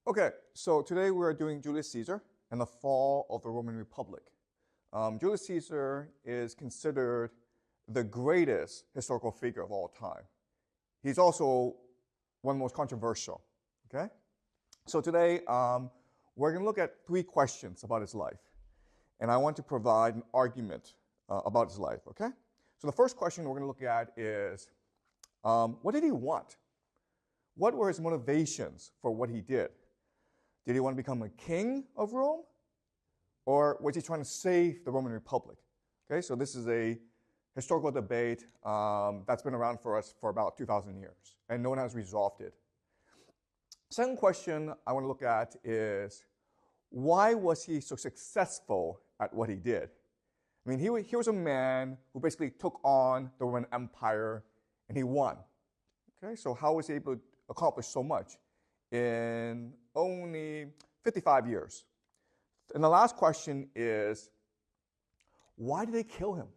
Okay, so today we're doing Julius Caesar and the fall of the Roman Republic. Julius Caesar is considered the greatest historical figure of all time. He's also one of the most controversial, okay? So today we're going to look at three questions about his life, and I want to provide an argument about his life, okay? So the first question we're going to look at is, what did he want? What were his motivations for what he did? Did he want to become a king of Rome? Or was he trying to save the Roman Republic? Okay, so this is a historical debate that's been around for us for about 2,000 years, and no one has resolved it. Second question I want to look at is, why was he so successful at what he did? I mean, he was a man who basically took on the Roman Empire, and he won. Okay, so how was he able to accomplish so much in only 55 years? And the last question is, why did they kill him?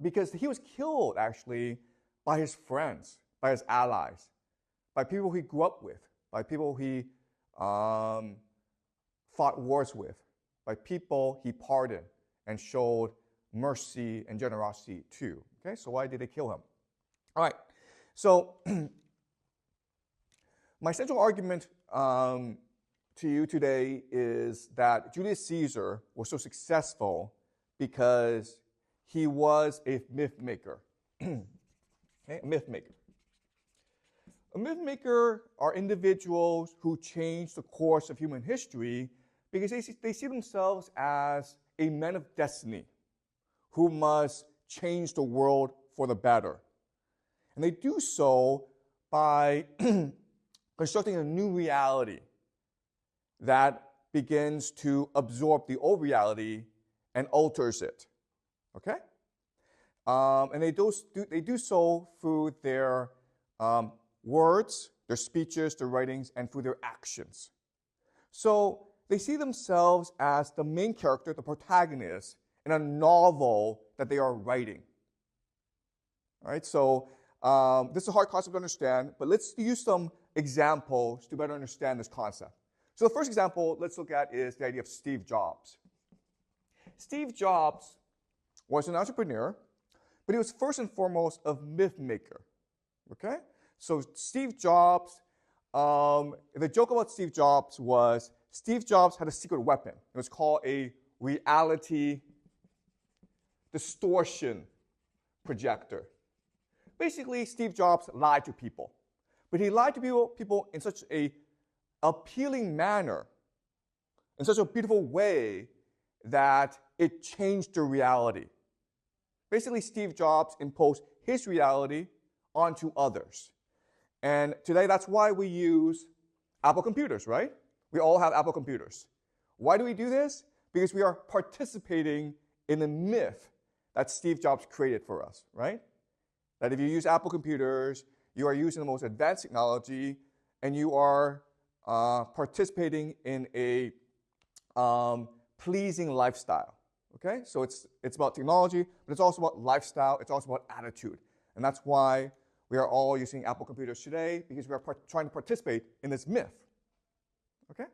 Because he was killed, actually, by his friends, by his allies, by people he grew up with, by people he fought wars with, by people he pardoned and showed mercy and generosity to. Okay, so why did they kill him? All right, so my central argument to you today is that Julius Caesar was so successful because he was a myth maker. Okay? A myth maker. A myth maker are individuals who change the course of human history because they see themselves as a man of destiny who must change the world for the better. And they do so by constructing a new reality that begins to absorb the old reality and alters it. Okay? And they do so through their words, their speeches, their writings, and through their actions. So they see themselves as the main character, the protagonist, in a novel that they are writing. All right, so this is a hard concept to understand, but let's use some examples to better understand this concept. So the first example let's look at is the idea of Steve Jobs. Steve Jobs was an entrepreneur, but he was first and foremost a myth maker. Okay? So Steve Jobs, the joke about Steve Jobs was Steve Jobs had a secret weapon. It was called a reality distortion projector. Basically, Steve Jobs lied to people. But he lied to people in such an appealing manner, in such a beautiful way, that it changed the reality. Basically, Steve Jobs imposed his reality onto others. And today, that's why we use Apple computers, right? We all have Apple computers. Why do we do this? Because we are participating in the myth that Steve Jobs created for us, right? That if you use Apple computers, you are using the most advanced technology, and you are participating in a pleasing lifestyle. Okay, so it's about technology, but it's also about lifestyle. It's also about attitude, and that's why we are all using Apple computers today, because we are trying to participate in this myth. Okay.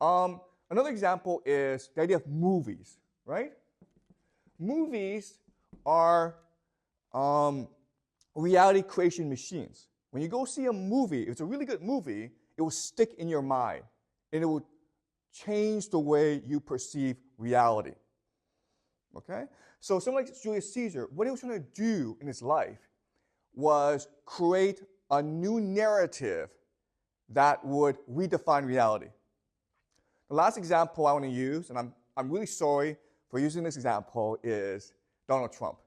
Another example is the idea of movies. Right? Movies are reality creation machines. When you go see a movie, if it's a really good movie, it will stick in your mind, and it will change the way you perceive reality. Okay? So someone like Julius Caesar, what he was trying to do in his life was create a new narrative that would redefine reality. The last example I want to use, and I'm really sorry for using this example, is Donald Trump.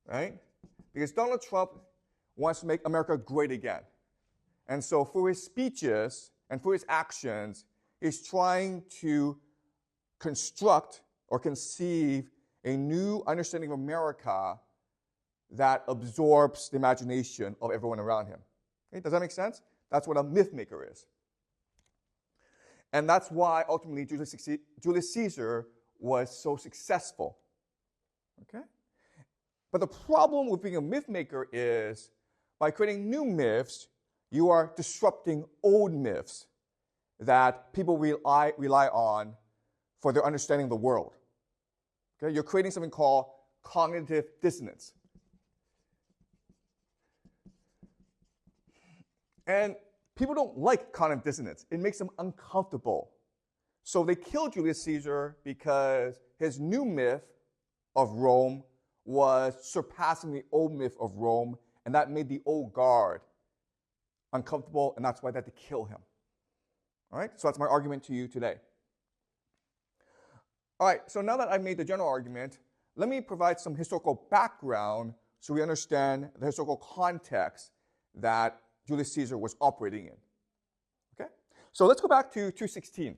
Right? Because Donald Trump wants to make America great again. And so through his speeches and through his actions, he's trying to construct or conceive a new understanding of America that absorbs the imagination of everyone around him. Okay? Does that make sense? That's what a myth maker is. And that's why ultimately Julius Caesar was so successful. Okay? But the problem with being a myth maker is by creating new myths, You are disrupting old myths that people rely on for their understanding of the world. Okay? You're creating something called cognitive dissonance. And people don't like cognitive dissonance. It makes them uncomfortable. So they killed Julius Caesar because his new myth of Rome was surpassing the old myth of Rome, and that made the old guard uncomfortable, and that's why they had to kill him. All right, so that's my argument to you today. All right, so now that I've made the general argument, let me provide some historical background so we understand the historical context that Julius Caesar was operating in. Okay, so let's go back to 216.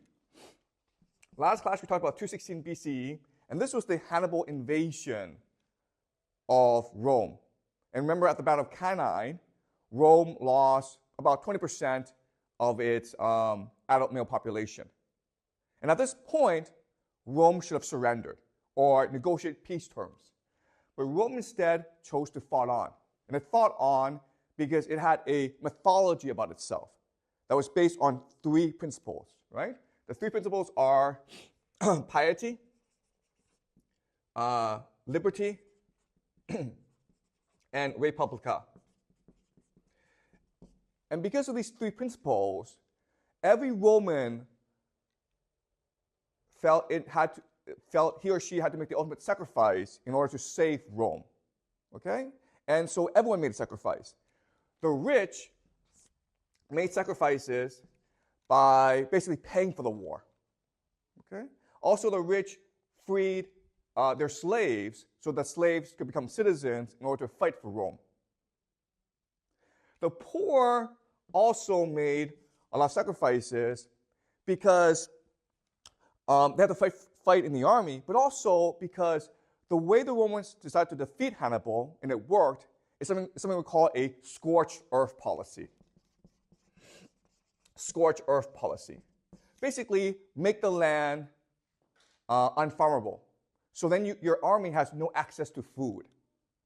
Last class we talked about 216 BCE, and this was the Hannibal invasion of Rome. And remember, at the Battle of Cannae, Rome lost about 20% of its adult male population. And at this point, Rome should have surrendered or negotiated peace terms. But Rome instead chose to fight on. And it fought on because it had a mythology about itself that was based on three principles, right? The three principles are piety, liberty, and republica. And because of these three principles, every Roman felt he or she had to make the ultimate sacrifice in order to save Rome. Okay? And so everyone made a sacrifice. The rich made sacrifices by basically paying for the war. Okay? Also, the rich freed their slaves so that slaves could become citizens in order to fight for Rome. The poor also made a lot of sacrifices because they had to fight in the army, but also because the way the Romans decided to defeat Hannibal, and it worked, is something we call a scorched earth policy. Scorched earth policy. Basically, make the land unfarmable. So then your army has no access to food.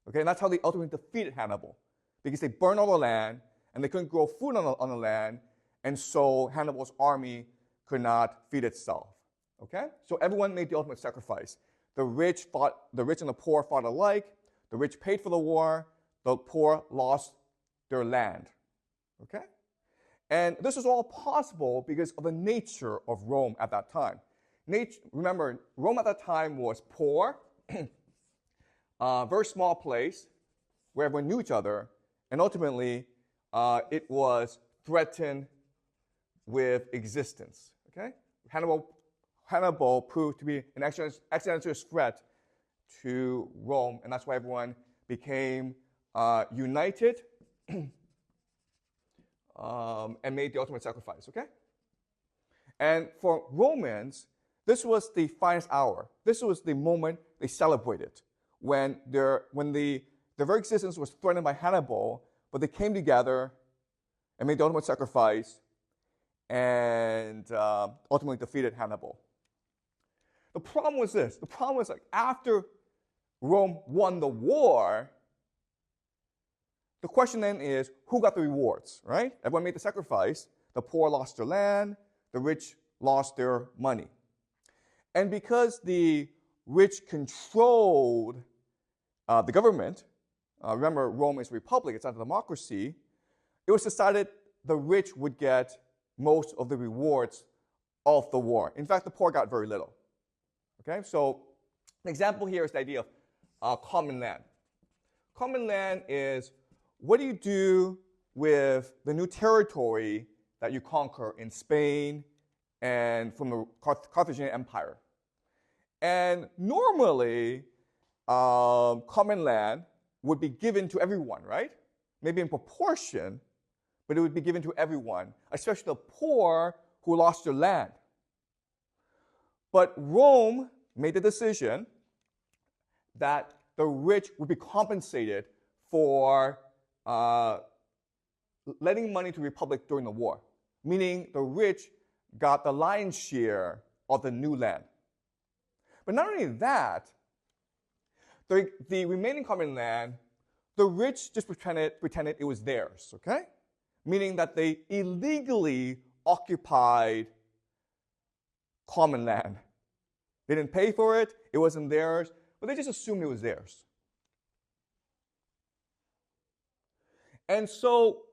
Okay, and that's how they ultimately defeated Hannibal. Because they burned all the land, and they couldn't grow food on the land, and so Hannibal's army could not feed itself. Okay? So everyone made the ultimate sacrifice. The rich and the poor fought alike. The rich paid for the war. The poor lost their land. Okay? And this was all possible because of the nature of Rome at that time. Remember, Rome at that time was poor, very small place where everyone knew each other, and ultimately it was threatened with existence. Okay? Hannibal proved to be an existential threat to Rome, and that's why everyone became united and made the ultimate sacrifice. Okay? And for Romans, this was the finest hour. This was the moment they celebrated when their very existence was threatened by Hannibal, but they came together and made the ultimate sacrifice and ultimately defeated Hannibal. The problem was this. The problem was like after Rome won the war, the question then is who got the rewards, right? Everyone made the sacrifice. The poor lost their land. The rich lost their money. And because the rich controlled the government, remember Rome is a republic, it's not a democracy, it was decided the rich would get most of the rewards of the war. In fact, the poor got very little. Okay, so an example here is the idea of common land. Common land is what do you do with the new territory that you conquer in Spain and from the Carthaginian Empire. And normally, common land would be given to everyone, right? Maybe in proportion, but it would be given to everyone, especially the poor who lost their land. But Rome made the decision that the rich would be compensated for lending money to the Republic during the war, meaning the rich got the lion's share of the new land. But not only that, the remaining common land, the rich just pretended it was theirs, okay? meaning that they illegally occupied common land. They didn't pay for it, it wasn't theirs, but they just assumed it was theirs. And so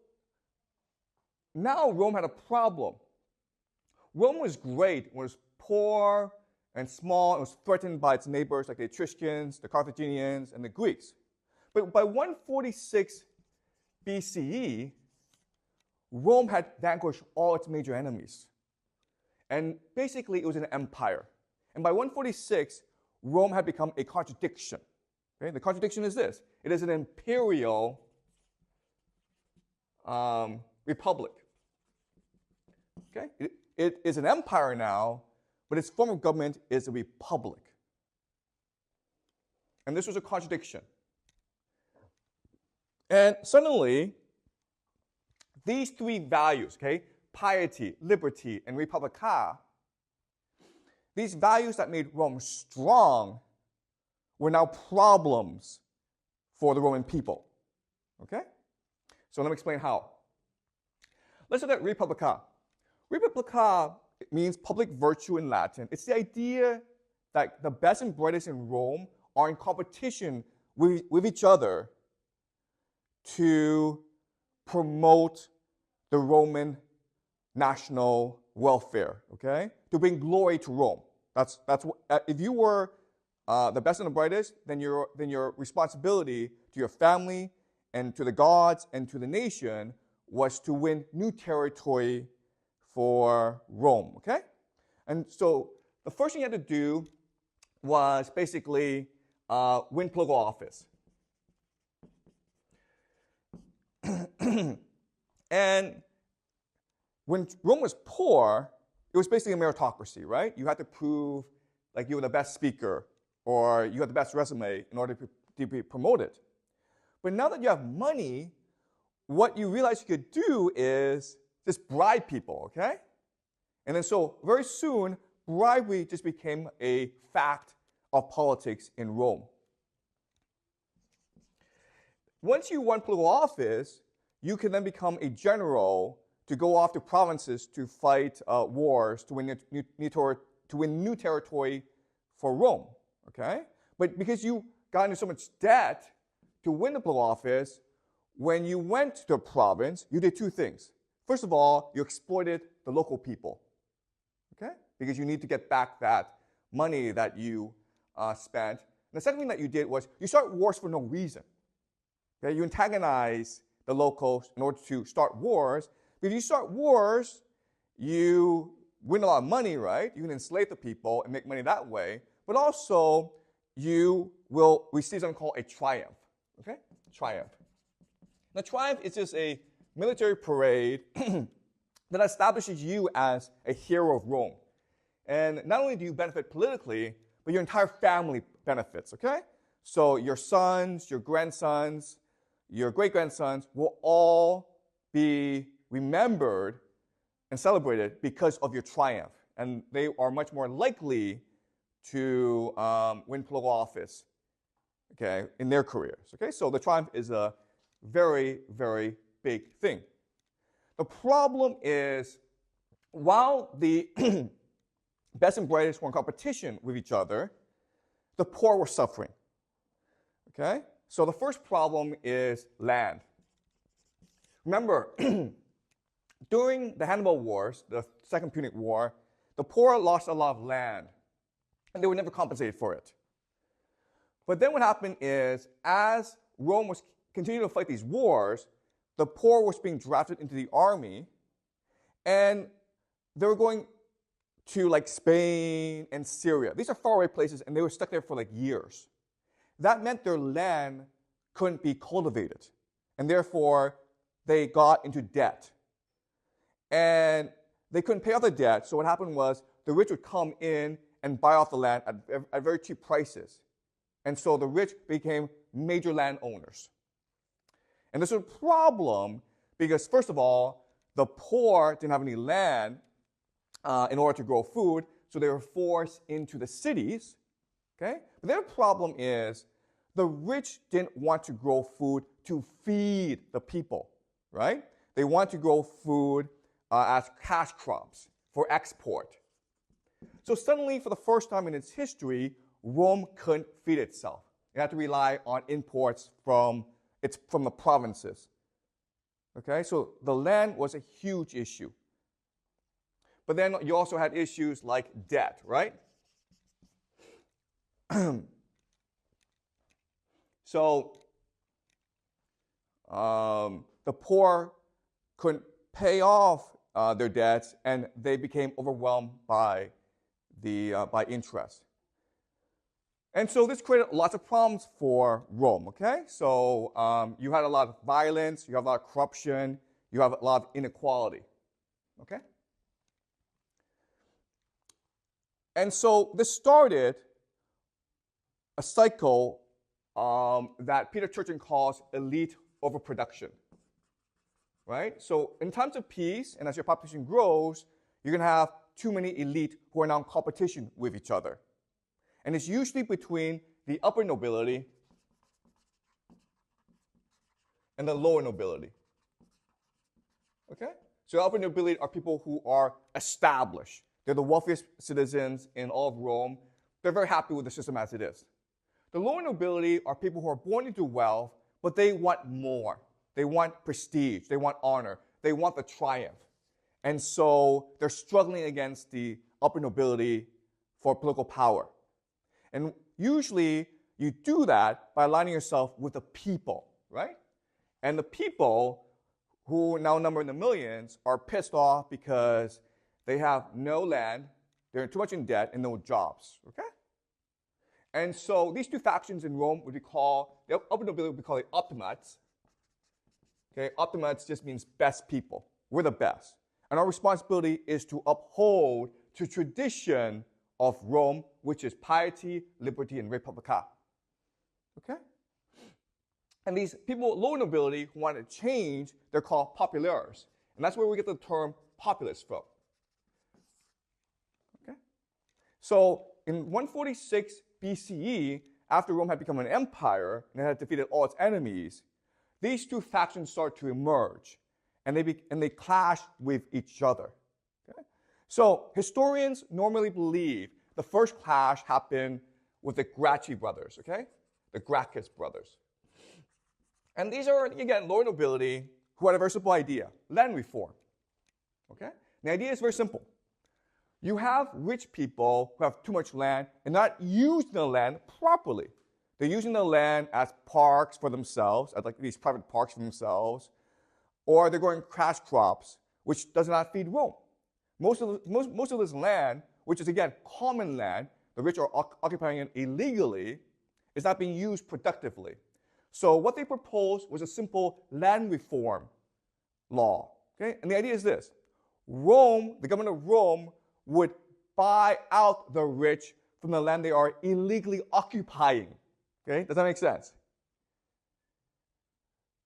now Rome had a problem. Rome was great, it was poor and small, it was threatened by its neighbors like the Etruscans, the Carthaginians, and the Greeks. But by 146 BCE, Rome had vanquished all its major enemies. And basically, it was an empire. And by 146, Rome had become a contradiction. Okay? The contradiction is this. It is an imperial republic. Okay? It is an empire now, but its form of government is a republic. And this was a contradiction. And suddenly, these three values, okay, piety, liberty, and republica, these values that made Rome strong were now problems for the Roman people. Okay? So let me explain how. Let's look at republica. Republica means public virtue in Latin. It's the idea that the best and brightest in Rome are in competition with each other to promote the Roman national welfare, okay? To bring glory to Rome. That's if you were the best and the brightest, then your responsibility to your family and to the gods and to the nation was to win new territory for Rome, okay? And so the first thing you had to do was basically win political office. And when Rome was poor, it was basically a meritocracy, right? You had to prove like you were the best speaker or you had the best resume in order to be promoted. But now that you have money, what you realize you could do is just bribe people, okay? And then so very soon, bribery just became a fact of politics in Rome. Once you won political office, you can then become a general to go off to provinces to fight wars, to win new territory for Rome, okay? But because you got into so much debt to win the political office, when you went to a province, you did two things. First of all, you exploited the local people, okay? Because you need to get back that money that you spent. And the second thing that you did was you start wars for no reason. Okay? You antagonize the locals in order to start wars. If you start wars, you win a lot of money, right? You can enslave the people and make money that way. But also, you will receive something called a triumph. Okay? Triumph. Now, triumph is just a military parade that establishes you as a hero of Rome. And not only do you benefit politically, but your entire family benefits, okay? So your sons, your grandsons, your great-grandsons will all be remembered and celebrated because of your triumph. And they are much more likely to win political office, okay, in their careers, okay? So the triumph is a very, very big thing. The problem is, while the best and brightest were in competition with each other, the poor were suffering, okay? So the first problem is land. Remember, during the Hannibal Wars, the Second Punic War, the poor lost a lot of land, and they were never compensated for it. But then what happened is, as Rome was continuing to fight these wars, the poor was being drafted into the army, and they were going to like Spain and Syria. These are faraway places, and they were stuck there for like years. That meant their land couldn't be cultivated, and therefore they got into debt. And they couldn't pay off the debt, so what happened was the rich would come in and buy off the land at very cheap prices. And so the rich became major landowners. And this was a problem because, first of all, the poor didn't have any land in order to grow food, so they were forced into the cities. Okay? But their problem is the rich didn't want to grow food to feed the people, right? They want to grow food as cash crops for export. So suddenly, for the first time in its history, Rome couldn't feed itself. It had to rely on imports from the provinces. Okay, so the land was a huge issue. But then you also had issues like debt, right? So the poor couldn't pay off their debts, and they became overwhelmed by interest. And so this created lots of problems for Rome, okay? So you had a lot of violence, you have a lot of corruption, you have a lot of inequality, okay? And so this started a cycle that Peter Turchin calls elite overproduction, right? So in times of peace, and as your population grows, you're going to have too many elite who are now in competition with each other. And it's usually between the upper nobility and the lower nobility. Okay? So the upper nobility are people who are established. They're the wealthiest citizens in all of Rome. They're very happy with the system as it is. The lower nobility are people who are born into wealth, but they want more. They want prestige. They want honor. They want the triumph. And so they're struggling against the upper nobility for political power. And usually you do that by aligning yourself with the people, right? And the people, who now number in the millions, are pissed off because they have no land, they're too much in debt, and no jobs, okay? And so these two factions in Rome would be called, the upper nobility would be called the optimates. Okay, optimates just means best people. We're the best. And our responsibility is to uphold the tradition of Rome, which is piety, liberty, and republica. Okay? And these people, lower nobility, who want to change, they're called populares. And that's where we get the term populist from. Okay? So in 146 BCE, after Rome had become an empire and it had defeated all its enemies, these two factions start to emerge, and they clash with each other. Okay? So historians normally believe the first clash happened with the Gracchi brothers, okay? The Gracchus brothers. And these are, again, lower nobility who had a very simple idea, land reform. Okay? The idea is very simple. You have rich people who have too much land and not using the land properly. They're using the land as parks for themselves, as like these private parks for themselves, or they're growing cash crops, which does not feed Rome. Most of this land, which is again common land, the rich are occupying it illegally, is not being used productively. So what they proposed was a simple land reform law. Okay? And the idea is this: Rome, the government of Rome, would buy out the rich from the land they are illegally occupying. Okay? Does that make sense?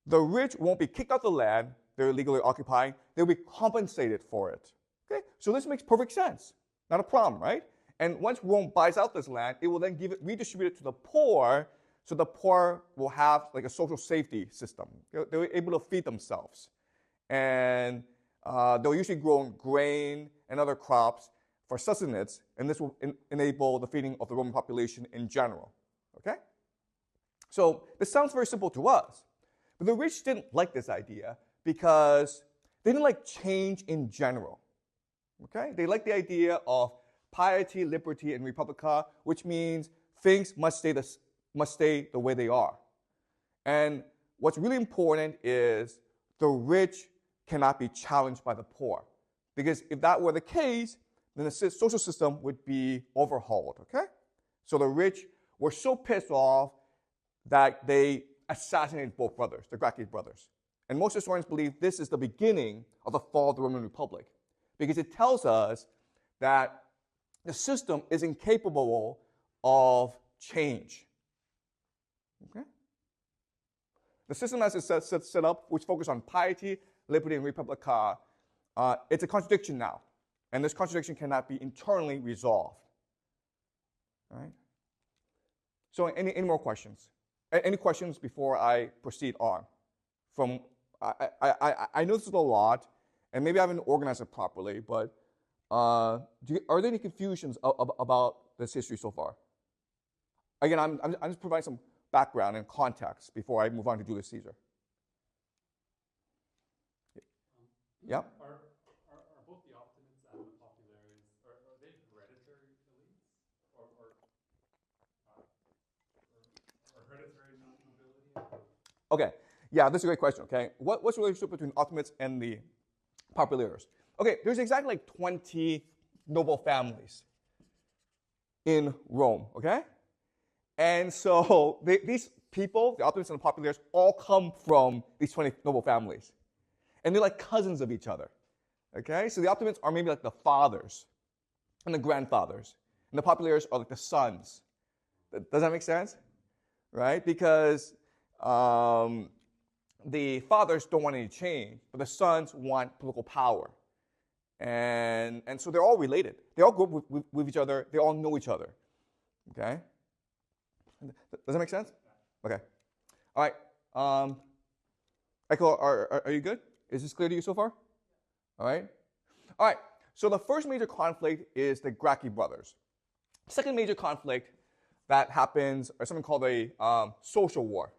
The rich won't be kicked out the land they're illegally occupying. They'll be compensated for it. Okay? So this makes perfect sense. Not a problem, right? And once Rome buys out this land, it will then redistribute it to the poor, so the poor will have like a social safety system. They're able to feed themselves. And they'll usually grow grain and other crops for sustenance, and this will enable the feeding of the Roman population in general. Okay? So this sounds very simple to us, but the rich didn't like this idea because they didn't like change in general. Okay? They liked the idea of piety, liberty, and republica, which means things must stay the way they are. And what's really important is the rich cannot be challenged by the poor. Because if that were the case, then the social system would be overhauled, okay? So the rich were so pissed off that they assassinated both brothers, the Gracchi brothers. And most historians believe this is the beginning of the fall of the Roman Republic, because it tells us that the system is incapable of change. Okay? The system as it's set up, which focuses on piety, liberty, and republica, it's a contradiction now. And this contradiction cannot be internally resolved. All right? So any more questions? Any questions before I proceed on from I know this is a lot, and maybe I haven't organized it properly, but are there any confusions about this history so far? Again, I'm just providing some background and context before I move on to Julius Caesar. Yeah? Are both the optimates and the populares, are they hereditary elites? Or hereditary nobility? Okay, yeah, this is a great question, okay? What's the relationship between optimates and the populares? Okay, there's exactly like 20 noble families in Rome, okay? And so these people, the optimates and the populares, all come from these 20 noble families. And they're like cousins of each other, okay? So the optimates are maybe like the fathers and the grandfathers. And the populares are like the sons. Does that make sense? Right? Because the fathers don't want any change, but the sons want political power. And so they're all related. They all grow up with each other. They all know each other. Okay? Does that make sense? Okay. All right. Michael, are you good? Is this clear to you so far? All right. All right. So the first major conflict is the Gracchi brothers. Second major conflict that happens is something called a social war.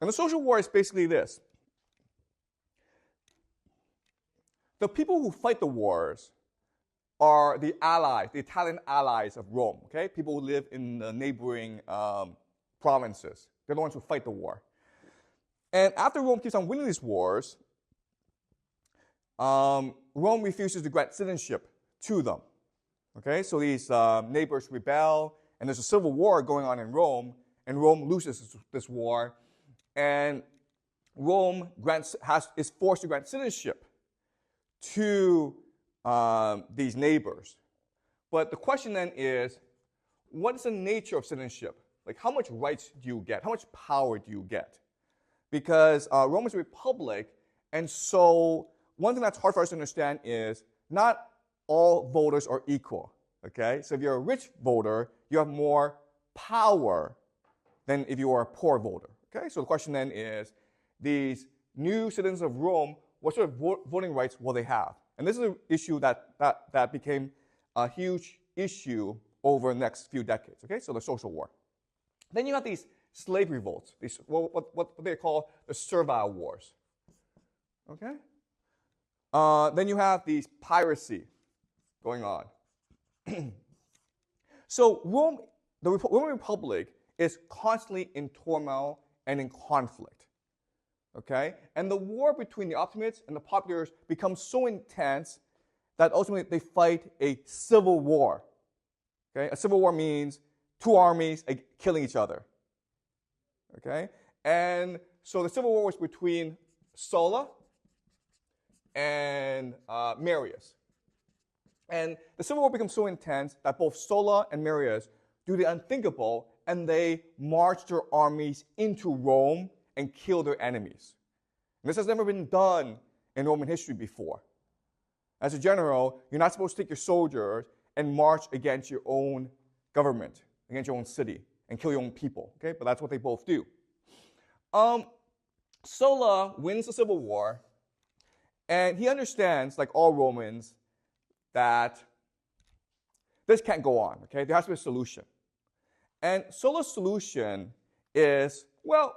And the social war is basically this. The people who fight the wars are the allies, the Italian allies of Rome, okay? People who live in the neighboring provinces. They're the ones who fight the war. And after Rome keeps on winning these wars, Rome refuses to grant citizenship to them. Okay, so these neighbors rebel, and there's a civil war going on in Rome, and Rome loses this war, and Rome is forced to grant citizenship to these neighbors. But the question then is, what is the nature of citizenship? Like, how much rights do you get? How much power do you get? Because Rome is a republic, and so one thing that's hard for us to understand is not all voters are equal, okay? So if you're a rich voter, you have more power than if you are a poor voter, okay? So the question then is, these new citizens of Rome, what sort of voting rights will they have? And this is an issue that became a huge issue over the next few decades, okay? So the social war. Then you have these slave revolts, these, what they call the servile wars, okay? Then you have these piracy going on. So Rome, the Roman Republic is constantly in turmoil and in conflict, okay? And the war between the optimates and the populares becomes so intense that ultimately they fight a civil war, okay? A civil war means two armies killing each other, okay? And so the civil war was between Sulla and Marius. And the civil war becomes so intense that both Sulla and Marius do the unthinkable, and they march their armies into Rome and kill their enemies. And this has never been done in Roman history before. As a general, you're not supposed to take your soldiers and march against your own government, against your own city, and kill your own people, okay? But that's what they both do. Sulla wins the civil war, and he understands, like all Romans, that this can't go on, okay? There has to be a solution. And Sulla's solution is, well,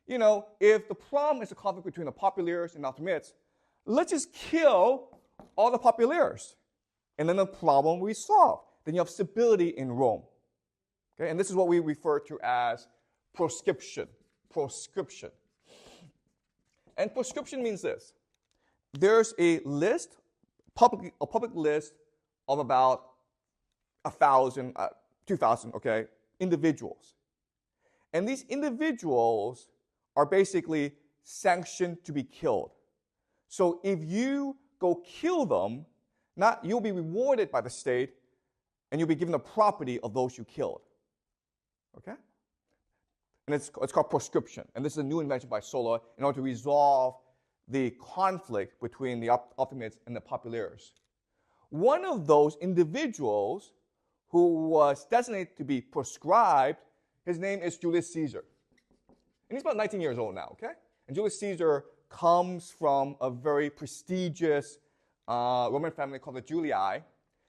you know, if the problem is a conflict between the populares and the optimates, let's just kill all the populares. And then the problem will be solved. Then you have stability in Rome. Okay? And this is what we refer to as proscription. Proscription. And proscription means this. There's a list, a public list of about 1,000, 2,000, okay, individuals. And these individuals are basically sanctioned to be killed. So if you go kill them, you'll be rewarded by the state, and you'll be given the property of those you killed. Okay? And it's called proscription. And this is a new invention by Sulla in order to resolve the conflict between the optimates and the populares. One of those individuals who was designated to be proscribed, his name is Julius Caesar. And he's about 19 years old now, okay? And Julius Caesar comes from a very prestigious Roman family called the Julii,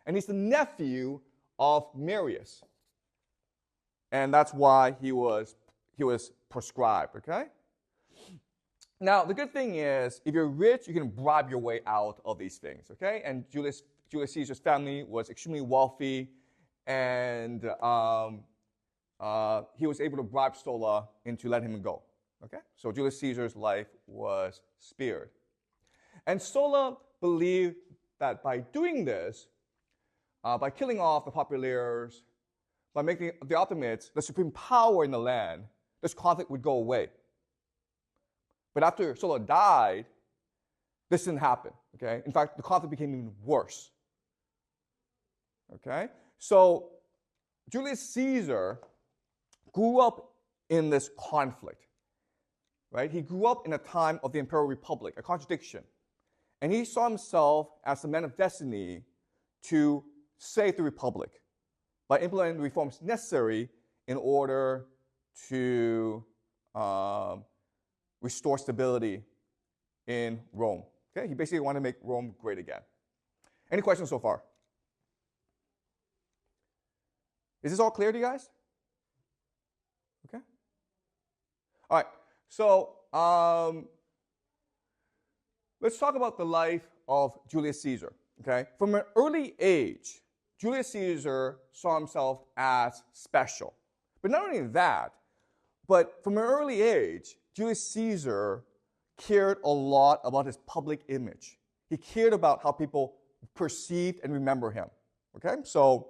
and he's the nephew of Marius. And that's why he was proscribed, okay? Now, the good thing is, if you're rich, you can bribe your way out of these things, okay? And Julius Caesar's family was extremely wealthy, and he was able to bribe Sulla into letting him go, okay? So Julius Caesar's life was spared. And Sulla believed that by doing this, by killing off the populares, by making the Optimates the supreme power in the land, this conflict would go away. But after Sulla died, this didn't happen, okay? In fact, the conflict became even worse, okay? So Julius Caesar grew up in this conflict, right? He grew up in a time of the Imperial Republic, a contradiction. And he saw himself as the man of destiny to save the Republic by implementing the reforms necessary in order to restore stability in Rome. Okay? He basically wanted to make Rome great again. Any questions so far? Is this all clear to you guys? Okay. All right. So let's talk about the life of Julius Caesar. Okay. From an early age, Julius Caesar saw himself as special. But not only that, but from an early age, Julius Caesar cared a lot about his public image. He cared about how people perceived and remember him. Okay, so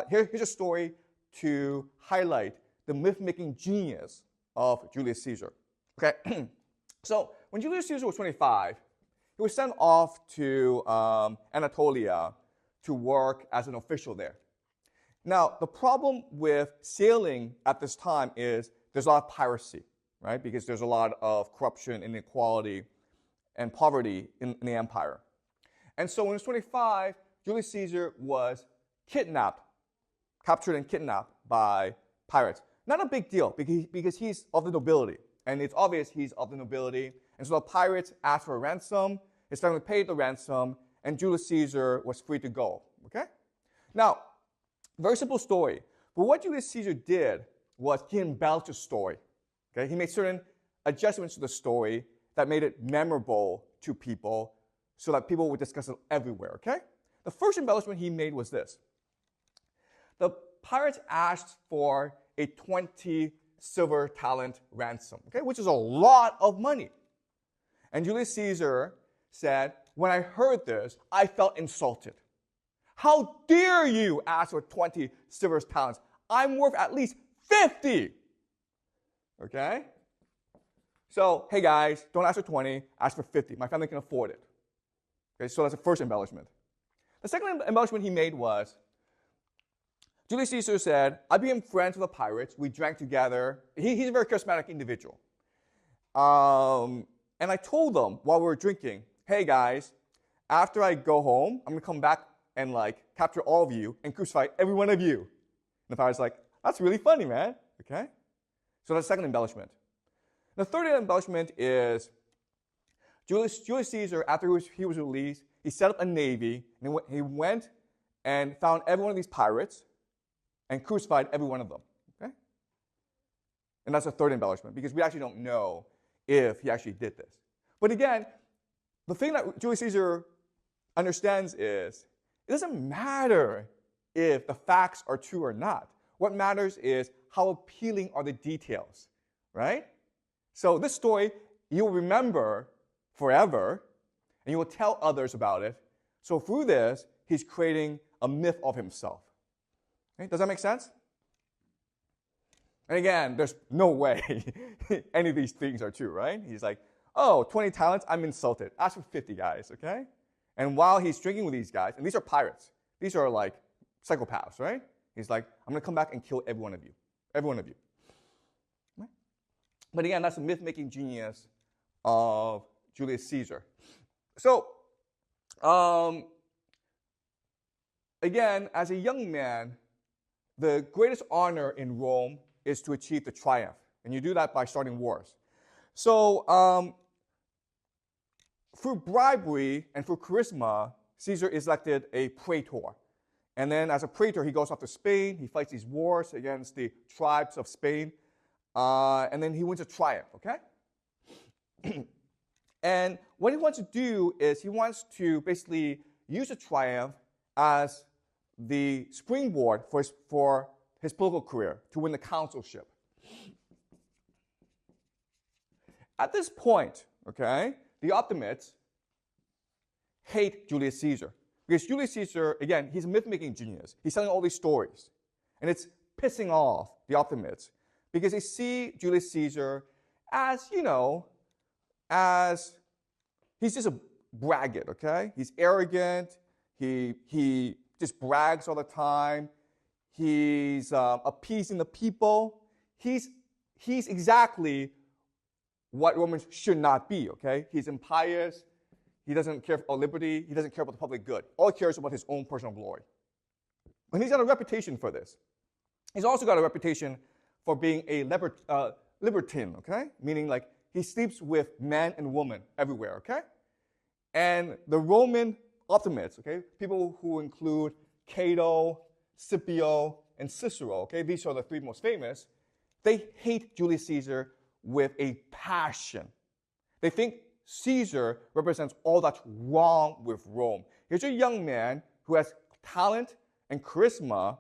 here's a story to highlight the myth-making genius of Julius Caesar. Okay, so when Julius Caesar was 25, he was sent off to Anatolia to work as an official there. Now, the problem with sailing at this time is there's a lot of piracy, right? Because there's a lot of corruption, inequality, and poverty in the empire. And so when he was 25, Julius Caesar was kidnapped, captured and kidnapped by pirates. Not a big deal because he's of the nobility. And it's obvious he's of the nobility. And so the pirates asked for a ransom. His family paid the ransom. And Julius Caesar was free to go. Okay? Now, very simple story. But what Julius Caesar did was he embellished the story. Okay? He made certain adjustments to the story that made it memorable to people so that people would discuss it everywhere. Okay? The first embellishment he made was this. The pirates asked for a 20 silver talent ransom, okay, which is a lot of money. And Julius Caesar said, when I heard this, I felt insulted. How dare you ask for 20 silver talents? I'm worth at least 50. Okay? So, hey guys, don't ask for 20, ask for 50. My family can afford it. Okay, so that's the first embellishment. The second embellishment he made was, Julius Caesar said, I became friends with the pirates. We drank together. He's a very charismatic individual. And I told them while we were drinking, hey guys, after I go home, I'm going to come back and capture all of you and crucify every one of you. And the pirates like, that's really funny, man. Okay? So that's the second embellishment. The third embellishment is Julius Caesar, after he was released, he set up a navy, and he went and found every one of these pirates and crucified every one of them. Okay? And that's the third embellishment, because we actually don't know if he actually did this. But again, the thing that Julius Caesar understands is it doesn't matter if the facts are true or not. What matters is how appealing are the details, right? So this story, you'll remember forever, and you will tell others about it. So through this, he's creating a myth of himself. Okay? Does that make sense? And again, there's no way any of these things are true, right? He's like, oh, 20 talents, I'm insulted. Ask for 50 guys, okay? And while he's drinking with these guys, and these are pirates. These are like psychopaths, right? He's like, I'm going to come back and kill every one of you. Every one of you. Right? But again, that's the myth-making genius of Julius Caesar. So, again, as a young man, the greatest honor in Rome is to achieve the triumph. And you do that by starting wars. So through bribery and through charisma, Caesar is elected a praetor. And then as a praetor, he goes off to Spain. He fights these wars against the tribes of Spain. And then he wins a triumph, okay? And what he wants to do is he wants to basically use a triumph as the springboard for his political career, to win the consulship. At this point, okay, the optimates hate Julius Caesar. Because Julius Caesar, again, he's a myth-making genius. He's telling all these stories. And it's pissing off the optimates because they see Julius Caesar as, as he's just a braggart, okay? He's arrogant. He just brags all the time. He's appeasing the people. He's exactly what Romans should not be, okay? He's impious. He doesn't care about liberty. He doesn't care about the public good. All he cares about his own personal glory. And he's got a reputation for this. He's also got a reputation for being a libertine, okay? Meaning like he sleeps with men and women everywhere, okay? And the Roman optimates, okay, people who include Cato, Scipio, and Cicero, okay, these are the three most famous, they hate Julius Caesar with a passion. They think Caesar represents all that's wrong with Rome. Here's a young man who has talent and charisma,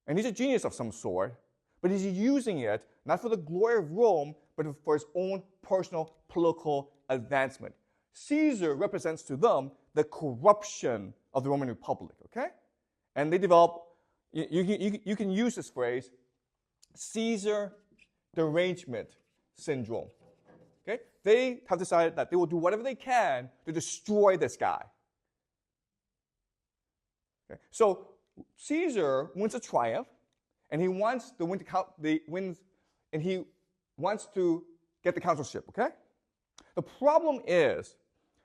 and he's a genius of some sort, but he's using it not for the glory of Rome, but for his own personal political advancement. Caesar represents to them the corruption of the Roman Republic, okay? And they develop, you can use this phrase, Caesar derangement syndrome. Okay? They have decided that they will do whatever they can to destroy this guy. Okay? So Caesar wins a triumph, and he wants to get the consulship. Okay? The problem is,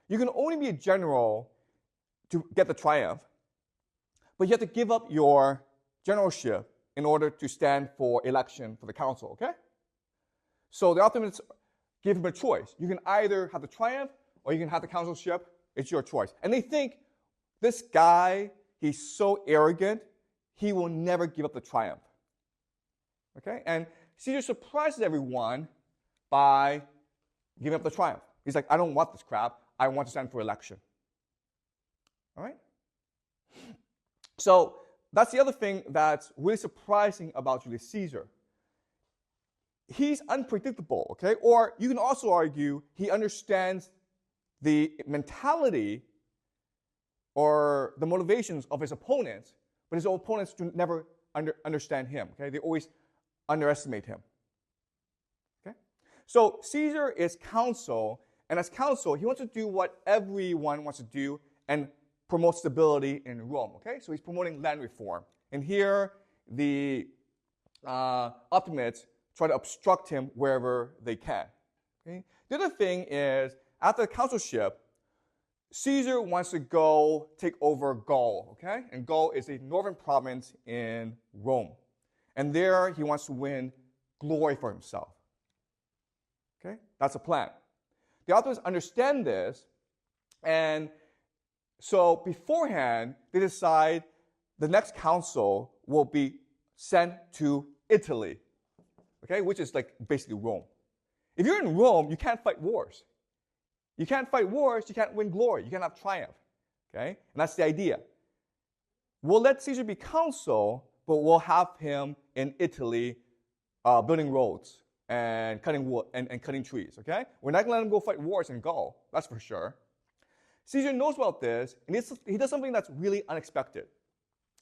you can only be a general to get the triumph, but you have to give up your generalship in order to stand for election for the council. Okay? So the optimates give him a choice. You can either have the triumph or you can have the consulship. It's your choice. And they think this guy, he's so arrogant, he will never give up the triumph. Okay? And Caesar surprises everyone by giving up the triumph. He's like, I don't want this crap. I want to stand for election. All right? So that's the other thing that's really surprising about Julius Caesar. He's unpredictable, okay? Or you can also argue he understands the mentality or the motivations of his opponents, but his opponents do never understand him, okay? They always underestimate him, okay? So Caesar is consul, and as consul, he wants to do what everyone wants to do and promote stability in Rome, okay? So he's promoting land reform. And here, the optimates try to obstruct him wherever they can. Okay? The other thing is, after the consulship, Caesar wants to go take over Gaul, okay? And Gaul is a northern province in Rome. And there, he wants to win glory for himself. Okay? That's a plan. The authors understand this, and so beforehand, they decide the next consul will be sent to Italy, okay, which is like basically Rome. If you're in Rome, you can't fight wars. You can't fight wars, you can't win glory, you can't have triumph, okay? And that's the idea. We'll let Caesar be consul, but we'll have him in Italy building roads and cutting wood and cutting trees, okay? We're not going to let him go fight wars in Gaul, that's for sure. Caesar knows about this, and he does something that's really unexpected.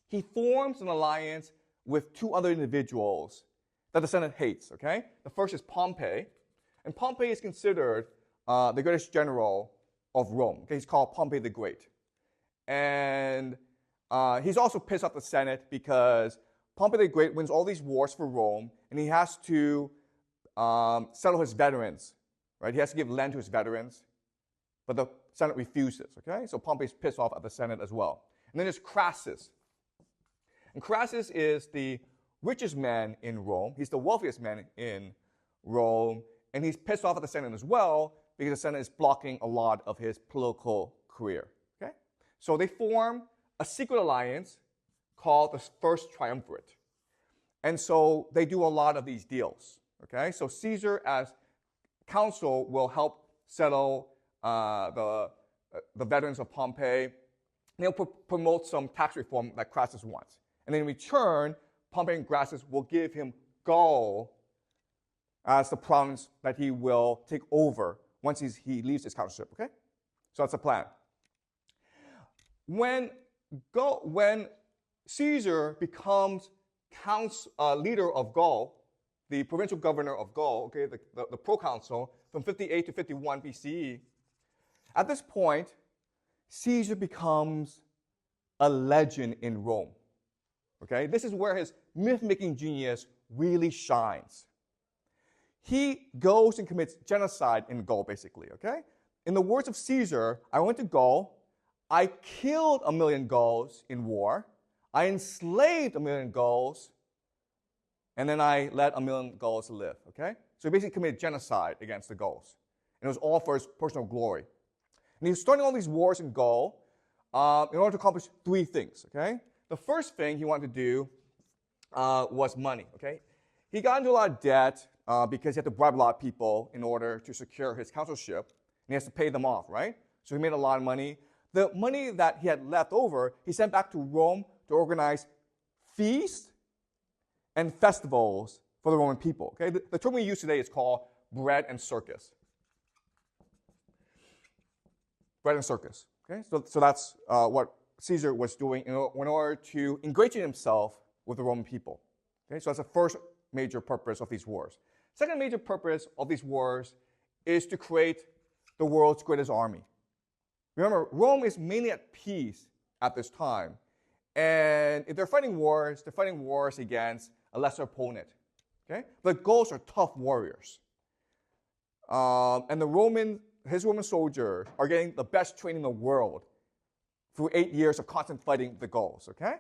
He forms an alliance with two other individuals that the Senate hates, okay? The first is Pompey, and Pompey is considered the greatest general of Rome. Okay? He's called Pompey the Great. And he's also pissed off the Senate because Pompey the Great wins all these wars for Rome, and he has to settle his veterans, right? He has to give land to his veterans, but the Senate refuses, okay? So Pompey's pissed off at the Senate as well. And then there's Crassus. And Crassus is the richest man in Rome. He's the wealthiest man in Rome, and he's pissed off at the Senate as well because the Senate is blocking a lot of his political career. Okay? So they form a secret alliance called the First Triumvirate. And so they do a lot of these deals. Okay? So Caesar, as counsel, will help settle the veterans of Pompeii. They'll promote some tax reform that Crassus wants. And in return, Pompey and Crassus will give him Gaul as the province that he will take over once he leaves his consulship. Okay? So that's the plan. When Caesar becomes leader of Gaul, the provincial governor of Gaul, okay, the proconsul, from 58 to 51 BCE, at this point, Caesar becomes a legend in Rome. Okay? This is where his myth-making genius really shines. He goes and commits genocide in Gaul, basically. Okay? In the words of Caesar, I went to Gaul, I killed 1 million Gauls in war, I enslaved 1 million Gauls, and then I let 1 million Gauls live. Okay? So he basically committed genocide against the Gauls. And it was all for his personal glory. And he was starting all these wars in Gaul in order to accomplish 3 things. Okay? The first thing he wanted to do was money. Okay? He got into a lot of debt because he had to bribe a lot of people in order to secure his consulship, and he has to pay them off, right? So he made a lot of money. The money that he had left over, he sent back to Rome to organize feasts and festivals for the Roman people. Okay? The term we use today is called bread and circus. Bread and circus. Okay? So that's what Caesar was doing in order to ingratiate himself with the Roman people. Okay? So that's the first major purpose of these wars. Second major purpose of these wars is to create the world's greatest army. Remember, Rome is mainly at peace at this time. And if they're fighting wars against a lesser opponent. Okay? The Gauls are tough warriors. And his Roman soldiers are getting the best training in the world through 8 years of constant fighting with the Gauls. Okay?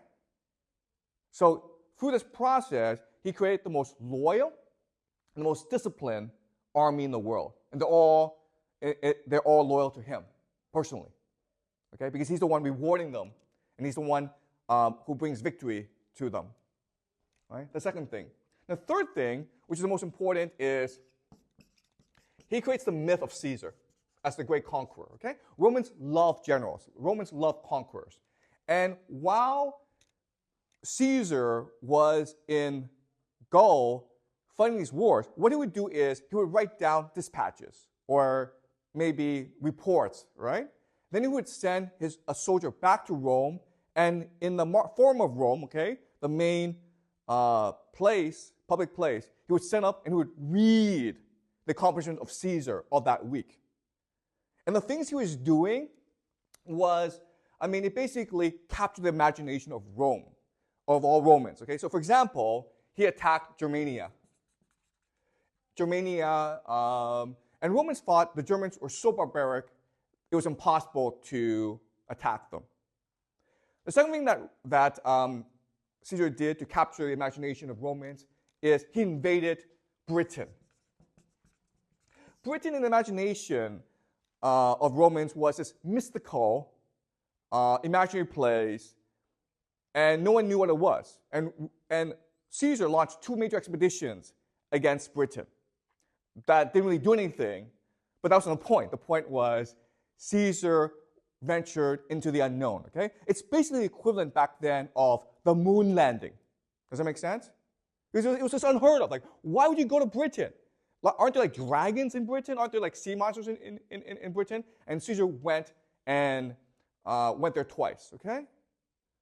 So through this process, he created the most loyal and the most disciplined army in the world. And they're all loyal to him personally. Okay? Because he's the one rewarding them, and he's the one who brings victory to them. Right? The second thing. The third thing, which is the most important, is he creates the myth of Caesar as the great conqueror. Okay? Romans love generals. Romans love conquerors. And while Caesar was in Gaul fighting these wars, what he would do is he would write down dispatches or maybe reports, right? Then he would send a soldier back to Rome, and in the Forum of Rome, okay, the main public place, he would stand up and he would read the accomplishments of Caesar of that week. And the things he was doing was, it basically captured the imagination of Rome, of all Romans. Okay, so for example, he attacked Germania. And Romans thought the Germans were so barbaric, it was impossible to attack them. The second thing that Caesar did to capture the imagination of Romans is he invaded Britain. Britain in the imagination of Romans was this mystical, imaginary place, and no one knew what it was. And Caesar launched 2 major expeditions against Britain that didn't really do anything, but that wasn't the point. The point was Caesar ventured into the unknown. Okay? It's basically the equivalent back then of the moon landing. Does that make sense? Because it was just unheard of. Like, why would you go to Britain? Aren't there like dragons in Britain? Aren't there like sea monsters in Britain? And Caesar went there twice. Okay?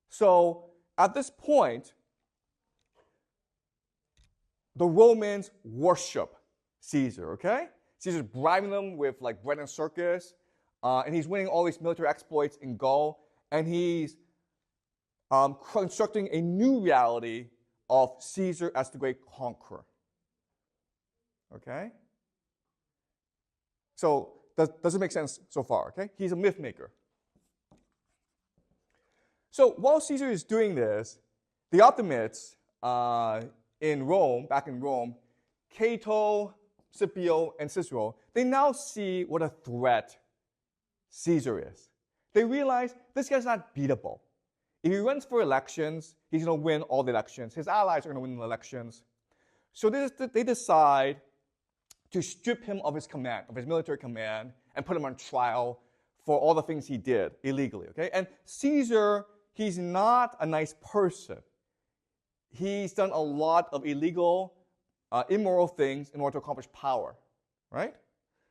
So at this point, the Romans worship Caesar. Okay? Caesar's bribing them with like bread and circus, and he's winning all these military exploits in Gaul, and he's constructing a new reality of Caesar as the great conqueror. Okay? So, does it make sense so far? Okay? He's a myth maker. So, while Caesar is doing this, the optimates back in Rome, Cato, Scipio, and Cicero, they now see what a threat Caesar is. They realize this guy's not beatable. If he runs for elections, he's going to win all the elections. His allies are going to win the elections. So they decide to strip him of his command, of his military command, and put him on trial for all the things he did illegally. Okay? And Caesar, he's not a nice person. He's done a lot of illegal, immoral things in order to accomplish power, right?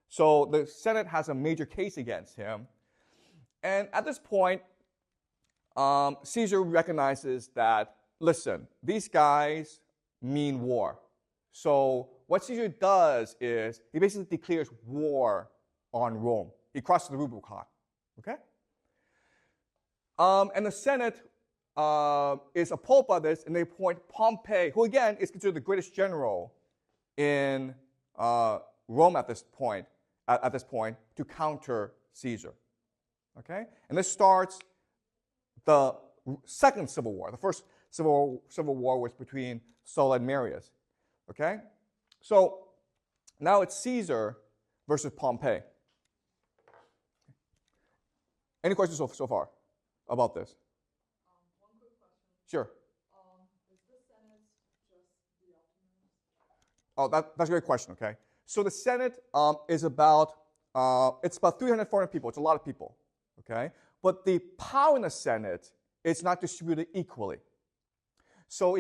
So the Senate has a major case against him. And at this point, Caesar recognizes that, listen, these guys mean war. So what Caesar does is he basically declares war on Rome. He crosses the Rubicon, okay? And the Senate is appalled by this, and they appoint Pompey, who again is considered the greatest general in Rome at this point, to counter Caesar. Okay, and this starts the second civil war. The first civil war was between Sulla and Marius. Okay, so now it's Caesar versus Pompey. Any questions so far about this? One quick question. Sure. Is the Senate just the Optimates? Oh, that's a great question. Okay, so the Senate is about it's about 300, 400 people. It's a lot of people. Okay, but the power in the Senate is not distributed equally. So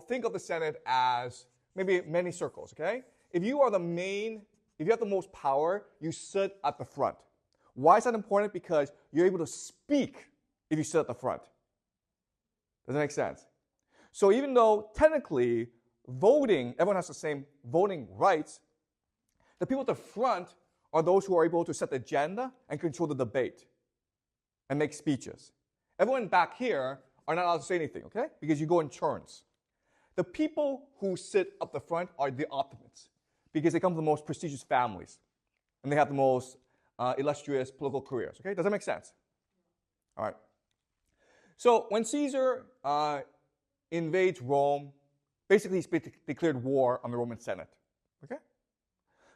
think of the Senate as maybe many circles. Okay, if you have the most power, you sit at the front. Why is that important? Because you're able to speak if you sit at the front. Does that make sense? So even though technically voting, everyone has the same voting rights, the people at the front are those who are able to set the agenda and control the debate and make speeches. Everyone back here are not allowed to say anything, okay? Because you go in turns. The people who sit up the front are the Optimates because they come from the most prestigious families and they have the most illustrious political careers, okay? Does that make sense? All right. So when Caesar invades Rome, basically he's declared war on the Roman Senate, okay?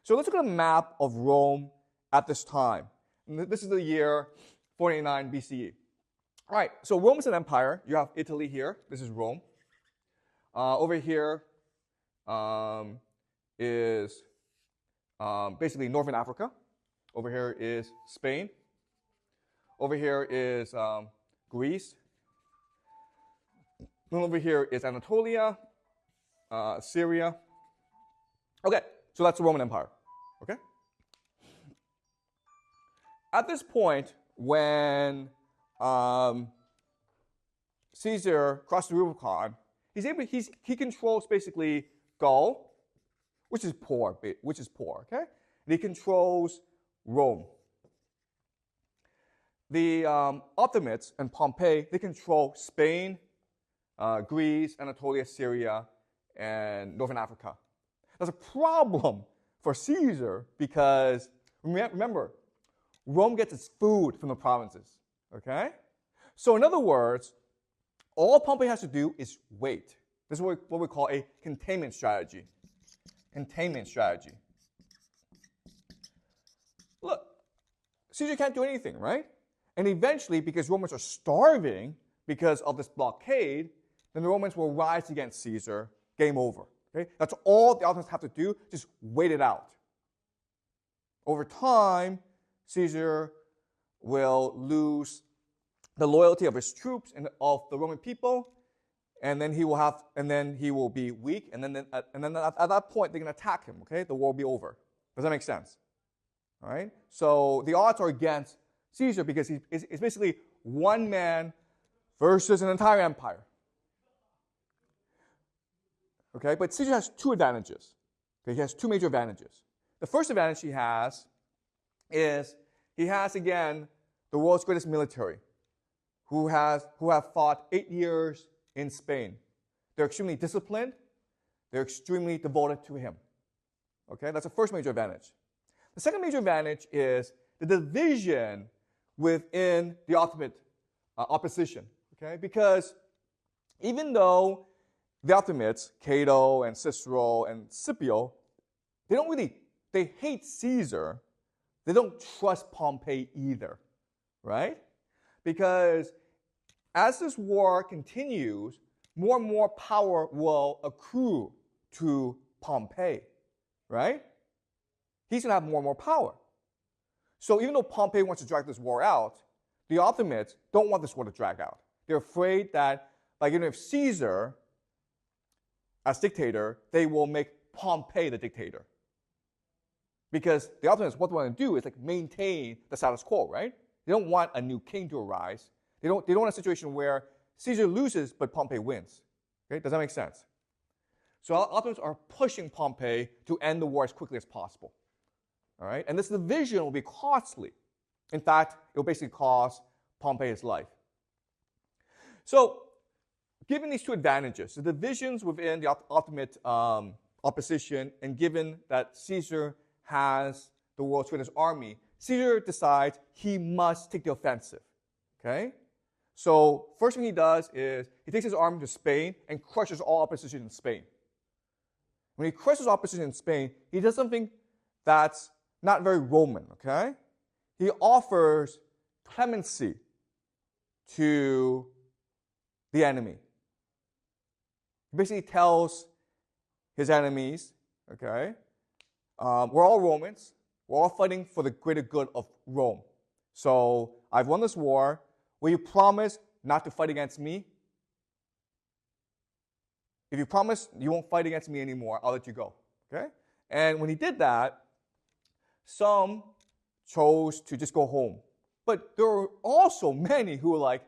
So let's look at a map of Rome at this time. And this is the year 49 BCE. All right, so Rome is an empire. You have Italy here. This is Rome. Over here is basically Northern Africa. Over here is Spain. Over here is Greece. Then over here is Anatolia, Syria. Okay, so that's the Roman Empire. Okay? At this point, when Caesar crossed the Rubicon, he controls basically Gaul, which is poor, okay? And he controls Rome. The Optimates and Pompey, they control Spain, Greece, Anatolia, Syria, and Northern Africa. That's a problem for Caesar because, remember, Rome gets its food from the provinces, okay? So in other words, all Pompey has to do is wait. This is what we call a containment strategy. Containment strategy. Look, Caesar can't do anything, right? And eventually, because Romans are starving because of this blockade, then the Romans will rise against Caesar. Game over. Okay? That's all the Ottomans have to do, just wait it out. Over time, Caesar will lose the loyalty of his troops and of the Roman people, and then he will be weak, and then at that point they're going to attack him. Okay, the war will be over. Does that make sense? All right. So the odds are against Caesar because it's basically one man versus an entire empire. Okay, but Caesar has two advantages. Okay, he has two major advantages. The first advantage he has is he has again the world's greatest military, who have fought 8 years in Spain. They're extremely disciplined. They're extremely devoted to him. Okay, that's the first major advantage. The second major advantage is the division within the Ottoman opposition. Okay, because even though the Optimates, Cato and Cicero and Scipio, they hate Caesar. They don't trust Pompey either, right? Because as this war continues, more and more power will accrue to Pompey, right? He's going to have more and more power. So even though Pompey wants to drag this war out, the optimates don't want this war to drag out. They're afraid that by getting rid of Caesar as dictator, they will make Pompey the dictator. Because the optimates, what they want to do is maintain the status quo, right? They don't want a new king to arise. They don't want a situation where Caesar loses but Pompey wins. Okay? Does that make sense? So optimates are pushing Pompey to end the war as quickly as possible. All right? And this division will be costly. In fact, it will basically cost Pompey his life. So, given these two advantages, the divisions within the optimate opposition, and given that Caesar has the world's greatest army, Caesar decides he must take the offensive. Okay? So, first thing he does is he takes his army to Spain and crushes all opposition in Spain. When he crushes opposition in Spain, he does something that's not very Roman, okay? He offers clemency to the enemy. He basically tells his enemies, okay, we're all Romans. We're all fighting for the greater good of Rome. So I've won this war. Will you promise not to fight against me? If you promise you won't fight against me anymore, I'll let you go. Okay? And when he did that, some chose to just go home. But there were also many who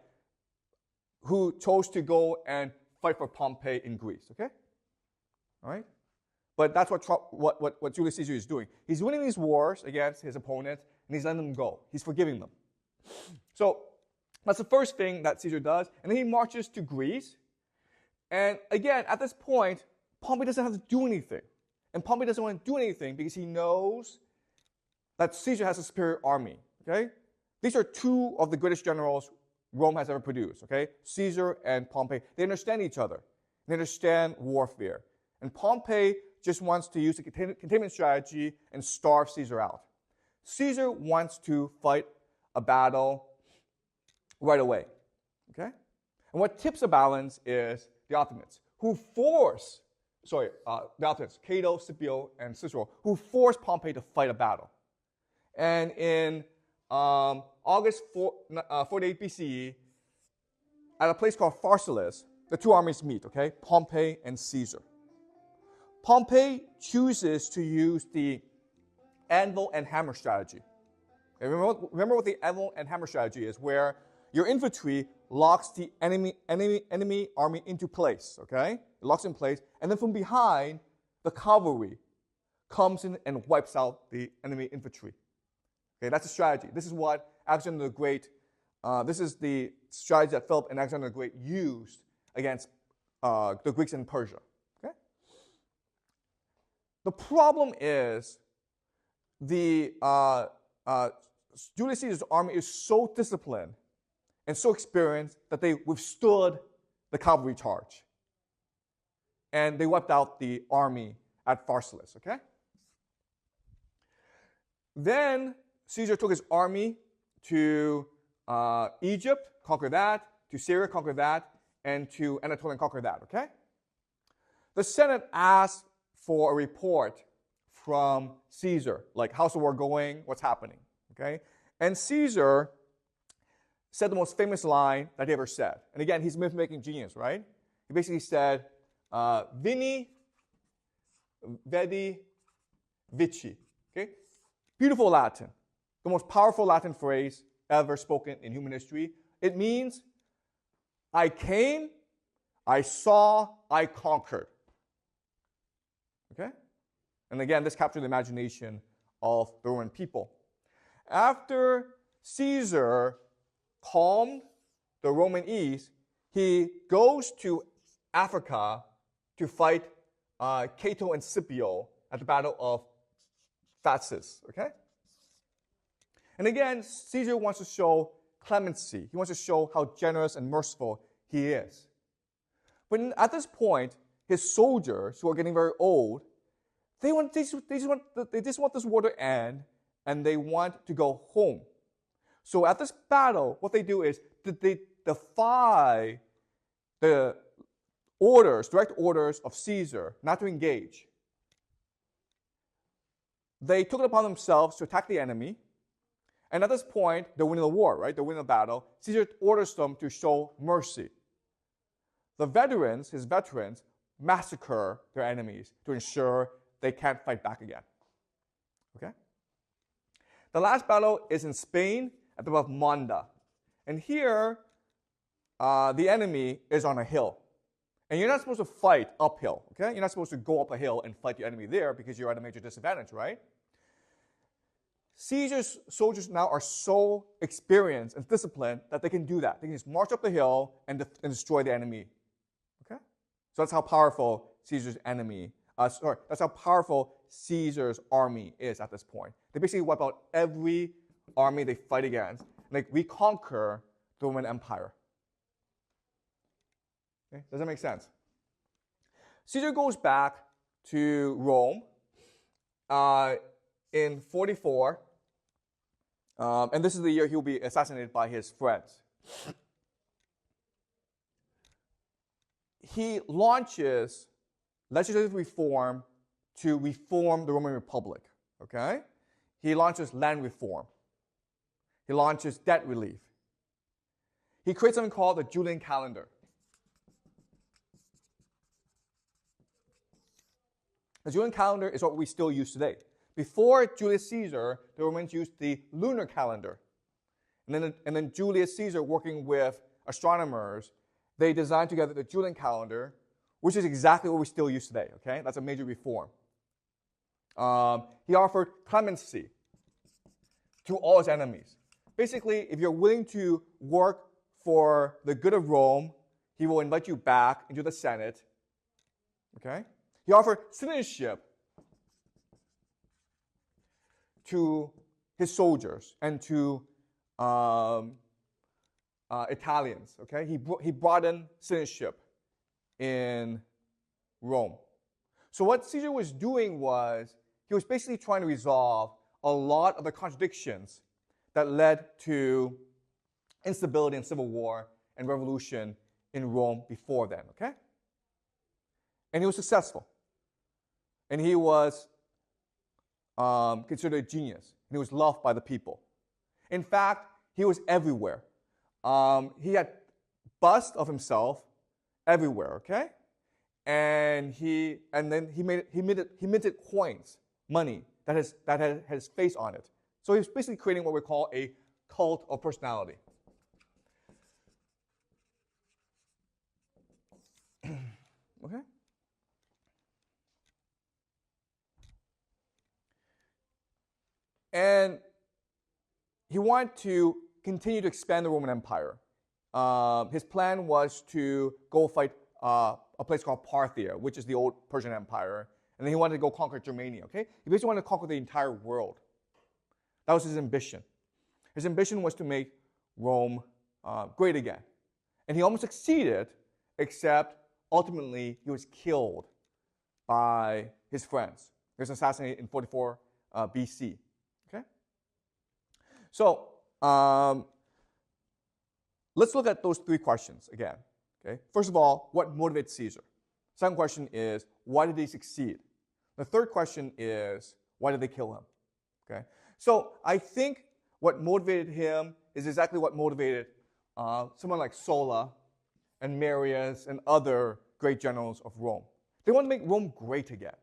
chose to go and fight for Pompey in Greece. Okay? All right? But that's what Julius Caesar is doing. He's winning these wars against his opponents, and he's letting them go. He's forgiving them. So that's the first thing that Caesar does. And then he marches to Greece. And again, at this point, Pompey doesn't have to do anything. And Pompey doesn't want to do anything because he knows that Caesar has a superior army. Okay? These are two of the greatest generals Rome has ever produced. Okay? Caesar and Pompey. They understand each other. They understand warfare. And Pompey just wants to use the containment strategy and starve Caesar out. Caesar wants to fight a battle right away. Okay? And what tips the balance is the optimates, the optimates, Cato, Scipio, and Cicero, who force Pompey to fight a battle. And in August 48 BCE, at a place called Pharsalus, the two armies meet, okay? Pompey and Caesar. Pompey chooses to use the anvil and hammer strategy. Okay, remember what the anvil and hammer strategy is, where your infantry locks the enemy army into place, okay? It locks in place, and then from behind, the cavalry comes in and wipes out the enemy infantry. Okay, that's a strategy. This is what Alexander the Great, this is the strategy that Philip and Alexander the Great used against the Greeks in Persia. Okay? The problem is Julius Caesar's army is so disciplined and so experienced that they withstood the cavalry charge. And they wiped out the army at Pharsalus, okay? Then Caesar took his army to Egypt, conquered that, to Syria, conquered that, and to Anatolia, conquered that, okay? The Senate asked for a report from Caesar, like, how's the war going, what's happening, okay? And Caesar said the most famous line that he ever said. And again, he's a myth-making genius, right? He basically said, Vini, Vedi, Vici. Okay? Beautiful Latin. The most powerful Latin phrase ever spoken in human history. It means, I came, I saw, I conquered. Okay? And again, this captured the imagination of the Roman people. After Caesar calmed the Roman East, he goes to Africa to fight Cato and Scipio at the Battle of Phasis, okay? And again, Caesar wants to show clemency. He wants to show how generous and merciful he is. But at this point, his soldiers, who are getting very old, They just want this war to end, and they want to go home. So at this battle, what they do is they defy the direct orders of Caesar not to engage. They took it upon themselves to attack the enemy, and at this point, they're winning the war, right? They're winning the battle. Caesar orders them to show mercy. The veterans, his veterans, massacre their enemies to ensure they can't fight back again. Okay? The last battle is in Spain at the Battle of Manda. And here, the enemy is on a hill. And you're not supposed to fight uphill, okay? You're not supposed to go up a hill and fight the enemy there because you're at a major disadvantage, right? Caesar's soldiers now are so experienced and disciplined that they can do that. They can just march up the hill and destroy the enemy. Okay? So that's how powerful Caesar's that's how powerful Caesar's army is at this point. They basically wipe out every army they fight against. Like, we conquer the Roman Empire. Okay? Does that make sense? Caesar goes back to Rome in 44, and this is the year he will be assassinated by his friends. He launches legislative reform to reform the Roman Republic. Okay? He launches land reform. He launches debt relief. He creates something called the Julian calendar. The Julian calendar is what we still use today. Before Julius Caesar, the Romans used the lunar calendar. And then Julius Caesar, working with astronomers, they designed together the Julian calendar, which is exactly what we still use today. Okay? That's a major reform. He offered clemency to all his enemies. Basically, if you're willing to work for the good of Rome, he will invite you back into the Senate. Okay? He offered citizenship to his soldiers and to Italians. Okay? He brought in citizenship in Rome. So what Caesar was doing was he was basically trying to resolve a lot of the contradictions that led to instability and civil war and revolution in Rome before then. Okay? And he was successful. And he was considered a genius. And he was loved by the people. In fact, he was everywhere. He had busts of himself everywhere, okay? And then he minted coins, money that had his face on it. So he was basically creating what we call a cult of personality. Okay? And he wanted to continue to expand the Roman Empire. His plan was to go fight a place called Parthia, which is the old Persian Empire. And then he wanted to go conquer Germania, okay? He basically wanted to conquer the entire world. That was his ambition. His ambition was to make Rome great again. And he almost succeeded, except ultimately he was killed by his friends. He was assassinated in 44 BC. Okay? So let's look at those three questions again. Okay? First of all, what motivated Caesar? Second question is, why did he succeed? The third question is, why did they kill him? Okay? So I think what motivated him is exactly what motivated someone like Sulla and Marius and other great generals of Rome. They want to make Rome great again.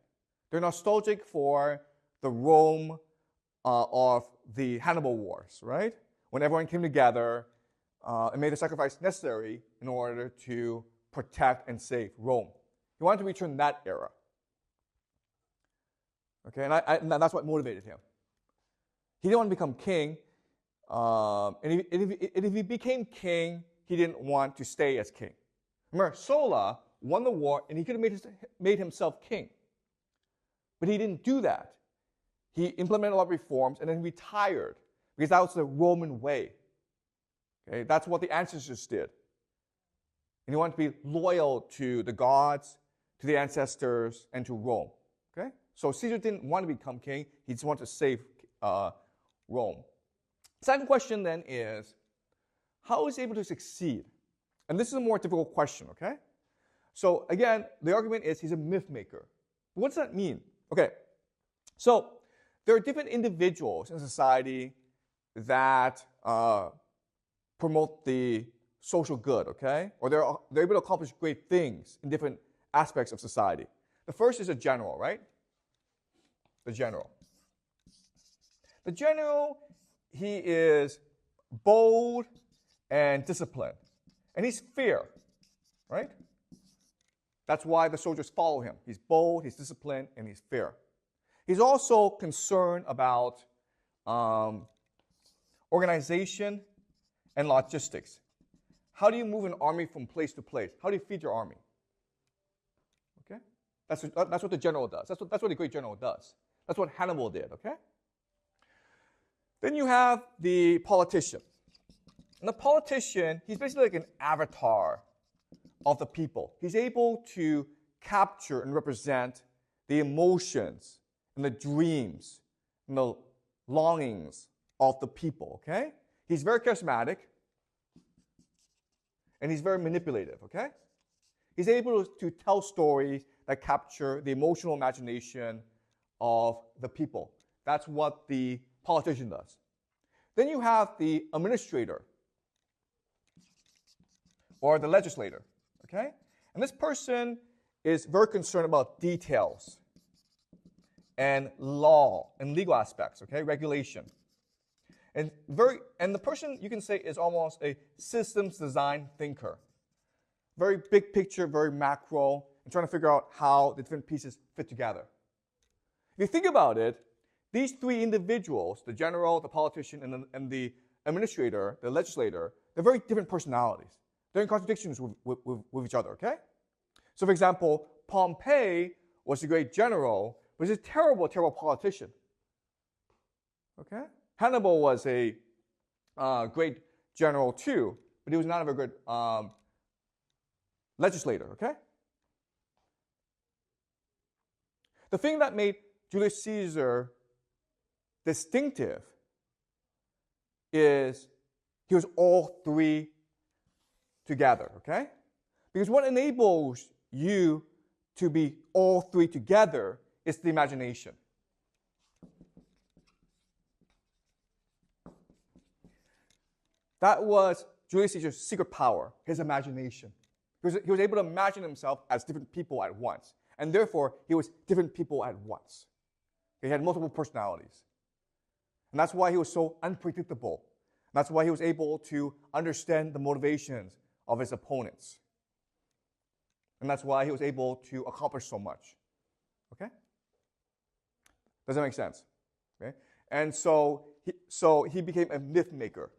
They're nostalgic for the Rome of the Hannibal Wars, right? When everyone came together and made the sacrifice necessary in order to protect and save Rome. He wanted to return that era. Okay, and that's what motivated him. He didn't want to become king, and if he became king, he didn't want to stay as king. Remember, Sulla won the war, and he could have made himself king. But he didn't do that. He implemented a lot of reforms and then retired, because that was the Roman way. Okay, that's what the ancestors did. And he wanted to be loyal to the gods, to the ancestors, and to Rome. Okay? So Caesar didn't want to become king. He just wanted to save Rome. Second question then is, how is he able to succeed? And this is a more difficult question, okay? So again, the argument is he's a myth maker. What does that mean? Okay, so there are different individuals in society that promote the social good, okay? Or they're able to accomplish great things in different aspects of society. The first is a general, right? The general. The general, he is bold and disciplined. And he's fair, right? That's why the soldiers follow him. He's bold, he's disciplined, and he's fair. He's also concerned about organization and logistics. How do you move an army from place to place? How do you feed your army? Okay? That's what the general does. That's what the great general does. That's what Hannibal did, okay? Then you have the politician. And the politician, he's basically like an avatar of the people. He's able to capture and represent the emotions and the dreams and the longings of the people, okay? He's very charismatic and he's very manipulative, okay? He's able to tell stories that capture the emotional imagination of the people. That's what the politician does. Then you have the administrator or the legislator, okay? And this person is very concerned about details and law and legal aspects, okay? Regulation. And the person, you can say, is almost a systems design thinker. Very big picture, very macro, and trying to figure out how the different pieces fit together. If you think about it, these three individuals, the general, the politician, and the administrator, the legislator, they're very different personalities. They're in contradictions with each other, okay? So for example, Pompey was a great general, but he's a terrible, terrible politician. Okay? Hannibal was a great general too, but he was not a very good legislator, okay? The thing that made Julius Caesar distinctive is he was all three together, okay? Because what enables you to be all three together is the imagination. That was Julius Caesar's secret power, his imagination. He was able to imagine himself as different people at once, and therefore he was different people at once. He had multiple personalities. And that's why he was so unpredictable. That's why he was able to understand the motivations of his opponents. And that's why he was able to accomplish so much. Okay? Does that make sense? Okay? And so he became a myth maker.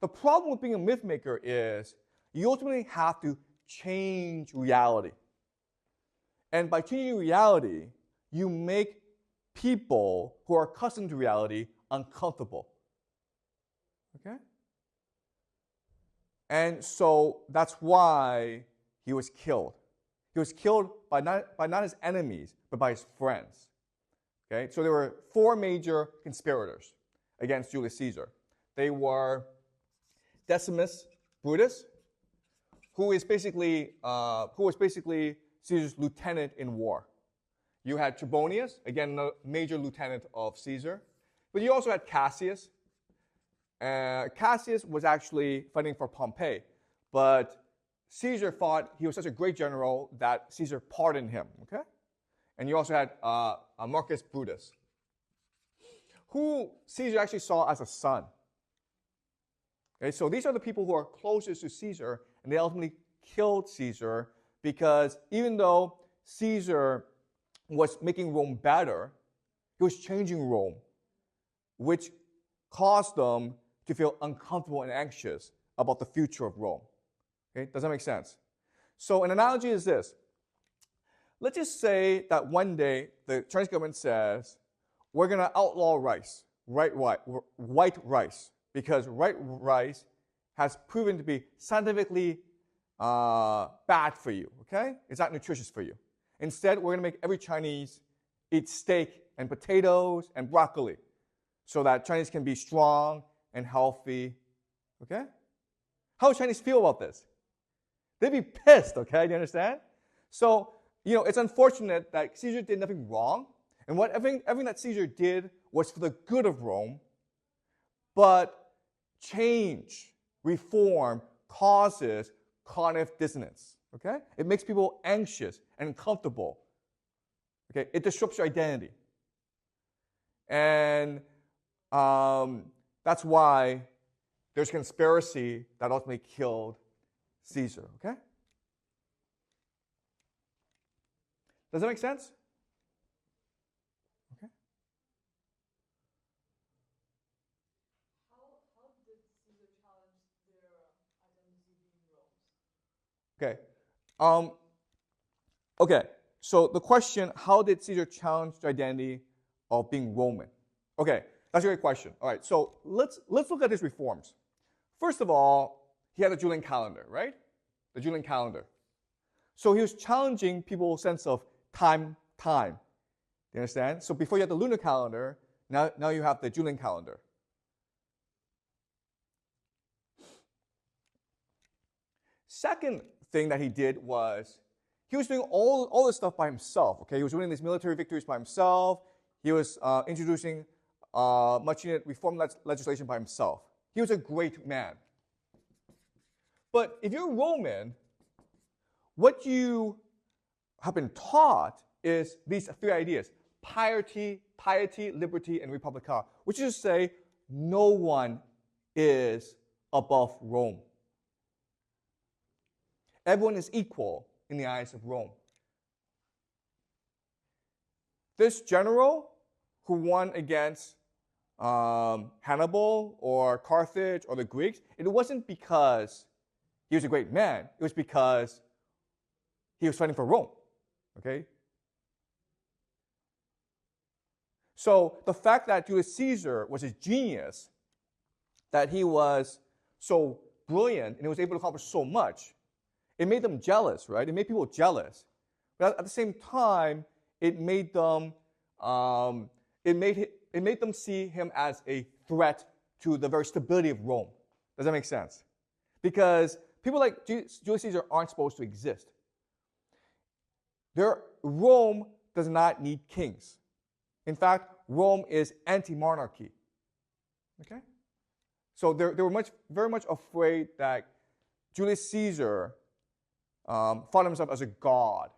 The problem with being a myth maker is you ultimately have to change reality. And by changing reality, you make people who are accustomed to reality uncomfortable. Okay? And so that's why he was killed. He was killed by not his enemies, but by his friends. Okay? So there were four major conspirators against Julius Caesar. They were Decimus Brutus, who was basically Caesar's lieutenant in war. You had Trebonius, again, a major lieutenant of Caesar. But you also had Cassius. Cassius was actually fighting for Pompey, but Caesar thought he was such a great general that Caesar pardoned him, okay? And you also had Marcus Brutus, who Caesar actually saw as a son. Okay, so these are the people who are closest to Caesar, and they ultimately killed Caesar because even though Caesar was making Rome better, he was changing Rome, which caused them to feel uncomfortable and anxious about the future of Rome. Okay, does that make sense? So an analogy is this. Let's just say that one day the Chinese government says, we're going to outlaw rice, white rice, because white rice has proven to be scientifically bad for you, okay? It's not nutritious for you. Instead, we're going to make every Chinese eat steak and potatoes and broccoli so that Chinese can be strong and healthy. Okay? How would Chinese feel about this? They'd be pissed, okay? Do you understand? So, it's unfortunate that Caesar did nothing wrong. And everything that Caesar did was for the good of Rome. But change, reform, causes cognitive dissonance. Okay? It makes people anxious and uncomfortable. Okay? It disrupts your identity. And that's why there's conspiracy that ultimately killed Caesar. Okay? Does that make sense? Okay. How did Caesar challenge their identity being Rome's? Okay. Okay. So the question, how did Caesar challenge the identity of being Roman? Okay, that's a great question. All right, so let's look at his reforms. First of all, he had the Julian calendar, right? The Julian calendar. So he was challenging people's sense of time. Do you understand? So before you had the lunar calendar, now you have the Julian calendar. Second thing that he did was he was doing all this stuff by himself. Okay, he was winning these military victories by himself. He was introducing much needed reform legislation by himself. He was a great man. But if you're Roman, what you have been taught is these three ideas: piety, liberty, and republica, which is to say, no one is above Rome. Everyone is equal in the eyes of Rome. This general who won against Hannibal or Carthage or the Greeks, it wasn't because he was a great man. It was because he was fighting for Rome. Okay? So the fact that Julius Caesar was a genius, that he was so brilliant and he was able to accomplish so much, it made them jealous, right? It made people jealous. But at the same time, it made them see him as a threat to the very stability of Rome. Does that make sense? Because people like Julius Caesar aren't supposed to exist. Rome does not need kings. In fact, Rome is anti-monarchy. Okay? So they were very much afraid that Julius Caesar thought himself as a god,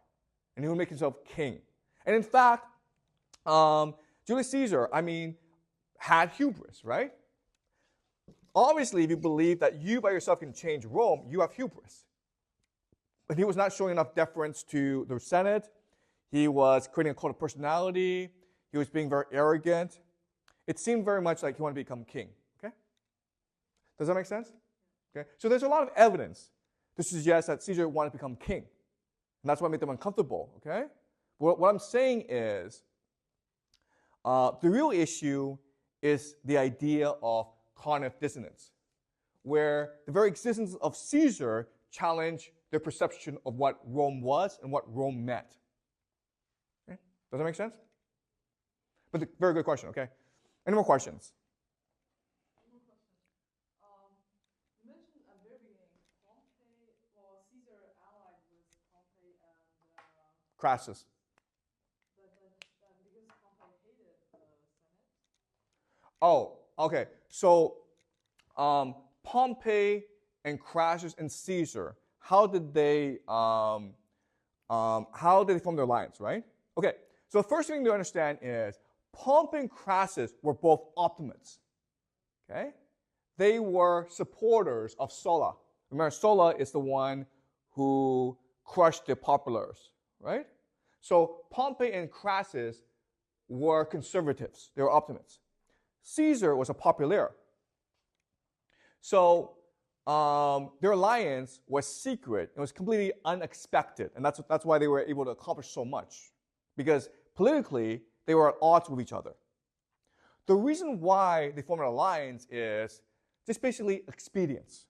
and he would make himself king. And in fact, Julius Caesar, had hubris, right? Obviously, if you believe that you by yourself can change Rome, you have hubris. But he was not showing enough deference to the Senate. He was creating a cult of personality. He was being very arrogant. It seemed very much like he wanted to become king. Okay? Does that make sense? Okay. So there's a lot of evidence to suggest that Caesar wanted to become king. And that's what made them uncomfortable. Okay? But what I'm saying is, the real issue is the idea of cognitive dissonance, where the very existence of Caesar challenged their perception of what Rome was and what Rome meant. Okay? Does that make sense? But very good question, okay? Any more questions? One more question. You mentioned at the very beginning, Caesar allied with Pompey and Crassus. because Pompey hated the Senate. Oh, okay. So Pompey and Crassus and Caesar, how did they form their alliance, right? Okay. So the first thing to understand is Pompey and Crassus were both optimates. Okay? They were supporters of Sulla. Remember, Sulla is the one who crushed the populars, right? So Pompey and Crassus were conservatives. They were optimates. Caesar was a popular. So their alliance was secret. It was completely unexpected. And that's why they were able to accomplish so much. Because politically, they were at odds with each other. The reason why they formed an alliance is just basically expedience.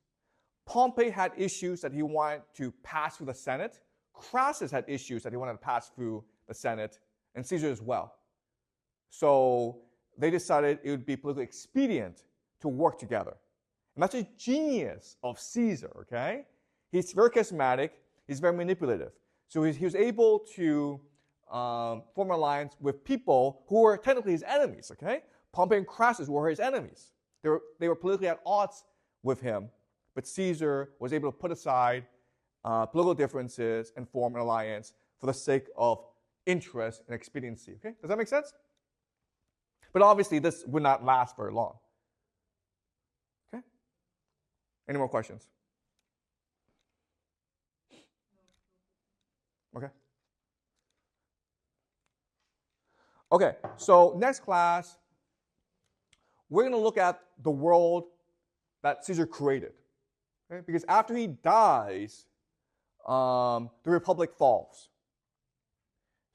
Pompey had issues that he wanted to pass through the Senate Crassus had issues that he wanted to pass through the Senate, and Caesar as well. So they decided it would be politically expedient to work together. And that's a genius of Caesar, okay? He's very charismatic. He's very manipulative. So he was able to form an alliance with people who were technically his enemies, okay? Pompey and Crassus were his enemies. They were politically at odds with him, but Caesar was able to put aside political differences and form an alliance for the sake of interest and expediency, okay? Does that make sense? But obviously, this would not last very long. Okay? Any more questions? Okay. Okay, so next class, we're going to look at the world that Caesar created. Okay? Because after he dies, the Republic falls.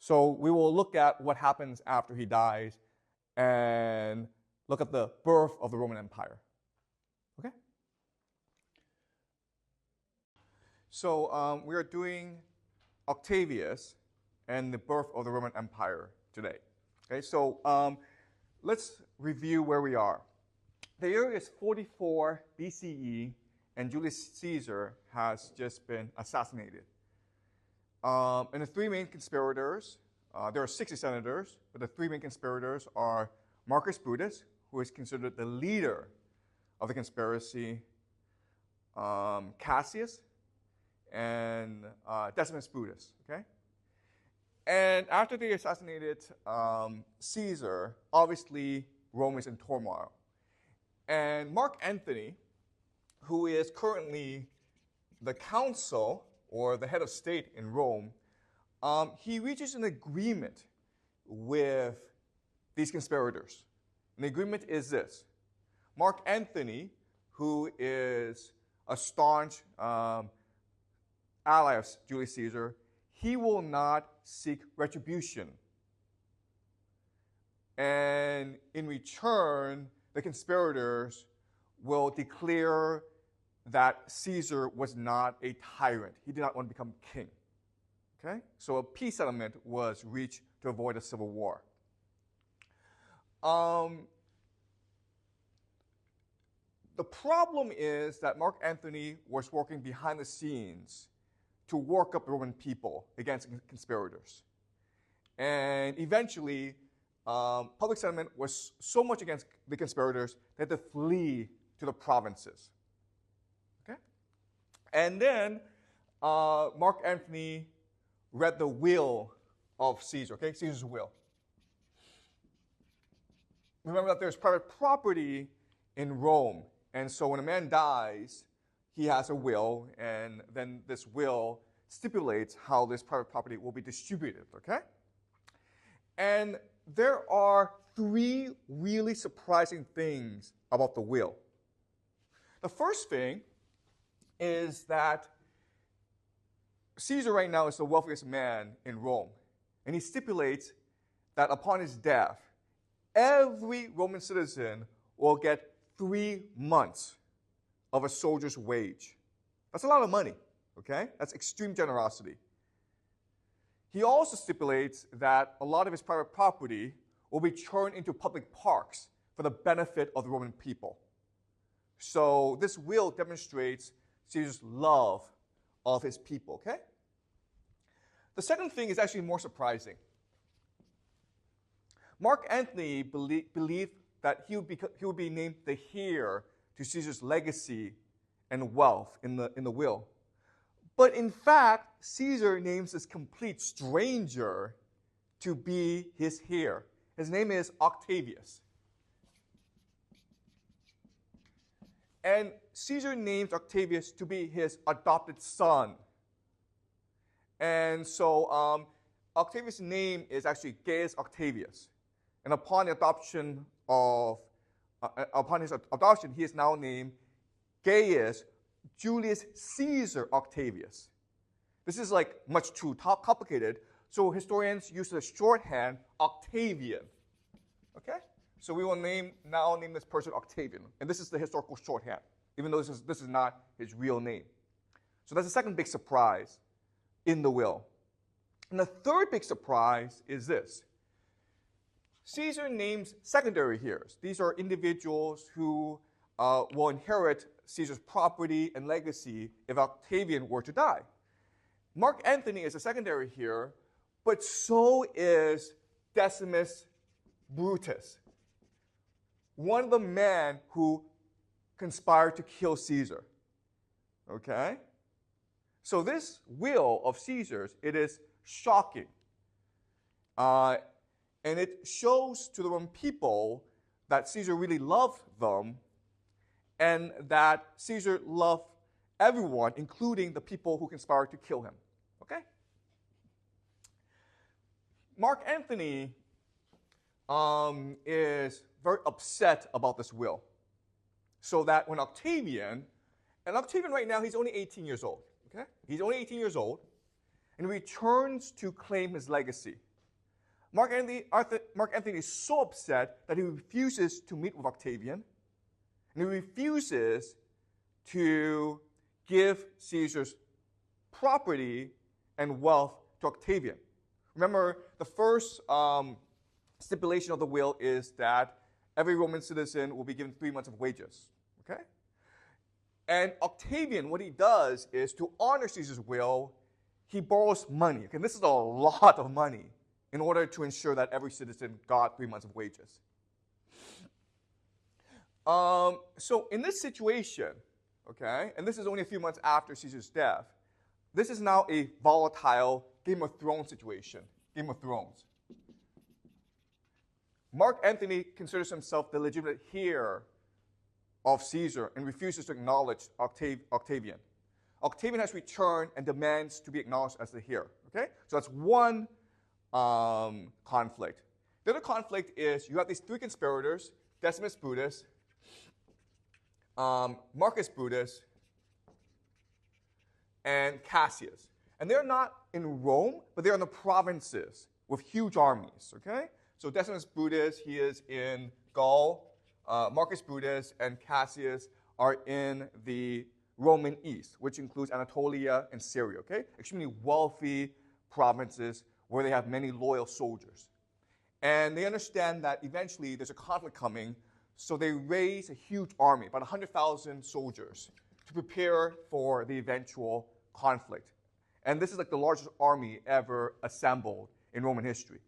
So we will look at what happens after he dies and look at the birth of the Roman Empire. Okay? So we are doing Octavius and the birth of the Roman Empire today. Okay, so let's review where we are. The year is 44 BCE, and Julius Caesar has just been assassinated. And the three main conspirators, there are 60 senators, but the three main conspirators are Marcus Brutus, who is considered the leader of the conspiracy, Cassius, and Decimus Brutus. Okay? And after they assassinated Caesar, obviously Rome is in turmoil. And Mark Antony, who is currently the consul or the head of state in Rome, he reaches an agreement with these conspirators. And the agreement is this. Mark Antony, who is a staunch ally of Julius Caesar, he will not seek retribution. And in return, the conspirators will declare that Caesar was not a tyrant. He did not want to become king. Okay? So a peace settlement was reached to avoid a civil war. The problem is that Mark Antony was working behind the scenes to work up the Roman people against conspirators. And eventually, public sentiment was so much against the conspirators that they had to flee to the provinces. Okay? And then Mark Antony read the will of Caesar, okay? Caesar's will. Remember that there's private property in Rome. And so when a man dies, he has a will, and then this will stipulates how this private property will be distributed, okay? And there are three really surprising things about the will. The first thing is that Caesar right now is the wealthiest man in Rome, and he stipulates that upon his death, every Roman citizen will get 3 months of a soldier's wage. That's a lot of money, okay? That's extreme generosity. He also stipulates that a lot of his private property will be turned into public parks for the benefit of the Roman people. So this will demonstrates Caesar's love of his people, okay? The second thing is actually more surprising. Mark Antony believed that he would be named the heir to Caesar's legacy and wealth in the will. But in fact, Caesar names this complete stranger to be his heir. His name is Octavius. And Caesar names Octavius to be his adopted son. And so Octavius' name is actually Gaius Octavius. And upon his adoption, he is now named Gaius Julius Caesar Octavius. This is like much too complicated, so historians use the shorthand Octavian. Okay? So we will now name this person Octavian, and this is the historical shorthand, even though this is not his real name. So that's the second big surprise in the will. And the third big surprise is this. Caesar names secondary heirs. These are individuals who will inherit Caesar's property and legacy if Octavian were to die. Mark Antony is a secondary heir, but so is Decimus Brutus, one of the men who conspired to kill Caesar. Okay? So this will of Caesar's, it is shocking. And it shows to the Roman people that Caesar really loved them and that Caesar loved everyone, including the people who conspired to kill him. Okay? Mark Antony is very upset about this will. So that when Octavian right now, he's only 18 years old. Okay? He's only 18 years old, and he returns to claim his legacy. Mark Antony is so upset that he refuses to meet with Octavian, and he refuses to give Caesar's property and wealth to Octavian. Remember, the first stipulation of the will is that every Roman citizen will be given 3 months of wages. Okay? And Octavian, what he does is to honor Caesar's will, he borrows money. Okay, this is a lot of money in order to ensure that every citizen got 3 months of wages. So in this situation, okay, and this is only a few months after Caesar's death, this is now a volatile Game of Thrones situation. Game of Thrones. Mark Antony considers himself the legitimate heir of Caesar and refuses to acknowledge Octavian. Octavian has returned and demands to be acknowledged as the heir. Okay? So that's one conflict. The other conflict is you have these three conspirators, Decimus Brutus, Marcus Brutus, and Cassius. And they're not in Rome, but they're in the provinces with huge armies. Okay? So Decimus Brutus, he is in Gaul. Marcus Brutus and Cassius are in the Roman East, which includes Anatolia and Syria. Okay? Extremely wealthy provinces where they have many loyal soldiers. And they understand that eventually there's a conflict coming, so they raise a huge army, about 100,000 soldiers, to prepare for the eventual conflict. And this is like the largest army ever assembled in Roman history.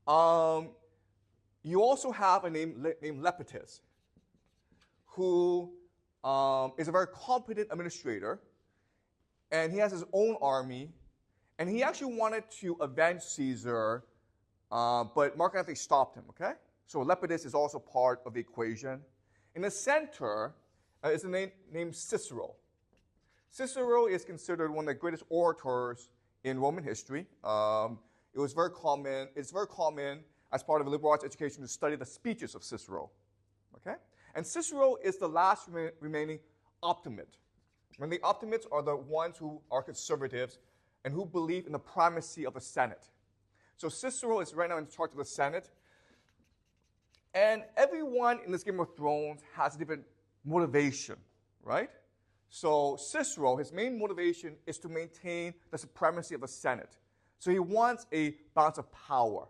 You also have a name named Lepidus, who is a very competent administrator, and he has his own army, and he actually wanted to avenge Caesar, but Mark Antony stopped him, okay? So Lepidus is also part of the equation. In the center is a name named Cicero. Cicero is considered one of the greatest orators in Roman history. It's very common as part of a liberal arts education to study the speeches of Cicero. Okay? And Cicero is the last remaining optimate. And the optimates are the ones who are conservatives and who believe in the primacy of the Senate. So Cicero is right now in charge of the Senate. And everyone in this Game of Thrones has a different motivation, right? So Cicero, his main motivation is to maintain the supremacy of the Senate. So he wants a balance of power.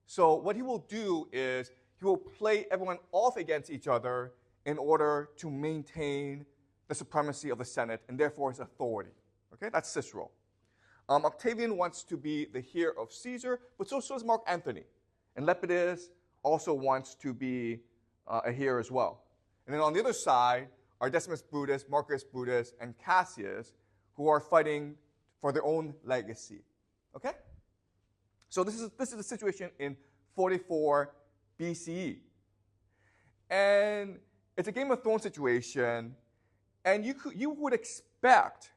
So what he will do is he will play everyone off against each other in order to maintain the supremacy of the Senate and therefore his authority. Okay, that's Cicero. Octavian wants to be the heir of Caesar, but so does Mark Antony. And Lepidus also wants to be a heir as well. And then on the other side are Decimus Brutus, Marcus Brutus, and Cassius, who are fighting for their own legacy. Okay? So this is the situation in 44 BCE. And it's a Game of Thrones situation, and you would expect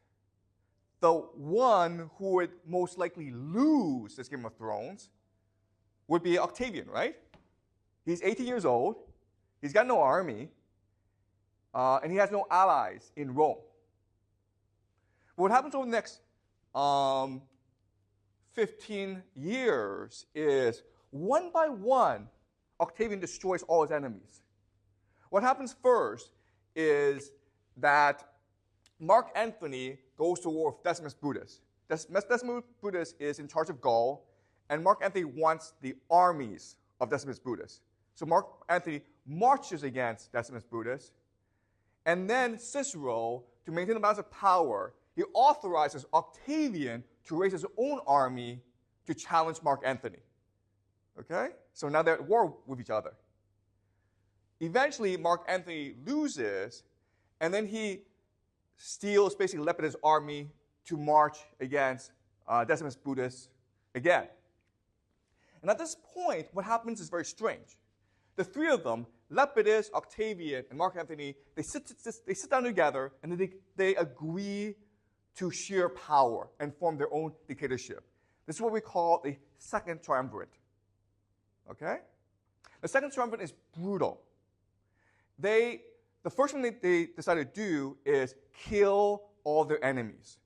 the one who would most likely lose this Game of Thrones would be Octavian, right? He's 18 years old, he's got no army, and he has no allies in Rome. But what happens over the next 15 years is, one by one, Octavian destroys all his enemies. What happens first is that Mark Antony goes to war with Decimus Brutus. Decimus Brutus is in charge of Gaul, and Mark Antony wants the armies of Decimus Brutus. So Mark Antony marches against Decimus Brutus, and then Cicero, to maintain the balance of power, he authorizes Octavian to raise his own army to challenge Mark Antony. Okay? So now they're at war with each other. Eventually, Mark Antony loses, and then he steals basically Lepidus' army to march against Decimus Brutus again. And at this point, what happens is very strange. The three of them, Lepidus, Octavian, and Mark Antony, they sit down together, and then they agree to share power and form their own dictatorship. This is what we call the Second Triumvirate. Okay? The Second Triumvirate is brutal. The first thing they decided to do is kill all their enemies,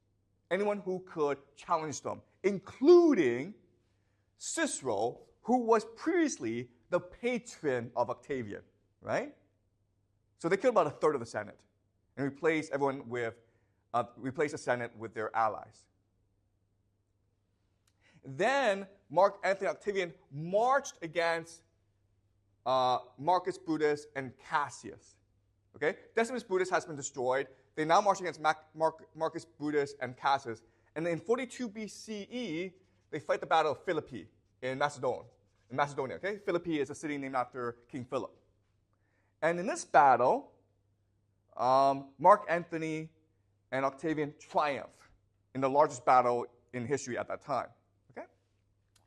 anyone who could challenge them, including Cicero, who was previously the patron of Octavian, right? So they killed about a third of the Senate and replaced the Senate with their allies. Then Mark Antony and Octavian marched against Marcus Brutus and Cassius. Okay? Decimus Brutus has been destroyed. They now march against Marcus Brutus and Cassius. And in 42 BCE, they fight the Battle of Philippi in Macedonia. Okay? Philippi is a city named after King Philip. And in this battle, Mark Antony and Octavian triumph in the largest battle in history at that time. Okay?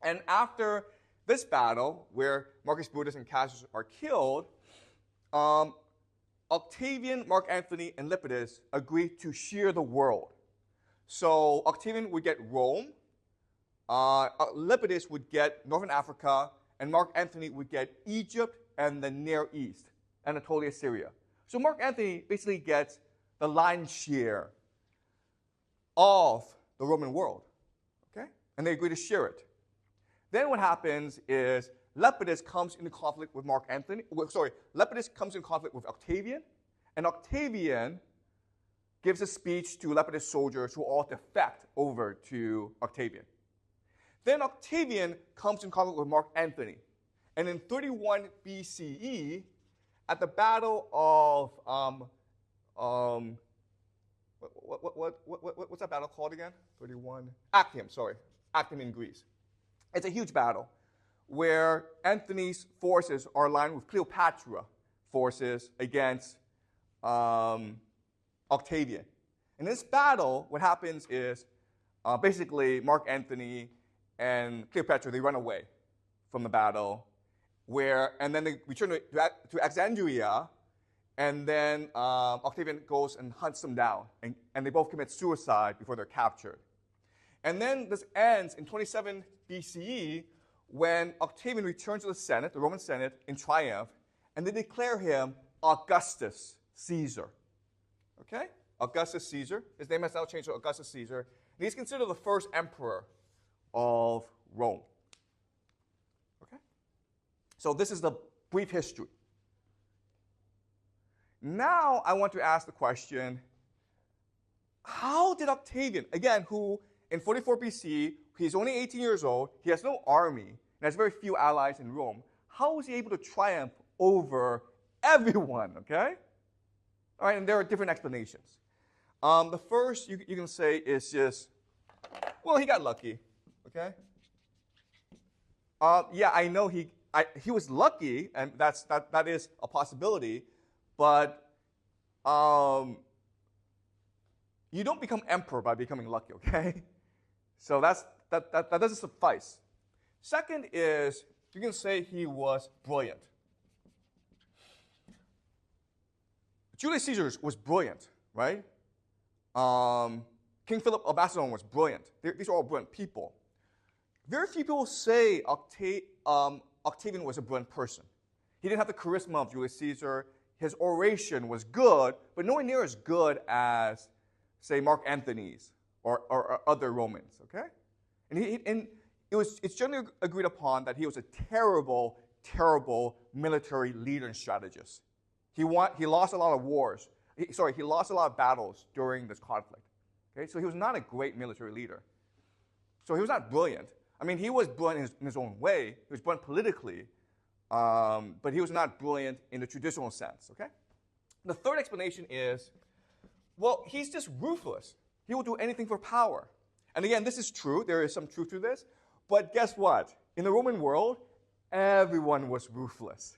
And after this battle, where Marcus Brutus and Cassius are killed, Octavian, Mark Antony, and Lepidus agree to share the world. So Octavian would get Rome, Lepidus would get Northern Africa, and Mark Antony would get Egypt and the Near East, Anatolia, Syria. So Mark Antony basically gets the lion's share of the Roman world, okay? And they agree to share it. Then what happens is Lepidus comes into conflict with Lepidus comes in conflict with Octavian, and Octavian gives a speech to Lepidus' soldiers who all defect over to Octavian. Then Octavian comes in conflict with Mark Antony. And in 31 BCE, at the Battle of, what's that battle called again? 31, Actium in Greece. It's a huge battle where Antony's forces are aligned with Cleopatra forces against Octavian. In this battle, what happens is basically Mark Antony and Cleopatra, they run away from the battle, and then they return to Alexandria, and then Octavian goes and hunts them down, and they both commit suicide before they're captured. And then this ends in 27 BCE when Octavian returns to the Senate, the Roman Senate, in triumph, and they declare him Augustus Caesar. Okay? Augustus Caesar. His name has now changed to Augustus Caesar. And he's considered the first emperor of Rome. Okay? So this is the brief history. Now I want to ask the question, how did Octavian, again, who in 44 BC, he's only 18 years old, he has no army, and has very few allies in Rome, how was he able to triumph over everyone, okay? All right, and there are different explanations. The first you can say is just, well, he got lucky, okay? Yeah, I know he was lucky, and that is a possibility, but you don't become emperor by becoming lucky, okay? So that doesn't suffice. Second is, you can say he was brilliant. Julius Caesar was brilliant, right? King Philip of Macedon was brilliant. These are all brilliant people. Very few people say Octavian was a brilliant person. He didn't have the charisma of Julius Caesar. His oration was good, but nowhere near as good as, say, Mark Antony's or other Romans, okay? And it's generally agreed upon that he was a terrible, terrible military leader and strategist. He lost a lot of wars. He lost a lot of battles during this conflict, Okay, so he was not a great military leader. So he was not brilliant. I mean, he was brilliant in his own way. He was brilliant politically, but he was not brilliant in the traditional sense. Okay. The third explanation is, well, he's just ruthless. He will do anything for power. And again, this is true. There is some truth to this. But guess what? In the Roman world, everyone was ruthless,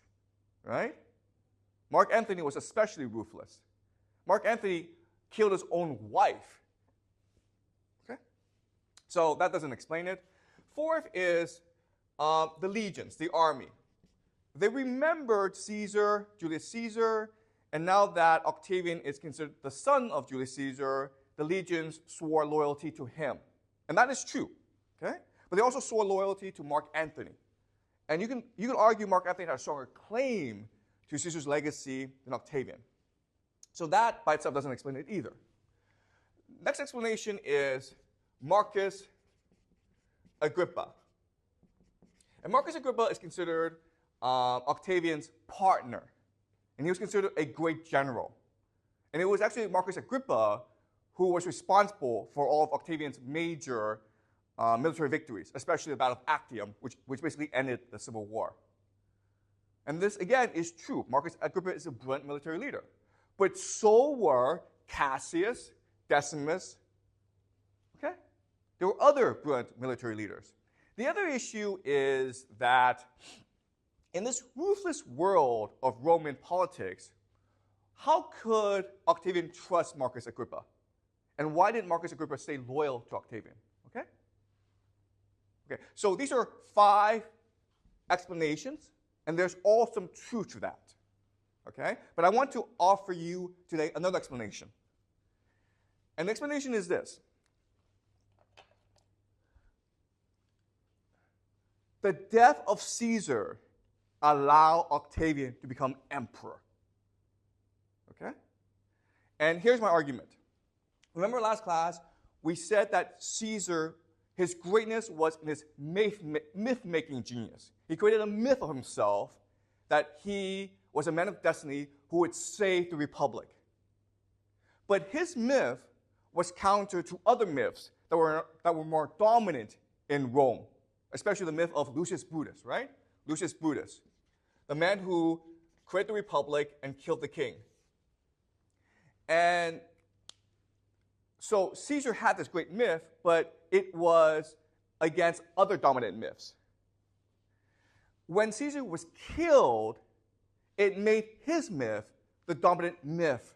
right? Mark Antony was especially ruthless. Mark Antony killed his own wife. Okay? So that doesn't explain it. Fourth is the legions, the army. They remembered Caesar, Julius Caesar, and now that Octavian is considered the son of Julius Caesar, the legions swore loyalty to him. And that is true. Okay? But they also swore loyalty to Mark Antony. And you can argue Mark Antony had a stronger claim to Caesar's legacy than Octavian. So that by itself doesn't explain it either. Next explanation is Marcus Agrippa. And Marcus Agrippa is considered Octavian's partner. And he was considered a great general. And it was actually Marcus Agrippa who was responsible for all of Octavian's major military victories, especially the Battle of Actium, which basically ended the Civil War. And this, again, is true. Marcus Agrippa is a brilliant military leader. But so were Cassius, Decimus. Okay? There were other brilliant military leaders. The other issue is that in this ruthless world of Roman politics, how could Octavian trust Marcus Agrippa? And why did Marcus Agrippa stay loyal to Octavian? Okay? Okay, so these are 5 explanations, and there's all some truth to that. Okay? But I want to offer you today another explanation. And the explanation is this. The death of Caesar allowed Octavian to become emperor. Okay? And here's my argument. Remember last class, we said that Caesar, his greatness was in his myth-making genius. He created a myth of himself that he was a man of destiny who would save the republic. But his myth was counter to other myths that were more dominant in Rome, especially the myth of Lucius Brutus, right? Lucius Brutus, the man who created the republic and killed the king. And so Caesar had this great myth, but it was against other dominant myths. When Caesar was killed, it made his myth the dominant myth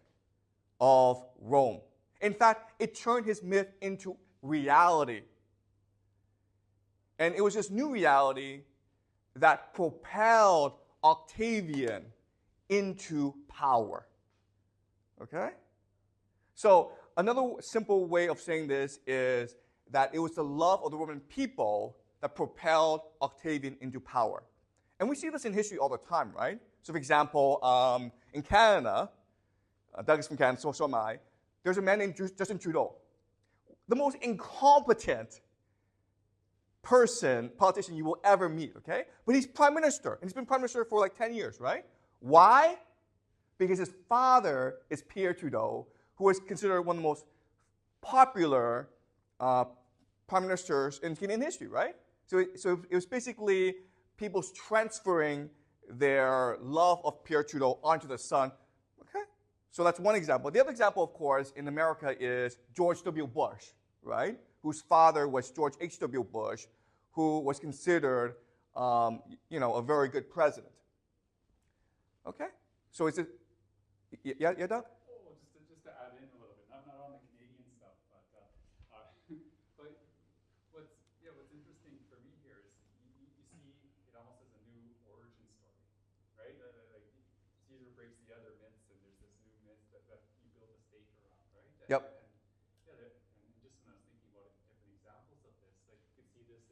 of Rome. In fact, it turned his myth into reality. And it was this new reality that propelled Octavian into power. Okay? So another simple way of saying this is that it was the love of the Roman people that propelled Octavian into power. And we see this in history all the time, right? So for example, in Canada, Doug is from Canada, so am I, there's a man named Justin Trudeau. The most incompetent politician you will ever meet, okay? But he's prime minister, and he's been prime minister for like 10 years, right? Why? Because his father is Pierre Trudeau, who is considered one of the most popular prime ministers in Canadian history, right? So it was basically people transferring their love of Pierre Trudeau onto the son. Okay? So that's one example. The other example, of course, in America is George W. Bush, right? Whose father was George H.W. Bush, who was considered, a very good president. Okay? So is it, yeah, Doug? Oh, just to add in a little bit, not on the Canadian stuff, but what's interesting for me here is you see it almost as a new origin story, right? Like Caesar breaks the other myths, and there's this new myth that you build a state around, right? Yep. And just when I was thinking about different examples of this, like you could see this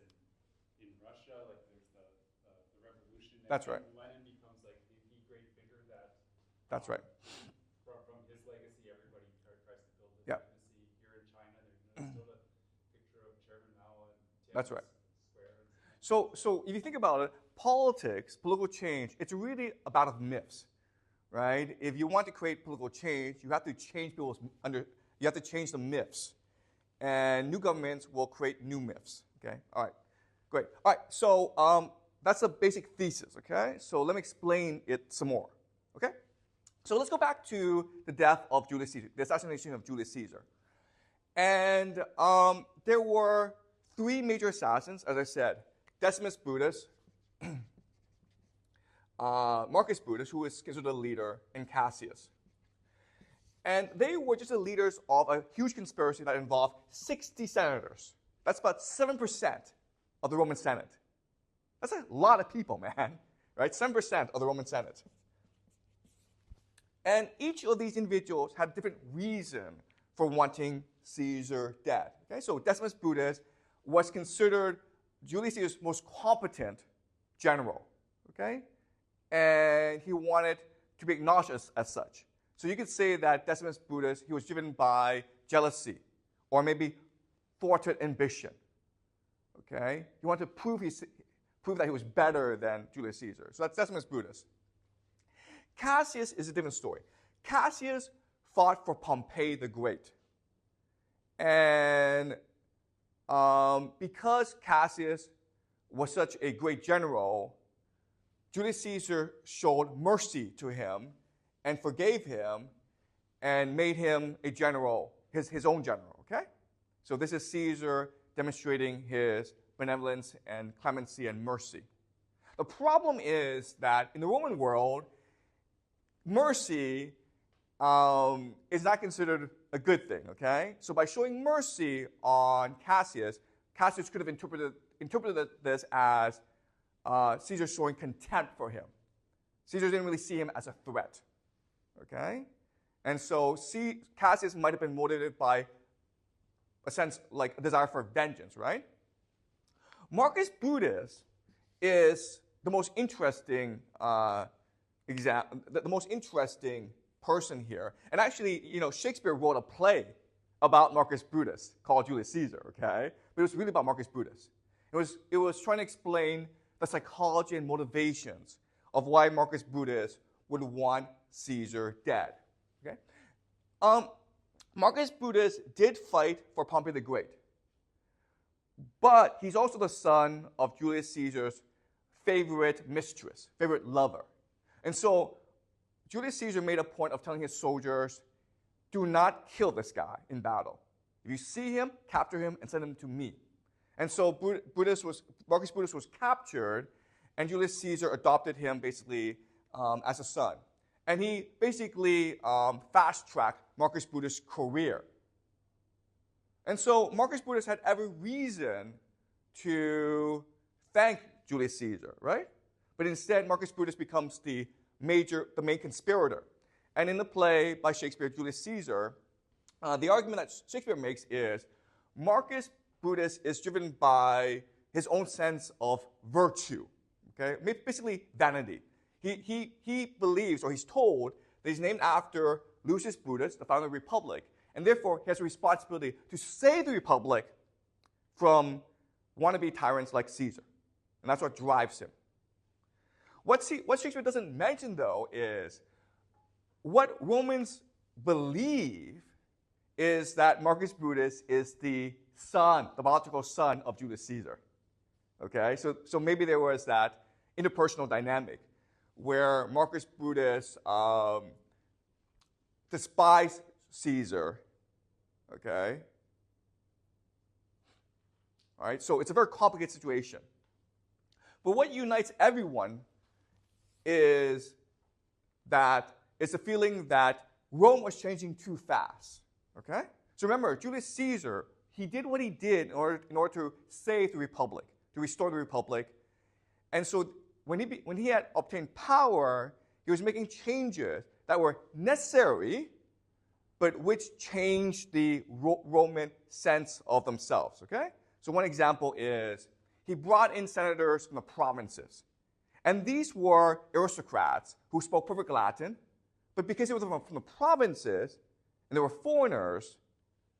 in Russia, like there's the revolution. That's right. Lenin becomes like the great figure that. That's right. From his legacy, everybody tries to build this Yeah. legacy. Here in China, there's still a picture of Chairman Mao and That's right. Square. So if you think about it, politics, political change, it's really about myths, right? If you want to create political change, you have to change you have to change the myths. and new governments will create new myths. Okay, all right, great. All right, so that's a basic thesis. Okay, so let me explain it some more. Okay, so let's go back to the death of Julius Caesar, the assassination of Julius Caesar, and there were three major assassins, as I said: Decimus Brutus, Marcus Brutus, who is considered a leader, and Cassius. And they were just the leaders of a huge conspiracy that involved 60 senators. That's about 7% of the Roman Senate. That's a lot of people, man, right? 7% of the Roman Senate. And each of these individuals had a different reason for wanting Caesar dead. Okay, so Decimus Brutus was considered Julius Caesar's most competent general. Okay, and he wanted to be acknowledged as such. So you could say that Decimus Brutus, he was driven by jealousy or maybe thwarted ambition. Okay? He wanted to prove that he was better than Julius Caesar. So that's Decimus Brutus. Cassius is a different story. Cassius fought for Pompey the Great. And because Cassius was such a great general, Julius Caesar showed mercy to him and forgave him and made him a general, his own general, okay? So this is Caesar demonstrating his benevolence and clemency and mercy. The problem is that in the Roman world, mercy is not considered a good thing, okay? So by showing mercy on Cassius, Cassius could have interpreted this as Caesar showing contempt for him. Caesar didn't really see him as a threat. Okay? And so Cassius might have been motivated by a sense like a desire for vengeance, right? Marcus Brutus is the most interesting the most interesting person here. And actually, Shakespeare wrote a play about Marcus Brutus called Julius Caesar, okay? But it was really about Marcus Brutus. It was trying to explain the psychology and motivations of why Marcus Brutus would want Caesar dead. Okay? Marcus Brutus did fight for Pompey the Great, but he's also the son of Julius Caesar's favorite mistress, favorite lover. And so Julius Caesar made a point of telling his soldiers, do not kill this guy in battle. If you see him, capture him and send him to me. And so Marcus Brutus was captured, and Julius Caesar adopted him basically as a son. And he basically fast-tracked Marcus Brutus' career. And so Marcus Brutus had every reason to thank Julius Caesar, right? But instead, Marcus Brutus becomes the main conspirator. And in the play by Shakespeare, Julius Caesar, the argument that Shakespeare makes is Marcus Brutus is driven by his own sense of virtue, okay? Basically vanity. He believes, or he's told, that he's named after Lucius Brutus, the founder of the Republic, and therefore he has a responsibility to save the Republic from wannabe tyrants like Caesar. And that's what drives him. What Shakespeare doesn't mention, though, is what Romans believe is that Marcus Brutus is the biological son of Julius Caesar. Okay, so maybe there was that interpersonal dynamic where Marcus Brutus despised Caesar. Okay, all right. So it's a very complicated situation. But what unites everyone is the feeling that Rome was changing too fast. Okay, so remember, Julius Caesar, he did what he did in order to save the Republic, to restore the Republic. And so when he had obtained power, he was making changes that were necessary, but which changed the Roman sense of themselves. Okay? So one example is he brought in senators from the provinces. And these were aristocrats who spoke perfect Latin, but because they were from the provinces and they were foreigners,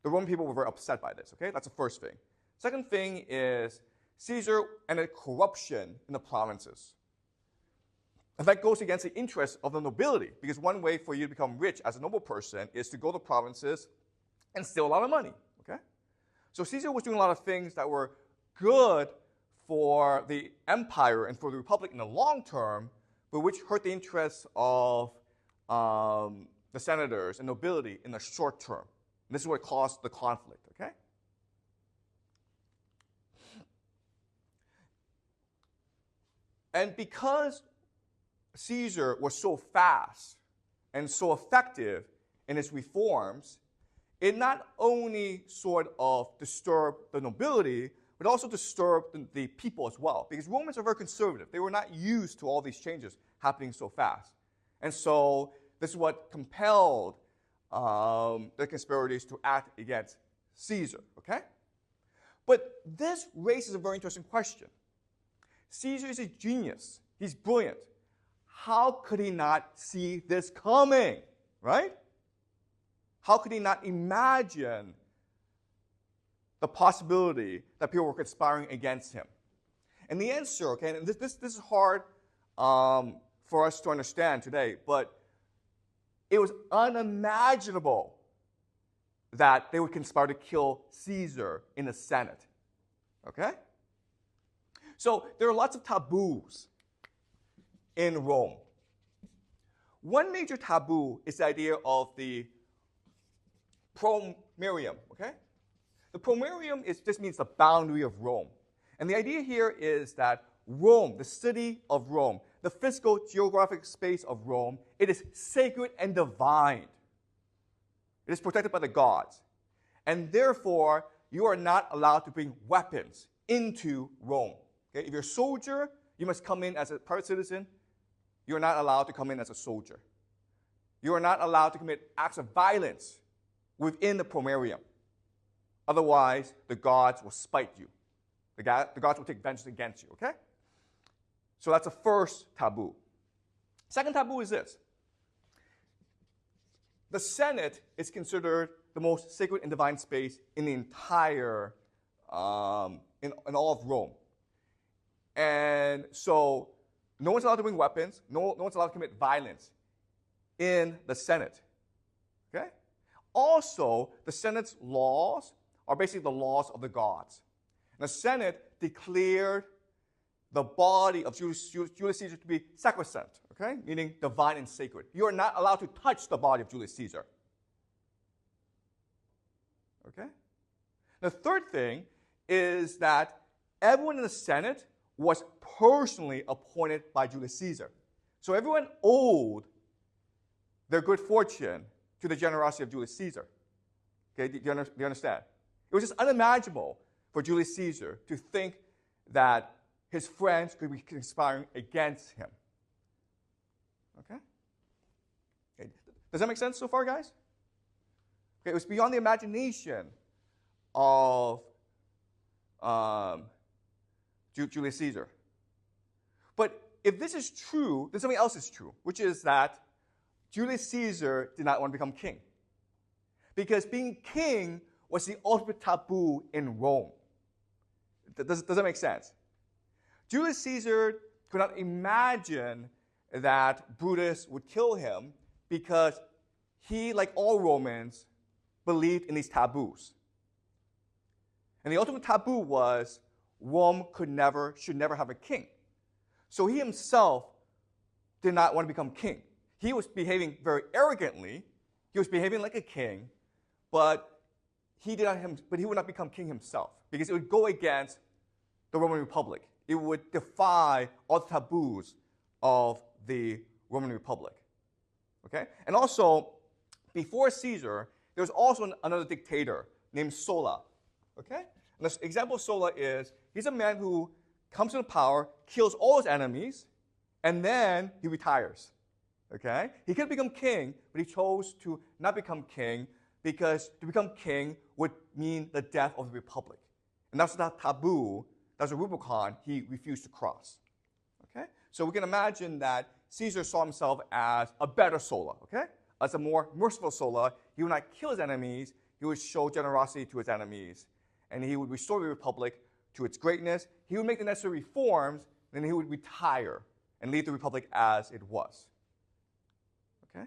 the Roman people were very upset by this. Okay? That's the first thing. Second thing is Caesar ended corruption in the provinces. And that goes against the interests of the nobility, because one way for you to become rich as a noble person is to go to provinces and steal a lot of money. Okay? So Caesar was doing a lot of things that were good for the empire and for the republic in the long term, but which hurt the interests of the senators and nobility in the short term. And this is what caused the conflict, okay? And because Caesar was so fast and so effective in his reforms, it not only sort of disturbed the nobility, but also disturbed the people as well. Because Romans are very conservative. They were not used to all these changes happening so fast. And so this is what compelled the conspirators to act against Caesar, okay? But this raises a very interesting question. Caesar is a genius. He's brilliant. How could he not see this coming, right? How could he not imagine the possibility that people were conspiring against him? And the answer, okay, and this is hard for us to understand today, but it was unimaginable that they would conspire to kill Caesar in the Senate, okay? So there are lots of taboos in Rome. One major taboo is the idea of the promerium, okay? The promerium just means the boundary of Rome. And the idea here is that Rome, the city of Rome, the physical geographic space of Rome, it is sacred and divine. It is protected by the gods. And therefore, you are not allowed to bring weapons into Rome. Okay? If you're a soldier, you must come in as a private citizen. You are not allowed to come in as a soldier. You are not allowed to commit acts of violence within the promerium. Otherwise, the gods will spite you. The gods will take vengeance against you, okay? So that's the first taboo. Second taboo is this. The Senate is considered the most sacred and divine space in the entire, in all of Rome. And so no one's allowed to bring weapons. No one's allowed to commit violence in the Senate. Okay? Also, the Senate's laws are basically the laws of the gods. And the Senate declared the body of Julius Caesar to be sacrosanct, okay? Meaning divine and sacred. You are not allowed to touch the body of Julius Caesar. Okay? The third thing is that everyone in the Senate was personally appointed by Julius Caesar. So everyone owed their good fortune to the generosity of Julius Caesar. Okay, do you understand? It was just unimaginable for Julius Caesar to think that his friends could be conspiring against him. Okay? Does that make sense so far, guys? Okay, it was beyond the imagination of Julius Caesar. But if this is true, then something else is true, which is that Julius Caesar did not want to become king. Because being king was the ultimate taboo in Rome. Does that make sense? Julius Caesar could not imagine that Brutus would kill him because he, like all Romans, believed in these taboos. And the ultimate taboo was Rome should never have a king. So he himself did not want to become king. He was behaving very arrogantly. He was behaving like a king, but he would not become king himself because it would go against the Roman Republic. It would defy all the taboos of the Roman Republic. Okay? And also, before Caesar, there was also another dictator named Sulla. Okay? And the example of Sulla is he's a man who comes into power, kills all his enemies, and then he retires. Okay? He could become king, but he chose to not become king because to become king would mean the death of the republic. And that's the taboo, that's a Rubicon he refused to cross. Okay? So we can imagine that Caesar saw himself as a better Sulla, okay? As a more merciful Sulla. He would not kill his enemies, he would show generosity to his enemies, and he would restore the republic to its greatness. He would make the necessary reforms, and then he would retire and leave the republic as it was. Okay?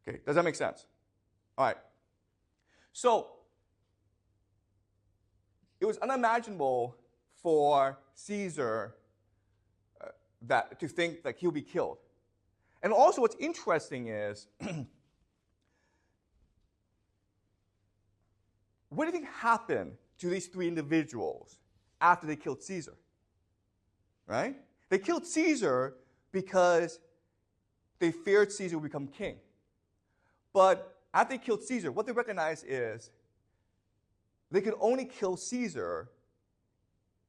Okay, does that make sense? All right. So, it was unimaginable for Caesar to think that he'll be killed. And also what's interesting is, what do you think happened to these three individuals after they killed Caesar? Right? They killed Caesar because they feared Caesar would become king. But after they killed Caesar, what they recognized is they could only kill Caesar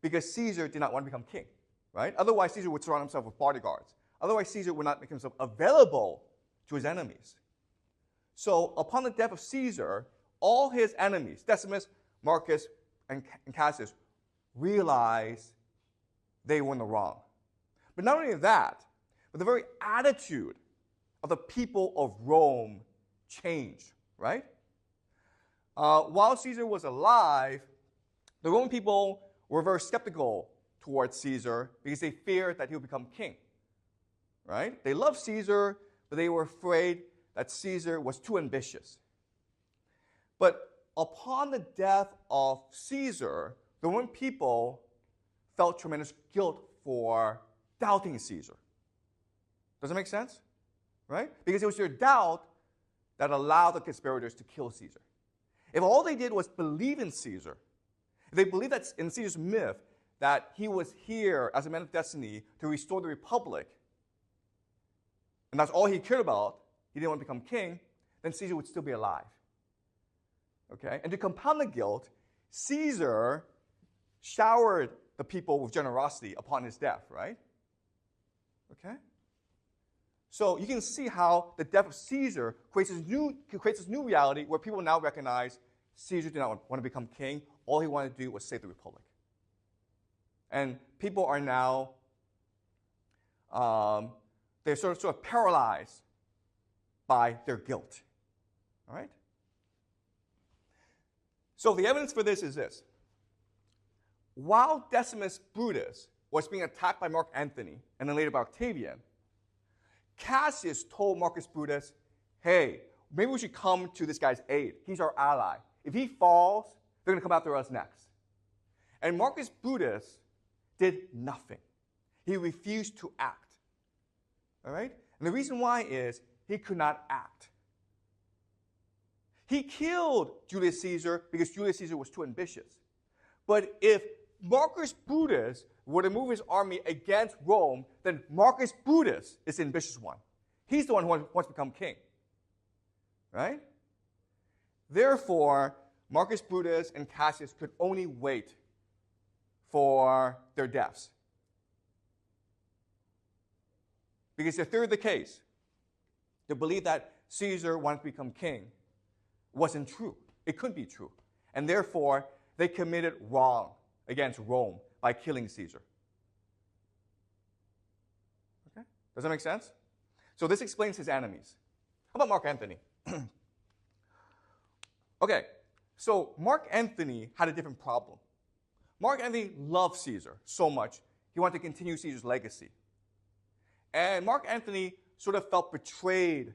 because Caesar did not want to become king. Right? Otherwise, Caesar would surround himself with bodyguards. Otherwise, Caesar would not make himself available to his enemies. So upon the death of Caesar, all his enemies, Decimus, Marcus, and Cassius, realized they were in the wrong. But not only that, but the very attitude of the people of Rome changed, right? While Caesar was alive, the Roman people were very skeptical towards Caesar because they feared that he would become king, right? They loved Caesar, but they were afraid that Caesar was too ambitious. But upon the death of Caesar, the Roman people felt tremendous guilt for doubting Caesar. Does that make sense? Right? Because it was their doubt that allowed the conspirators to kill Caesar. If all they did was believe in Caesar, if they believed that in Caesar's myth that he was here as a man of destiny to restore the republic, and that's all he cared about, he didn't want to become king, then Caesar would still be alive. Okay? And to compound the guilt, Caesar showered the people with generosity upon his death, right? Okay? So you can see how the death of Caesar creates this new reality where people now recognize Caesar did not want to become king. All he wanted to do was save the republic. And people are now, they're sort of paralyzed by their guilt. All right? So the evidence for this is this. While Decimus Brutus was being attacked by Mark Antony and then later by Octavian, Cassius told Marcus Brutus, hey, maybe we should come to this guy's aid. He's our ally. If he falls, they're going to come after us next. And Marcus Brutus did nothing. He refused to act. All right? And the reason why is he could not act. He killed Julius Caesar because Julius Caesar was too ambitious. But if Marcus Brutus were to move his army against Rome, then Marcus Brutus is the ambitious one. He's the one who wants to become king. Right? Therefore, Marcus Brutus and Cassius could only wait for their deaths. Because the theory of the case, to believe that Caesar wanted to become king, wasn't true. It couldn't be true. And therefore, they committed wrong against Rome by killing Caesar. Okay? Does that make sense? So this explains his enemies. How about Mark Antony? Okay, so Mark Antony had a different problem. Mark Antony loved Caesar so much, he wanted to continue Caesar's legacy. And Mark Antony sort of felt betrayed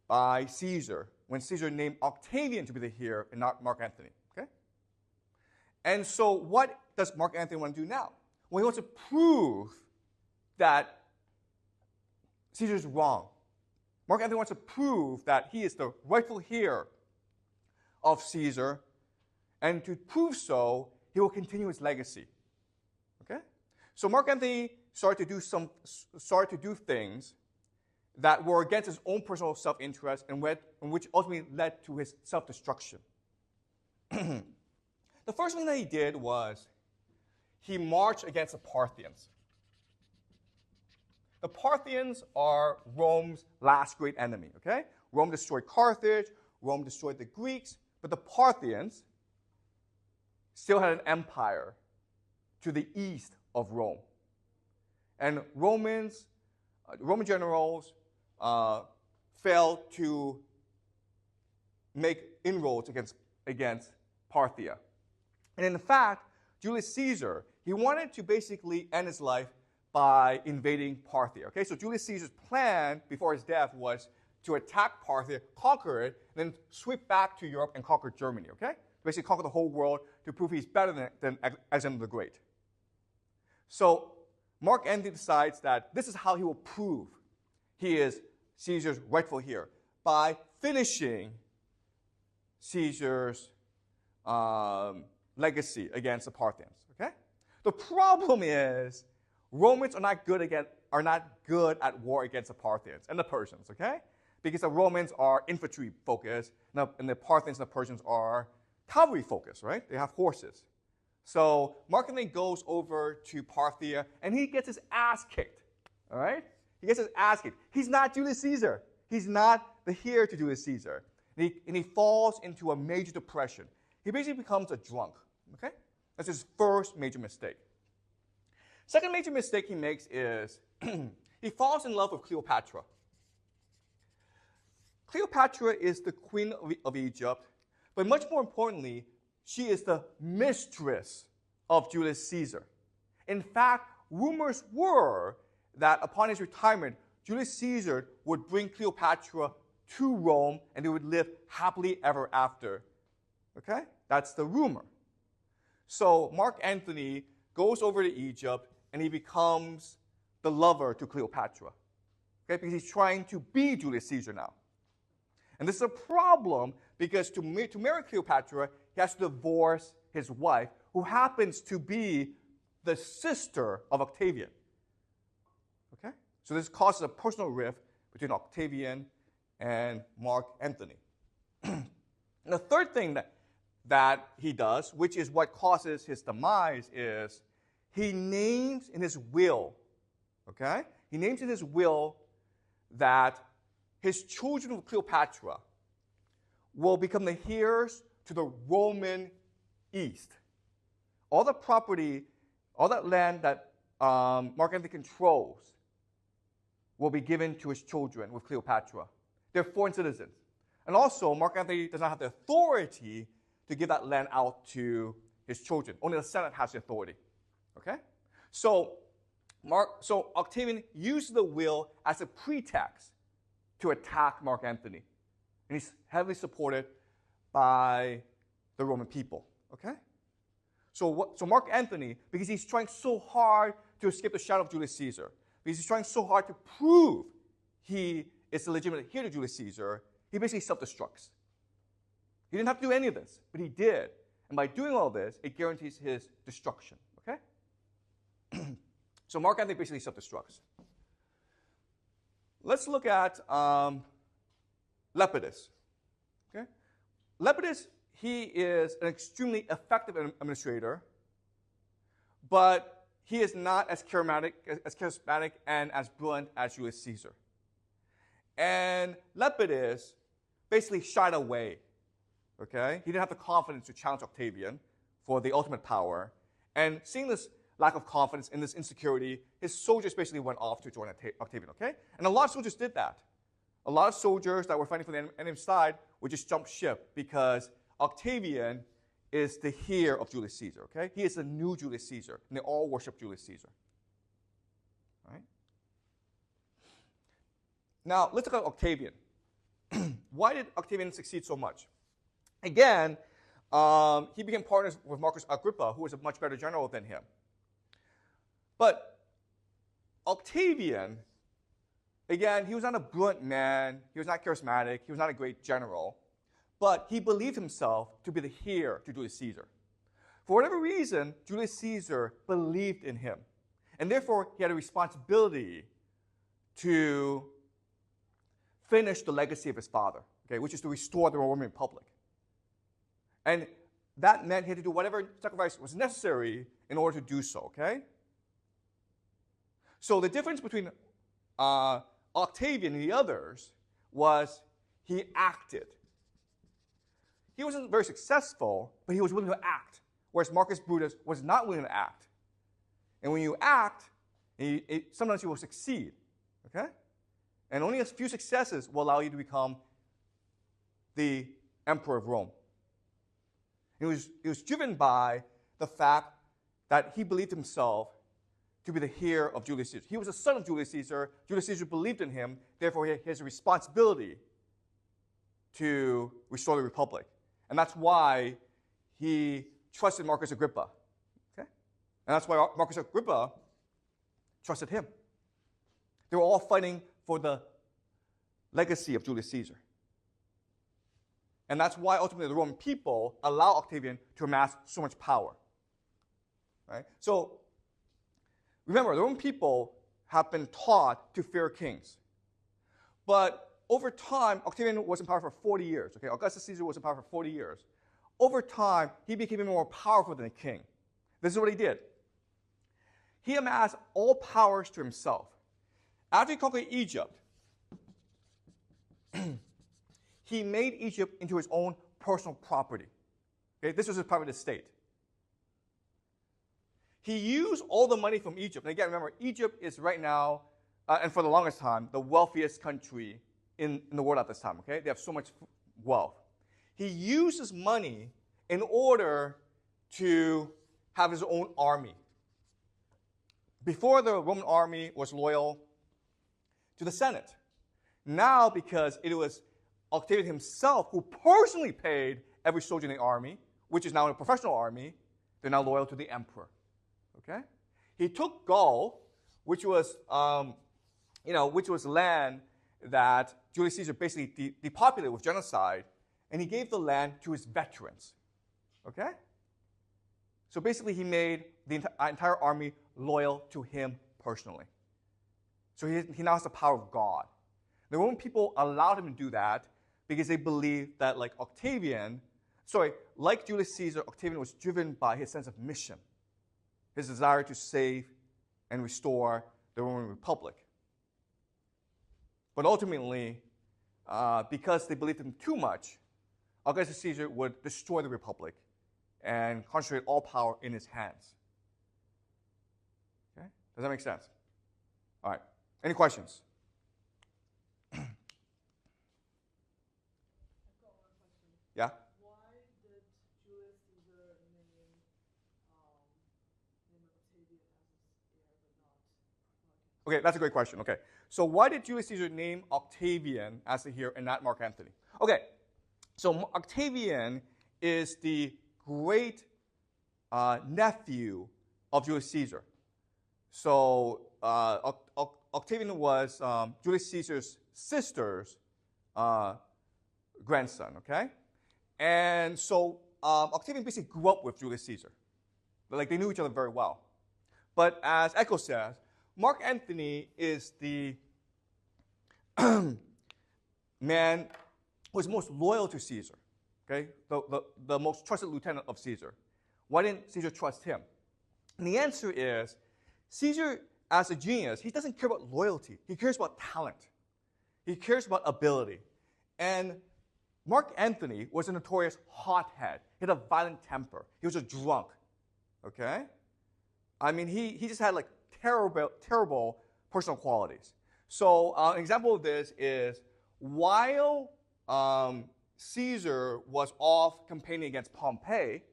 by Caesar when Caesar named Octavian to be the heir and not Mark Antony. Okay? And so what does Mark Antony want to do now? Well, he wants to prove that Caesar's wrong. Mark Antony wants to prove that he is the rightful heir of Caesar, and to prove so, he will continue his legacy. Okay? So Mark Antony started to do things that were against his own personal self-interest and which ultimately led to his self-destruction. The first thing that he did was he marched against the Parthians. The Parthians are Rome's last great enemy, okay? Rome destroyed Carthage, Rome destroyed the Greeks, but the Parthians still had an empire to the east of Rome. And Roman generals failed to make inroads against Parthia. And in fact, Julius Caesar, he wanted to basically end his life by invading Parthia. Okay, so Julius Caesar's plan before his death was to attack Parthia, conquer it, and then sweep back to Europe and conquer Germany. Okay, basically conquer the whole world to prove he's better than Alexander the Great. So Mark Antony decides that this is how he will prove he is Caesar's rightful heir, by finishing Caesar's legacy against the Parthians. Okay? The problem is Romans are not good at war against the Parthians and the Persians. Okay? Because the Romans are infantry focused, and the Parthians and the Persians are cavalry focused. Right? They have horses. So Mark Antony goes over to Parthia, and he gets his ass kicked. All right? He gets his ass kicked. He's not Julius Caesar. He's not the heir to Julius Caesar. And he falls into a major depression. He basically becomes a drunk. Okay? That's his first major mistake. Second major mistake he makes is he falls in love with Cleopatra. Cleopatra is the queen of Egypt, but much more importantly, she is the mistress of Julius Caesar. In fact, rumors were that upon his retirement, Julius Caesar would bring Cleopatra to Rome and they would live happily ever after. Okay? That's the rumor. So Mark Antony goes over to Egypt and he becomes the lover to Cleopatra. Okay? Because he's trying to be Julius Caesar now. And this is a problem because to marry Cleopatra, he has to divorce his wife, who happens to be the sister of Octavian. Okay? So this causes a personal rift between Octavian and Mark Antony. And the third thing that he does, which is what causes his demise, is he names in his will, okay? He names in his will that his children of Cleopatra will become the heirs to the Roman East. All the property, all that land that Mark Antony controls will be given to his children with Cleopatra. They're foreign citizens. And also, Mark Antony does not have the authority to give that land out to his children. Only the Senate has the authority. Okay? So Octavian used the will as a pretext to attack Mark Antony. And he's heavily supported by the Roman people. Okay? So Mark Antony, because he's trying so hard to escape the shadow of Julius Caesar, because he's trying so hard to prove he is the legitimate heir to Julius Caesar, he basically self-destructs. He didn't have to do any of this, but he did. And by doing all this, it guarantees his destruction. Okay? So Mark Antony basically self-destructs. Let's look at Lepidus. Okay? Lepidus, he is an extremely effective administrator, but he is not as charismatic and as brilliant as Julius Caesar. And Lepidus basically shied away. Okay? He didn't have the confidence to challenge Octavian for the ultimate power. And seeing this lack of confidence and this insecurity, his soldiers basically went off to join Octavian. Okay? And a lot of soldiers did that. A lot of soldiers that were fighting for the enemy's side would just jump ship because Octavian is the heir of Julius Caesar. Okay? He is the new Julius Caesar, and they all worship Julius Caesar. All right? Now, let's look at Octavian. Why did Octavian succeed so much? Again, he became partners with Marcus Agrippa, who was a much better general than him. But Octavian, again, he was not a brilliant man. He was not charismatic. He was not a great general. But he believed himself to be the heir to Julius Caesar. For whatever reason, Julius Caesar believed in him. And therefore, he had a responsibility to finish the legacy of his father, okay, which is to restore the Roman Republic. And that meant he had to do whatever sacrifice was necessary in order to do so, okay? So the difference between Octavian and the others was he acted. He wasn't very successful, but he was willing to act, whereas Marcus Brutus was not willing to act. And when you act, sometimes you will succeed, okay? And only a few successes will allow you to become the emperor of Rome. He was driven by the fact that he believed himself to be the heir of Julius Caesar. He was a son of Julius Caesar. Julius Caesar believed in him. Therefore, he has a responsibility to restore the Republic. And that's why he trusted Marcus Agrippa. Okay? And that's why Marcus Agrippa trusted him. They were all fighting for the legacy of Julius Caesar. And that's why ultimately the Roman people allow Octavian to amass so much power. Right? So remember, the Roman people have been taught to fear kings. But over time, Octavian was in power for 40 years. Okay? Augustus Caesar was in power for 40 years. Over time, he became even more powerful than a king. This is what he did. He amassed all powers to himself. After he conquered Egypt, he made Egypt into his own personal property. Okay? This was his private estate. He used all the money from Egypt. And again, remember, Egypt is right now, and for the longest time, the wealthiest country in the world at this time. Okay? They have so much wealth. He used his money in order to have his own army. Before, the Roman army was loyal to the Senate. Now, because it was Octavian himself who personally paid every soldier in the army, which is now a professional army, they're now loyal to the emperor. Okay? He took Gaul, which was land that Julius Caesar basically depopulated with genocide, and he gave the land to his veterans. Okay? So basically, he made the entire army loyal to him personally. So he now has the power of God. The Roman people allowed him to do that because they believed that, like Julius Caesar, Octavian was driven by his sense of mission, his desire to save and restore the Roman Republic. But ultimately, because they believed him too much, Augustus Caesar would destroy the Republic and concentrate all power in his hands. Okay? Does that make sense? All right. Any questions? Yeah? Why did Julius Caesar name Octavian as his heir but not Mark? Okay, that's a great question. Okay. So why did Julius Caesar name Octavian as the heir and not Mark Antony? Okay. So Octavian is the great nephew of Julius Caesar. So Octavian was Julius Caesar's sister's grandson, okay? And so Octavian basically grew up with Julius Caesar. Like, they knew each other very well. But as Echo says, Mark Antony is the man who was most loyal to Caesar, okay? The most trusted lieutenant of Caesar. Why didn't Caesar trust him? And the answer is, Caesar, as a genius, he doesn't care about loyalty. He cares about talent. He cares about ability. And Mark Antony was a notorious hothead. He had a violent temper. He was a drunk, okay? I mean, he just had like terrible personal qualities. So an example of this is while Caesar was off campaigning against Pompey,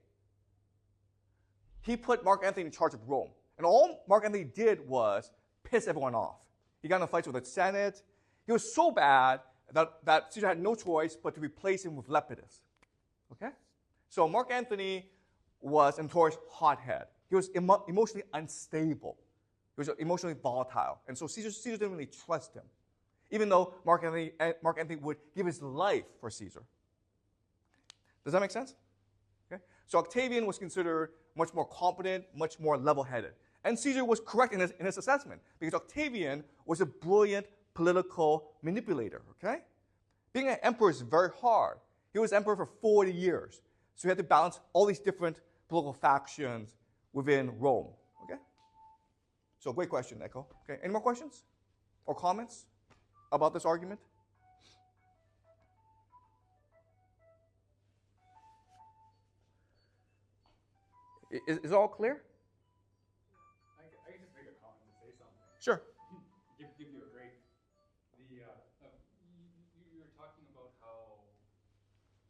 he put Mark Antony in charge of Rome. And all Mark Antony did was piss everyone off. He got in fights with the Senate. He was so bad that Caesar had no choice but to replace him with Lepidus. Okay? So Mark Antony was a notorious hothead. He was emotionally unstable. He was emotionally volatile. And so Caesar didn't really trust him, even though Mark Antony would give his life for Caesar. Does that make sense? Okay? So Octavian was considered much more competent, much more level-headed. And Caesar was correct in his assessment, because Octavian was a brilliant political manipulator, okay? Being an emperor is very hard. He was emperor for 40 years. So he had to balance all these different political factions within Rome, okay? So great question, Echo. Okay, any more questions or comments about this argument? Is it all clear? I can just make a comment to say something. Sure. Give you a great. You were talking about how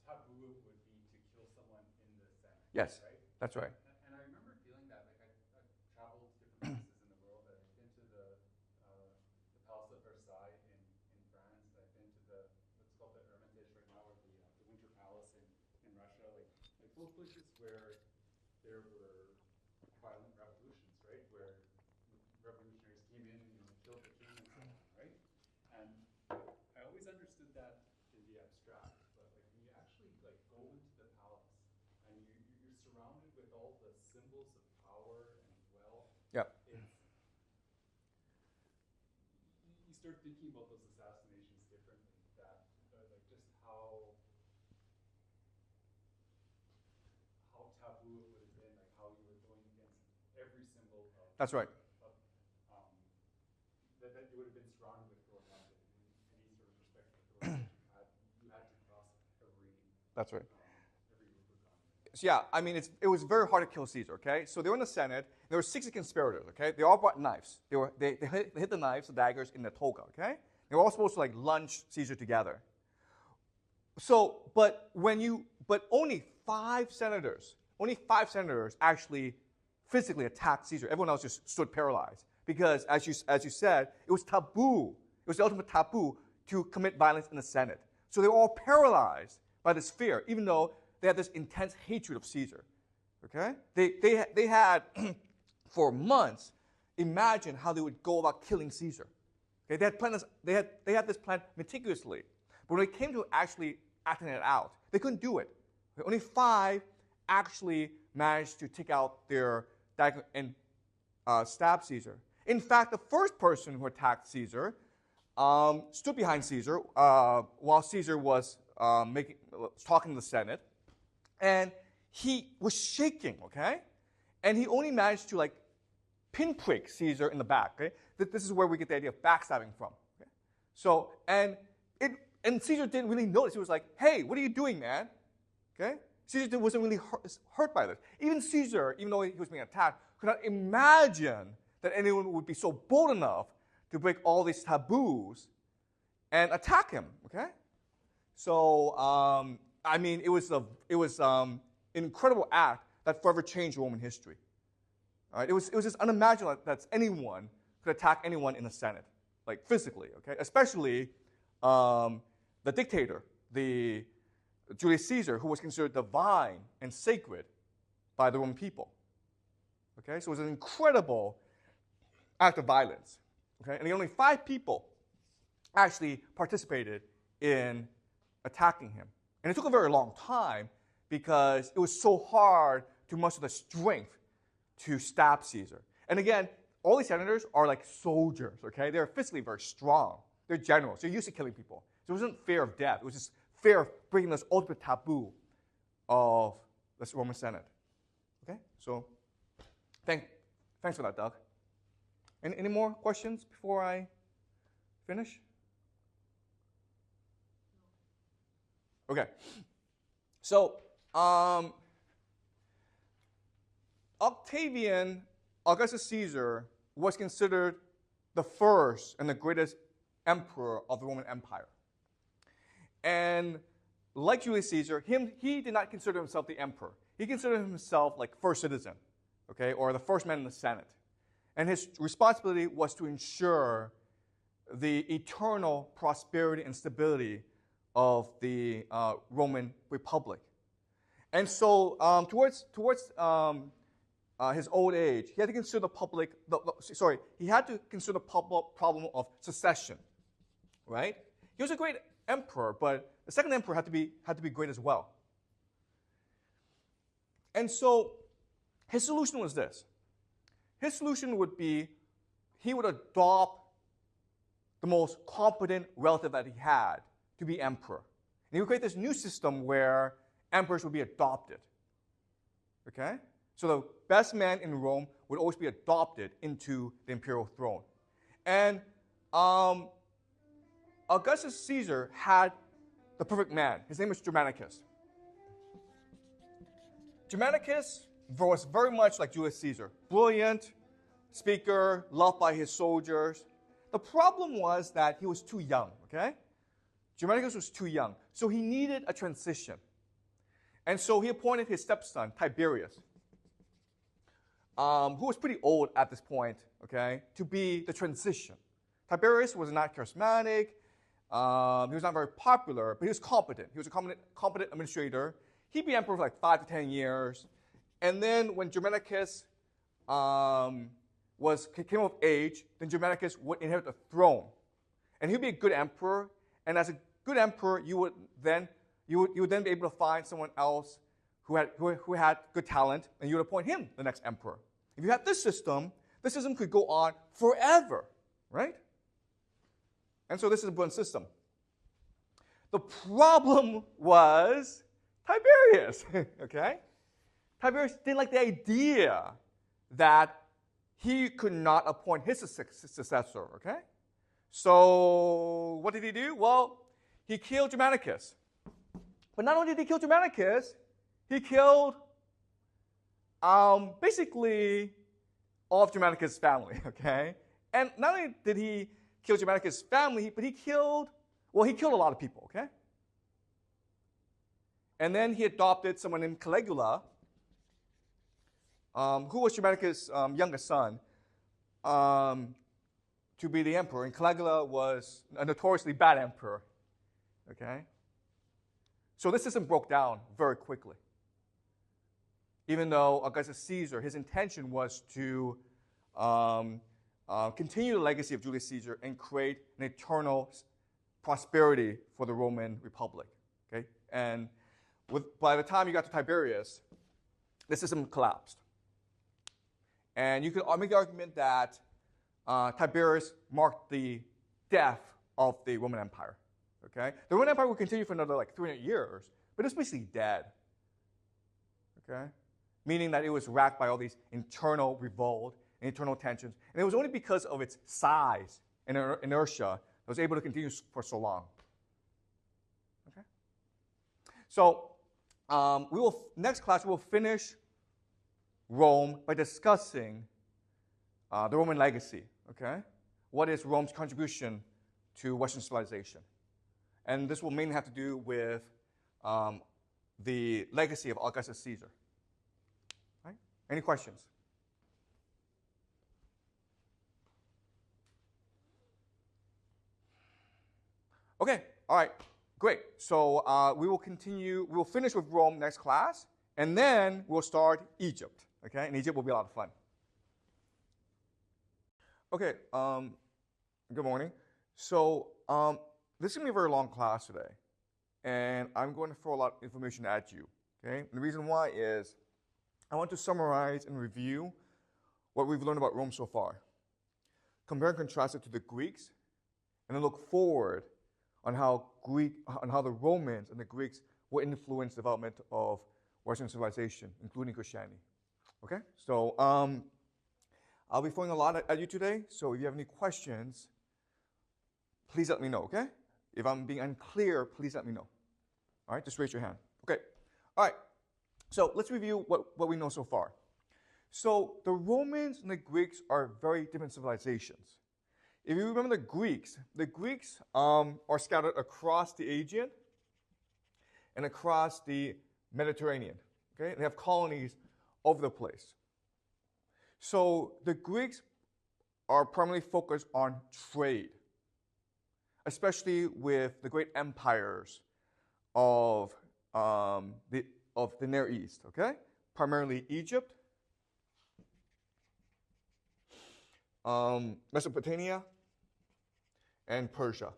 taboo it would be to kill someone in the Senate. Yes, right? that's right. And I remember feeling that. Like I've traveled to different places in the world. I've been to the Palace of Versailles in France. I've been to what's called the Hermitage right now, or the Winter Palace in Russia. Like both places where there were violent revolutions, right? Where revolutionaries came in and killed the king and so on, right? And I always understood that in the abstract, but like when you actually like go into the palace and you're surrounded with all the symbols of power and wealth. Yep. You start thinking about those assassinations differently. That like just how taboo it would have been, like how you were going against every symbol of. That's right. That you would have been surrounded with growing up in any sort of perspective growing up. You had to cross every. That's right. Every Rubicon. So yeah, I mean, it was very hard to kill Caesar, okay? So they were in the Senate. There were 60 conspirators, okay? They all brought knives. They hit the knives, the daggers, in the toga, okay? They were all supposed to like lunge Caesar together. So, but only five senators actually physically attacked Caesar. Everyone else just stood paralyzed because, as you said, it was taboo. It was the ultimate taboo to commit violence in the Senate. So they were all paralyzed by this fear, even though they had this intense hatred of Caesar. Okay? They had for months imagined how they would go about killing Caesar. Okay? They had this plan meticulously. But when it came to actually acting it out, they couldn't do it. Okay? Only five actually managed to take out their dagger and stab Caesar. In fact, the first person who attacked Caesar stood behind Caesar while Caesar was talking to the Senate, and he was shaking, okay? And he only managed to like pinprick Caesar in the back, okay? This is where we get the idea of backstabbing from. Okay? So, and Caesar didn't really notice. He was like, hey, what are you doing, man? Okay? Caesar wasn't really hurt by this. Even Caesar, even though he was being attacked, could not imagine that anyone would be so bold enough to break all these taboos and attack him. Okay, so I mean, it was an incredible act that forever changed Roman history. All right, it was just unimaginable that anyone could attack anyone in the Senate, like physically. Okay, especially the dictator, the Julius Caesar, who was considered divine and sacred by the Roman people. Okay, so it was an incredible act of violence. Okay, and only 5 people actually participated in attacking him. And it took a very long time because it was so hard to muster the strength to stab Caesar. And again, all these senators are like soldiers, okay? They're physically very strong. They're generals. They're used to killing people. So it wasn't fear of death. It was just fear of breaking this ultimate taboo of this Roman Senate. Okay? So thanks for that, Doug. Any more questions before I finish? Okay. So Augustus Caesar was considered the first and the greatest emperor of the Roman Empire. And like Julius Caesar, he did not consider himself the emperor. He considered himself like first citizen, okay, or the first man in the Senate. And his responsibility was to ensure the eternal prosperity and stability of the Roman Republic. And so towards his old age, he had to consider he had to consider the problem of succession, right? He was a great emperor, but the second emperor had to be great as well. And so his solution was this. His solution would be he would adopt the most competent relative that he had to be emperor. And he would create this new system where emperors would be adopted. Okay? So the best man in Rome would always be adopted into the imperial throne. And Augustus Caesar had the perfect man. His name was Germanicus. Germanicus was very much like Julius Caesar. Brilliant speaker, loved by his soldiers. The problem was that he was too young, okay? Germanicus was too young, so he needed a transition. And so he appointed his stepson, Tiberius, who was pretty old at this point, okay, to be the transition. Tiberius was not charismatic. He was not very popular, but he was competent. He was a competent administrator. He'd be emperor for like 5 to 10 years. And then when Germanicus came of age, then Germanicus would inherit the throne. And he'd be a good emperor. And as a good emperor, you would then be able to find someone else who had good talent, and you would appoint him the next emperor. If you had this system could go on forever, right? And so this is a brilliant system. The problem was Tiberius, okay? Tiberius didn't like the idea that he could not appoint his successor, okay? So what did he do? Well, he killed Germanicus. But not only did he kill Germanicus, he killed basically all of Germanicus' family, okay? And not only did he kill Germanicus' family, but he killed a lot of people, okay? And then he adopted someone named Caligula, who was Germanicus' youngest son, to be the emperor. And Caligula was a notoriously bad emperor, okay? So this system broke down very quickly. Even though Augustus Caesar, his intention was to continue the legacy of Julius Caesar and create an eternal prosperity for the Roman Republic. Okay? And by the time you got to Tiberius, the system collapsed. And you could make the argument that Tiberius marked the death of the Roman Empire. Okay? The Roman Empire would continue for another like 300 years, but it's basically dead. Okay? Meaning that it was racked by all these internal revolt and internal tensions. And it was only because of its size and inertia that it was able to continue for so long. Okay? So next class, we will finish Rome by discussing the Roman legacy. Okay? What is Rome's contribution to Western civilization? And this will mainly have to do with the legacy of Augustus Caesar. Right? Any questions? Okay, all right, great. So we will finish with Rome next class, and then we'll start Egypt, okay? And Egypt will be a lot of fun. Okay, good morning. So this is going to be a very long class today, and I'm going to throw a lot of information at you, okay? And the reason why is I want to summarize and review what we've learned about Rome so far, compare and contrast it to the Greeks, and then look forward on how the Romans and the Greeks will influence the development of Western civilization, including Christianity. Okay? So I'll be throwing a lot at you today, so if you have any questions, please let me know, okay? If I'm being unclear, please let me know. All right? Just raise your hand. Okay. All right. So let's review what we know so far. So the Romans and the Greeks are very different civilizations. If you remember the Greeks are scattered across the Aegean and across the Mediterranean. Okay? They have colonies over the place. So the Greeks are primarily focused on trade, especially with the great empires of the Near East, okay? Primarily Egypt, Mesopotamia, and Persia.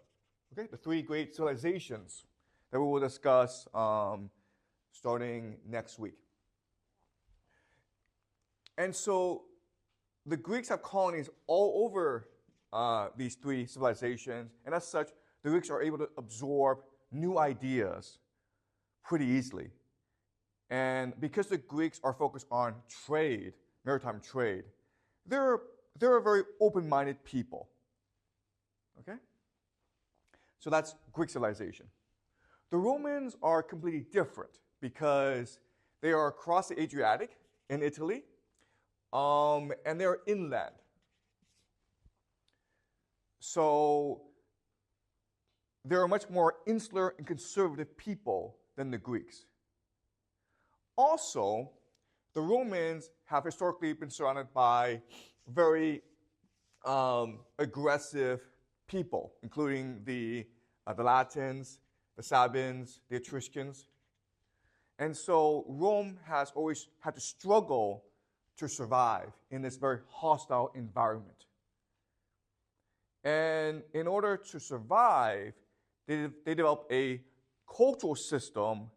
Okay, the three great civilizations that we will discuss starting next week. And so the Greeks have colonies all over these three civilizations, and as such, the Greeks are able to absorb new ideas pretty easily. And because the Greeks are focused on trade, maritime trade, they're a very open-minded people. Okay? So that's Greek civilization. The Romans are completely different because they are across the Adriatic in Italy, and they're inland. So they're a much more insular and conservative people than the Greeks. Also, the Romans have historically been surrounded by very aggressive people, including the Latins, the Sabines, the Etruscans. And so Rome has always had to struggle to survive in this very hostile environment. And in order to survive, they developed a cultural system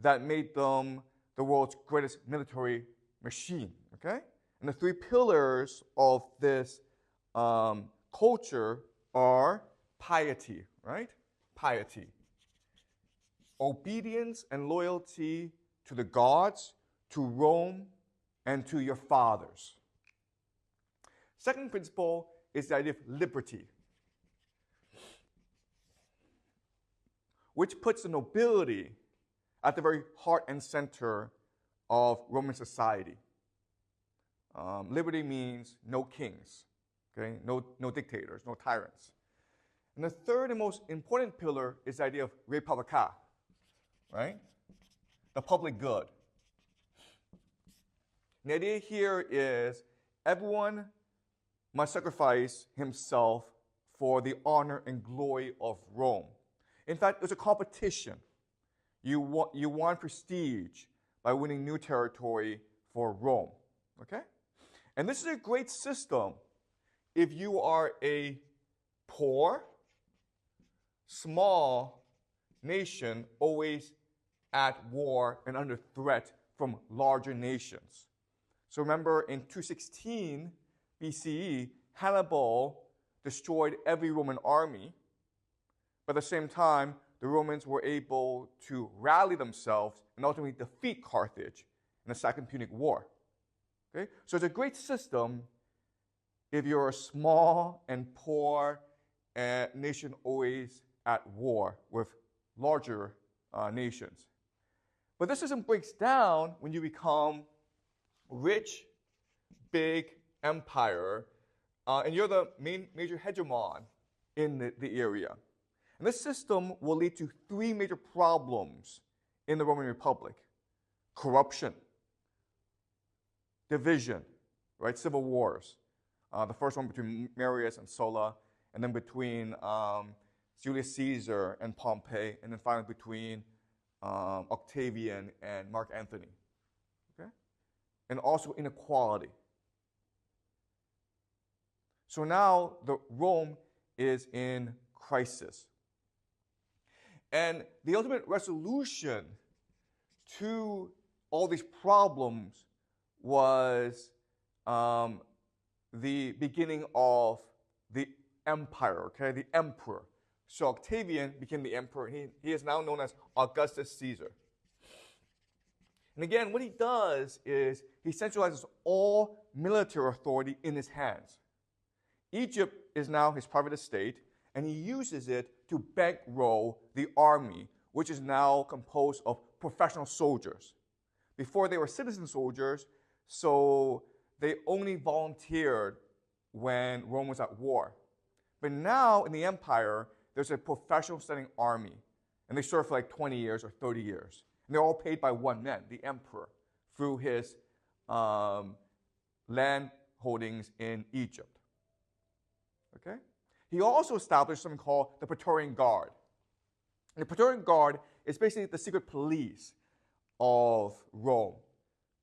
that made them the world's greatest military machine, okay? And the three pillars of this culture are piety, right? Piety. Obedience and loyalty to the gods, to Rome, and to your fathers. Second principle is the idea of liberty, which puts the nobility at the very heart and center of Roman society. Liberty means no kings, okay? No dictators, no tyrants. And the third and most important pillar is the idea of re publica, right? The public good. And the idea here is everyone must sacrifice himself for the honor and glory of Rome. In fact, it's a competition. You want prestige by winning new territory for Rome, okay? And this is a great system if you are a poor, small nation always at war and under threat from larger nations. So remember, in 216 BCE, Hannibal destroyed every Roman army, but at the same time, the Romans were able to rally themselves and ultimately defeat Carthage in the Second Punic War. Okay? So it's a great system if you're a small and poor nation always at war with larger nations. But this system breaks down when you become rich, big empire, and you're the major hegemon in the area. And this system will lead to three major problems in the Roman Republic: corruption, division, right? Civil wars. The first one between Marius and Sulla, and then between Julius Caesar and Pompey, and then finally between Octavian and Mark Antony. Okay? And also inequality. So now Rome is in crisis. And the ultimate resolution to all these problems was the beginning of the empire, okay, the emperor. So Octavian became the emperor. He is now known as Augustus Caesar. And again, what he does is he centralizes all military authority in his hands. Egypt is now his private estate, and he uses it to bankroll the army, which is now composed of professional soldiers. Before they were citizen soldiers, so they only volunteered when Rome was at war. But now in the empire, there's a professional standing army, and they serve for like 20 years or 30 years. And they're all paid by one man, the emperor, through his land holdings in Egypt. Okay? He also established something called the Praetorian Guard. And the Praetorian Guard is basically the secret police of Rome.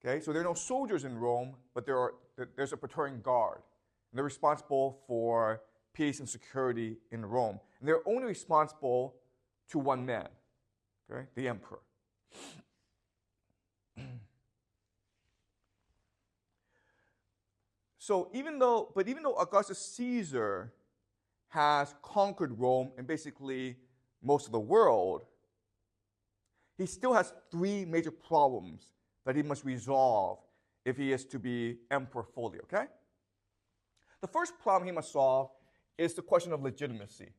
Okay? So there are no soldiers in Rome, but there's a Praetorian Guard. And they're responsible for peace and security in Rome. And they're only responsible to one man, okay? The emperor. So even though Augustus Caesar has conquered Rome and basically most of the world, he still has three major problems that he must resolve if he is to be emperor fully, okay? The first problem he must solve is the question of legitimacy.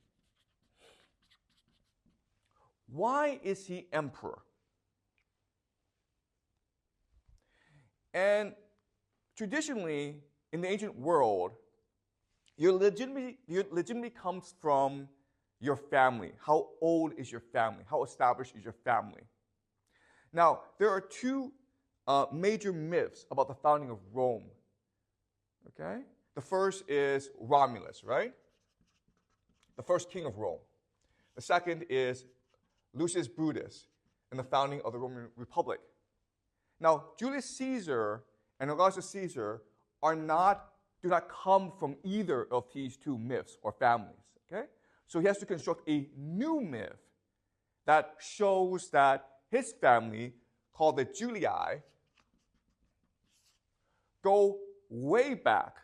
Why is he emperor? And traditionally, in the ancient world, your legitimacy comes from your family. How old is your family? How established is your family? Now, there are two major myths about the founding of Rome. Okay? The first is Romulus, right? The first king of Rome. The second is Lucius Brutus. and the founding of the Roman Republic. Now, Julius Caesar and Augustus Caesar do not come from either of these two myths or families. Okay? So he has to construct a new myth that shows that his family, called the Julii, go way back.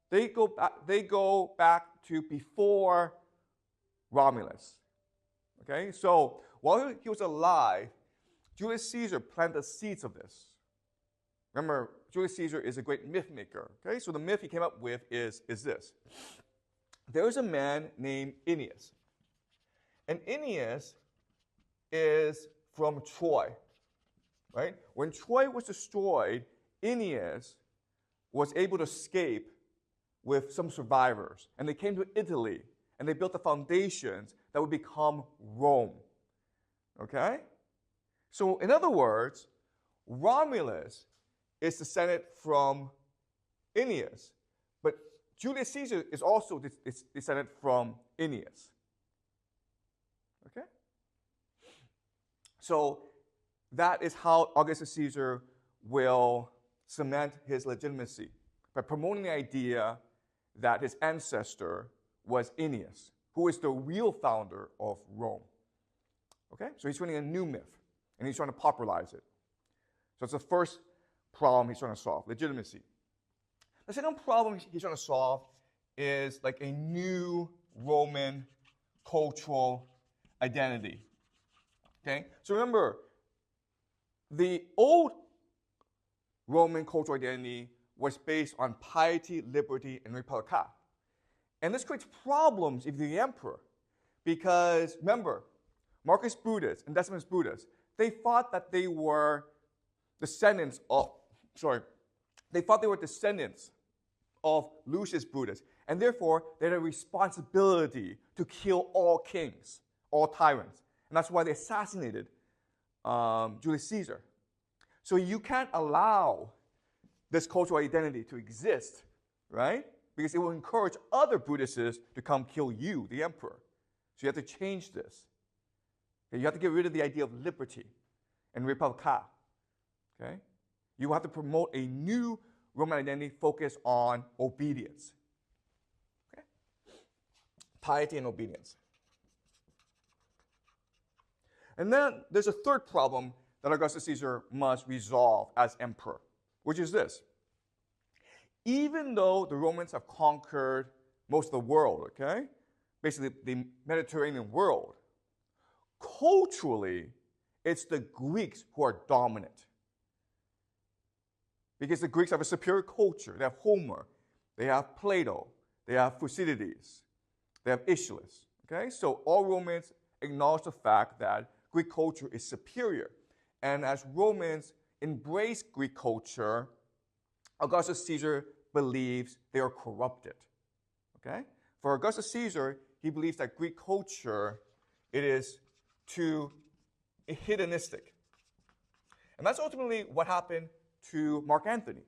They go back to before Romulus. Okay? So while he was alive, Julius Caesar planted the seeds of this. Remember, Julius Caesar is a great myth maker. Okay? So the myth he came up with is this. There is a man named Aeneas. And Aeneas is from Troy. Right? When Troy was destroyed, Aeneas was able to escape with some survivors. And they came to Italy, and they built the foundations that would become Rome. Okay? So in other words, Romulus is descended from Aeneas, but Julius Caesar is also descended from Aeneas. Okay? So that is how Augustus Caesar will cement his legitimacy, by promoting the idea that his ancestor was Aeneas, who is the real founder of Rome. Okay? So he's running a new myth, and he's trying to popularize it. So it's the first problem he's trying to solve, legitimacy. The second problem he's trying to solve is like a new Roman cultural identity. Okay? So remember, the old Roman cultural identity was based on piety, liberty, and republica. And this creates problems if you're the emperor. Because remember, Marcus Brutus and Decimus Brutus, they thought that they were descendants of Lucius Brutus. And therefore, they had a responsibility to kill all kings, all tyrants. And that's why they assassinated Julius Caesar. So you can't allow this cultural identity to exist, right? Because it will encourage other Brutuses to come kill you, the emperor. So you have to change this. Okay? You have to get rid of the idea of liberty and republica. Okay? You have to promote a new Roman identity focused on obedience. Okay? Piety and obedience. And then there's a third problem that Augustus Caesar must resolve as emperor, which is this. Even though the Romans have conquered most of the world, okay, basically the Mediterranean world, culturally, it's the Greeks who are dominant. Because the Greeks have a superior culture. They have Homer, they have Plato, they have Thucydides, they have Aeschylus. Okay? So all Romans acknowledge the fact that Greek culture is superior. And as Romans embrace Greek culture, Augustus Caesar believes they are corrupted. Okay? For Augustus Caesar, he believes that Greek culture, it is too hedonistic. And that's ultimately what happened to Mark Antony.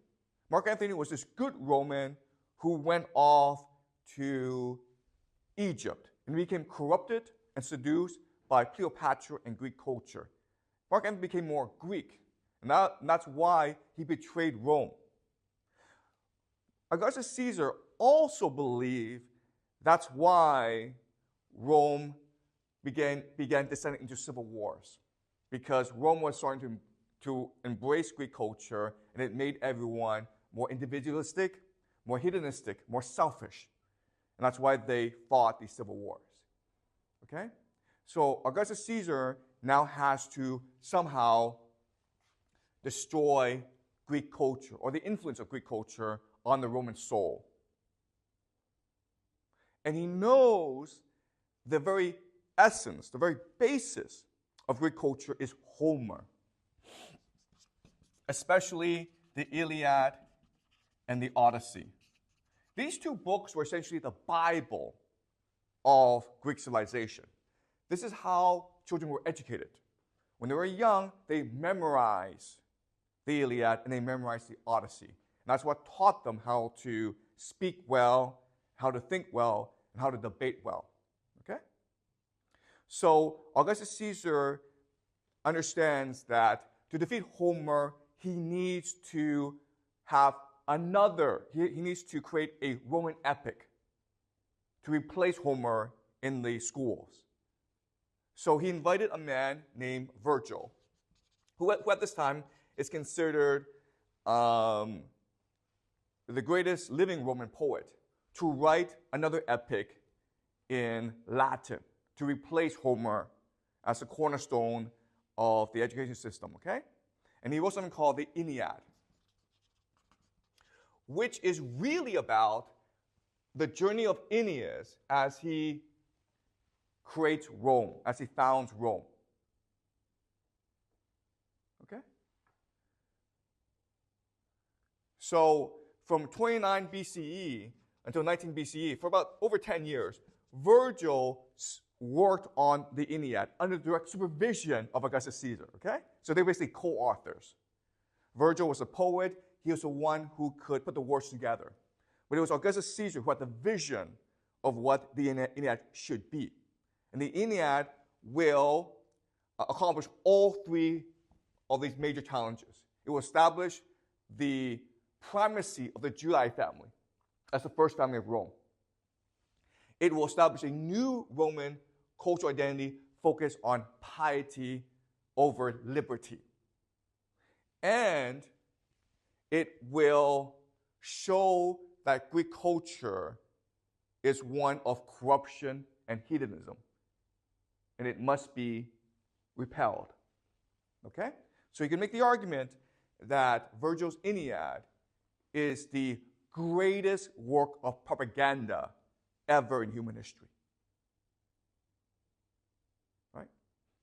Mark Antony was this good Roman who went off to Egypt and became corrupted and seduced by Cleopatra and Greek culture. Mark Antony became more Greek, and that's why he betrayed Rome. Augustus Caesar also believed that's why Rome began descending into civil wars, because Rome was starting to embrace Greek culture, and it made everyone more individualistic, more hedonistic, more selfish. And that's why they fought these civil wars. Okay? So Augustus Caesar now has to somehow destroy Greek culture, or the influence of Greek culture on the Roman soul. And he knows the very essence, the very basis of Greek culture is Homer, especially the Iliad and the Odyssey. These two books were essentially the Bible of Greek civilization. This is how children were educated. When they were young, they memorized the Iliad and they memorized the Odyssey. And that's what taught them how to speak well, how to think well, and how to debate well. Okay? So Augustus Caesar understands that to defeat Homer, he needs to have another, he needs to create a Roman epic to replace Homer in the schools. So he invited a man named Virgil, who at this time is considered the greatest living Roman poet, to write another epic in Latin to replace Homer as a cornerstone of the education system, okay? And he wrote something called the Aeneid, which is really about the journey of Aeneas as he creates Rome, as he founds Rome. Okay? So from 29 BCE until 19 BCE, for about over 10 years, Virgil worked on the Aeneid under the direct supervision of Augustus Caesar, okay? So they were basically co-authors. Virgil was a poet. He was the one who could put the words together. But it was Augustus Caesar who had the vision of what the Aeneid should be. And the Aeneid will accomplish all three of these major challenges. It will establish the primacy of the Julii family as the first family of Rome. It will establish a new Roman cultural identity focused on piety over liberty. And it will show that Greek culture is one of corruption and hedonism, and it must be repelled. Okay? So you can make the argument that Virgil's Aeneid is the greatest work of propaganda ever in human history. Right?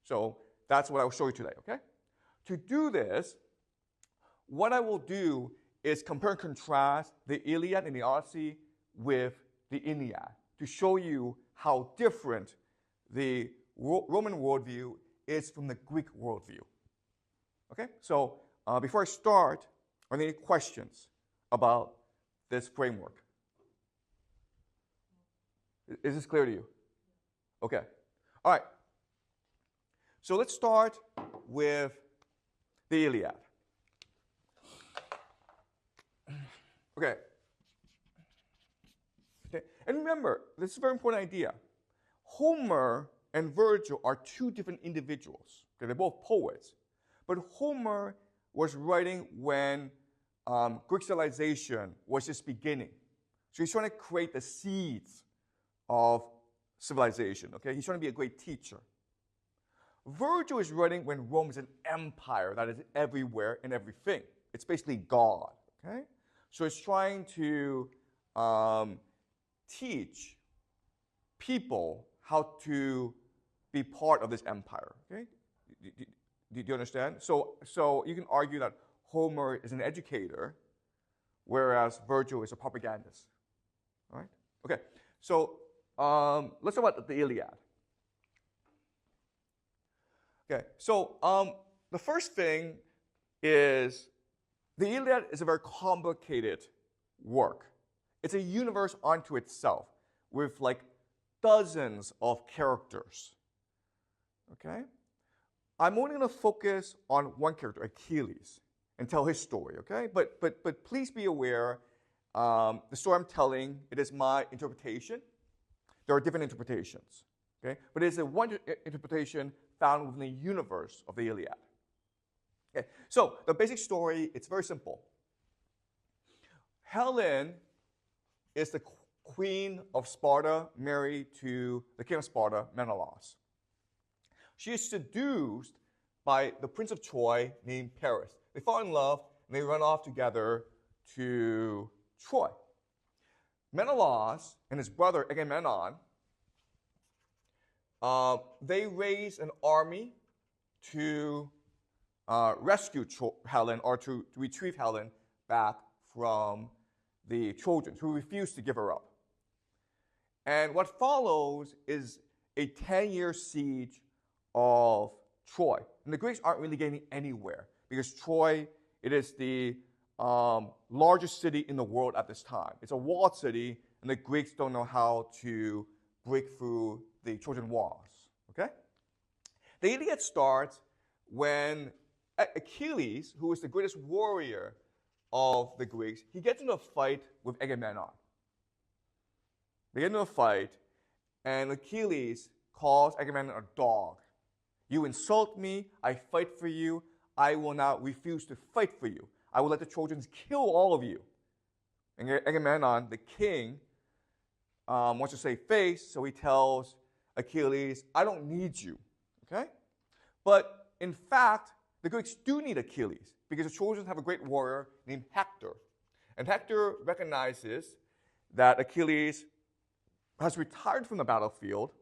So that's what I will show you today, okay? To do this, what I will do is compare and contrast the Iliad and the Odyssey with the Aeneid to show you how different the Roman worldview is from the Greek worldview. Okay? So before I start, are there any questions about this framework? Is this clear to you? Okay. All right. So let's start with the Iliad. Okay. And remember, this is a very important idea. Homer and Virgil are two different individuals. Okay, they're both poets. But Homer was writing when Greek civilization was just beginning. So he's trying to create the seeds of civilization. Okay? He's trying to be a great teacher. Virgil is writing when Rome is an empire that is everywhere and everything. It's basically God. Okay? So he's trying to teach people how to be part of this empire. Okay? Do you understand? So you can argue that Homer is an educator, whereas Virgil is a propagandist. All right? Okay. So let's talk about the Iliad. Okay. So the first thing is the Iliad is a very complicated work. It's a universe unto itself with like dozens of characters. Okay? I'm only going to focus on one character, Achilles, and tell his story, okay? But please be aware, the story I'm telling, it is my interpretation. There are different interpretations, okay? But it is a one interpretation found within the universe of the Iliad. Okay, so the basic story, it's very simple. Helen is the queen of Sparta, married to the king of Sparta, Menelaus. She is seduced by the prince of Troy named Paris. They fall in love, and they run off together to Troy. Menelaus and his brother Agamemnon, they raise an army to rescue Helen, or to retrieve Helen back from the Trojans, who refuse to give her up. And what follows is a 10-year siege of Troy. And the Greeks aren't really getting anywhere because Troy, it is the largest city in the world at this time. It's a walled city, and the Greeks don't know how to break through the Trojan walls. Okay? The Iliad starts when Achilles, who is the greatest warrior of the Greeks, he gets into a fight with Agamemnon. They get into a fight, and Achilles calls Agamemnon a dog. You insult me, I fight for you, I will not refuse to fight for you. I will let the Trojans kill all of you. And Agamemnon, the king, wants to save face, so he tells Achilles, I don't need you. Okay? But in fact, the Greeks do need Achilles because the Trojans have a great warrior named Hector. And Hector recognizes that Achilles has retired from the battlefield,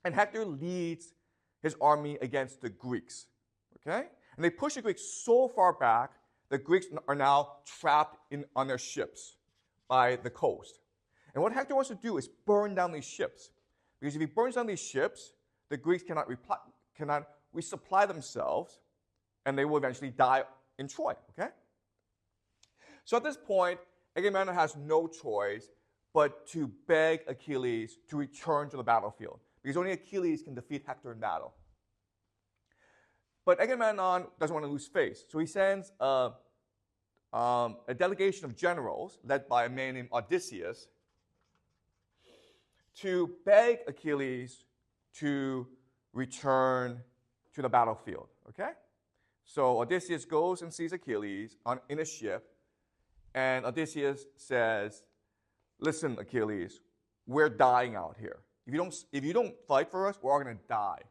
and Hector leads his army against the Greeks. Okay? And they push the Greeks so far back, the Greeks are now trapped on their ships by the coast. And what Hector wants to do is burn down these ships. Because if he burns down these ships, the Greeks cannot resupply themselves, and they will eventually die in Troy. Okay? So at this point, Agamemnon has no choice but to beg Achilles to return to the battlefield, because only Achilles can defeat Hector in battle. But Agamemnon doesn't want to lose face, so he sends a delegation of generals, led by a man named Odysseus, to beg Achilles to return to the battlefield. Okay? So Odysseus goes and sees Achilles in a ship, and Odysseus says, listen, Achilles, we're dying out here. If you don't fight for us, we're all going to die.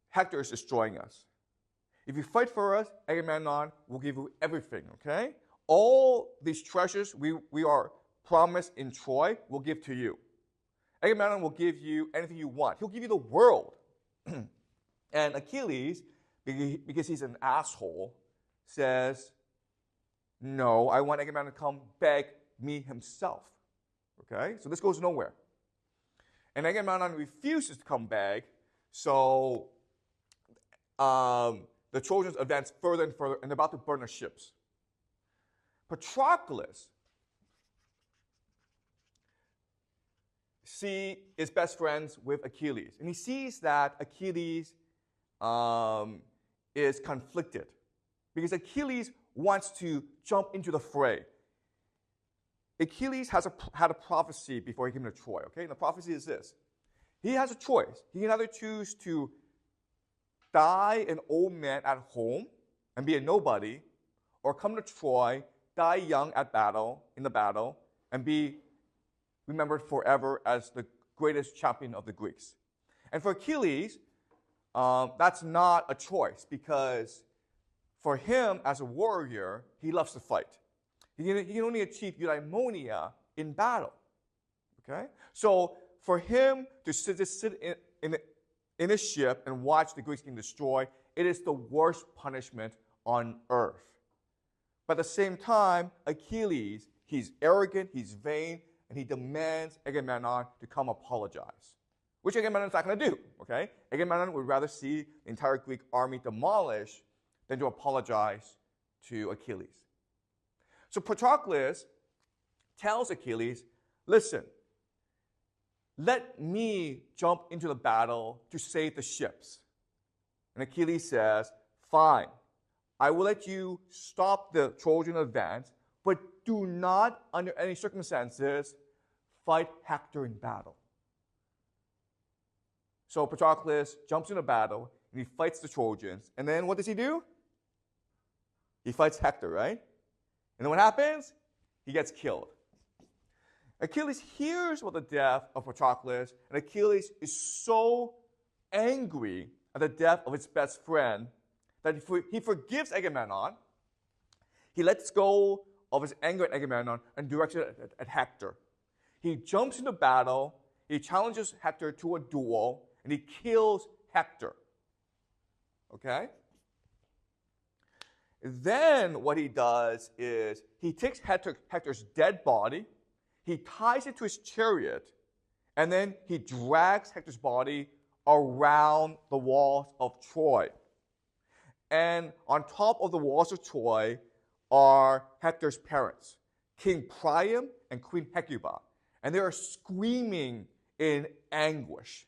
Hector is destroying us. If you fight for us, Agamemnon will give you everything, okay? All these treasures we are promised in Troy, we'll give to you. Agamemnon will give you anything you want. He'll give you the world. And Achilles, because he's an asshole, says, no, I want Agamemnon to come beg me himself. Okay? So this goes nowhere. And Agamemnon refuses to come beg, so the Trojans advance further and further, and they're about to burn their ships. Patroclus is best friends with Achilles, and he sees that Achilles is conflicted because Achilles wants to jump into the fray. Achilles had a prophecy before he came to Troy, okay? And the prophecy is this. He has a choice. He can either choose to die an old man at home and be a nobody, or come to Troy, die young in the battle, and be remembered forever as the greatest champion of the Greeks. And for Achilles, that's not a choice, because for him as a warrior, he loves to fight. He can only achieve eudaimonia in battle. Okay? So for him to sit in a ship and watch the Greeks being destroyed, it is the worst punishment on earth. But at the same time, Achilles, he's arrogant, he's vain, and he demands Agamemnon to come apologize, which Agamemnon's not going to do. Okay? Agamemnon would rather see the entire Greek army demolished than to apologize to Achilles. So Patroclus tells Achilles, listen, let me jump into the battle to save the ships. And Achilles says, fine, I will let you stop the Trojan advance, but do not, under any circumstances, fight Hector in battle. So Patroclus jumps into battle, and he fights the Trojans. And then what does he do? He fights Hector, right? And then what happens? He gets killed. Achilles hears about the death of Patroclus, and Achilles is so angry at the death of his best friend that he forgives Agamemnon. He lets go of his anger at Agamemnon and directs it at Hector. He jumps into battle, he challenges Hector to a duel, and he kills Hector. Okay? Then what he does is he takes Hector's dead body, he ties it to his chariot, and then he drags Hector's body around the walls of Troy. And on top of the walls of Troy are Hector's parents, King Priam and Queen Hecuba. And they are screaming in anguish.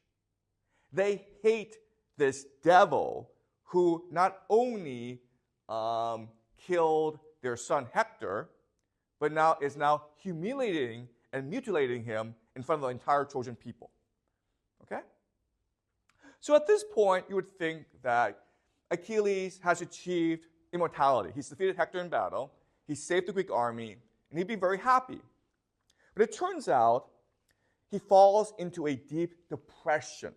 They hate this devil who not only killed their son Hector, but now is now humiliating and mutilating him in front of the entire Trojan people. Okay? So at this point, you would think that Achilles has achieved immortality. He's defeated Hector in battle, he saved the Greek army, and he'd be very happy. But it turns out he falls into a deep depression.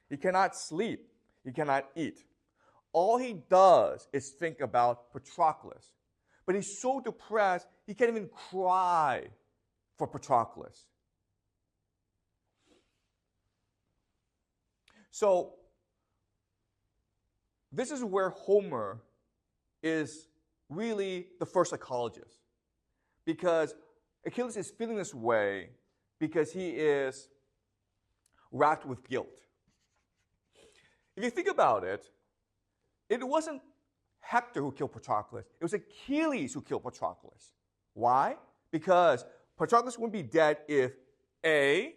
He cannot sleep. He cannot eat. All he does is think about Patroclus. But he's so depressed, he can't even cry for Patroclus. So, this is where Homer is really the first psychologist. Because Achilles is feeling this way because he is racked with guilt. If you think about it, it wasn't Hector who killed Patroclus. It was Achilles who killed Patroclus. Why? Because Patroclus wouldn't be dead if A,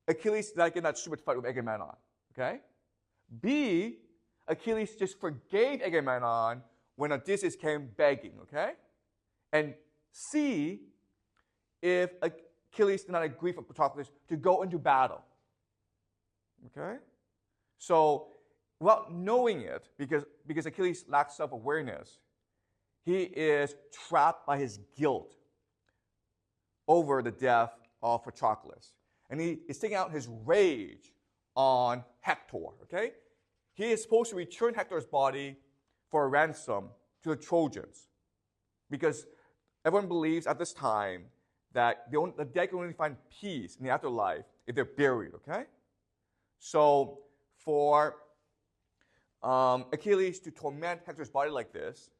Achilles did not get in that stupid fight with Agamemnon. Okay? B, Achilles just forgave Agamemnon when Odysseus came begging. Okay? And C, if Achilles did not agree for Patroclus to go into battle. Okay? So, without knowing it, because Achilles lacks self-awareness, he is trapped by his guilt over the death of Patroclus. And he is taking out his rage on Hector, okay? He is supposed to return Hector's body for a ransom to the Trojans. Because everyone believes at this time that the dead can only find peace in the afterlife if they're buried, okay? So, for Achilles to torment Hector's body like this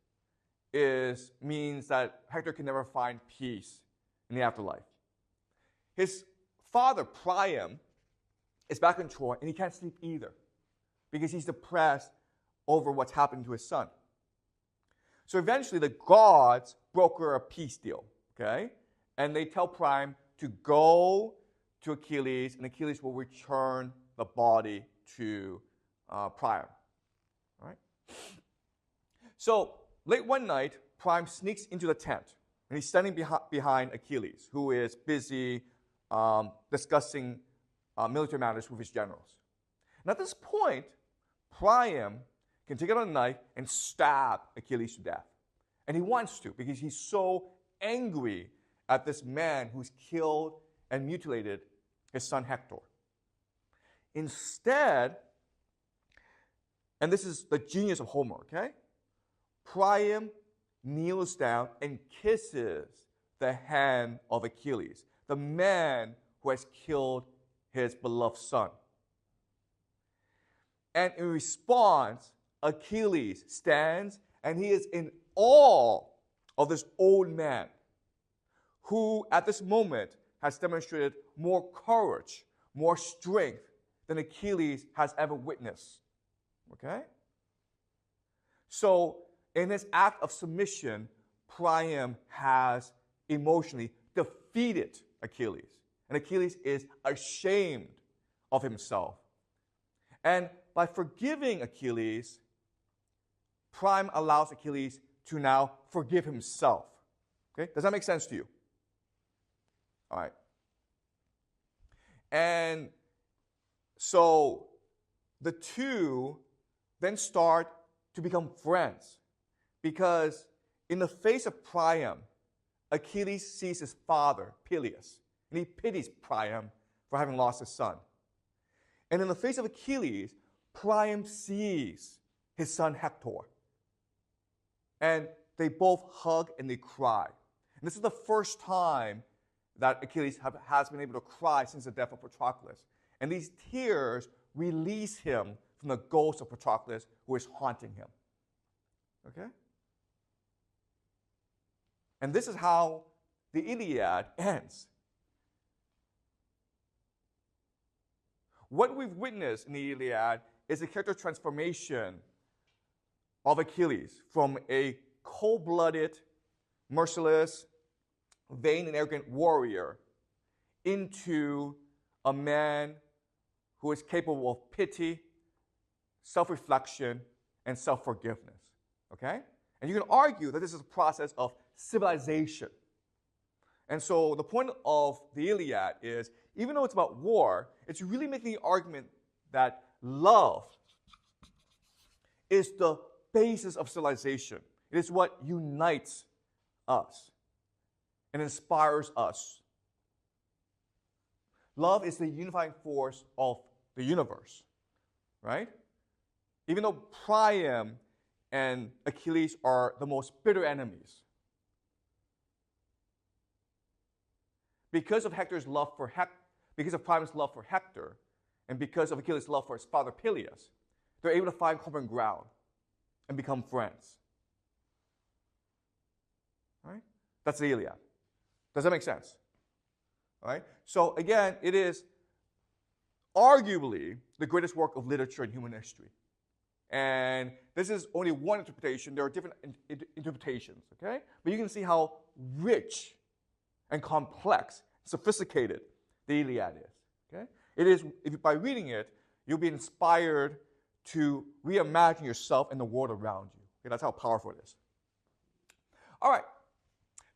means that Hector can never find peace in the afterlife. His father, Priam, is back in Troy, and he can't sleep either because he's depressed over what's happened to his son. So eventually, the gods broker a peace deal, okay? And they tell Priam to go to Achilles, and Achilles will return the body to Priam. All right? So late one night, Priam sneaks into the tent, and he's standing behind Achilles, who is busy discussing military matters with his generals. And at this point, Priam can take out a knife and stab Achilles to death. And he wants to because he's so angry at this man who's killed and mutilated his son Hector. Instead, and this is the genius of Homer, okay? Priam kneels down and kisses the hand of Achilles, the man who has killed his beloved son. And in response, Achilles stands and he is in awe of this old man who at this moment has demonstrated more courage, more strength than Achilles has ever witnessed. Okay? So, in this act of submission, Priam has emotionally defeated Achilles. And Achilles is ashamed of himself. And by forgiving Achilles, Priam allows Achilles to now forgive himself. Okay? Does that make sense to you? All right. And so the two then start to become friends because in the face of Priam, Achilles sees his father, Peleus, and he pities Priam for having lost his son. And in the face of Achilles, Priam sees his son Hector. And they both hug and they cry. And this is the first time that Achilles has been able to cry since the death of Patroclus. And these tears release him from the ghost of Patroclus who is haunting him. Okay? And this is how the Iliad ends. What we've witnessed in the Iliad is a character transformation of Achilles from a cold-blooded, merciless, vain and arrogant warrior into a man who is capable of pity, self-reflection, and self-forgiveness. Okay? And you can argue that this is a process of civilization. And so the point of the Iliad is, even though it's about war, it's really making the argument that love is the basis of civilization. It is what unites us and inspires us. Love is the unifying force of the universe, right? Even though Priam and Achilles are the most bitter enemies, because of Hector's love for because of Priam's love for Hector, and because of Achilles' love for his father Peleus, they're able to find common ground and become friends. Right? That's the Iliad. Does that make sense? All right? So again, it is arguably the greatest work of literature in human history. And this is only one interpretation. There are different interpretations, okay? But you can see how rich and complex, sophisticated the Iliad is. Okay? It is, by reading it, you'll be inspired to reimagine yourself and the world around you. Okay? That's how powerful it is. All right.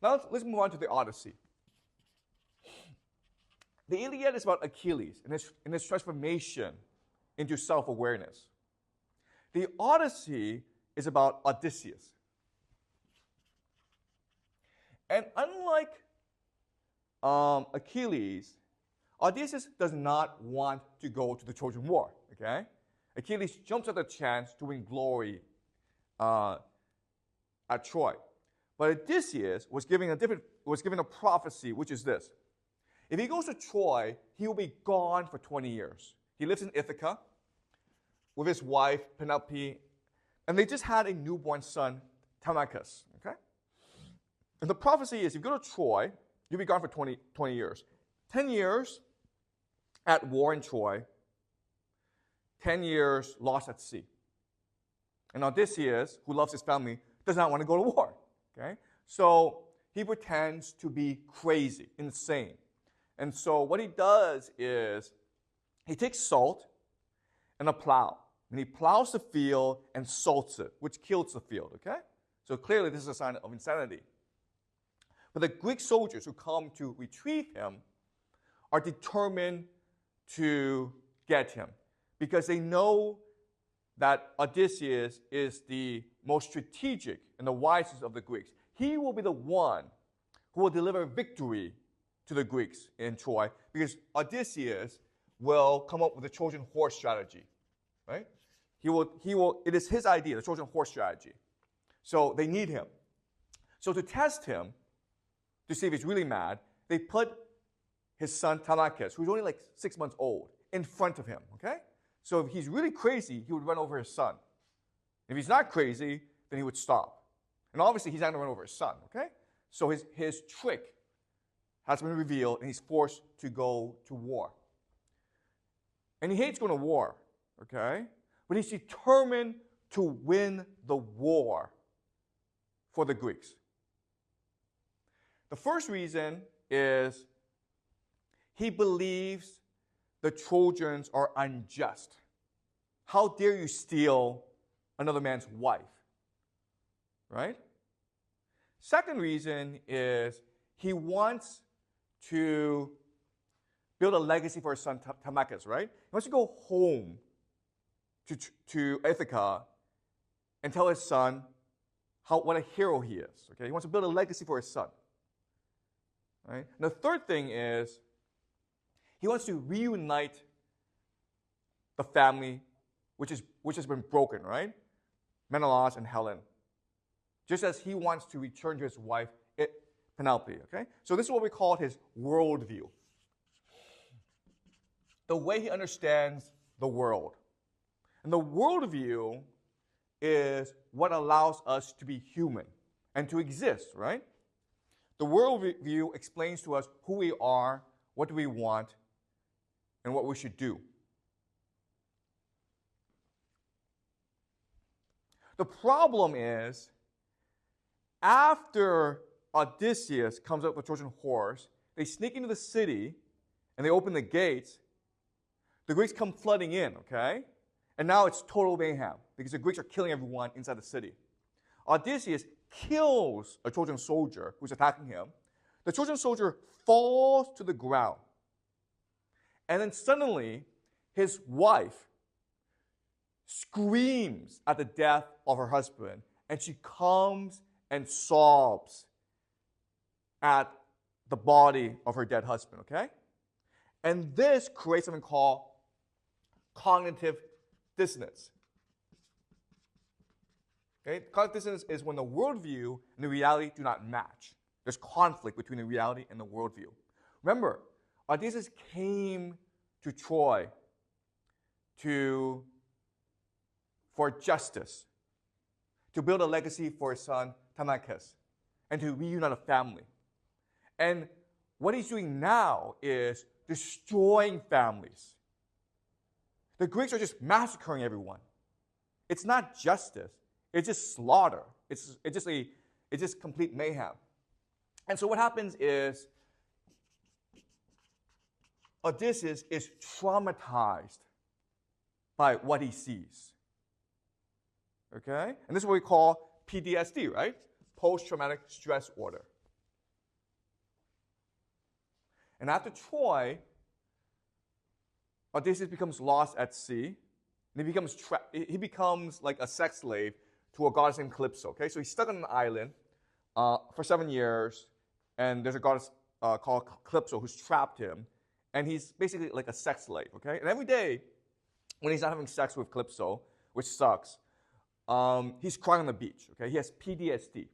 Now let's move on to the Odyssey. The Iliad is about Achilles and his transformation into self-awareness. The Odyssey is about Odysseus. And unlike Achilles, Odysseus does not want to go to the Trojan War. Okay? Achilles jumps at the chance to win glory at Troy. But Odysseus was given a prophecy, which is this. If he goes to Troy, he will be gone for 20 years. He lives in Ithaca with his wife, Penelope, and they just had a newborn son, Telemachus. Okay? And the prophecy is, if you go to Troy, you'll be gone for 20 years. 10 years at war in Troy, 10 years lost at sea. And Odysseus, who loves his family, does not want to go to war. Okay? So he pretends to be crazy, insane. And so what he does is he takes salt and a plow, and he plows the field and salts it, which kills the field. Okay? So clearly this is a sign of insanity. But the Greek soldiers who come to retrieve him are determined to get him because they know that Odysseus is the most strategic and the wisest of the Greeks. He will be the one who will deliver victory to the Greeks in Troy because Odysseus will come up with the Trojan horse strategy, right? It is his idea, the Trojan horse strategy. So they need him. So to test him, to see if he's really mad, they put his son Telemachus, who's only like 6 months old, in front of him, okay? So if he's really crazy, he would run over his son. If he's not crazy, then he would stop. And obviously, he's not going to run over his son, okay? So his trick has been revealed, and he's forced to go to war. And he hates going to war, okay? But he's determined to win the war for the Greeks. The first reason is he believes the Trojans are unjust. How dare you steal another man's wife? Right? Second reason is he wants to build a legacy for his son Telemachus, right? He wants to go home to Ithaca and tell his son what a hero he is. Okay? He wants to build a legacy for his son. Right? And the third thing is he wants to reunite the family which has been broken, right? Menelaus and Helen. Just as he wants to return to his wife, Penelope, okay? So this is what we call his worldview. The way he understands the world. And the worldview is what allows us to be human and to exist, right? The worldview explains to us who we are, what do we want, and what we should do. The problem is, after Odysseus comes up with the Trojan horse, they sneak into the city and they open the gates. the Greeks come flooding in, okay? And now it's total mayhem because the Greeks are killing everyone inside the city. Odysseus kills a Trojan soldier who's attacking him. The Trojan soldier falls to the ground. And then suddenly, his wife screams at the death of her husband, and she comes and sobs at the body of her dead husband, okay? And this creates something called cognitive dissonance. Okay? Cognitive dissonance is when the worldview and the reality do not match. There's conflict between the reality and the worldview. Remember, Odysseus came to Troy for justice, to build a legacy for his son Telemachus, and to reunite a family. And what he's doing now is destroying families. The Greeks are just massacring everyone. It's not justice. It's just slaughter. It's just complete mayhem. And so what happens is Odysseus is traumatized by what he sees. Okay? And this is what we call PTSD, right? Post-traumatic stress disorder. And after Troy, Odysseus becomes lost at sea, and he becomes like a sex slave to a goddess named Calypso. Okay, so he's stuck on an island for 7 years, and there's a goddess called Calypso who's trapped him, and he's basically like a sex slave. Okay, and every day when he's not having sex with Calypso, which sucks, he's crying on the beach. Okay, he has PTSD,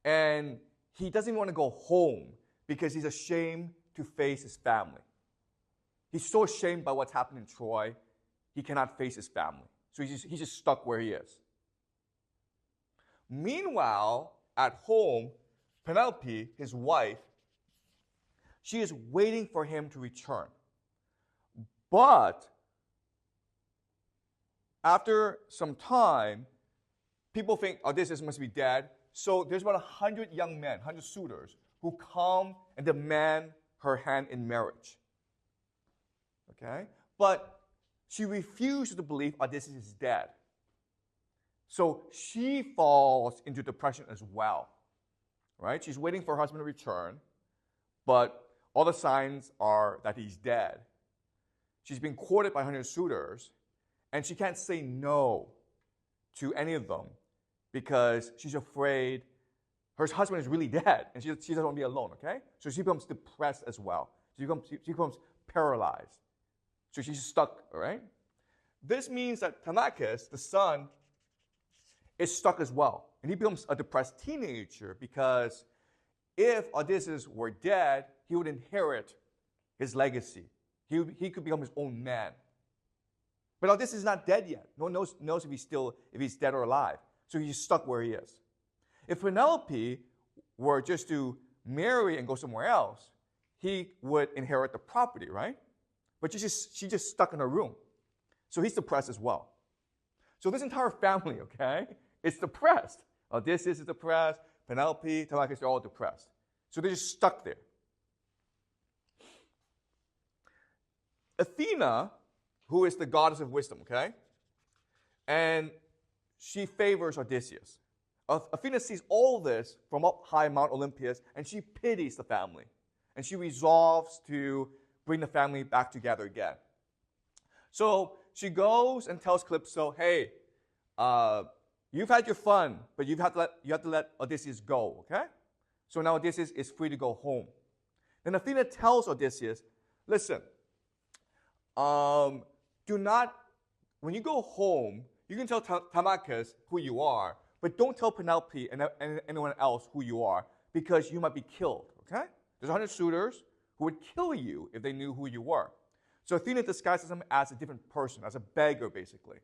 and he doesn't even want to go home because he's ashamed to face his family. He's so ashamed by what's happened in Troy, he cannot face his family. So he's just stuck where he is. Meanwhile, at home, Penelope, his wife, she is waiting for him to return. But after some time, people think Odysseus must be dead. So there's about 100 young men, 100 suitors, who come and demand her hand in marriage. Okay? But she refuses to believe Odysseus is dead. So she falls into depression as well. Right? She's waiting for her husband to return, but all the signs are that he's dead. She's been courted by 100 suitors, and she can't say no to any of them because she's afraid her husband is really dead, and she doesn't want to be alone, okay? So she becomes depressed as well. She becomes paralyzed. So she's stuck, all right? This means that Telemachus, the son, is stuck as well. And he becomes a depressed teenager because if Odysseus were dead, he would inherit his legacy. He could become his own man. But Odysseus is not dead yet. No one knows if he's dead or alive. So he's stuck where he is. If Penelope were just to marry and go somewhere else, he would inherit the property, right? But she's just stuck in her room. So he's depressed as well. So this entire family, okay, is depressed. Odysseus is depressed. Penelope, Telemachus, they're all depressed. So they're just stuck there. Athena, who is the goddess of wisdom, okay, and she favors Odysseus. Athena sees all this from up high Mount Olympus, and she pities the family. And she resolves to bring the family back together again. So she goes and tells Calypso, hey, you've had your fun, but you have to let Odysseus go, okay? So now Odysseus is free to go home. Then Athena tells Odysseus, listen, when you go home, you can tell Telemachus who you are, but don't tell Penelope and anyone else who you are, because you might be killed, okay? There's 100 suitors who would kill you if they knew who you were. So Athena disguises him as a different person, as a beggar, basically.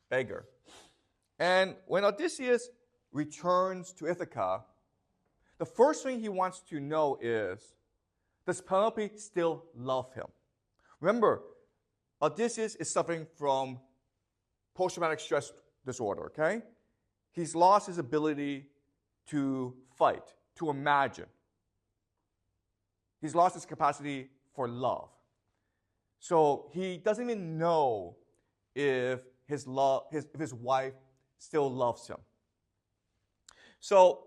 Beggar. And when Odysseus returns to Ithaca, the first thing he wants to know is, does Penelope still love him? Remember, Odysseus is suffering from post-traumatic stress disorder, okay? He's lost his ability to fight, to imagine. He's lost his capacity for love. So he doesn't even know if his wife still loves him. So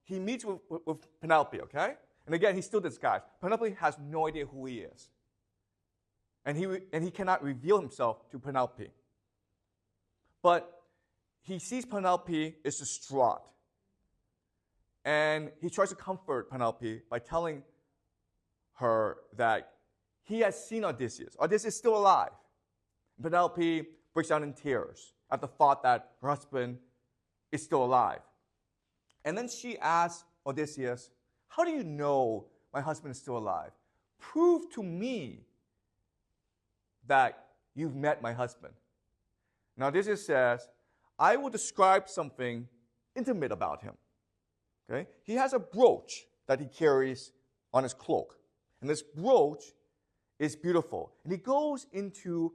he meets with Penelope, okay? And again, he's still disguised. Penelope has no idea who he is. And he cannot reveal himself to Penelope. But he sees Penelope is distraught. And he tries to comfort Penelope by telling her that he has seen Odysseus. Odysseus is still alive. Penelope breaks down in tears at the thought that her husband is still alive. And then she asks Odysseus, how do you know my husband is still alive? Prove to me that you've met my husband. Now Odysseus says, I will describe something intimate about him. Okay? He has a brooch that he carries on his cloak. And this brooch is beautiful. And he goes into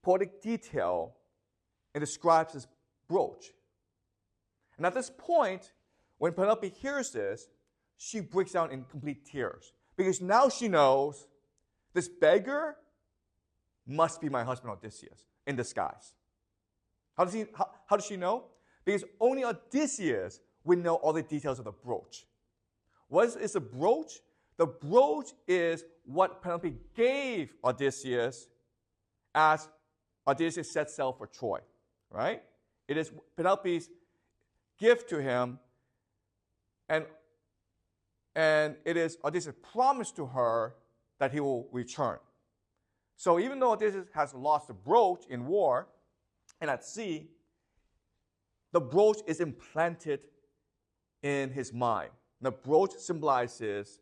poetic detail and describes this brooch. And at this point, when Penelope hears this, she breaks down in complete tears. Because now she knows this beggar must be my husband Odysseus in disguise. How does she know? Because only Odysseus would know all the details of the brooch. What is the brooch? The brooch is what Penelope gave Odysseus as Odysseus set sail for Troy, right? It is Penelope's gift to him, and it is Odysseus' promise to her that he will return. So even though Odysseus has lost the brooch in war and at sea, the brooch is implanted in his mind. The brooch symbolizes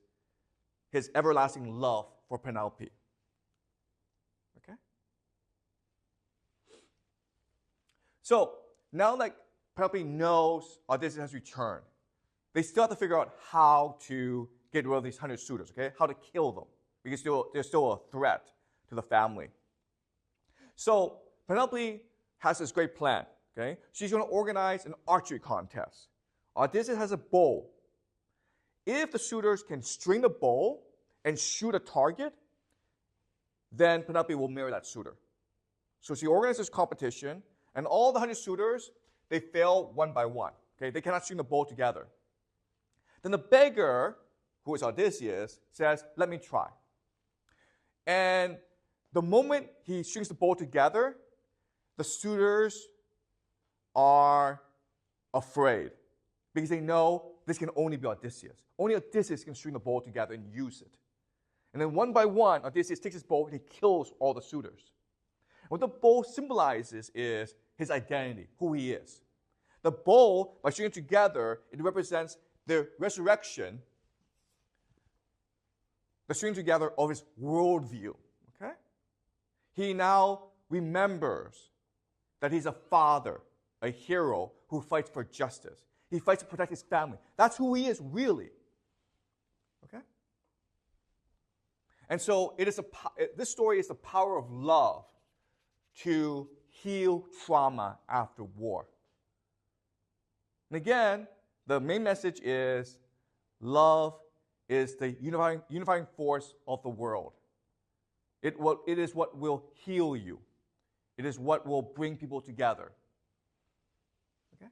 his everlasting love for Penelope. Okay? So now that Penelope knows Odysseus has returned, they still have to figure out how to get rid of these 100 suitors, okay? How to kill them, because they're still a threat to the family. So Penelope has this great plan, okay? She's going to organize an archery contest. Odysseus has a bow. If the suitors can string the bow and shoot a target, then Penelope will marry that suitor. So she organizes this competition, and all the 100 suitors, they fail one by one. Okay? They cannot string the bow together. Then the beggar, who is Odysseus, says, let me try. And the moment he strings the bow together, the suitors are afraid because they know this can only be Odysseus. Only Odysseus can string the bow together and use it. And then one by one, Odysseus takes his bow and he kills all the suitors. What the bow symbolizes is his identity, who he is. The bow, by stringing it together, it represents the resurrection, the stringing together of his worldview. Okay? He now remembers that he's a father, a hero who fights for justice. He fights to protect his family. That's who he is, really. Okay? And so this story is the power of love to heal trauma after war. And again, the main message is love is the unifying force of the world. It is what will heal you. It is what will bring people together. Okay?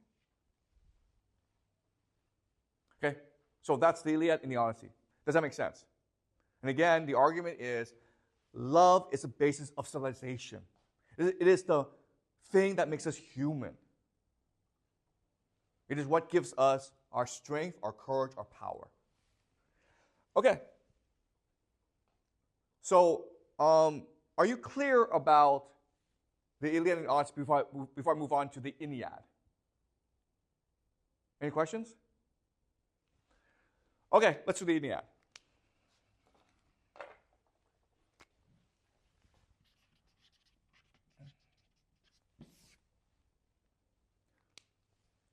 Okay, so that's the Iliad and the Odyssey. Does that make sense? And again, the argument is love is the basis of civilization. It is the thing that makes us human. It is what gives us our strength, our courage, our power. Okay. So, are you clear about the Iliad and Odyssey before I move on to the Ennead? Any questions? Okay, let's do the Ennead.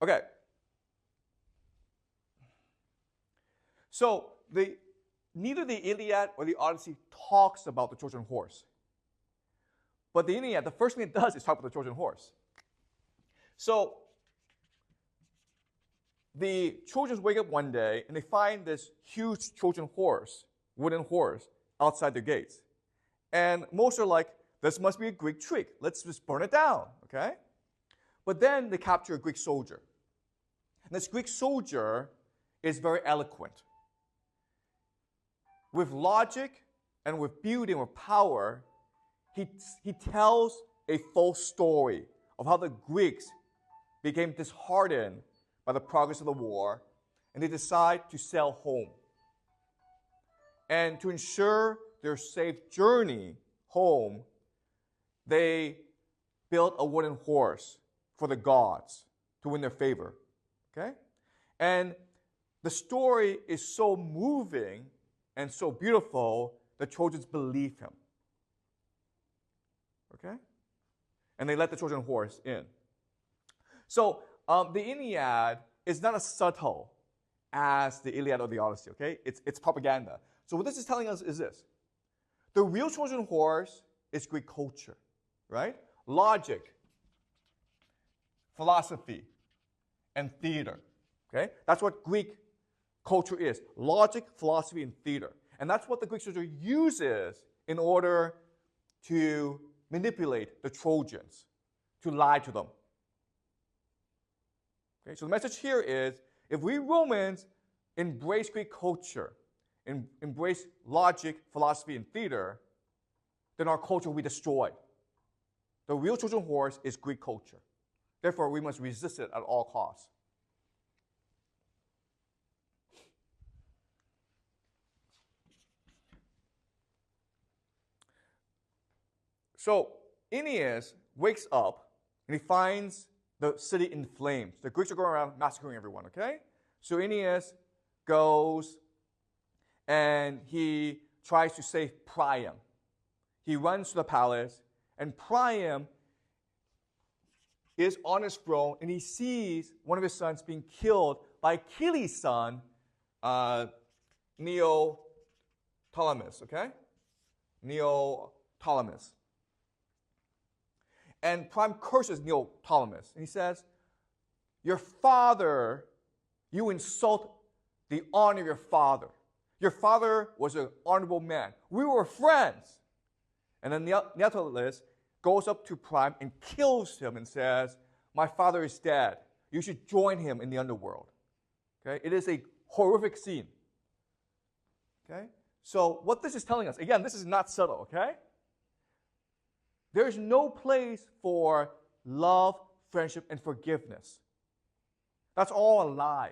Okay. So neither the Iliad or the Odyssey talks about the Trojan horse. But the Ennead, the first thing it does is talk about the Trojan horse. So the Trojans wake up one day and they find this huge Trojan horse, wooden horse, outside their gates. And most are like, this must be a Greek trick. Let's just burn it down, okay? But then they capture a Greek soldier. And this Greek soldier is very eloquent. With logic and with beauty and with power, he tells a false story of how the Greeks became disheartened by the progress of the war, and they decide to sail home. And to ensure their safe journey home, they built a wooden horse for the gods to win their favor. Okay? And the story is so moving and so beautiful, the Trojans believe him. Okay? And they let the Trojan horse in. So the Iliad is not as subtle as the Iliad or the Odyssey, okay? It's propaganda. So what this is telling us is this. The real Trojan horse is Greek culture, right? Logic, philosophy, and theater, okay? That's what Greek culture is. Logic, philosophy, and theater. And that's what the Greek soldier uses in order to manipulate the Trojans, to lie to them. Okay, so the message here is, if we Romans embrace Greek culture, embrace logic, philosophy, and theater, then our culture will be destroyed. The real Trojan horse is Greek culture. Therefore, we must resist it at all costs. So Aeneas wakes up and he finds the city in flames. The Greeks are going around massacring everyone, okay? So Aeneas goes and he tries to save Priam. He runs to the palace, and Priam is on his throne, and he sees one of his sons being killed by Achilles' son, Neoptolemus, okay? Neoptolemus. And Priam curses Neoptolemus, and he says, your father, you insult the honor of your father. Your father was an honorable man. We were friends. And then Neoptolemus goes up to Priam and kills him and says, my father is dead. You should join him in the underworld. Okay? It is a horrific scene. Okay? So what this is telling us, again, this is not subtle, okay? There is no place for love, friendship, and forgiveness. That's all a lie.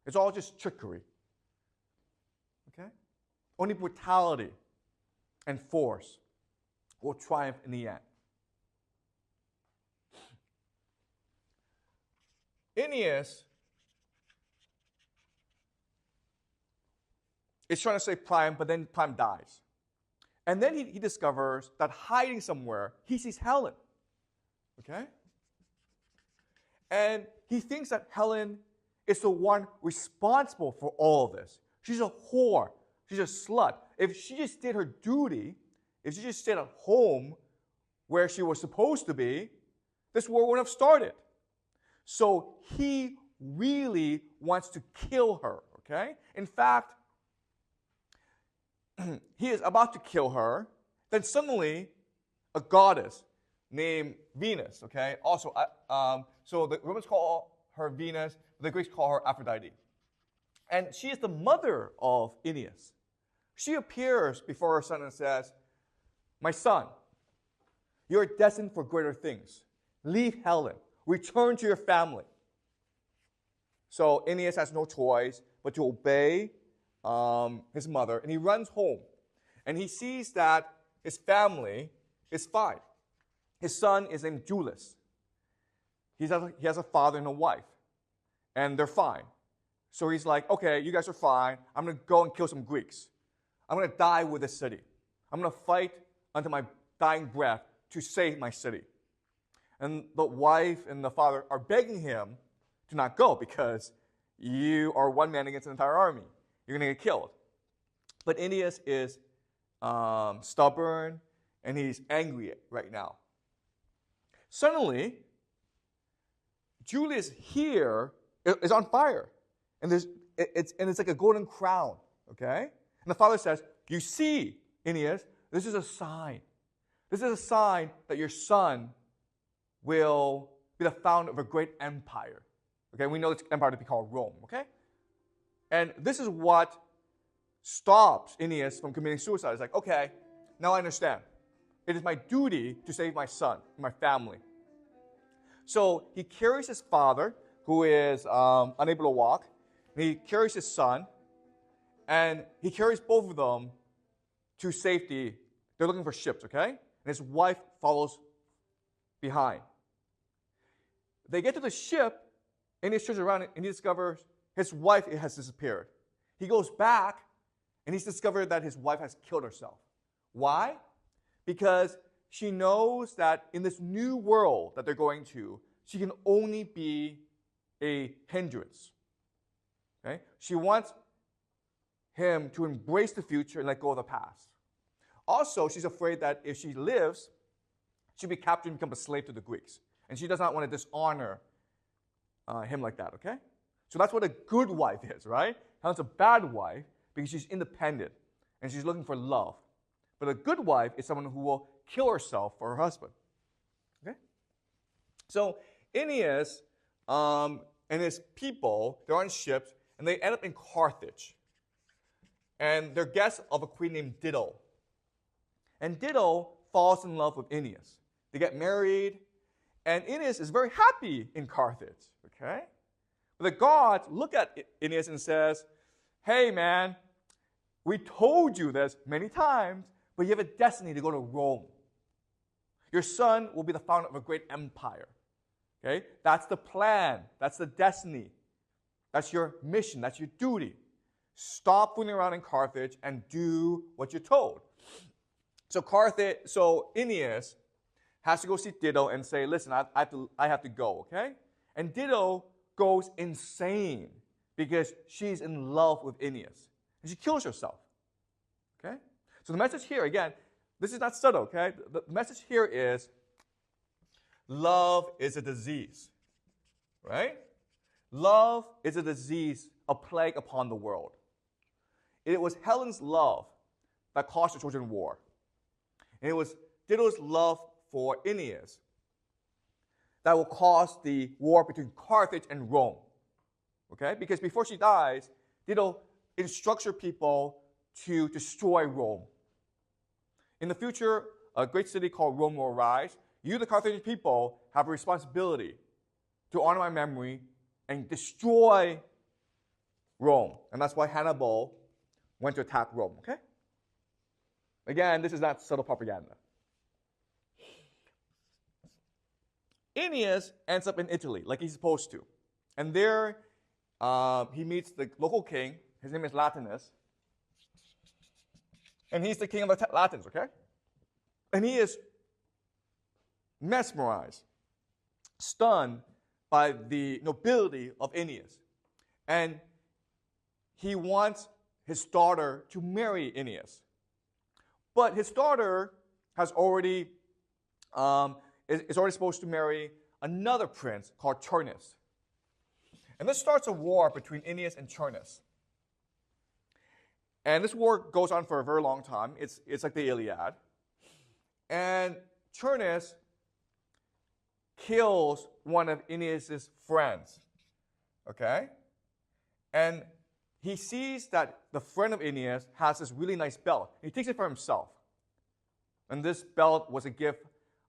It's all just trickery. Okay? Only brutality and force will triumph in the end. Aeneas is trying to save Priam, but then Priam dies. And then he discovers that hiding somewhere, he sees Helen. Okay? And he thinks that Helen is the one responsible for all of this. She's a whore. She's a slut. If she just did her duty, if she just stayed at home where she was supposed to be, this war wouldn't have started. So he really wants to kill her, okay? In fact, he is about to kill her. Then suddenly, a goddess named Venus, okay? Also, so the Romans call her Venus, the Greeks call her Aphrodite. And she is the mother of Aeneas. She appears before her son and says, my son, you are destined for greater things. Leave Helen. Return to your family. So Aeneas has no choice but to obey his mother, and he runs home. And he sees that his family is fine. His son is named Julius. He has a father and a wife, and they're fine. So he's like, okay, you guys are fine. I'm going to go and kill some Greeks. I'm going to die with this city. I'm going to fight until my dying breath to save my city. And the wife and the father are begging him to not go because you are one man against an entire army. You're going to get killed. But Aeneas is stubborn, and he's angry right now. Suddenly, Julius here is on fire. And it's like a golden crown, okay? And the father says, you see, Aeneas, this is a sign. This is a sign that your son will be the founder of a great empire. Okay, we know this empire to be called Rome, okay? And this is what stops Aeneas from committing suicide. It's like, okay, now I understand. It is my duty to save my son, my family. So he carries his father, who is unable to walk, and he carries his son, and he carries both of them to safety. They're looking for ships, okay? And his wife follows behind. They get to the ship, and he turns around and he discovers his wife has disappeared. He goes back, and he's discovered that his wife has killed herself. Why? Because she knows that in this new world that they're going to, she can only be a hindrance. Okay? She wants him to embrace the future and let go of the past. Also, she's afraid that if she lives, she'll be captured and become a slave to the Greeks. And she does not want to dishonor him like that, okay? So that's what a good wife is, right? Helen's a bad wife because she's independent and she's looking for love. But a good wife is someone who will kill herself for her husband, okay? So Aeneas and his people, they're on ships, and they end up in Carthage. And they're guests of a queen named Dido. And Dido falls in love with Aeneas. They get married, and Aeneas is very happy in Carthage, okay? But the gods look at Aeneas and says, hey, man, we told you this many times, but you have a destiny to go to Rome. Your son will be the founder of a great empire, okay? That's the plan. That's the destiny. That's your mission. That's your duty. Stop fooling around in Carthage and do what you're told. So Aeneas has to go see Dido and say, listen, I have to go, okay? And Dido goes insane because she's in love with Aeneas. And she kills herself, okay? So the message here, again, this is not subtle, okay? The message here is love is a disease, right? Love is a disease, a plague upon the world. It was Helen's love that caused the Trojan War. And it was Dido's love for Aeneas that will cause the war between Carthage and Rome. Okay? Because before she dies, Dido instructs her people to destroy Rome. In the future, a great city called Rome will arise. You, the Carthaginian people, have a responsibility to honor my memory and destroy Rome. And that's why Hannibal went to attack Rome, okay? Again, this is not subtle propaganda. Aeneas ends up in Italy, like he's supposed to. And there, he meets the local king. His name is Latinus. And he's the king of the Latins, okay? And he is mesmerized, stunned by the nobility of Aeneas. And he wants his daughter to marry Aeneas. But his daughter has already is already supposed to marry another prince called Turnus. And this starts a war between Aeneas and Turnus. And this war goes on for a very long time. It's like the Iliad. And Turnus kills one of Aeneas' friends. Okay? And he sees that the friend of Aeneas has this really nice belt. He takes it for himself. And this belt was a gift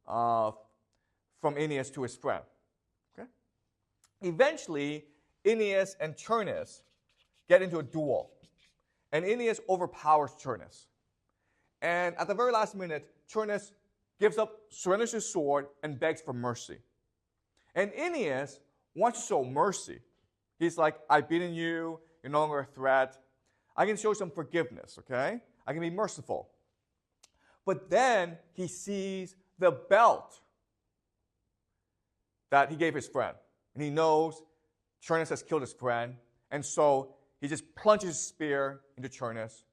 from Aeneas to his friend. Okay? Eventually, Aeneas and Turnus get into a duel. And Aeneas overpowers Turnus. And at the very last minute, Turnus surrenders his sword, and begs for mercy. And Aeneas wants to show mercy. He's like, I've beaten you, you're no longer a threat. I can show some forgiveness, okay? I can be merciful. But then he sees the belt that he gave his friend. And he knows Turnus has killed his friend. And so he just plunges his spear into Turnus.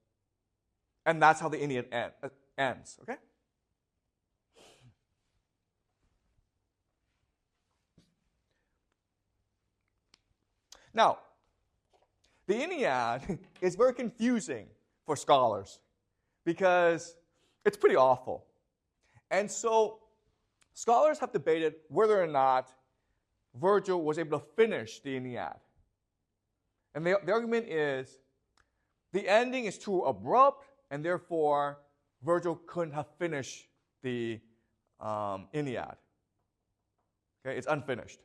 And that's how the Aeneid ends, okay? Now, the Iliad is very confusing for scholars because it's pretty awful. And so scholars have debated whether or not Virgil was able to finish the Iliad. And the argument is the ending is too abrupt, and therefore Virgil couldn't have finished the Iliad. Okay, it's unfinished.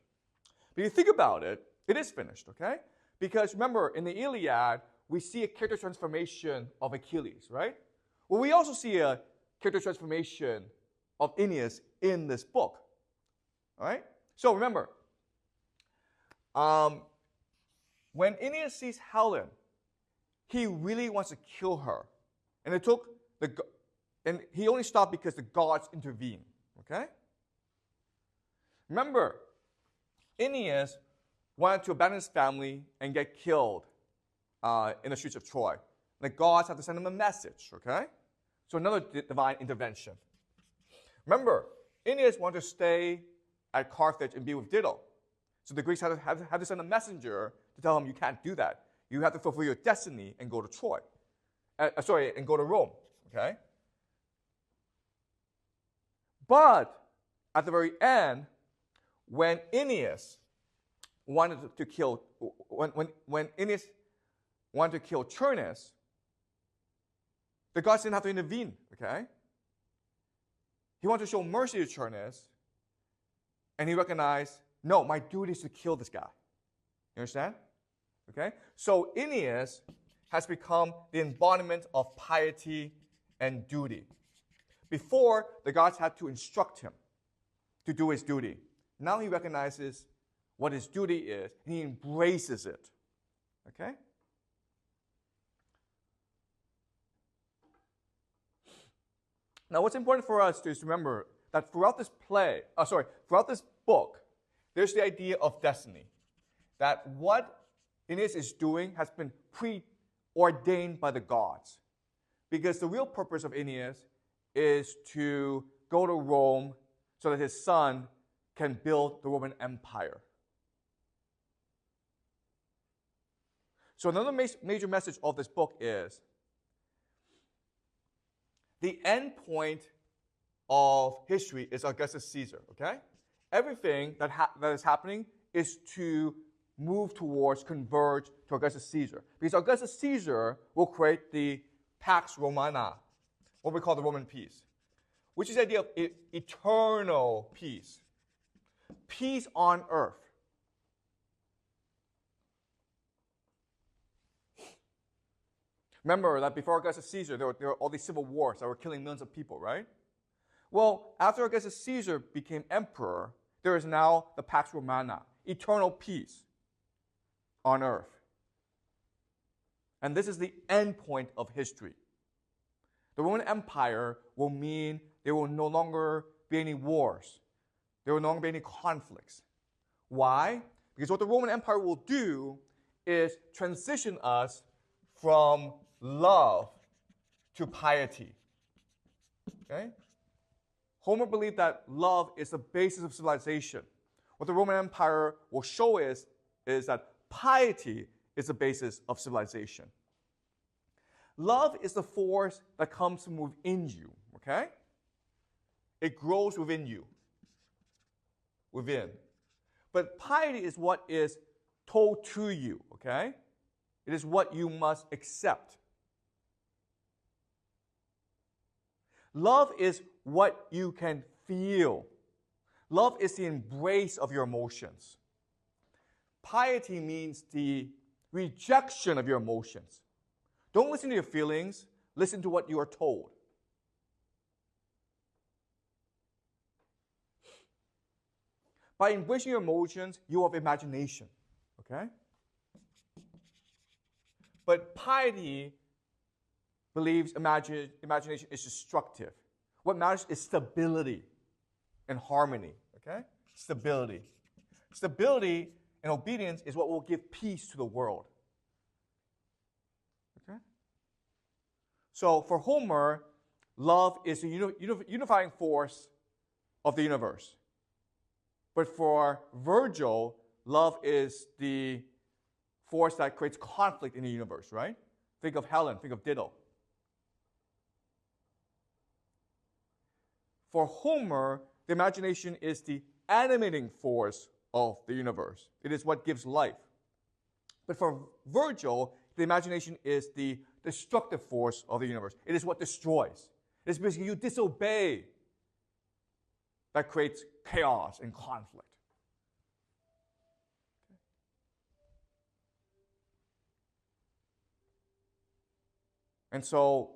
But if you think about it, it is finished, okay? Because remember, in the Iliad, we see a character transformation of Achilles, right? Well, we also see a character transformation of Aeneas in this book, all right? So remember, when Aeneas sees Helen, he really wants to kill her, and and he only stopped because the gods intervened, okay? Remember, Aeneas wanted to abandon his family and get killed in the streets of Troy. The gods had to send him a message, okay? So another divine intervention. Remember, Aeneas wanted to stay at Carthage and be with Dido. So the Greeks had to send a messenger to tell him, you can't do that. You have to fulfill your destiny and go to Troy. And go to Rome, okay? But at the very end, when Aeneas wanted to kill, when Aeneas wanted to kill Turnus, the gods didn't have to intervene, okay? He wanted to show mercy to Turnus, and he recognized, no, my duty is to kill this guy. You understand? Okay? So Aeneas has become the embodiment of piety and duty. Before, the gods had to instruct him to do his duty. Now he recognizes what his duty is, and he embraces it. Okay? Now, what's important for us is to remember that throughout this throughout this book, there's the idea of destiny. That what Aeneas is doing has been preordained by the gods. Because the real purpose of Aeneas is to go to Rome so that his son can build the Roman Empire. So another major message of this book is the end point of history is Augustus Caesar, okay? Everything that is happening is to move towards, converge to Augustus Caesar. Because Augustus Caesar will create the Pax Romana, what we call the Roman peace, which is the idea of eternal peace. Peace on earth. Remember that before Augustus Caesar, there were all these civil wars that were killing millions of people, right? Well, after Augustus Caesar became emperor, there is now the Pax Romana, eternal peace on earth. And this is the end point of history. The Roman Empire will mean there will no longer be any wars. There will no longer be any conflicts. Why? Because what the Roman Empire will do is transition us from love to piety. Okay? Homer believed that love is the basis of civilization. What the Roman Empire will show is that piety is the basis of civilization. Love is the force that comes from within you, okay? It grows within you. Within. But piety is what is told to you, okay? It is what you must accept. Love is what you can feel. Love is the embrace of your emotions. Piety means the rejection of your emotions. Don't listen to your feelings. Listen to what you are told. By embracing your emotions, you have imagination. Okay? But piety believes imagination is destructive. What matters is stability and harmony. Okay? Stability. Stability and obedience is what will give peace to the world. Okay? So for Homer, love is the unifying force of the universe. But for Virgil, love is the force that creates conflict in the universe, right? Think of Helen, think of Diddle. For Homer, the imagination is the animating force of the universe. It is what gives life. But for Virgil, the imagination is the destructive force of the universe. It is what destroys. It is basically you disobey that creates chaos and conflict. And so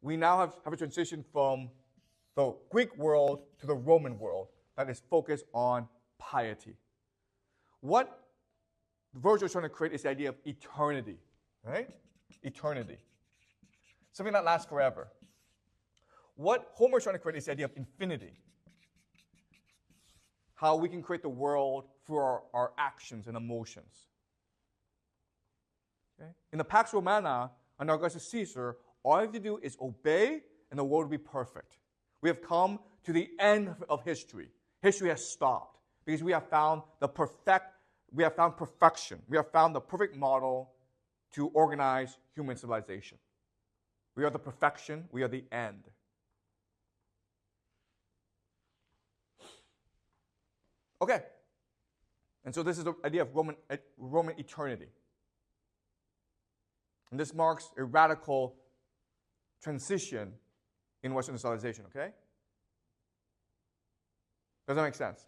we now have a transition from the Greek world to the Roman world that is focused on piety. What Virgil is trying to create is the idea of eternity, right? Eternity. Something that lasts forever. What Homer is trying to create is the idea of infinity. How we can create the world through our actions and emotions. Okay? In the Pax Romana, under Augustus Caesar, all you have to do is obey and the world will be perfect. We have come to the end of history. History has stopped because we have found perfection. We have found the perfect model to organize human civilization. We are the perfection, we are the end. Okay. And so this is the idea of Roman eternity. And this marks a radical transition in Western civilization, okay? Does that make sense?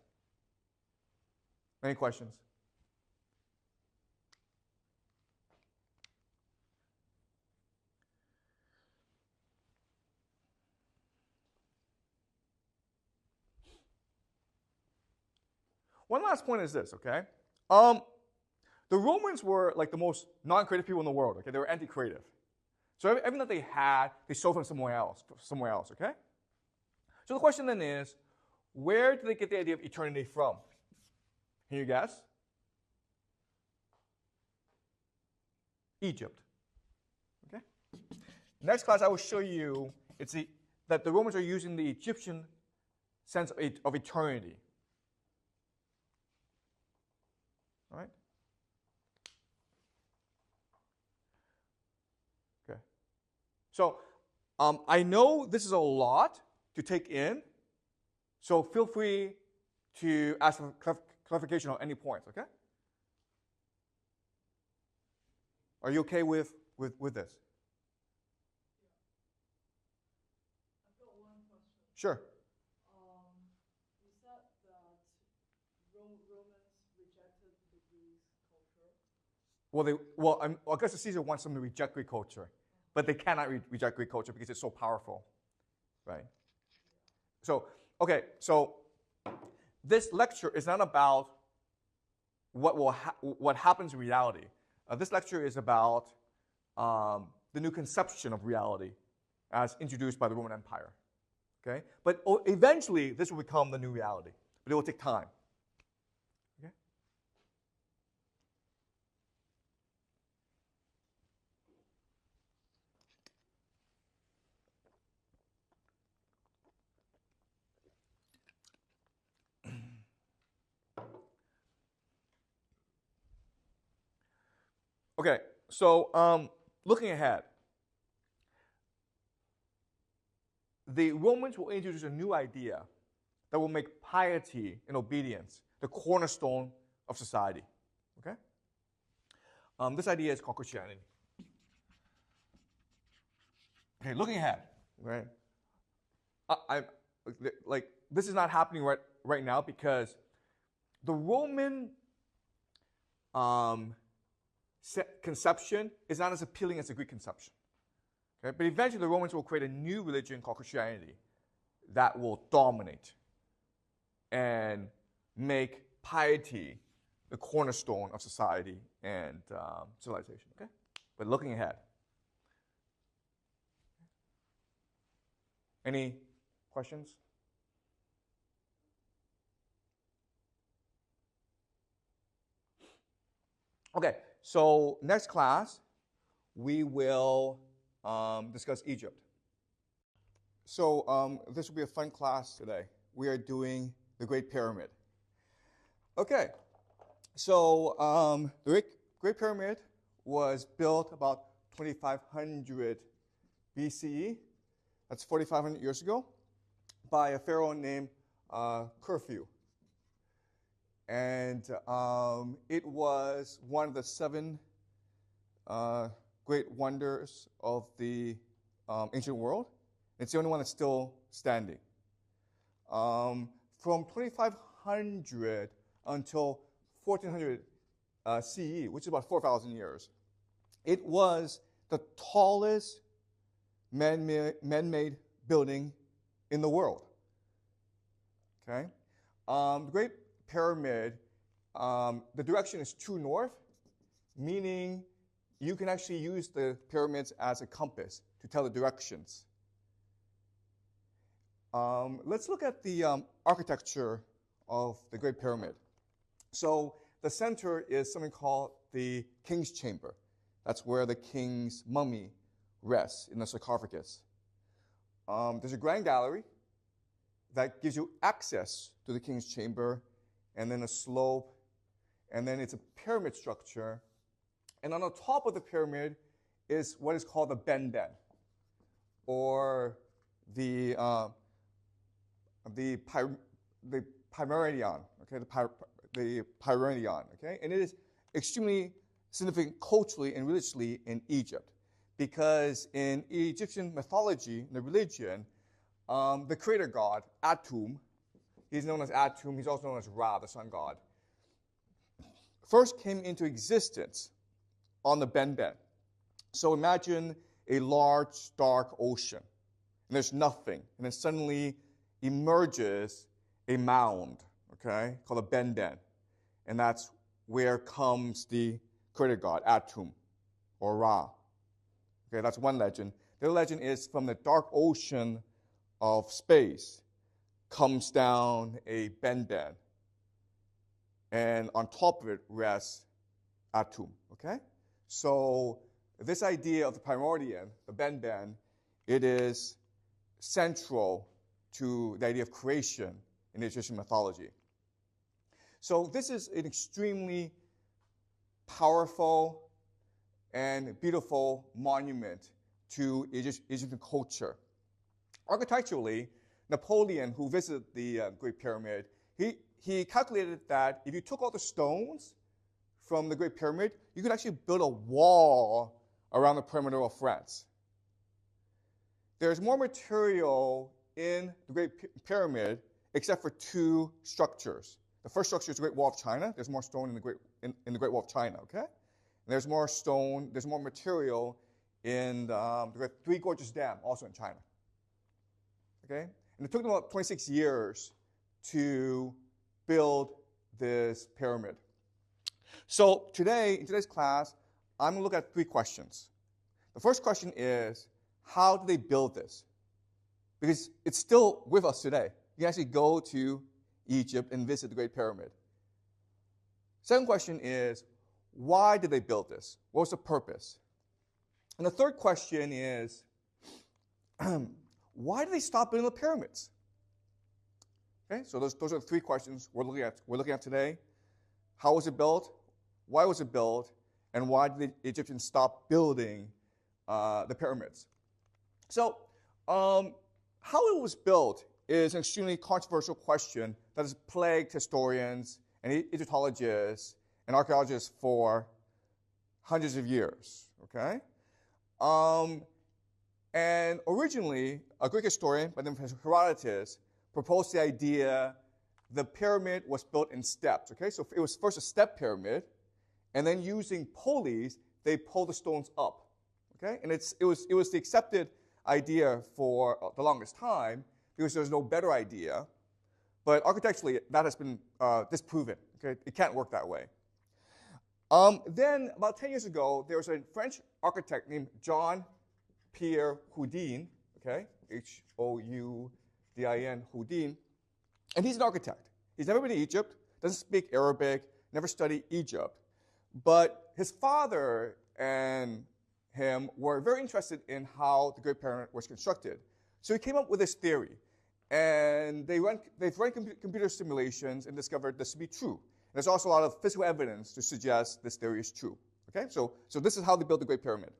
Any questions? One last point is this, okay? The Romans were like the most non-creative people in the world, okay? They were anti-creative. So everything that they had, they stole from somewhere else, okay? So the question then is, where did they get the idea of eternity from? Can you guess? Egypt. Okay? Next class, I will show you that the Romans are using the Egyptian sense of eternity. All right? Okay. So I know this is a lot to take in, so feel free to ask for clarification on any points, okay? Are you okay with this? I've got one question. Sure. You said that Romans rejected the Greek culture. Augustus Caesar wants them to reject Greek culture, but they cannot reject Greek culture because it's so powerful, right? So, okay, so this lecture is not about what happens in reality. This lecture is about the new conception of reality as introduced by the Roman Empire. Okay? But eventually, this will become the new reality. But it will take time. Okay? Okay, so looking ahead, the Romans will introduce a new idea that will make piety and obedience the cornerstone of society. Okay? This idea is called Christianity. Okay, looking ahead, right? This is not happening right now because the Roman conception is not as appealing as the Greek conception. Okay? But eventually the Romans will create a new religion called Christianity that will dominate and make piety the cornerstone of society and civilization. Okay? But looking ahead. Any questions? Okay, so next class, we will discuss Egypt. So this will be a fun class today. We are doing the Great Pyramid. Okay, so the Great Pyramid was built about 2500 BCE. That's 4,500 years ago, by a pharaoh named Khufu. And it was one of the 7 great wonders of the ancient world. It's the only one that's still standing. From 2500 until 1400 CE, which is about 4,000 years, it was the tallest man-made building in the world. Okay, the Great Pyramid, the direction is true north, meaning you can actually use the pyramids as a compass to tell the directions. Let's look at the architecture of the Great Pyramid. So the center is something called the King's Chamber. That's where the king's mummy rests in the sarcophagus. There's a grand gallery that gives you access to the king's chamber, and then a slope, and then it's a pyramid structure. And on the top of the pyramid is what is called the benben, or the pyramidion, okay, the pyramidion, okay, and it is extremely significant culturally and religiously in Egypt, because in Egyptian mythology, in the religion, the creator god Atum, he's known as Atum, he's also known as Ra, the sun god, first came into existence on the benben. So imagine a large, dark ocean, and there's nothing, and then suddenly emerges a mound, okay, called a benben, and that's where comes the creator god, Atum, or Ra. Okay, that's one legend. The other legend is from the dark ocean of space comes down a benben, and on top of it rests Atum, okay? So this idea of the primordial, the benben, it is central to the idea of creation in Egyptian mythology. So this is an extremely powerful and beautiful monument to Egyptian culture. Architecturally, Napoleon, who visited the Great Pyramid, he calculated that if you took all the stones from the Great Pyramid, you could actually build a wall around the perimeter of France. There's more material in the Great Pyramid except for 2 structures. The first structure is the Great Wall of China. There's more stone in the Great Wall of China, okay? And there's more stone, there's more material in the Three Gorges Dam, also in China. Okay? And it took them about 26 years to build this pyramid. So today, in today's class, I'm going to look at 3 questions. The first question is, how did they build this? Because it's still with us today. You can actually go to Egypt and visit the Great Pyramid. Second question is, why did they build this? What was the purpose? And the third question is, why did they stop building the pyramids? Okay, so those are the 3 questions we're looking at today. How was it built? Why was it built? And why did the Egyptians stop building the pyramids? So, how it was built is an extremely controversial question that has plagued historians and Egyptologists and archaeologists for hundreds of years, okay? And originally, a Greek historian by the name of Herodotus proposed the idea the pyramid was built in steps, okay? So it was first a step pyramid, and then using pulleys, they pull the stones up, okay? And it was the accepted idea for the longest time because there's no better idea. But architecturally, that has been disproven, okay? It can't work that way. Then, about 10 years ago, there was a French architect named Jean-Pierre Houdin, okay? H-O-U-D-I-N, Houdin. And he's an architect. He's never been to Egypt, doesn't speak Arabic, never studied Egypt. But his father and him were very interested in how the Great Pyramid was constructed. So he came up with this theory. And they've run computer simulations and discovered this to be true. There's also a lot of physical evidence to suggest this theory is true. Okay, so this is how they built the Great Pyramid.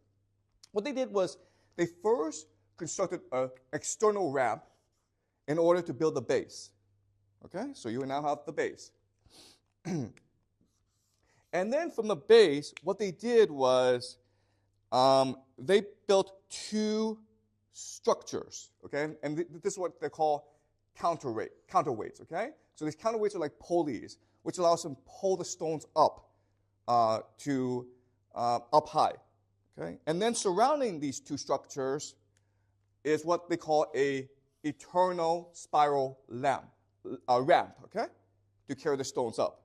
What they did was they first constructed an external ramp in order to build the base. Okay, so you now have the base. And then from the base, what they did was they built two structures, okay? And this is what they call counterweights, okay? So these counterweights are like pulleys, which allows them to pull the stones up up high, okay? And then surrounding these two structures is what they call a eternal spiral ramp, okay, to carry the stones up.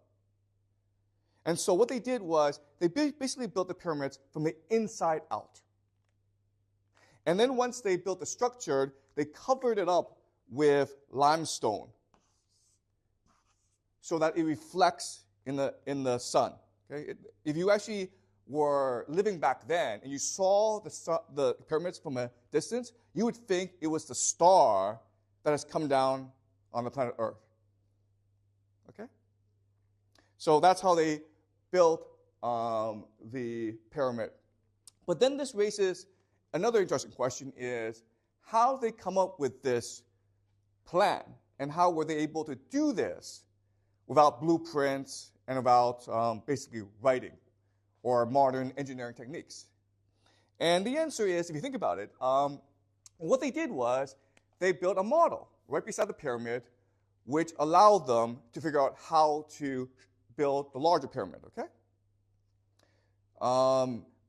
And so what they did was they basically built the pyramids from the inside out. And then once they built the structure, they covered it up with limestone so that it reflects in the sun. Okay? If you actually were living back then and you saw the pyramids from a distance, you would think it was the star that has come down on the planet Earth. Okay? So that's how they built the pyramid. But then this raises another interesting question is, how did they come up with this plan? And how were they able to do this without blueprints and without basically writing or modern engineering techniques? And the answer is, if you think about it, what they did was they built a model right beside the pyramid, which allowed them to figure out how to build the larger pyramid, okay?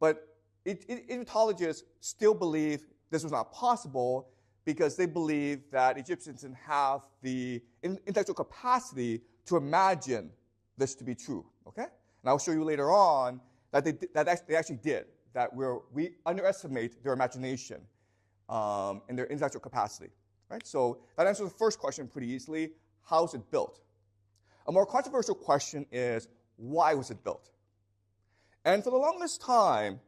But Egyptologists still believe this was not possible because they believe that Egyptians didn't have the intellectual capacity to imagine this to be true, okay? And I'll show you later on that they actually did, that we underestimate their imagination and their intellectual capacity, right? So that answers the first question pretty easily. How is it built? A more controversial question is, why was it built? And for the longest time,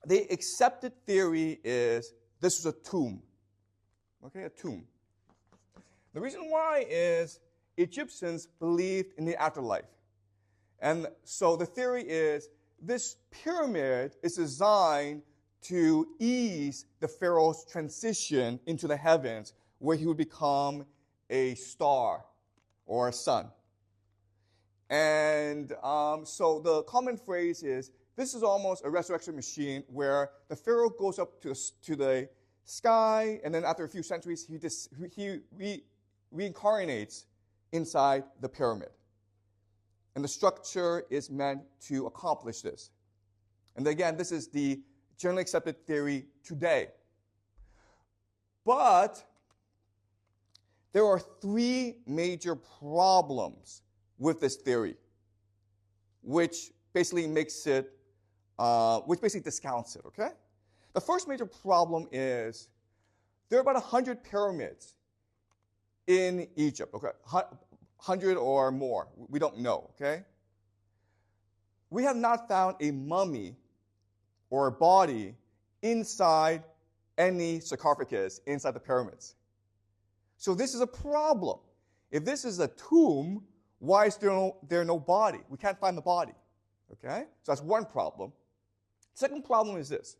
the accepted theory is this was a tomb. Okay, a tomb. The reason why is Egyptians believed in the afterlife. And so the theory is this pyramid is designed to ease the pharaoh's transition into the heavens, where he would become a star or a sun. And so the common phrase is, this is almost a resurrection machine where the pharaoh goes up to the sky, and then after a few centuries, he reincarnates inside the pyramid. And the structure is meant to accomplish this. And again, this is the generally accepted theory today. But there are three major problems with this theory, which basically discounts it, okay? The first major problem is there are about 100 pyramids in Egypt, okay? 100 or more, we don't know, okay? We have not found a mummy or a body inside any sarcophagus inside the pyramids. So this is a problem. If this is a tomb, why is there no body? We can't find the body, okay? So that's one problem. Second problem is this.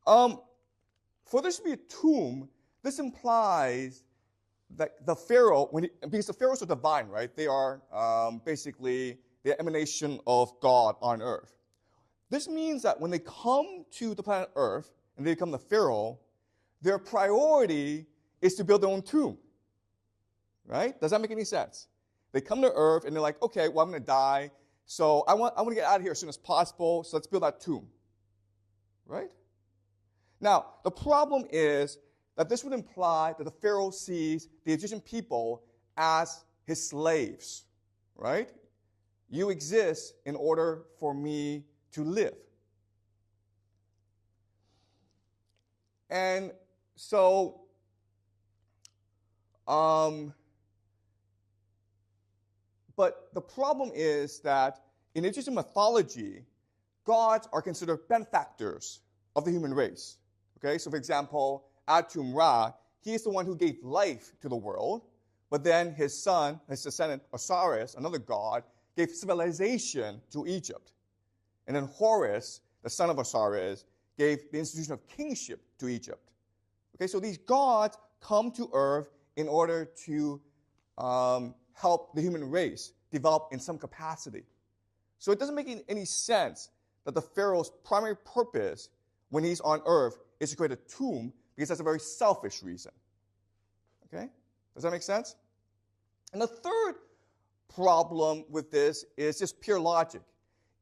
For this to be a tomb, this implies that the pharaoh, because the pharaohs are divine, right? They are basically the emanation of God on earth. This means that when they come to the planet Earth and they become the pharaoh, their priority is to build their own tomb, right? Does that make any sense? They come to Earth and they're like, okay, well, I'm going to die, so I want to get out of here as soon as possible, so let's build that tomb, right? Now, the problem is that this would imply that the pharaoh sees the Egyptian people as his slaves, right? You exist in order for me to live. And so, but the problem is that in Egyptian mythology, gods are considered benefactors of the human race. Okay, so for example, Atum-Ra, he is the one who gave life to the world, but then his son, his descendant Osiris, another god, gave civilization to Egypt. And then Horus, the son of Osiris, gave the institution of kingship to Egypt. Okay, so these gods come to earth in order to help the human race develop in some capacity. So it doesn't make any sense that the Pharaoh's primary purpose when he's on earth is to create a tomb, because that's a very selfish reason. Okay? Does that make sense? And the third problem with this is just pure logic.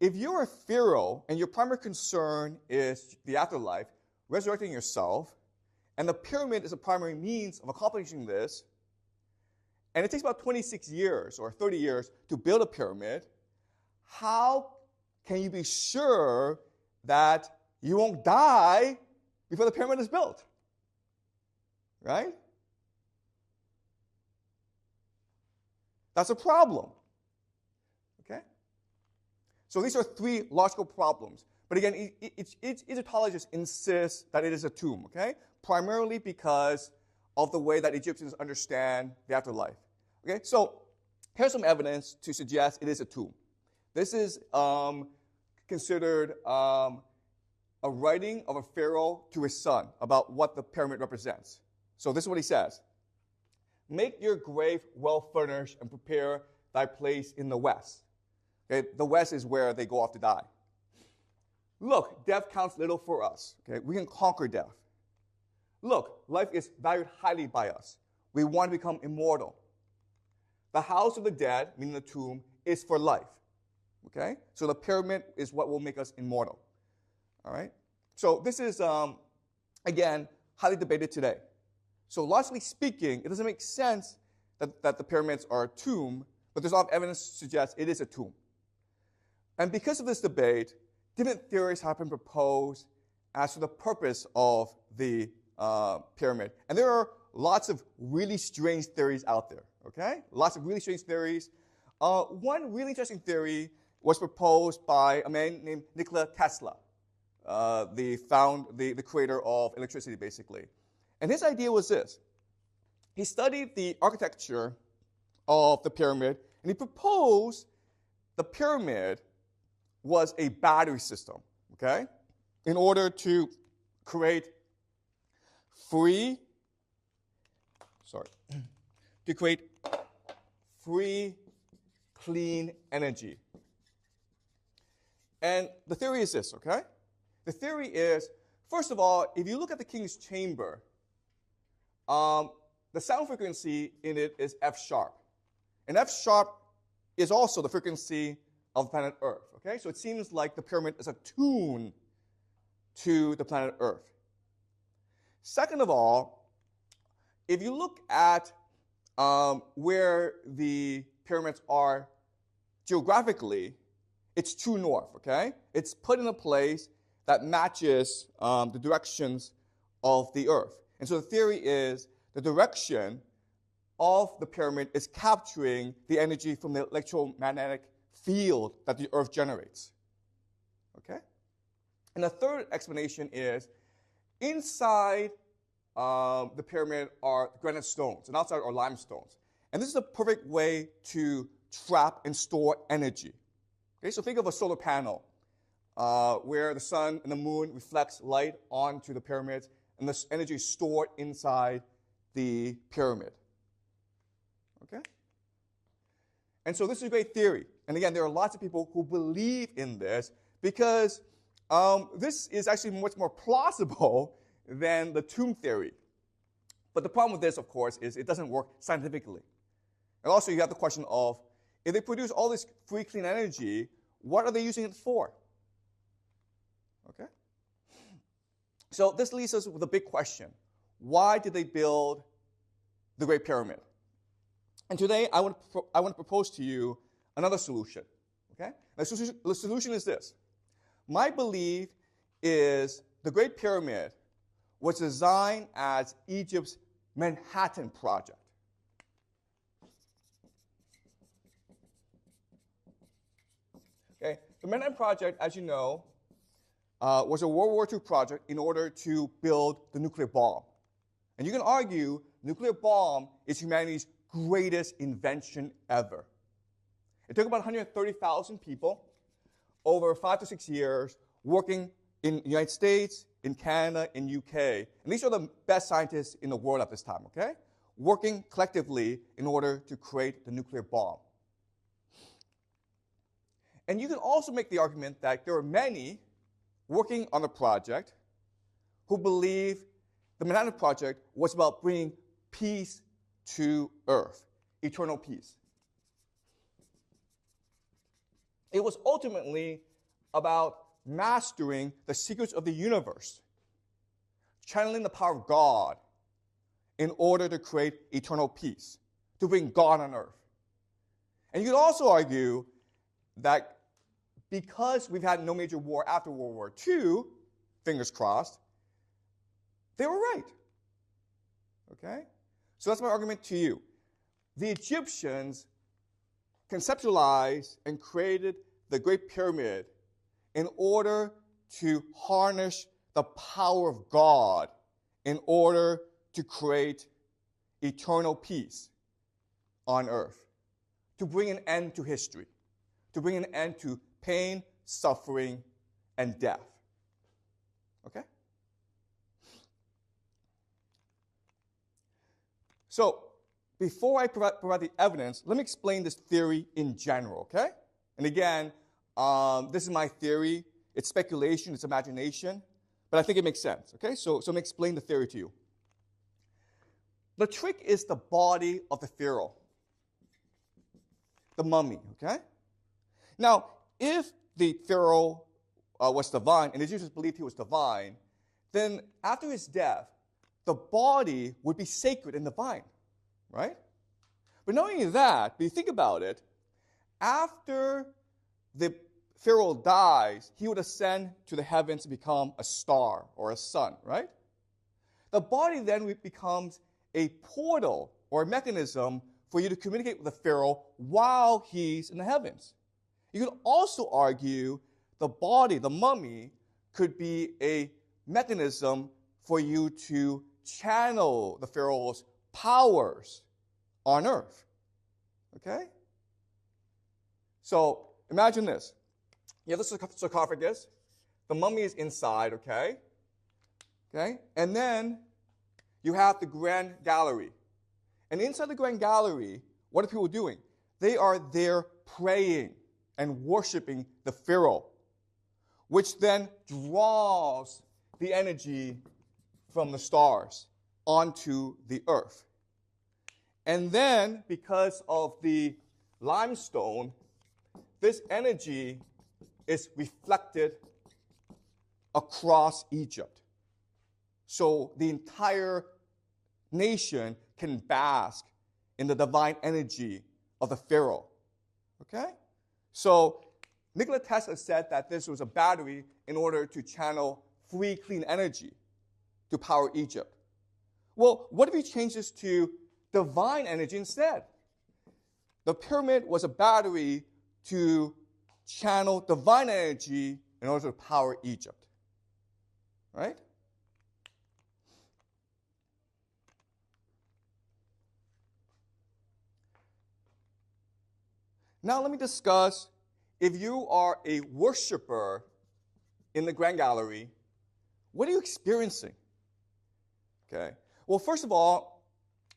If you're a pharaoh and your primary concern is the afterlife, resurrecting yourself, and the pyramid is a primary means of accomplishing this, and it takes about 26 years or 30 years to build a pyramid, how can you be sure that you won't die before the pyramid is built? Right? That's a problem. Okay? So these are three logical problems. But again, Egyptologists insist that it is a tomb, okay? Primarily because of the way that Egyptians understand the afterlife. Okay? So here's some evidence to suggest it is a tomb. This is considered a writing of a pharaoh to his son about what the pyramid represents. So this is what he says. Make your grave well furnished and prepare thy place in the west. Okay, the west is where they go off to die. Look, death counts little for us. Okay, we can conquer death. Look, life is valued highly by us. We want to become immortal. The house of the dead, meaning the tomb, is for life. Okay, so the pyramid is what will make us immortal. All right, so this is again highly debated today. So logically speaking, it doesn't make sense that the pyramids are a tomb, but there's a lot of evidence to suggest it is a tomb. And because of this debate, different theories have been proposed as to the purpose of the pyramid. And there are lots of really strange theories out there, okay? Lots of really strange theories. One really interesting theory was proposed by a man named Nikola Tesla, the creator of electricity, basically. And his idea was this. He studied the architecture of the pyramid, and he proposed the pyramid was a battery system, okay, in order to create free, clean energy. And the theory is this, okay? The theory is, first of all, if you look at the king's chamber, the sound frequency in it is F sharp. And F sharp is also the frequency of planet Earth. Okay? So it seems like the pyramid is attuned to the planet Earth. Second of all, if you look at where the pyramids are geographically, it's true north. Okay? It's put in a place that matches the directions of the Earth. And so the theory is the direction of the pyramid is capturing the energy from the electromagnetic field that the Earth generates. Okay? And the third explanation is inside the pyramid are granite stones, and outside are limestones. And this is the perfect way to trap and store energy. Okay? So think of a solar panel where the sun and the moon reflects light onto the pyramids, and this energy is stored inside the pyramid. Okay? And so this is a great theory. And again, there are lots of people who believe in this because this is actually much more plausible than the tomb theory. But the problem with this, of course, is it doesn't work scientifically. And also you have the question of, if they produce all this free, clean energy, what are they using it for? Okay? So this leaves us with a big question. Why did they build the Great Pyramid? And today I want to propose to you another solution. Okay? The solution is this. My belief is the Great Pyramid was designed as Egypt's Manhattan Project. Okay? The Manhattan Project, as you know, was a World War II project in order to build the nuclear bomb. And you can argue nuclear bomb is humanity's greatest invention ever. It took about 130,000 people over 5 to 6 years working in the United States, in Canada, in UK. And these are the best scientists in the world at this time, okay? Working collectively in order to create the nuclear bomb. And you can also make the argument that there are many working on the project who believe the Manhattan Project was about bringing peace to Earth, eternal peace. It was ultimately about mastering the secrets of the universe, channeling the power of God in order to create eternal peace, to bring God on Earth. And you could also argue that because we've had no major war after World War II, fingers crossed, they were right. Okay? So that's my argument to you. The Egyptians conceptualized and created the Great Pyramid in order to harness the power of God in order to create eternal peace on earth, to bring an end to history, to bring an end to pain, suffering, and death. Okay? So, before I provide the evidence, let me explain this theory in general, okay? And again, this is my theory. It's speculation, it's imagination, but I think it makes sense, okay? So let me explain the theory to you. The trick is the body of the pharaoh, the mummy, okay? Now, if the pharaoh was divine, and the Egyptians believed he was divine, then after his death, the body would be sacred and divine, right? But not only that, but you think about it, after the pharaoh dies, he would ascend to the heavens to become a star or a sun, right? The body then becomes a portal or a mechanism for you to communicate with the pharaoh while he's in the heavens. You could also argue the body, the mummy, could be a mechanism for you to channel the pharaoh's powers on earth. Okay? So imagine this. You have the sarcophagus. The mummy is inside, okay? Okay? And then you have the grand gallery. And inside the grand gallery, what are people doing? They are there praying and worshiping the pharaoh, which then draws the energy from the stars onto the earth. And then, because of the limestone, this energy is reflected across Egypt. So the entire nation can bask in the divine energy of the pharaoh. Okay? So Nikola Tesla said that this was a battery in order to channel free, clean energy to power Egypt. Well, what if we change this to divine energy instead? The pyramid was a battery to channel divine energy in order to power Egypt. Right? Now let me discuss, if you are a worshiper in the Grand Gallery, what are you experiencing? Okay. Well, first of all,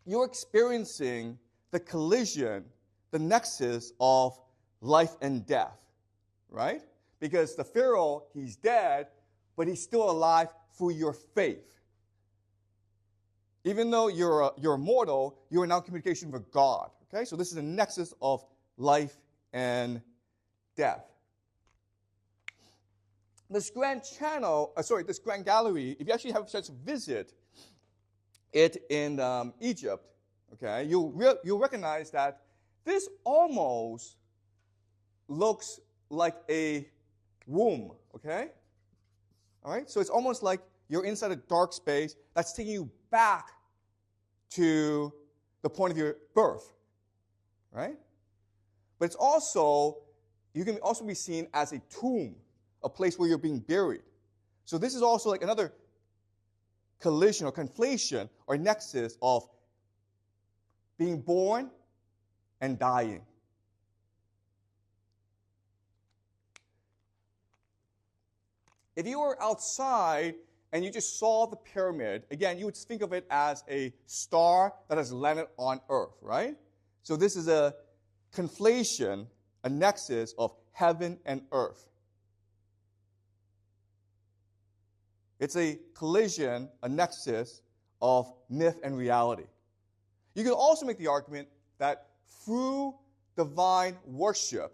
you're experiencing the collision, the nexus of life and death, right? Because the pharaoh, he's dead, but he's still alive through your faith. Even though you're mortal, you're now in communication with God. Okay, so this is a nexus of life and death. This grand this grand gallery, if you actually have a chance to visit it in Egypt, okay, you'll recognize that this almost looks like a womb, okay? All right, so it's almost like you're inside a dark space that's taking you back to the point of your birth, right? But it's also, you can also be seen as a tomb, a place where you're being buried. So this is also like another collision or conflation or nexus of being born and dying. If you were outside and you just saw the pyramid, again, you would think of it as a star that has landed on Earth, right? So this is a conflation, a nexus of heaven and earth. It's a collision, a nexus of myth and reality. You can also make the argument that through divine worship,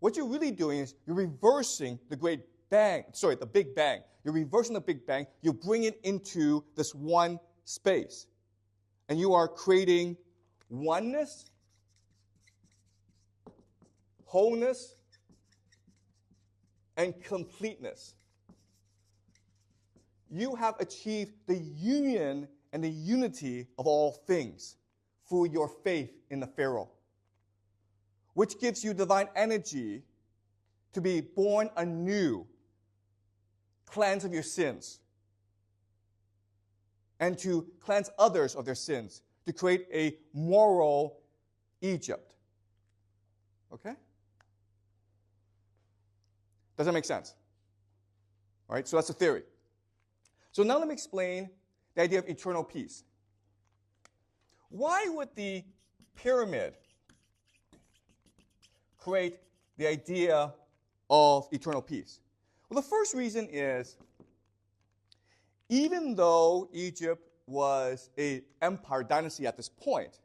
what you're really doing is you're reversing the Big Bang. You're reversing the Big Bang. You bring it into this one space. And you are creating oneness, wholeness, and completeness. You have achieved the union and the unity of all things through your faith in the Pharaoh, which gives you divine energy to be born anew, cleansed of your sins, and to cleanse others of their sins, to create a moral Egypt. Okay? Does that make sense? All right, so that's the theory. So now let me explain the idea of eternal peace. Why would the pyramid create the idea of eternal peace? Well, the first reason is, even though Egypt was an empire dynasty at this point,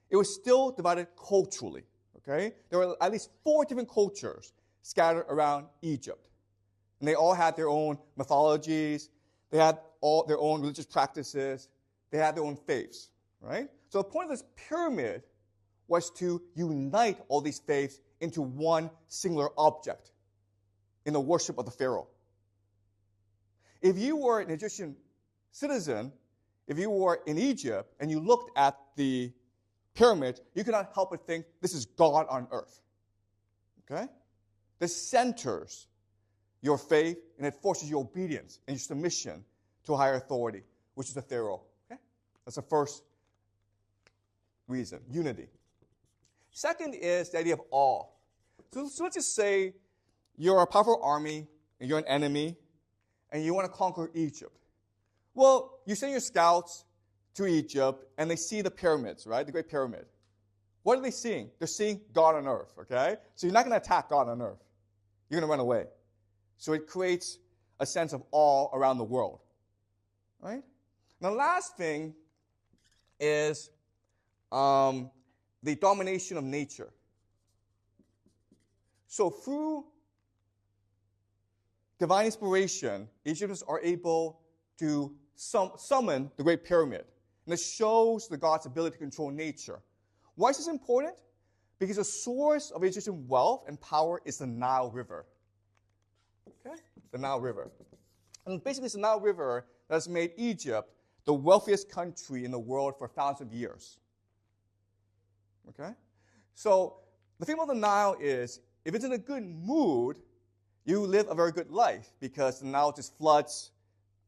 it was still divided culturally. Okay? There were at least 4 different cultures scattered around Egypt. And they all had their own mythologies. They had all their own religious practices. They had their own faiths, right? So the point of this pyramid was to unite all these faiths into one singular object in the worship of the Pharaoh. If you were an Egyptian citizen, if you were in Egypt and you looked at the pyramid, you could not help but think this is God on earth. Okay? This centers your faith, and it forces your obedience and your submission to a higher authority, which is the Pharaoh. Okay? That's the first reason, unity. Second is the idea of awe. So let's just say you're a powerful army, and you're an enemy, and you want to conquer Egypt. Well, you send your scouts to Egypt, and they see the pyramids, right? The Great Pyramid. What are they seeing? They're seeing God on earth, okay? So you're not going to attack God on earth. You're going to run away. So it creates a sense of awe around the world, right? Now, the last thing is the domination of nature. So through divine inspiration, Egyptians are able to summon the Great Pyramid. And it shows the God's ability to control nature. Why is this important? Because the source of Egyptian wealth and power is the Nile River. Okay? The Nile River. And basically, it's the Nile River that has made Egypt the wealthiest country in the world for thousands of years. Okay? So the thing about the Nile is, if it's in a good mood, you live a very good life because the Nile just floods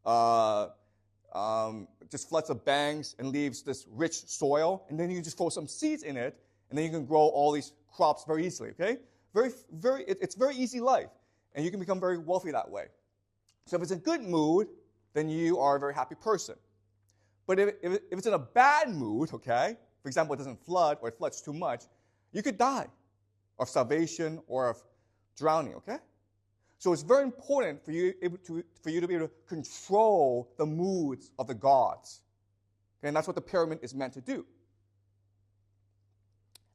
the banks and leaves this rich soil, and then you just throw some seeds in it, and then you can grow all these crops very easily. Okay? It's very easy life, and you can become very wealthy that way. So if it's a good mood, then you are a very happy person. But if it's in a bad mood, okay, for example, it doesn't flood or it floods too much, you could die of starvation or of drowning, okay? So it's very important for you to be able to control the moods of the gods. Okay, and that's what the pyramid is meant to do.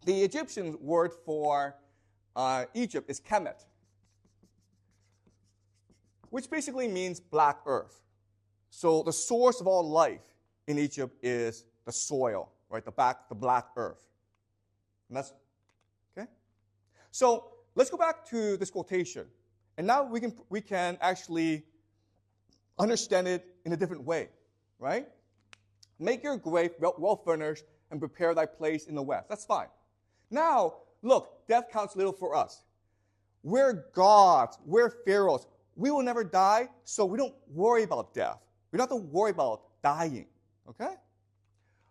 The Egyptian word for Egypt is Kemet, which basically means black earth. So the source of all life in Egypt is the soil, right? The black earth. And that's, okay? So let's go back to this quotation. And now we can actually understand it in a different way, right? Make your grave well furnished and prepare thy place in the west. That's fine. Now, look, death counts little for us. We're gods. We're pharaohs. We will never die, so we don't worry about death. We don't have to worry about dying, okay?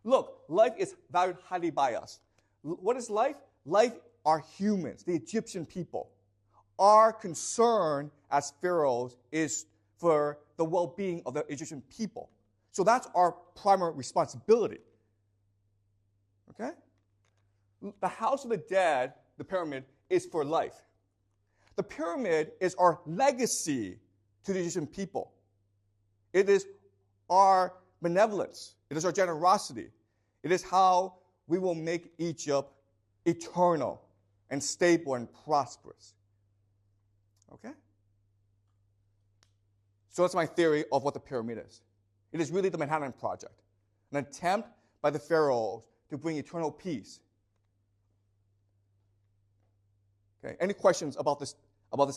Look, life is valued highly by us. What is life? Life are humans, the Egyptian people. our concern as pharaohs is for the well-being of the Egyptian people. So that's our primary responsibility. Okay? The house of the dead, the pyramid, is for life. The pyramid is our legacy to the Egyptian people. It is our benevolence. It is our generosity. It is how we will make Egypt eternal and stable and prosperous. Okay? So that's my theory of what the pyramid is. It is really the Manhattan Project, an attempt by the pharaohs to bring eternal peace. Okay? Any questions about this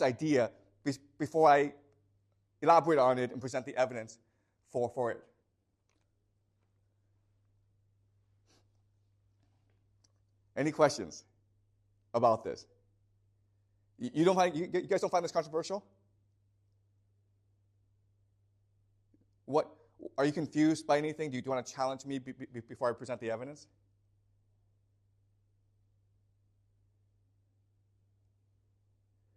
idea before I elaborate on it and present the evidence for it? Any questions about this? You guys don't find this controversial? What, are you confused by anything? Do you want to challenge me before I present the evidence?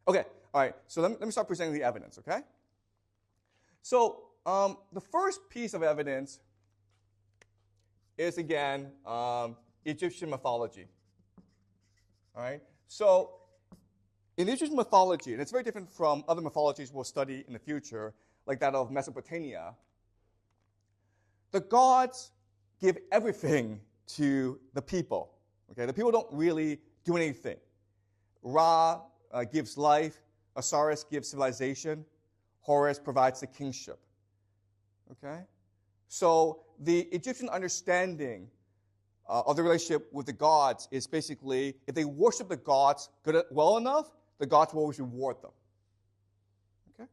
Okay, all right, so let me start presenting the evidence, okay? So the first piece of evidence is, again, Egyptian mythology. All right, so in Egyptian mythology, and it's very different from other mythologies we'll study in the future, like that of Mesopotamia, the gods give everything to the people. Okay, the people don't really do anything. Ra gives life, Osiris gives civilization, Horus provides the kingship. Okay, so the Egyptian understanding of the relationship with the gods is basically, if they worship the gods well enough, the gods will always reward them. Okay?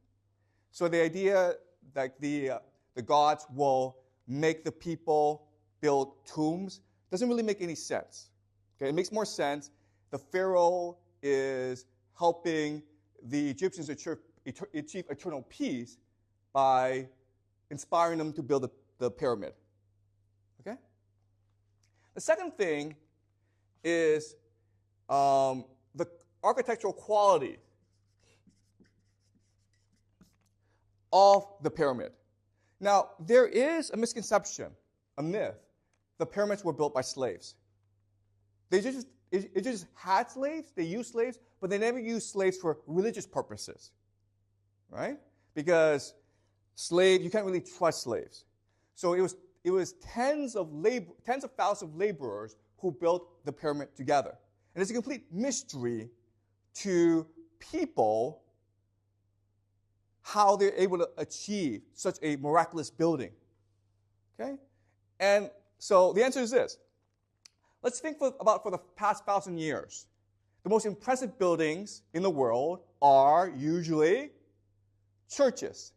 So the idea that the gods will make the people build tombs doesn't really make any sense. Okay? It makes more sense the pharaoh is helping the Egyptians achieve eternal peace by inspiring them to build the pyramid. Okay? The second thing is the architectural quality of the pyramid. Now, there is a misconception, a myth. The pyramids were built by slaves. They just had slaves, they used slaves, but they never used slaves for religious purposes, right? Because you can't really trust slaves. So it was tens of thousands of laborers who built the pyramid together. And it's a complete mystery to people how they're able to achieve such a miraculous building. Okay? And so the answer is this. Let's think for the past 1,000 years. The most impressive buildings in the world are usually churches,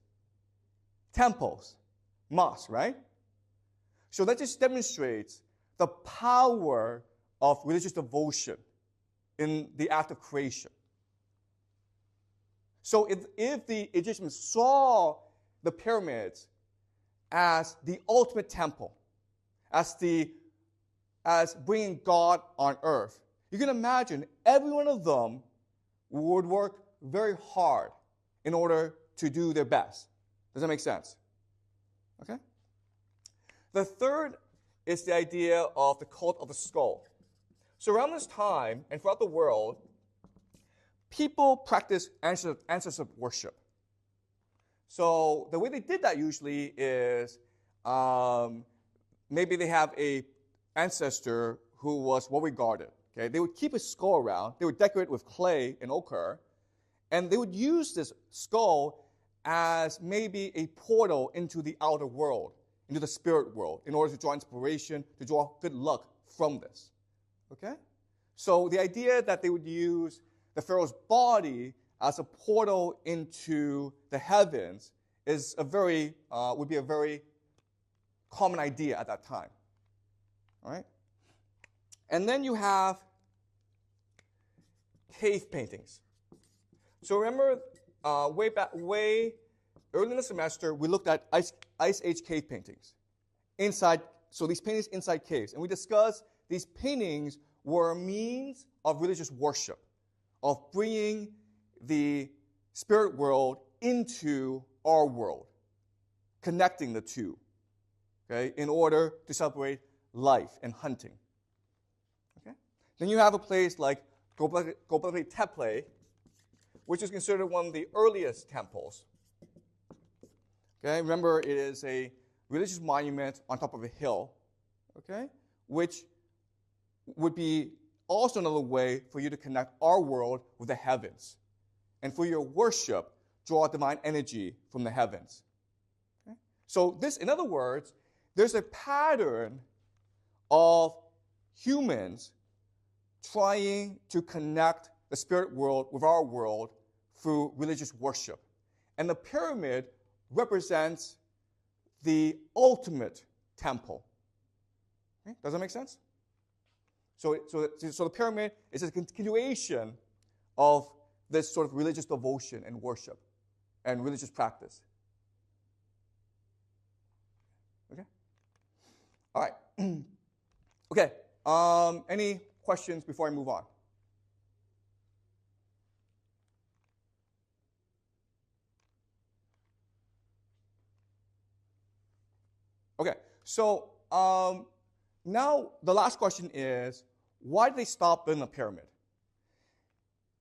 temples, mosques, right? So that just demonstrates the power of religious devotion in the act of creation. So if the Egyptians saw the pyramids as the ultimate temple, as bringing God on earth, you can imagine every one of them would work very hard in order to do their best. Does that make sense? Okay? The third is the idea of the cult of the skull. So around this time and throughout the world, people practice ancestor worship. So the way they did that usually is maybe they have an ancestor who was well regarded. Okay? They would keep his skull around. They would decorate it with clay and ochre. And they would use this skull as maybe a portal into the outer world, into the spirit world, in order to draw inspiration, to draw good luck from this. Okay? So the idea that they would use the pharaoh's body as a portal into the heavens is would be a very common idea at that time. All right? And then you have cave paintings. So remember, way early in the semester, we looked at Ice Age cave paintings. So these paintings inside caves. And we discussed these paintings were a means of religious worship, of bringing the spirit world into our world, connecting the two, okay, in order to celebrate life and hunting. Okay? Then you have a place like Göbekli Tepe, which is considered one of the earliest temples. Okay? Remember, it is a religious monument on top of a hill, okay, which would be also another way for you to connect our world with the heavens. And for your worship, draw divine energy from the heavens. Okay? So this, in other words, there's a pattern of humans trying to connect the spirit world with our world through religious worship. And the pyramid represents the ultimate temple. Okay? Does that make sense? So the pyramid is a continuation of this sort of religious devotion and worship and religious practice. Okay? All right. Okay. Any questions before I move on? Okay. So now the last question is, why did they stop building the pyramid?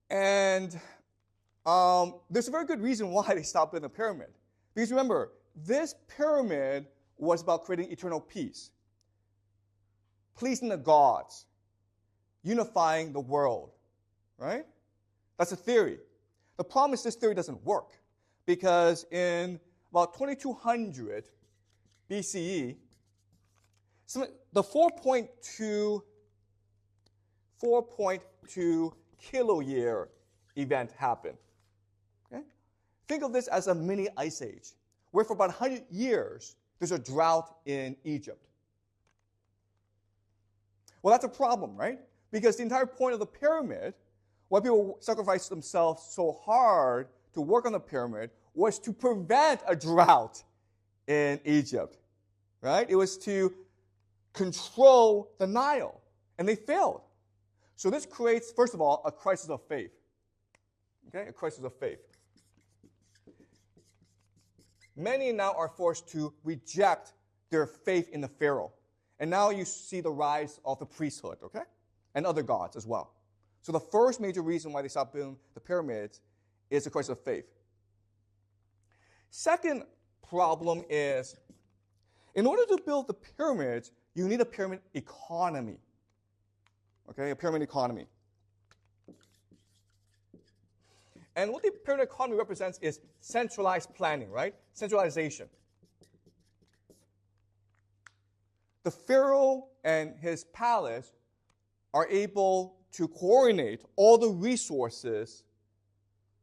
And there's a very good reason why they stopped building the pyramid. Because remember, this pyramid was about creating eternal peace, pleasing the gods, unifying the world, right? That's a theory. The problem is this theory doesn't work because in about 2200 BCE, the 4.2 kiloyear event happened. Okay? Think of this as a mini ice age, where for about 100 years, there's a drought in Egypt. Well, that's a problem, right? Because the entire point of the pyramid, why people sacrificed themselves so hard to work on the pyramid, was to prevent a drought in Egypt, right? It was to control the Nile, and they failed. So this creates, first of all, a crisis of faith. Okay, a crisis of faith. Many now are forced to reject their faith in the pharaoh. And now you see the rise of the priesthood, okay? And other gods as well. So the first major reason why they stopped building the pyramids is the crisis of faith. Second problem is, in order to build the pyramids, you need a pyramid economy. Okay, a pyramid economy. And what the pyramid economy represents is centralized planning, right? Centralization. The pharaoh and his palace are able to coordinate all the resources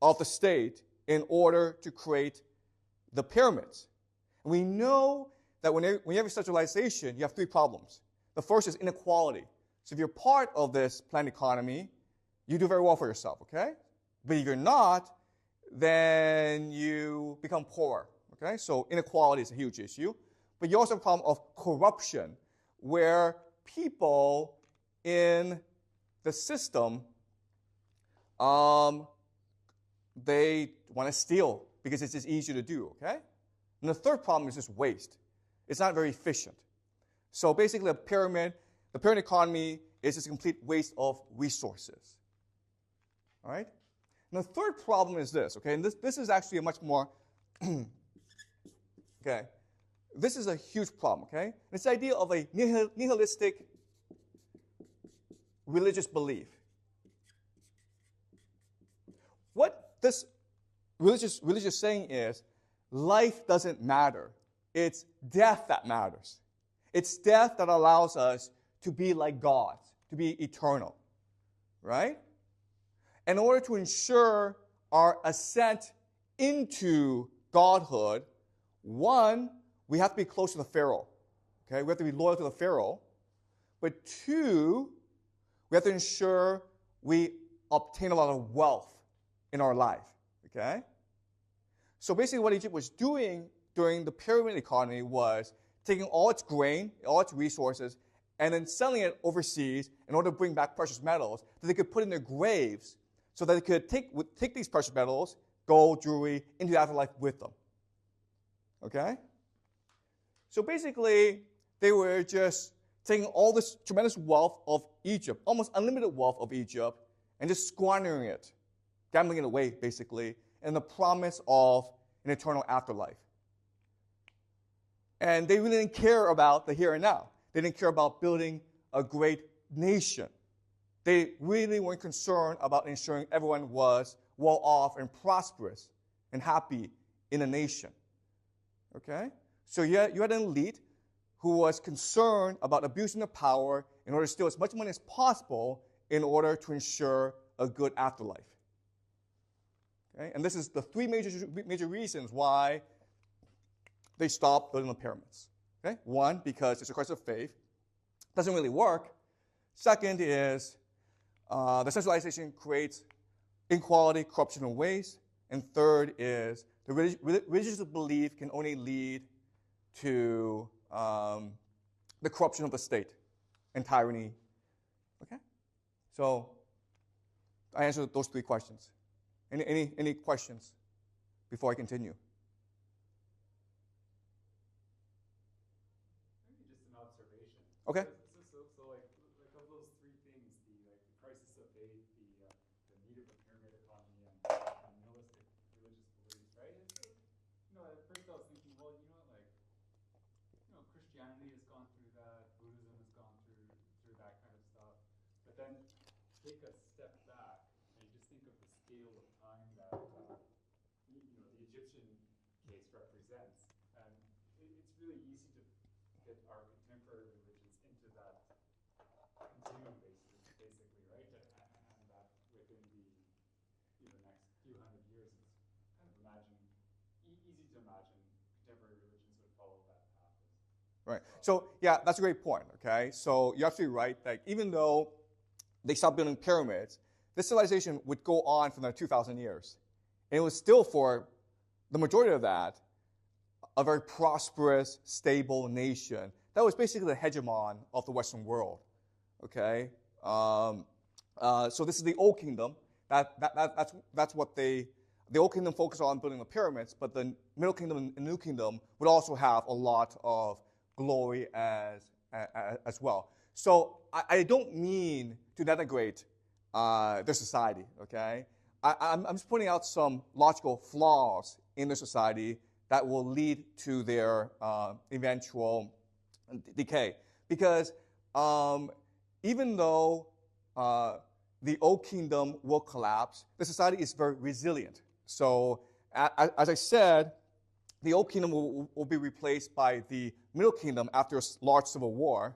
of the state in order to create the pyramids. And we know that when you have a centralization, you have three problems. The first is inequality. So if you're part of this planned economy, you do very well for yourself, okay? But if you're not, then you become poor, okay? So inequality is a huge issue. But you also have a problem of corruption, where people in the system, they want to steal because it's just easier to do, okay? And the third problem is just waste. It's not very efficient. So basically, the pyramid economy is just a complete waste of resources. All right? And the third problem is this, okay? And this is actually a much more, okay? This is a huge problem, okay? It's the idea of a nihilistic religious belief. What this religious saying is, life doesn't matter. It's death that matters. It's death that allows us to be like God, to be eternal, right? In order to ensure our ascent into godhood, one, we have to be close to the pharaoh. Okay, we have to be loyal to the pharaoh. But two, we have to ensure we obtain a lot of wealth in our life. Okay? So basically what Egypt was doing during the pyramid economy was taking all its grain, all its resources, and then selling it overseas in order to bring back precious metals that they could put in their graves so that they could take these precious metals, gold, jewelry, into the afterlife with them. Okay? So basically, they were just taking all this tremendous wealth of Egypt, almost unlimited wealth of Egypt, and just squandering it, gambling it away, basically, in the promise of an eternal afterlife. And they really didn't care about the here and now. They didn't care about building a great nation. They really weren't concerned about ensuring everyone was well off and prosperous and happy in a nation. Okay? So you had an elite who was concerned about abusing their power in order to steal as much money as possible in order to ensure a good afterlife. Okay? And this is the three major reasons why they stopped building the pyramids. Okay? One, because it's a crisis of faith. Doesn't really work. Second is the centralization creates inequality, corruption, and waste. And third is the religious belief can only lead to the corruption of the state and tyranny. Okay? So I answered those three questions. Any questions before I continue? Maybe just an observation. Okay. So like of those three things, the crisis of faith, the need of a pyramid economy, and nihilistic religious beliefs, right? At first I was thinking, well, Christianity has gone through that, Buddhism has gone through that kind of stuff, but then take a step back and you just think of the scale of time that the Egyptian case represents, and it's really easy to fit our contemporary religions into that continuum, basically, right? And that within the next few hundred years, it's kind of easy to imagine contemporary religions would follow that path. Right. So, yeah, that's a great point, okay? So you're absolutely right that even though they stopped building pyramids, this civilization would go on for another 2,000 years. And it was still, for the majority of that, a very prosperous, stable nation that was basically the hegemon of the Western world, okay? So this is the Old Kingdom. That's what the Old Kingdom focused on building the pyramids, but the Middle Kingdom and New Kingdom would also have a lot of glory as well. So I don't mean to denigrate their society, okay? I'm just pointing out some logical flaws in their society that will lead to their eventual decay. Because even though the Old Kingdom will collapse, the society is very resilient. So as I said, the Old Kingdom will be replaced by the Middle Kingdom after a large civil war.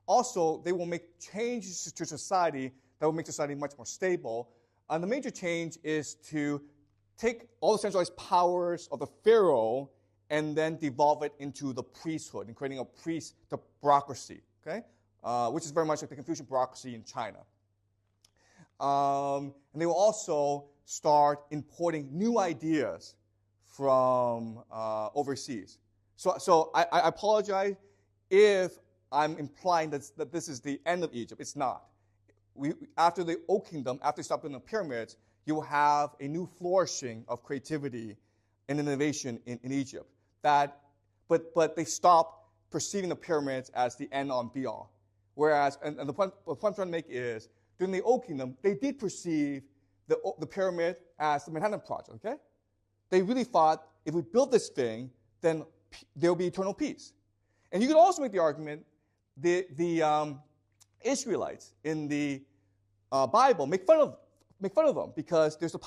Also, they will make changes to society that will make society much more stable. And the major change is to take all the centralized powers of the pharaoh and then devolve it into the priesthood and creating a priestocracy, okay? Which is very much like the Confucian bureaucracy in China. And they will also start importing new ideas from overseas. So I apologize if I'm implying that this is the end of Egypt. It's not. After the Old Kingdom, after they stop building the pyramids, you will have a new flourishing of creativity and innovation in Egypt. But they stop perceiving the pyramids as the end on be all. Whereas, and the point I'm trying to make is, during the Old Kingdom, they did perceive the pyramid as the Manhattan Project, okay? They really thought, if we build this thing, then there will be eternal peace. And you could also make the argument the Israelites in the Bible make fun of them because there's the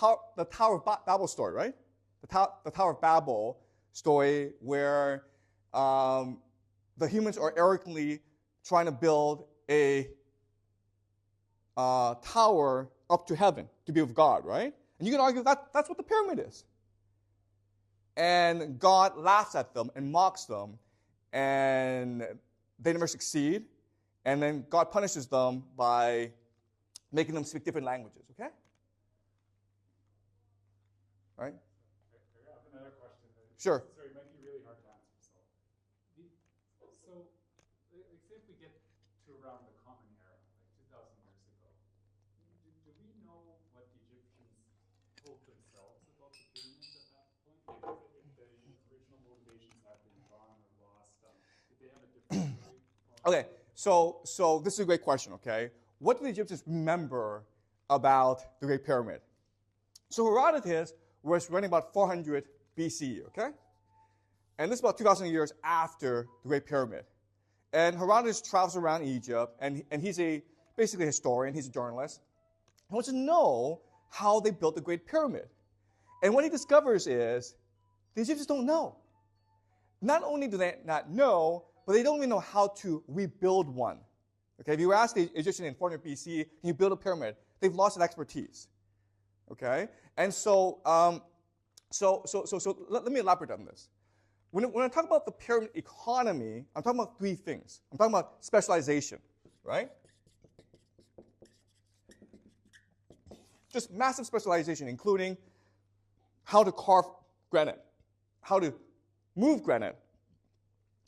Tower of Babel story, right? The Tower of Babel story where the humans are arrogantly trying to build a tower up to heaven to be with God, right? And you can argue that's what the pyramid is. And God laughs at them and mocks them, and they never succeed. And then God punishes them by making them speak different languages, okay? Right? I have another question. Sure. Sorry, it might be really hard to answer. So say if we get to around the Common Era, like 2,000 years ago, do we know what the Egyptian told themselves about the pyramid at that point? Like if the original motivations have been gone or lost, did they have a different story? Okay, so this is a great question, okay? What do the Egyptians remember about the Great Pyramid? So Herodotus was running about 400 BCE, okay? And this is about 2,000 years after the Great Pyramid. And Herodotus travels around Egypt, and he's basically a historian, he's a journalist. He wants to know how they built the Great Pyramid. And what he discovers is the Egyptians don't know. Not only do they not know, but they don't even know how to rebuild one. Okay, if you ask the Egyptian in 400 BC, can you build a pyramid? They've lost that expertise. Okay, and so let me elaborate on this. When I talk about the pyramid economy, I'm talking about three things. I'm talking about specialization, right? Just massive specialization, including how to carve granite, how to move granite,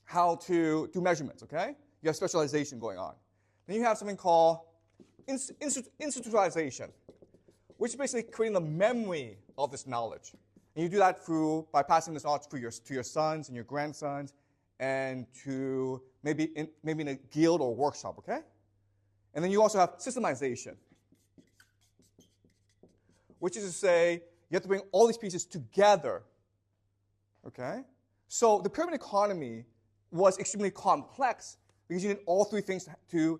how to do measurements, okay? You have specialization going on. Then you have something called institutionalization, which is basically creating the memory of this knowledge. And you do that by passing this knowledge to your sons and your grandsons, and to maybe in a guild or workshop, okay? And then you also have systemization, which is to say you have to bring all these pieces together, okay? So the pyramid economy was extremely complex because you need all three things to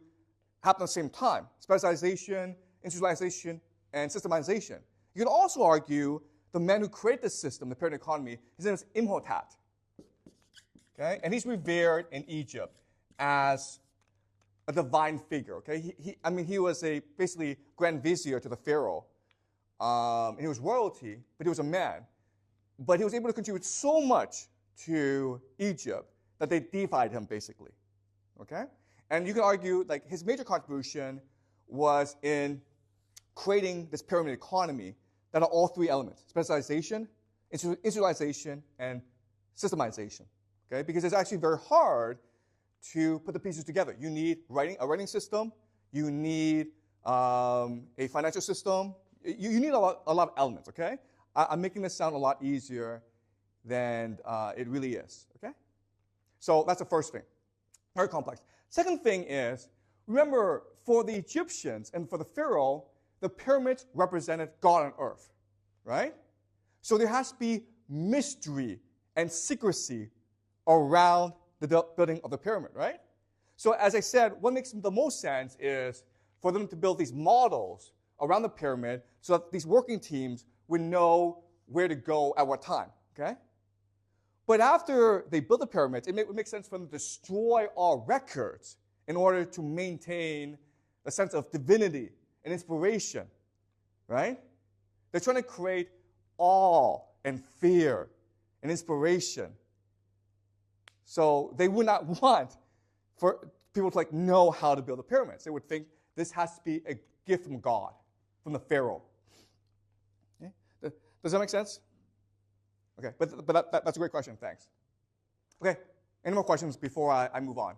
happen at the same time: specialization, institutionalization, and systemization. You can also argue the man who created the system, the pyramid economy, his name is Imhotep. Okay? And he's revered in Egypt as a divine figure. Okay? He was basically grand vizier to the pharaoh. And he was royalty, but he was a man. But he was able to contribute so much to Egypt that they deified him, basically. Okay? And you can argue like his major contribution was in creating this pyramid economy that are all three elements: specialization, institutionalization, and systemization. Okay? Because it's actually very hard to put the pieces together. You need a writing system. You need a financial system. You need a lot of elements. Okay? I'm making this sound a lot easier than it really is. Okay? So that's the first thing. Very complex. Second thing is, remember, for the Egyptians and for the pharaoh, the pyramids represented God on earth, right? So there has to be mystery and secrecy around the building of the pyramid, right? So as I said, what makes the most sense is for them to build these models around the pyramid so that these working teams would know where to go at what time, okay? But after they built the pyramids, it would make sense for them to destroy all records in order to maintain a sense of divinity and inspiration, right? They're trying to create awe and fear and inspiration. So they would not want for people to know how to build the pyramids. They would think this has to be a gift from God, from the pharaoh. Okay? Does that make sense? Okay, but that's a great question. Thanks. Okay, any more questions before I move on?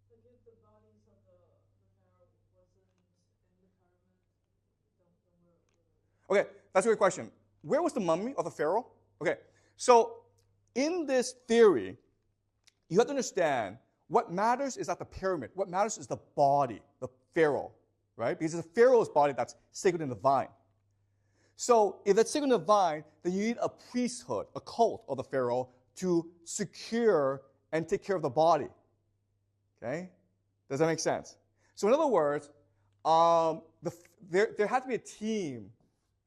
Like if the bodies of the pharaoh wasn't in the pyramid, Okay, that's a great question. Where was the mummy of the pharaoh? Okay, so in this theory, you have to understand what matters is not the pyramid. What matters is the body, the pharaoh. Right? Because it's the pharaoh's body that's sacred and divine. So if it's sacred and divine, then you need a priesthood, a cult of the pharaoh to secure and take care of the body. Okay? Does that make sense? So in other words, there had to be a team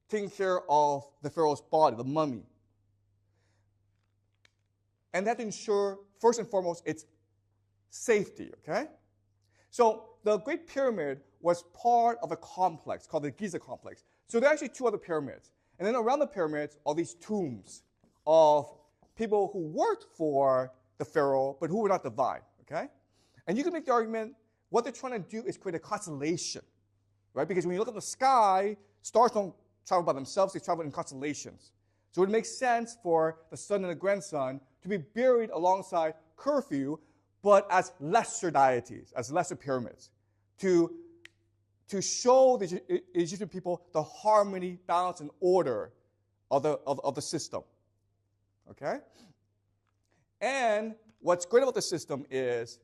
taking care of the pharaoh's body, the mummy. And that to ensure, first and foremost, its safety. Okay? So the Great Pyramid was part of a complex called the Giza complex. So there are actually two other pyramids. And then around the pyramids are these tombs of people who worked for the pharaoh, but who were not divine. Okay? And you can make the argument what they're trying to do is create a constellation. Right? Because when you look at the sky, stars don't travel by themselves, they travel in constellations. So it makes sense for the son and the grandson to be buried alongside Khufu, but as lesser deities, as lesser pyramids, to to show the Egyptian people the harmony, balance, and order of the system. Okay? And what's great about the system is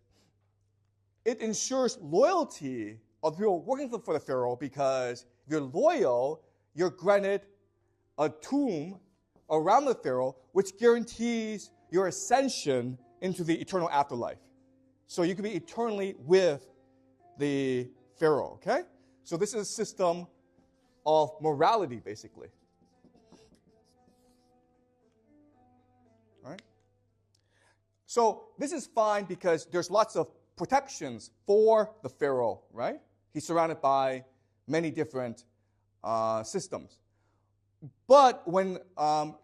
it ensures loyalty of the people working for the pharaoh, because if you're loyal, you're granted a tomb around the pharaoh, which guarantees your ascension into the eternal afterlife. So you can be eternally with the pharaoh, okay? So this is a system of morality, basically. All right? So this is fine because there's lots of protections for the pharaoh, right? He's surrounded by many different systems. But when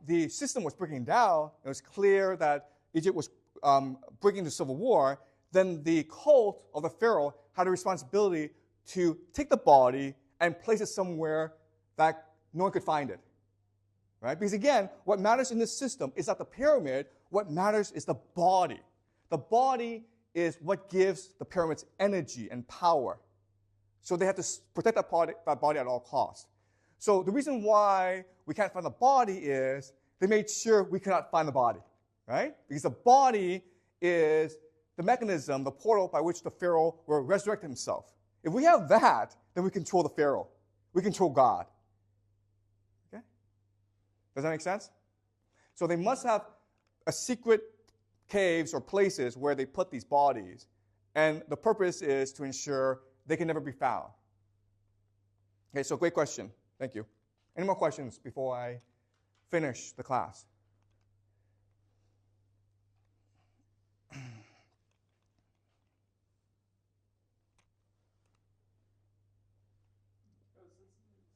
the system was breaking down, it was clear that Egypt was breaking into civil war, then the cult of the pharaoh had a responsibility to take the body and place it somewhere that no one could find it. Right? Because again, what matters in this system is not the pyramid, what matters is the body. The body is what gives the pyramids energy and power. So they have to protect that body at all costs. So the reason why we can't find the body is they made sure we cannot find the body, right? Because the body is the mechanism, the portal by which the pharaoh will resurrect himself. If we have that, then we control the pharaoh. We control God. Okay? Does that make sense? So they must have a secret caves or places where they put these bodies, and the purpose is to ensure they can never be found. Okay, so great question. Thank you. Any more questions before I finish the class?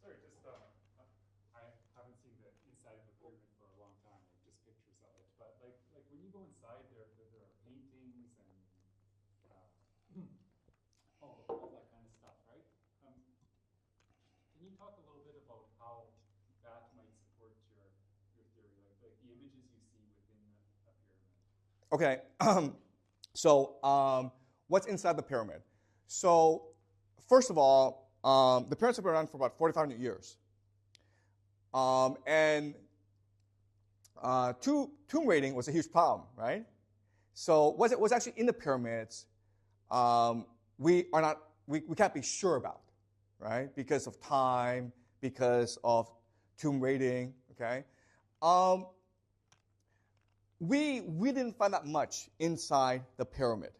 Sorry, just I haven't seen the inside of a pyramid for a long time, like just pictures of it. But like when you go inside, there are paintings and all that kind of stuff, right? Can you talk a little bit about how that might support your theory, like the images you see within a pyramid? Okay. So what's inside the pyramid? So first of all, the pyramids have been around for about 4,500 years. And tomb raiding was a huge problem, right? So what's actually in the pyramids, we can't be sure about, right? Because of time, because of tomb raiding, okay? We didn't find that much inside the pyramid,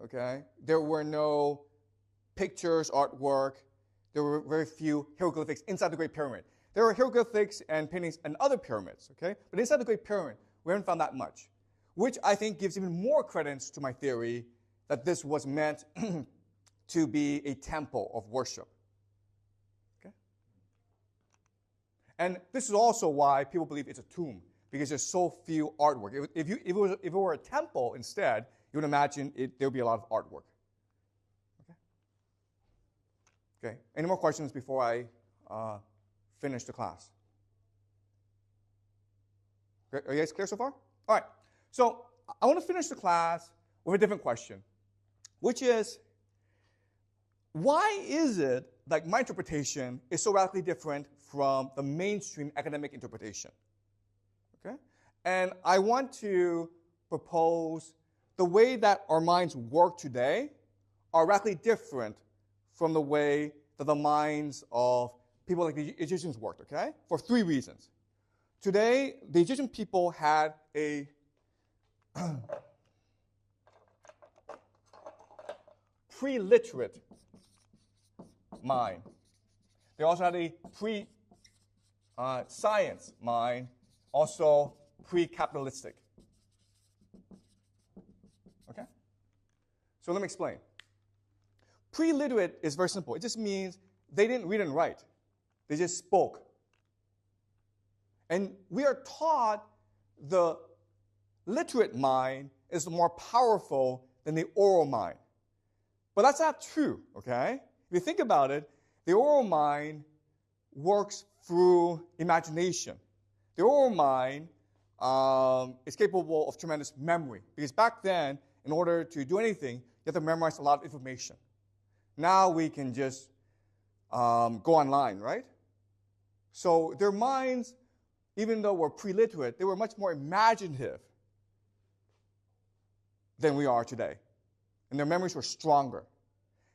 okay? There were no pictures, artwork. There were very few hieroglyphics inside the Great Pyramid. There were hieroglyphics and paintings in other pyramids, okay? But inside the Great Pyramid, we haven't found that much, which I think gives even more credence to my theory that this was meant to be a temple of worship. Okay? And this is also why people believe it's a tomb, because there's so few artwork. If it were a temple instead, you would imagine there would be a lot of artwork. Okay. Any more questions before I finish the class? Are you guys clear so far? All right. So I want to finish the class with a different question, which is, why is it that my interpretation is so radically different from the mainstream academic interpretation? Okay? And I want to propose the way that our minds work today are radically different from the way that the minds of people like the Egyptians worked, okay? For three reasons. Today, the Egyptian people had a pre-literate mind. They also had a pre-science mind, also pre-capitalistic. Okay? So let me explain. Pre-literate is very simple. It just means they didn't read and write. They just spoke. And we are taught the literate mind is more powerful than the oral mind. But that's not true, okay? If you think about it, the oral mind works through imagination. The oral mind is capable of tremendous memory. Because back then, in order to do anything, you have to memorize a lot of information. Now we can just go online, right? So their minds, even though were pre-literate, they were much more imaginative than we are today. And their memories were stronger.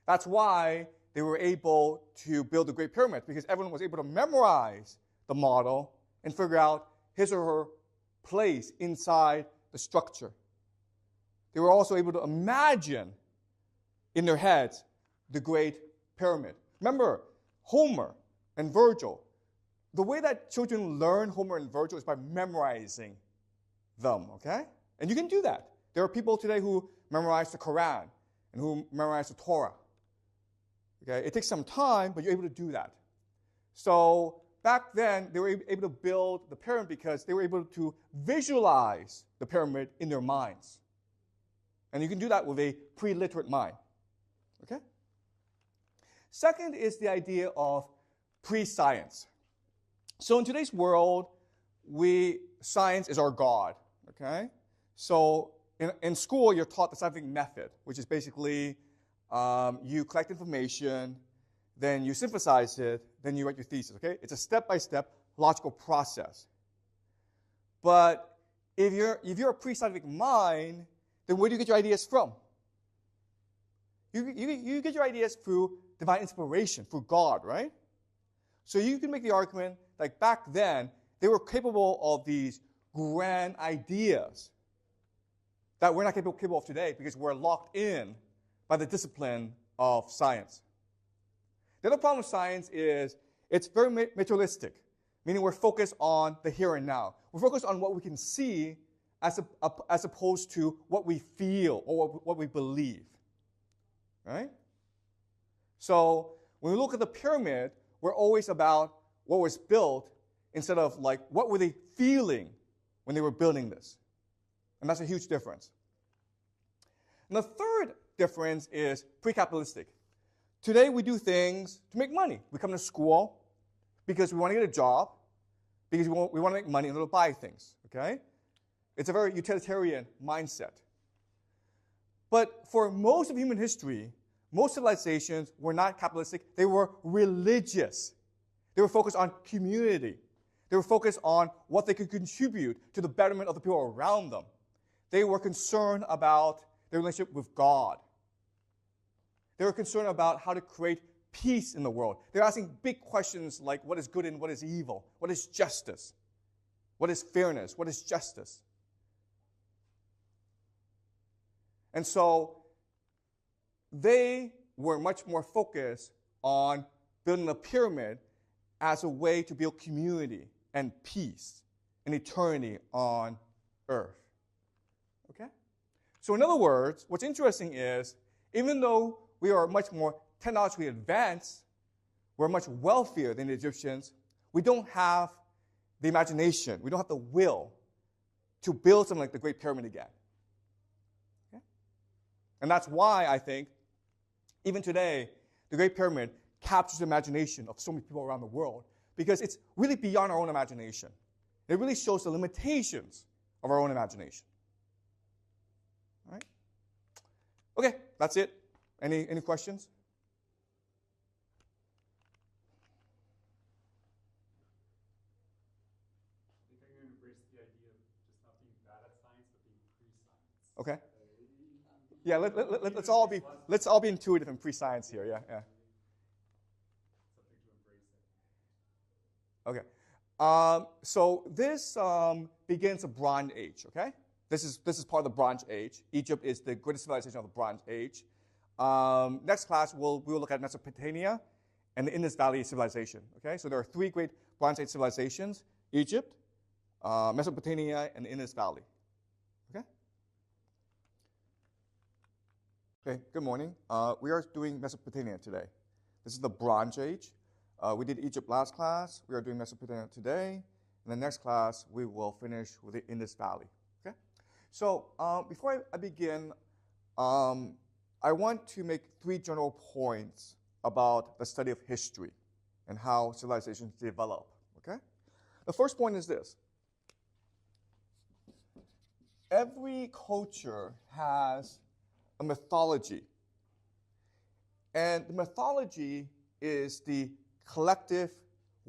That's why they were able to build the Great Pyramid, because everyone was able to memorize the model and figure out his or her place inside the structure. They were also able to imagine in their heads the Great Pyramid. Remember, Homer and Virgil. The way that children learn Homer and Virgil is by memorizing them, okay? And you can do that. There are people today who memorize the Quran and who memorize the Torah. Okay? It takes some time, but you're able to do that. So back then, they were able to build the pyramid because they were able to visualize the pyramid in their minds. And you can do that with a pre-literate mind. Okay? Second is the idea of pre-science. So in today's world, science is our God. Okay? So in school, you're taught the scientific method, which is basically you collect information, then you synthesize it, then you write your thesis. Okay? It's a step-by-step logical process. But if you're a pre-scientific mind, then where do you get your ideas from? You get your ideas through divine inspiration, through God, right? So you can make the argument, like back then, they were capable of these grand ideas that we're not capable of today because we're locked in by the discipline of science. The other problem with science is it's very materialistic, meaning we're focused on the here and now. We're focused on what we can see as opposed to what we feel or what we believe, right? So when we look at the pyramid, we're always about what was built instead of like what were they feeling when they were building this. And that's a huge difference. And the third difference is pre-capitalistic. Today we do things to make money. We come to school because we want to get a job, because we want to make money in order to buy things, okay? It's a very utilitarian mindset. But for most of human history, most civilizations were not capitalistic. They were religious. They were focused on community. They were focused on what they could contribute to the betterment of the people around them. They were concerned about their relationship with God. They were concerned about how to create peace in the world. They were asking big questions like what is good and what is evil? What is justice? What is fairness? What is justice? And so they were much more focused on building a pyramid as a way to build community and peace and eternity on earth. Okay? So in other words, what's interesting is, even though we are much more technologically advanced, we're much wealthier than the Egyptians, we don't have the imagination, we don't have the will to build something like the Great Pyramid again. Okay? And that's why I think, even today, the Great Pyramid captures the imagination of so many people around the world because it's really beyond our own imagination. It really shows the limitations of our own imagination. All right? Okay, that's it. Any questions? I think I'm going to embrace the idea of just not being bad at science, but being pre-science. Okay. Yeah, let's all be intuitive and pre-science here. Yeah. Something to embrace it. Okay. So this begins the Bronze Age. Okay. This is part of the Bronze Age. Egypt is the greatest civilization of the Bronze Age. Next class we will look at Mesopotamia and the Indus Valley civilization. Okay. So there are three great Bronze Age civilizations: Egypt, Mesopotamia, and the Indus Valley. Okay, good morning. We are doing Mesopotamia today. This is the Bronze Age. We did Egypt last class. We are doing Mesopotamia today. In the next class, we will finish with the Indus Valley. Okay? So before I begin, I want to make three general points about the study of history and how civilizations develop. Okay? The first point is this. Every culture has a mythology. And the mythology is the collective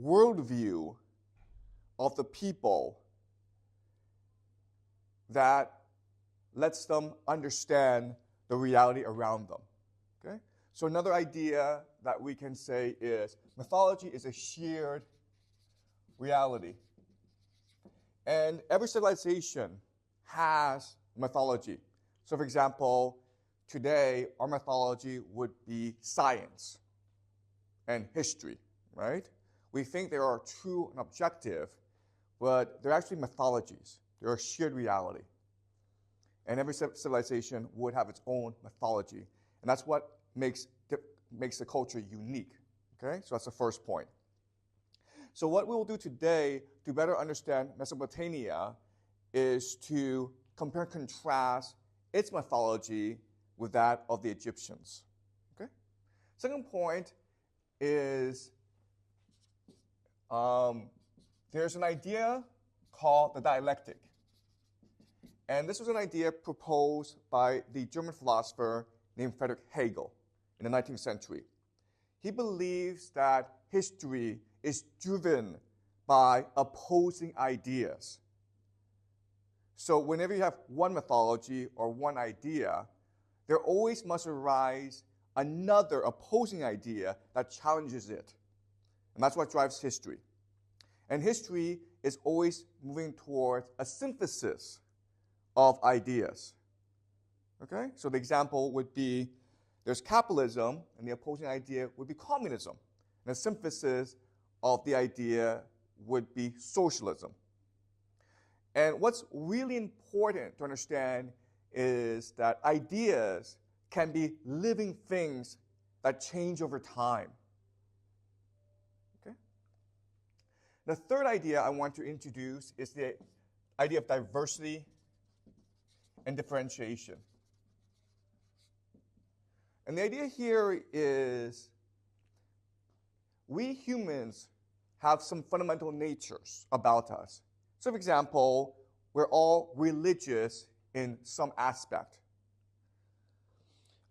worldview of the people that lets them understand the reality around them. Okay? So another idea that we can say is mythology is a shared reality. And every civilization has mythology. So for example, today our mythology would be science and history, right? We think they are true and objective, but they're actually mythologies. They're a shared reality. And every civilization would have its own mythology. And that's what makes the culture unique. Okay? So that's the first point. So what we will do today to better understand Mesopotamia is to compare and contrast its mythology with that of the Egyptians. Okay? Second point is there's an idea called the dialectic. And this was an idea proposed by the German philosopher named Friedrich Hegel in the 19th century. He believes that history is driven by opposing ideas. So whenever you have one mythology or one idea, there always must arise another opposing idea that challenges it. And that's what drives history. And history is always moving towards a synthesis of ideas. Okay? So the example would be there's capitalism, and the opposing idea would be communism. And the synthesis of the idea would be socialism. And what's really important to understand is that ideas can be living things that change over time. Okay? The third idea I want to introduce is the idea of diversity and differentiation. And the idea here is we humans have some fundamental natures about us. So, for example, we're all religious in some aspect.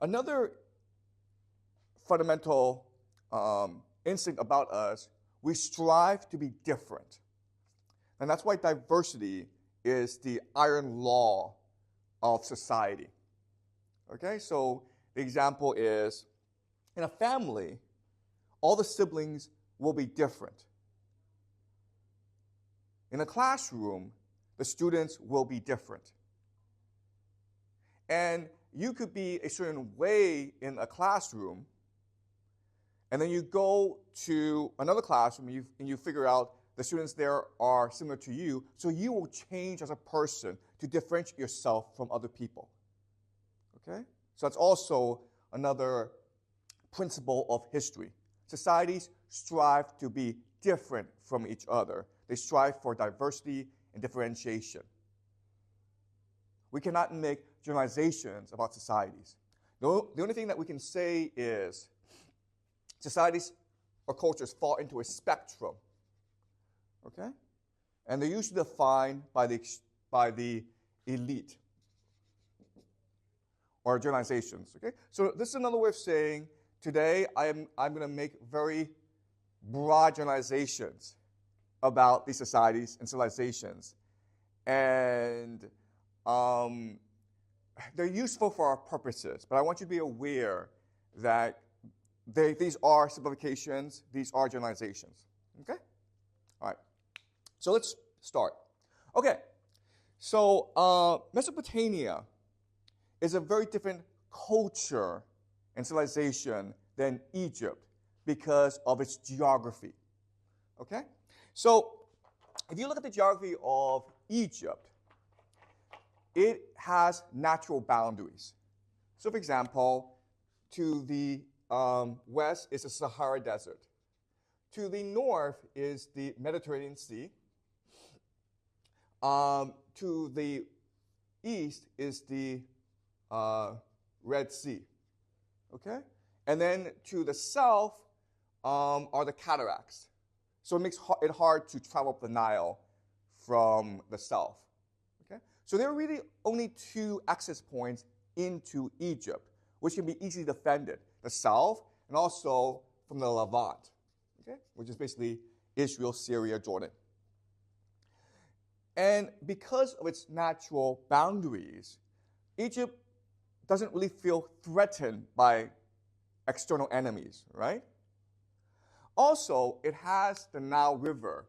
Another fundamental instinct about us, we strive to be different. And that's why diversity is the iron law of society. Okay, so the example is in a family, all the siblings will be different. In a classroom, the students will be different. And you could be a certain way in a classroom, and then you go to another classroom and you figure out the students there are similar to you, so you will change as a person to differentiate yourself from other people. Okay? So that's also another principle of history. Societies strive to be different from each other. They strive for diversity and differentiation. We cannot make generalizations about societies. The only thing that we can say is societies or cultures fall into a spectrum. Okay? And they're usually defined by the elite or generalizations. Okay? So this is another way of saying today I'm going to make very broad generalizations about these societies and civilizations. And they're useful for our purposes, but I want you to be aware that these are simplifications, these are generalizations. Okay? All right. So let's start. Okay. So Mesopotamia is a very different culture and civilization than Egypt because of its geography. Okay? So if you look at the geography of Egypt, it has natural boundaries. So for example, to the west is the Sahara Desert. To the north is the Mediterranean Sea. To the east is the Red Sea. Okay? And then to the south are the cataracts. So it makes it hard to travel up the Nile from the south. Okay? So there are really only two access points into Egypt, which can be easily defended. The south and also from the Levant, okay, which is basically Israel, Syria, Jordan. And because of its natural boundaries, Egypt doesn't really feel threatened by external enemies, right? Also, it has the Nile River,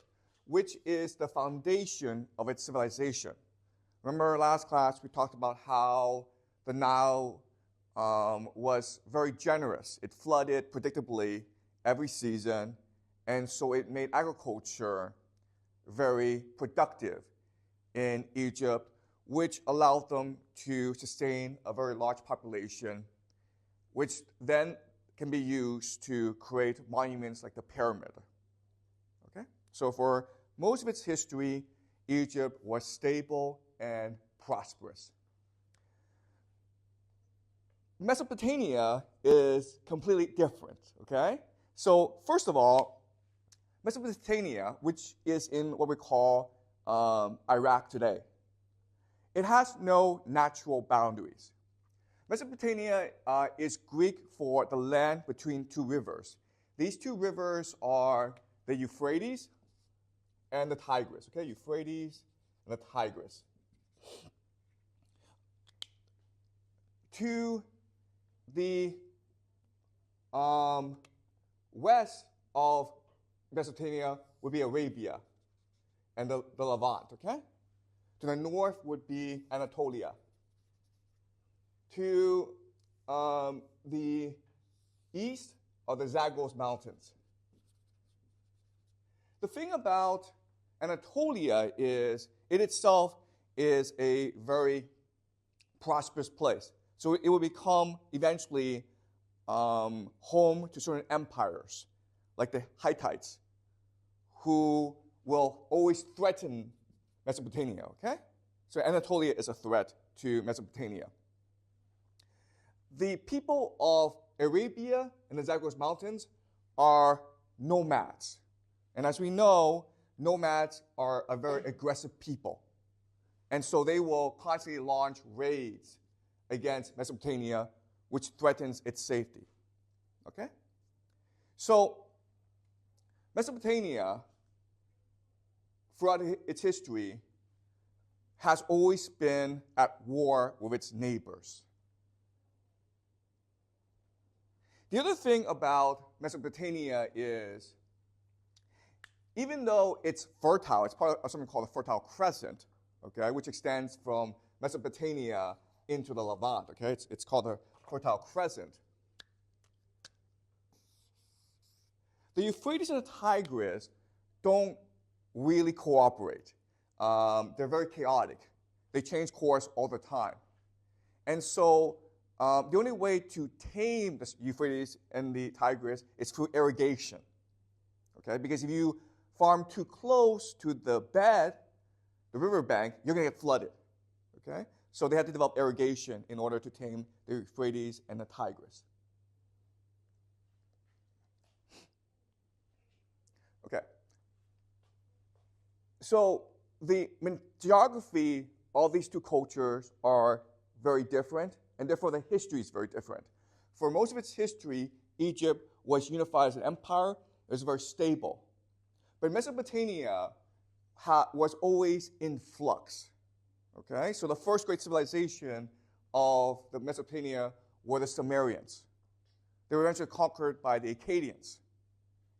which is the foundation of its civilization. Remember last class we talked about how the Nile was very generous. It flooded predictably every season, and so it made agriculture very productive in Egypt, which allowed them to sustain a very large population, which then can be used to create monuments like the pyramid. Okay? So for most of its history, Egypt was stable and prosperous. Mesopotamia is completely different, okay? So first of all, Mesopotamia, which is in what we call Iraq today, it has no natural boundaries. Mesopotamia is Greek for the land between two rivers. These two rivers are the Euphrates and the Tigris, okay? Euphrates and the Tigris. To the west of Mesopotamia would be Arabia and the Levant, okay? To the north would be Anatolia. To the east are the Zagros Mountains. The thing about Anatolia is it itself is a very prosperous place. So it will become eventually home to certain empires, like the Hittites, who will always threaten Mesopotamia, okay? So Anatolia is a threat to Mesopotamia. The people of Arabia and the Zagros Mountains are nomads. And as we know, nomads are a very aggressive people. And so they will constantly launch raids against Mesopotamia, which threatens its safety. Okay? So Mesopotamia, throughout its history, has always been at war with its neighbors. The other thing about Mesopotamia is, even though it's fertile, it's part of something called the Fertile Crescent, okay, which extends from Mesopotamia into the Levant, okay? It's called the Fertile Crescent. The Euphrates and the Tigris don't really cooperate. They're very chaotic. They change course all the time. And so the only way to tame the Euphrates and the Tigris is through irrigation, okay? Because if you farm too close to the bed, the riverbank, you're going to get flooded, okay? So they had to develop irrigation in order to tame the Euphrates and the Tigris. Okay. So the geography of these two cultures are very different, and therefore the history is very different. For most of its history, Egypt was unified as an empire. It was very stable. But Mesopotamia was always in flux. Okay, so the first great civilization of the Mesopotamia were the Sumerians. They were eventually conquered by the Akkadians.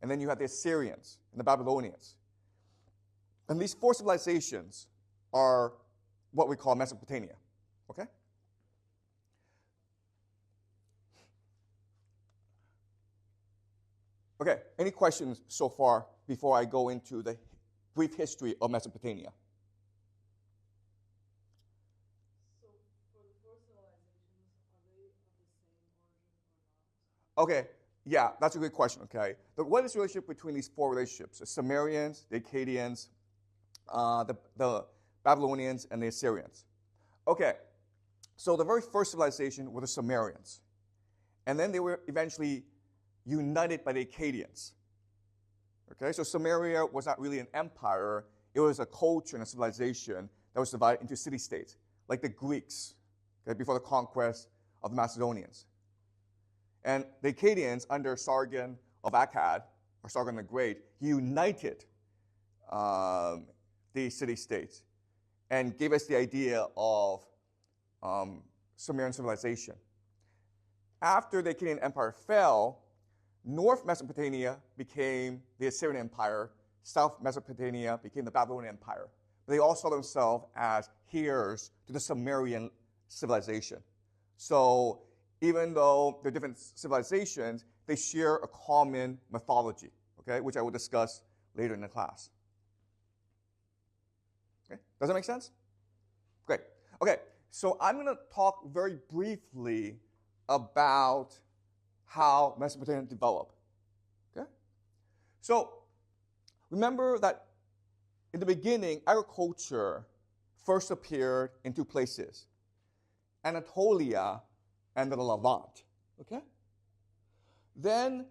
And then you had the Assyrians and the Babylonians. And these four civilizations are what we call Mesopotamia. Okay? Okay, any questions so far before I go into the brief history of Mesopotamia? So for the four civilizations, are they of the same origin or not? Okay, yeah, that's a good question, okay? But what is the relationship between these four relationships? The Sumerians, the Akkadians, the Babylonians, and the Assyrians. Okay, so the very first civilization were the Sumerians. And then they were eventually united by the Akkadians. Okay, so Sumeria was not really an empire. It was a culture and a civilization that was divided into city-states, like the Greeks, okay, before the conquest of the Macedonians. And the Akkadians, under Sargon of Akkad, or Sargon the Great, he united the city-states and gave us the idea of Sumerian civilization. After the Akkadian Empire fell, North Mesopotamia became the Assyrian Empire, South Mesopotamia became the Babylonian Empire. But they all saw themselves as heirs to the Sumerian civilization. So even though they're different civilizations, they share a common mythology, okay, which I will discuss later in the class. Okay? Does that make sense? Great. Okay, so I'm going to talk very briefly about how Mesopotamia developed. Okay? So remember that in the beginning, agriculture first appeared in two places, Anatolia and the Levant. Okay? Then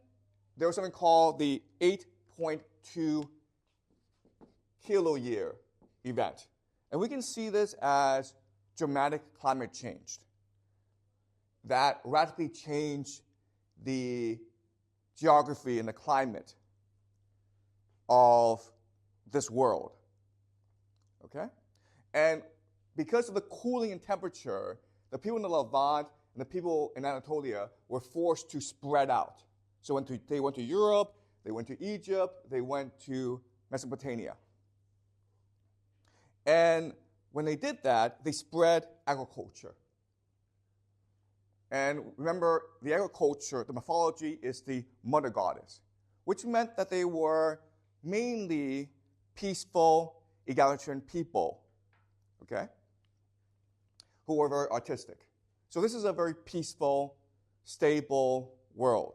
there was something called the 8.2 kiloyear event. And we can see this as dramatic climate change that radically changed the geography and the climate of this world. Okay? And because of the cooling in temperature, the people in the Levant and the people in Anatolia were forced to spread out. So they went to Europe, they went to Egypt, they went to Mesopotamia. And when they did that, they spread agriculture. And remember, the agriculture, the mythology is the mother goddess, which meant that they were mainly peaceful, egalitarian people, okay, who were very artistic. So this is a very peaceful, stable world.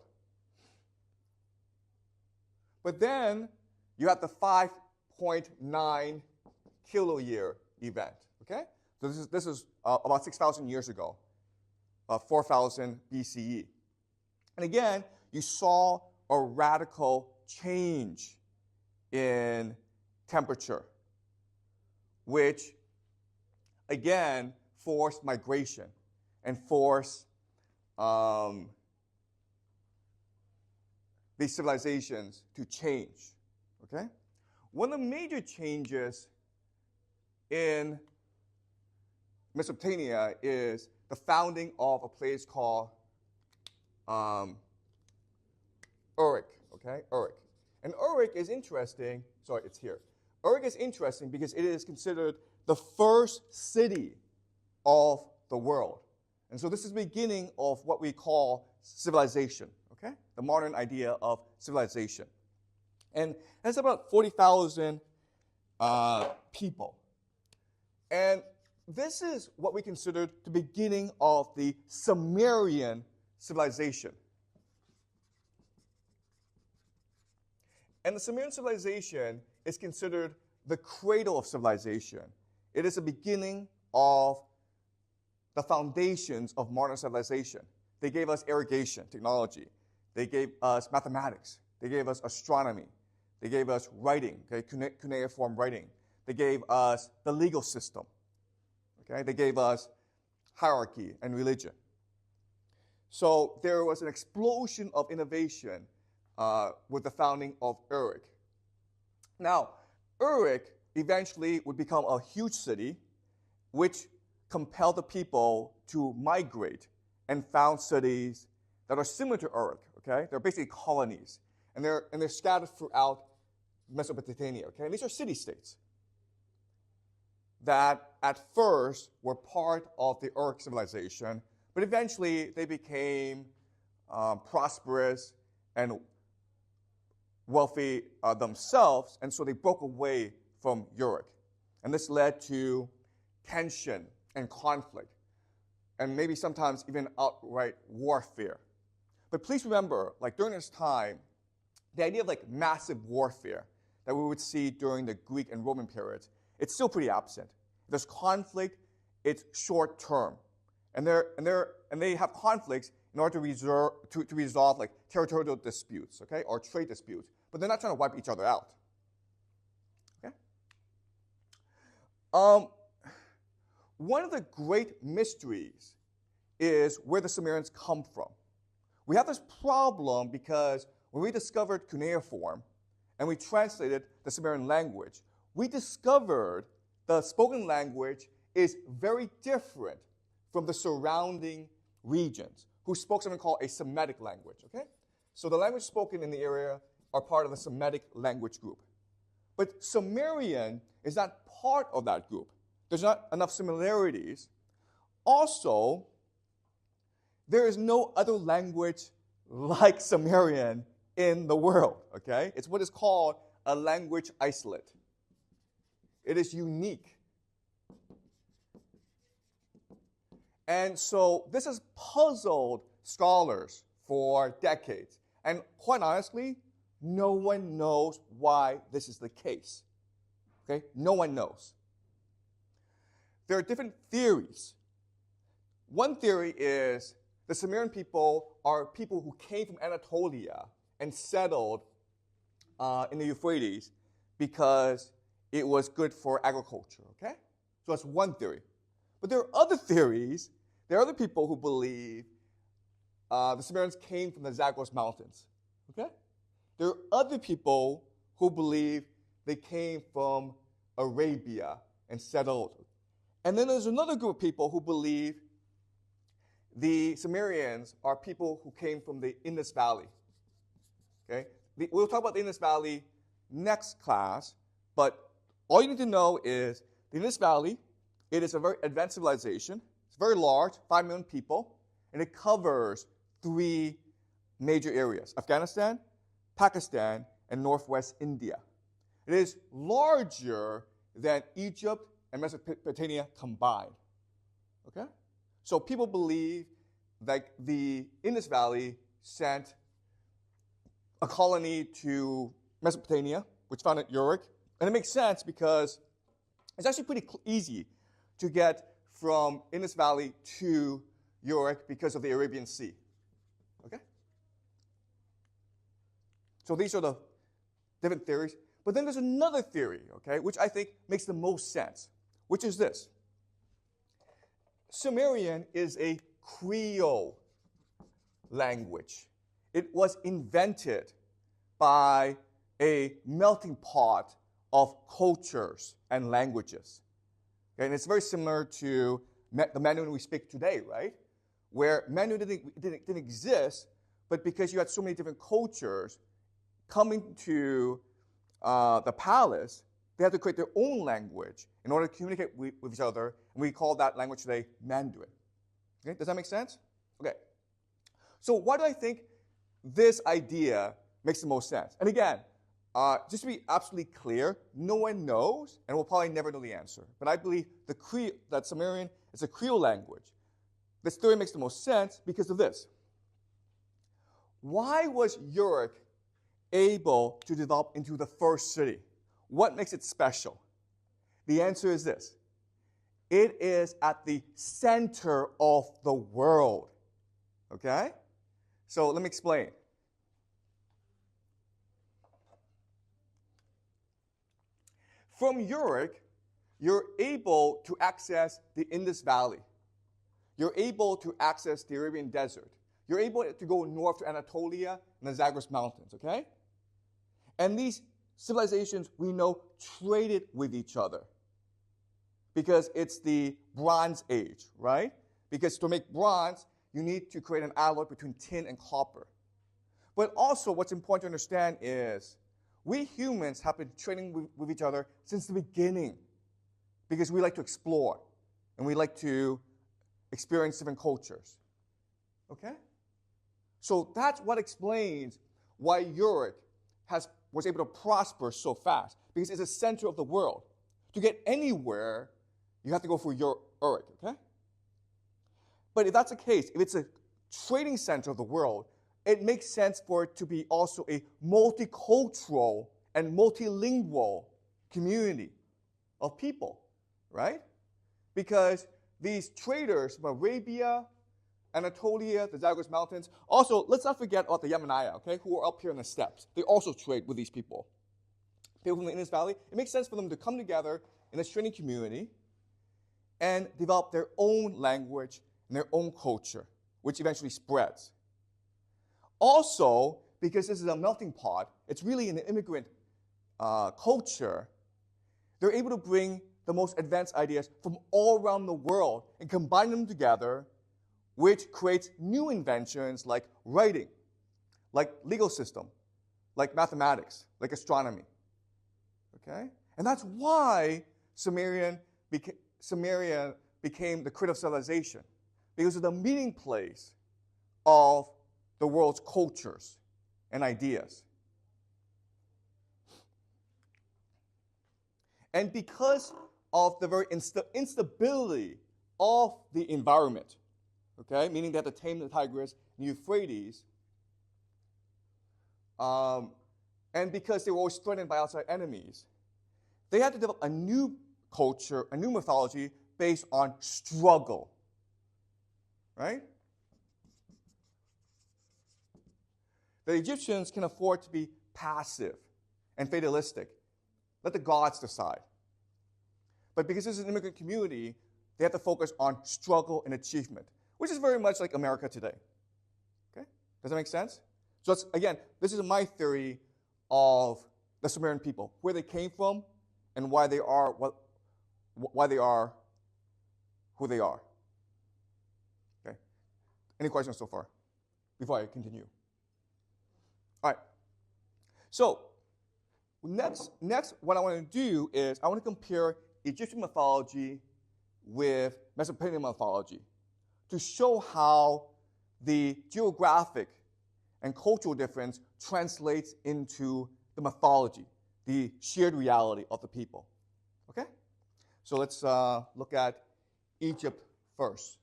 But then you have the 5.9 kiloyear event, okay? So this is about 6,000 years ago, 4,000 BCE. And again, you saw a radical change in temperature, which, again, forced migration and forced these civilizations to change, okay? One of the major changes in Mesopotamia is the founding of a place called Uruk, okay? Uruk. And Uruk is interesting, sorry, it's here. Uruk is interesting because it is considered the first city of the world. And so this is the beginning of what we call civilization, okay? The modern idea of civilization. And that's about 40,000 people. And this is what we considered the beginning of the Sumerian civilization. And the Sumerian civilization is considered the cradle of civilization. It is the beginning of the foundations of modern civilization. They gave us irrigation technology. They gave us mathematics. They gave us astronomy. They gave us writing, okay, cuneiform writing. They gave us the legal system. Okay? They gave us hierarchy and religion. So there was an explosion of innovation with the founding of Uruk. Now, Uruk eventually would become a huge city, which compelled the people to migrate and found cities that are similar to Uruk. Okay? They're basically colonies, and they're scattered throughout Mesopotamia. Okay? And these are city-states that at first were part of the Uruk civilization, but eventually they became prosperous and wealthy themselves, and so they broke away from Uruk. And this led to tension and conflict, and maybe sometimes even outright warfare. But please remember, like during this time, the idea of like massive warfare that we would see during the Greek and Roman periods, it's still pretty absent. If there's conflict, it's short term. And they have conflicts in order to resolve like territorial disputes, okay, or trade disputes. But they're not trying to wipe each other out. Okay? One of the great mysteries is where the Sumerians come from. We have this problem because when we discovered cuneiform and we translated the Sumerian language, we discovered the spoken language is very different from the surrounding regions, who spoke something called a Semitic language, okay? So the language spoken in the area are part of the Semitic language group. But Sumerian is not part of that group. There's not enough similarities. Also, there is no other language like Sumerian in the world, okay? It's what is called a language isolate. It is unique. And so this has puzzled scholars for decades. And quite honestly, no one knows why this is the case. Okay? No one knows. There are different theories. One theory is the Sumerian people are people who came from Anatolia and settled in the Euphrates because it was good for agriculture, okay? So that's one theory. But there are other theories. There are other people who believe the Sumerians came from the Zagros Mountains, okay? There are other people who believe they came from Arabia and settled. And then there's another group of people who believe the Sumerians are people who came from the Indus Valley, okay? We'll talk about the Indus Valley next class, but all you need to know is the Indus Valley, it is a very advanced civilization. It's very large, 5 million people, and it covers 3 major areas: Afghanistan, Pakistan, and northwest India. It is larger than Egypt and Mesopotamia combined. Okay? So people believe that the Indus Valley sent a colony to Mesopotamia, which founded Uruk. And it makes sense because it's actually pretty easy to get from Indus Valley to Uruk because of the Arabian Sea. Okay? So these are the different theories. But then there's another theory, okay, which I think makes the most sense, which is this. Sumerian is a Creole language. It was invented by a melting pot of cultures and languages. Okay, and it's very similar to the Mandarin we speak today, right? Where Mandarin didn't exist, but because you had so many different cultures coming to the palace, they had to create their own language in order to communicate with each other, and we call that language today Mandarin. Okay, does that make sense? Okay. So why do I think this idea makes the most sense? And again, just to be absolutely clear, no one knows, and we'll probably never know the answer. But I believe that Sumerian is a Creole language. This theory makes the most sense because of this. Why was Uruk able to develop into the first city? What makes it special? The answer is this. It is at the center of the world. Okay? So let me explain. From Uruk, you're able to access the Indus Valley. You're able to access the Arabian Desert. You're able to go north to Anatolia and the Zagros Mountains, okay? And these civilizations, we know, traded with each other because it's the Bronze Age, right? Because to make bronze, you need to create an alloy between tin and copper. But also what's important to understand is we humans have been trading with each other since the beginning because we like to explore and we like to experience different cultures. Okay? So that's what explains why Uruk was able to prosper so fast, because it's the center of the world. To get anywhere, you have to go through Uruk, okay? But if that's the case, if it's a trading center of the world, it makes sense for it to be also a multicultural and multilingual community of people, right? Because these traders from Arabia, Anatolia, the Zagros Mountains. Also, let's not forget about the Yamnaya, okay, who are up here in the steppes. They also trade with these people. People from the Indus Valley. It makes sense for them to come together in a trading community and develop their own language and their own culture, which eventually spreads. Also, because this is a melting pot, it's really an immigrant culture, they're able to bring the most advanced ideas from all around the world and combine them together, which creates new inventions like writing, like legal system, like mathematics, like astronomy. Okay? And that's why Sumerian became the cradle of civilization, because of the meeting place of the world's cultures and ideas. And because of the very instability of the environment, okay, meaning they have to tame the Tigris and Euphrates, and because they were always threatened by outside enemies, they had to develop a new culture, a new mythology based on struggle, right? The Egyptians can afford to be passive and fatalistic. Let the gods decide. But because this is an immigrant community, they have to focus on struggle and achievement, which is very much like America today. Okay? Does that make sense? So again, this is my theory of the Sumerian people, where they came from and why they are why they are who they are. Okay? Any questions so far before I continue? All right. So next what I want to do is I want to compare Egyptian mythology with Mesopotamian mythology to show how the geographic and cultural difference translates into the mythology, the shared reality of the people. Okay? So let's look at Egypt first.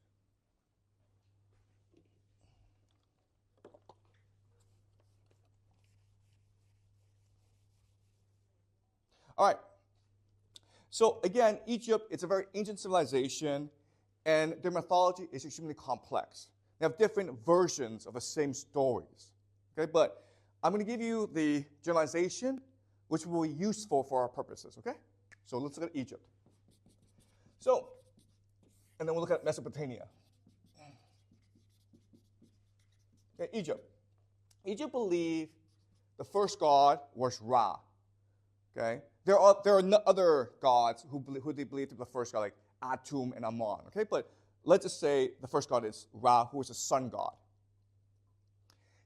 All right. So again, Egypt, it's a very ancient civilization, and their mythology is extremely complex. They have different versions of the same stories. Okay, but I'm going to give you the generalization, which will be useful for our purposes. Okay? So let's look at Egypt. So, and then we'll look at Mesopotamia. Okay, Egypt. Egypt believed the first god was Ra. Okay? There are other gods who they believe to be the first god, like Atum and Amon. Okay, but let's just say the first god is Ra, who is a sun god.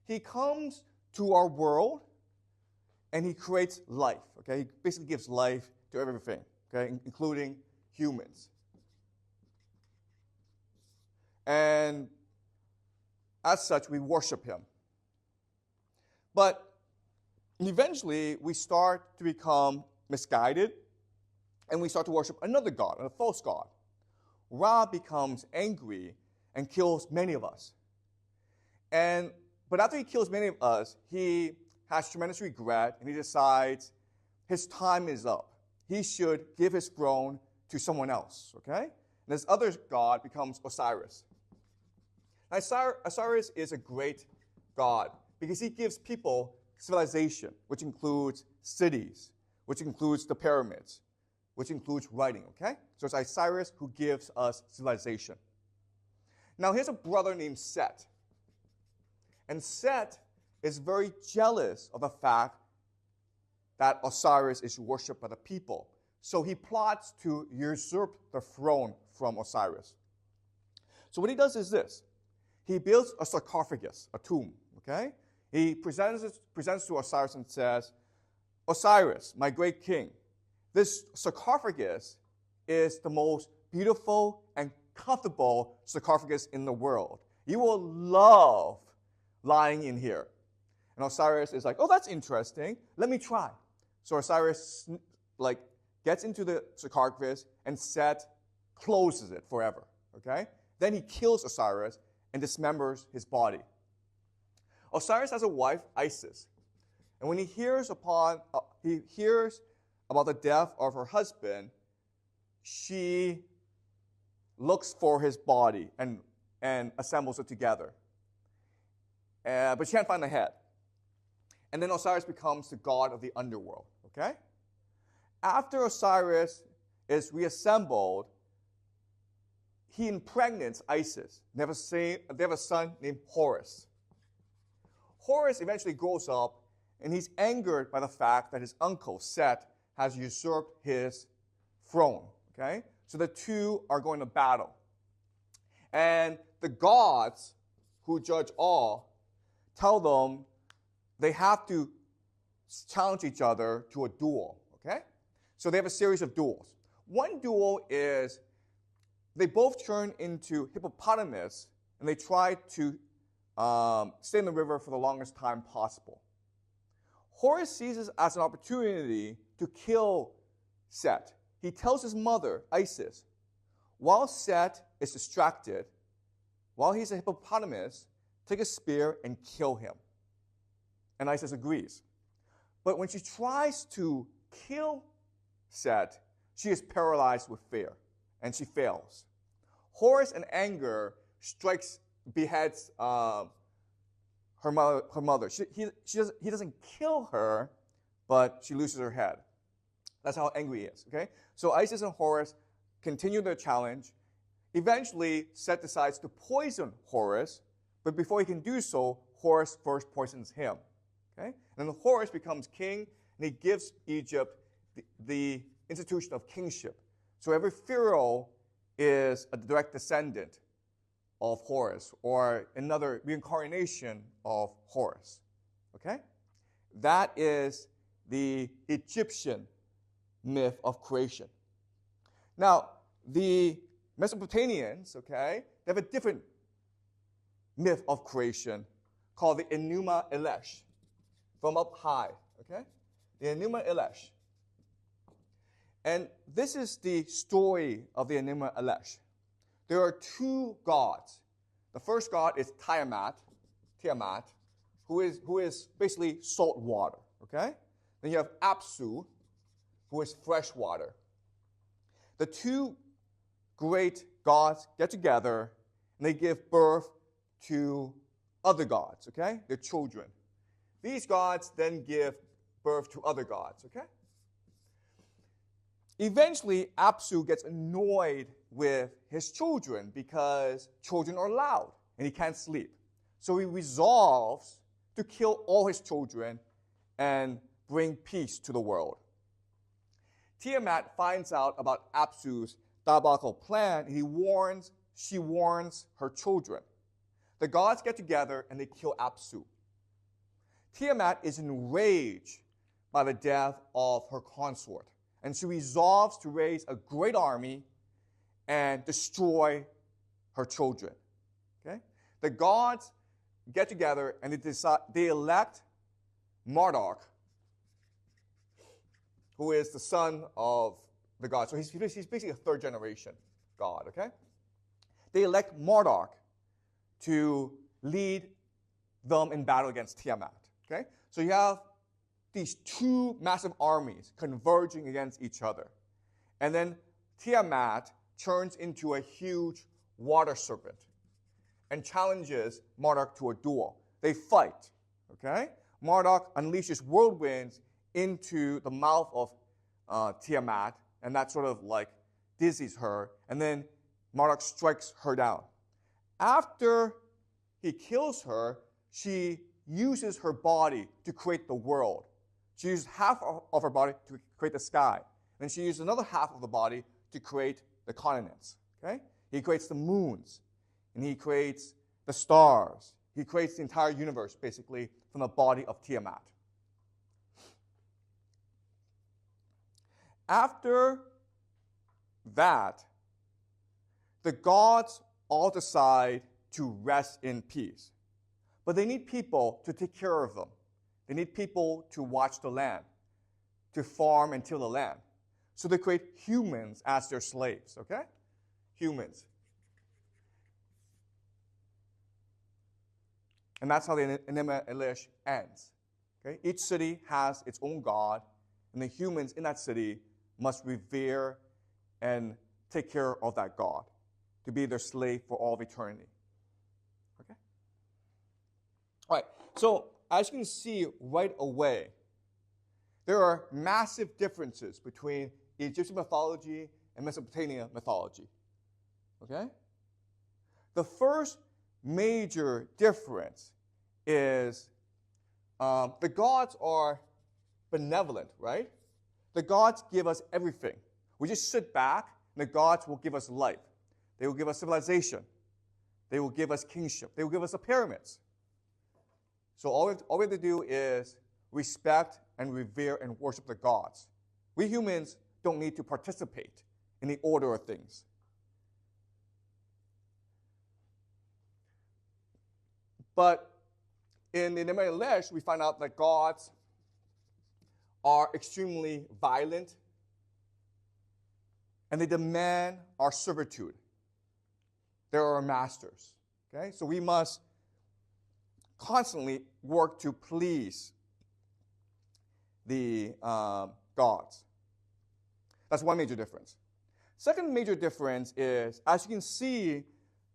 He comes to our world and he creates life. Okay, he basically gives life to everything. Okay, including humans. And as such, we worship him. But eventually, we start to become misguided, and we start to worship another god, a false god. Ra becomes angry and kills many of us. But after he kills many of us, he has tremendous regret, and he decides his time is up. He should give his throne to someone else, okay? And this other god becomes Osiris. Now, Osiris is a great god because he gives people civilization, which includes cities, which includes the pyramids, which includes writing, okay? So it's Osiris who gives us civilization. Now, here's a brother named Set. And Set is very jealous of the fact that Osiris is worshipped by the people. So he plots to usurp the throne from Osiris. So what he does is this. He builds a sarcophagus, a tomb, okay? He presents to Osiris and says, Osiris, my great king, this sarcophagus is the most beautiful and comfortable sarcophagus in the world. You will love lying in here. And Osiris is like, oh, that's interesting. Let me try. So Osiris gets into the sarcophagus and Set closes it forever, okay? Then he kills Osiris and dismembers his body. Osiris has a wife, Isis. And when he hears about the death of her husband, she looks for his body and assembles it together. But she can't find the head. And then Osiris becomes the god of the underworld, okay? After Osiris is reassembled, he impregnates Isis. They have a son named Horus. Horus eventually grows up, and he's angered by the fact that his uncle, Set, has usurped his throne. Okay? So the two are going to battle. And the gods, who judge all, tell them they have to challenge each other to a duel. Okay? So they have a series of duels. One duel is they both turn into hippopotamus, and they try to stay in the river for the longest time possible. Horus sees this as an opportunity to kill Set. He tells his mother, Isis, while Set is distracted, while he's a hippopotamus, take a spear and kill him. And Isis agrees. But when she tries to kill Set, she is paralyzed with fear, and she fails. Horus, in anger, beheads her mother. He doesn't kill her, but she loses her head. That's how angry he is. Okay? So Isis and Horus continue their challenge. Eventually, Set decides to poison Horus, but before he can do so, Horus first poisons him. Okay? And then Horus becomes king, and he gives Egypt the institution of kingship. So every pharaoh is a direct descendant of Horus, or another reincarnation of Horus. Okay? That is the Egyptian myth of creation. Now, the Mesopotamians, okay, they have a different myth of creation called the Enuma Elish, from up high, okay? The Enuma Elish. And this is the story of the Enuma Elish. There are two gods. The first god is Tiamat, who is basically salt water, okay? Then you have Apsu, who is fresh water. The two great gods get together, and they give birth to other gods, okay? Their children. These gods then give birth to other gods, okay? Eventually, Apsu gets annoyed with his children because children are loud and he can't sleep. So he resolves to kill all his children and bring peace to the world. Tiamat finds out about Apsu's diabolical plan, and she warns her children. The gods get together and they kill Apsu. Tiamat is enraged by the death of her consort, and she resolves to raise a great army and destroy her children. Okay? The gods get together and they elect Marduk, who is the son of the god. So he's basically a third generation god, okay? They elect Marduk to lead them in battle against Tiamat, okay? So you have these two massive armies converging against each other. And then Tiamat turns into a huge water serpent and challenges Marduk to a duel. They fight, okay? Marduk unleashes whirlwinds into the mouth of Tiamat, and that sort of like dizzies her, and then Marduk strikes her down. After he kills her, she uses her body to create the world. She uses half of her body to create the sky, and she uses another half of the body to create the continents. Okay? He creates the moons, and he creates the stars. He creates the entire universe, basically, from the body of Tiamat. After that, the gods all decide to rest in peace. But they need people to take care of them. They need people to watch the land, to farm and till the land. So they create humans as their slaves, okay? Humans. And that's how the Enuma Elish ends. Okay? Each city has its own god, and the humans in that city must revere and take care of that god, to be their slave for all of eternity. Okay? All right, so as you can see right away, there are massive differences between Egyptian mythology and Mesopotamian mythology. Okay? The first major difference is the gods are benevolent, right? The gods give us everything. We just sit back, and the gods will give us life. They will give us civilization. They will give us kingship. They will give us the pyramids. So all we have to do is respect and revere and worship the gods. We humans don't need to participate in the order of things. But in the Nemerian Lesh, we find out that gods are extremely violent, and they demand our servitude. They're our masters. Okay? So we must constantly work to please the gods. That's one major difference. Second major difference is, as you can see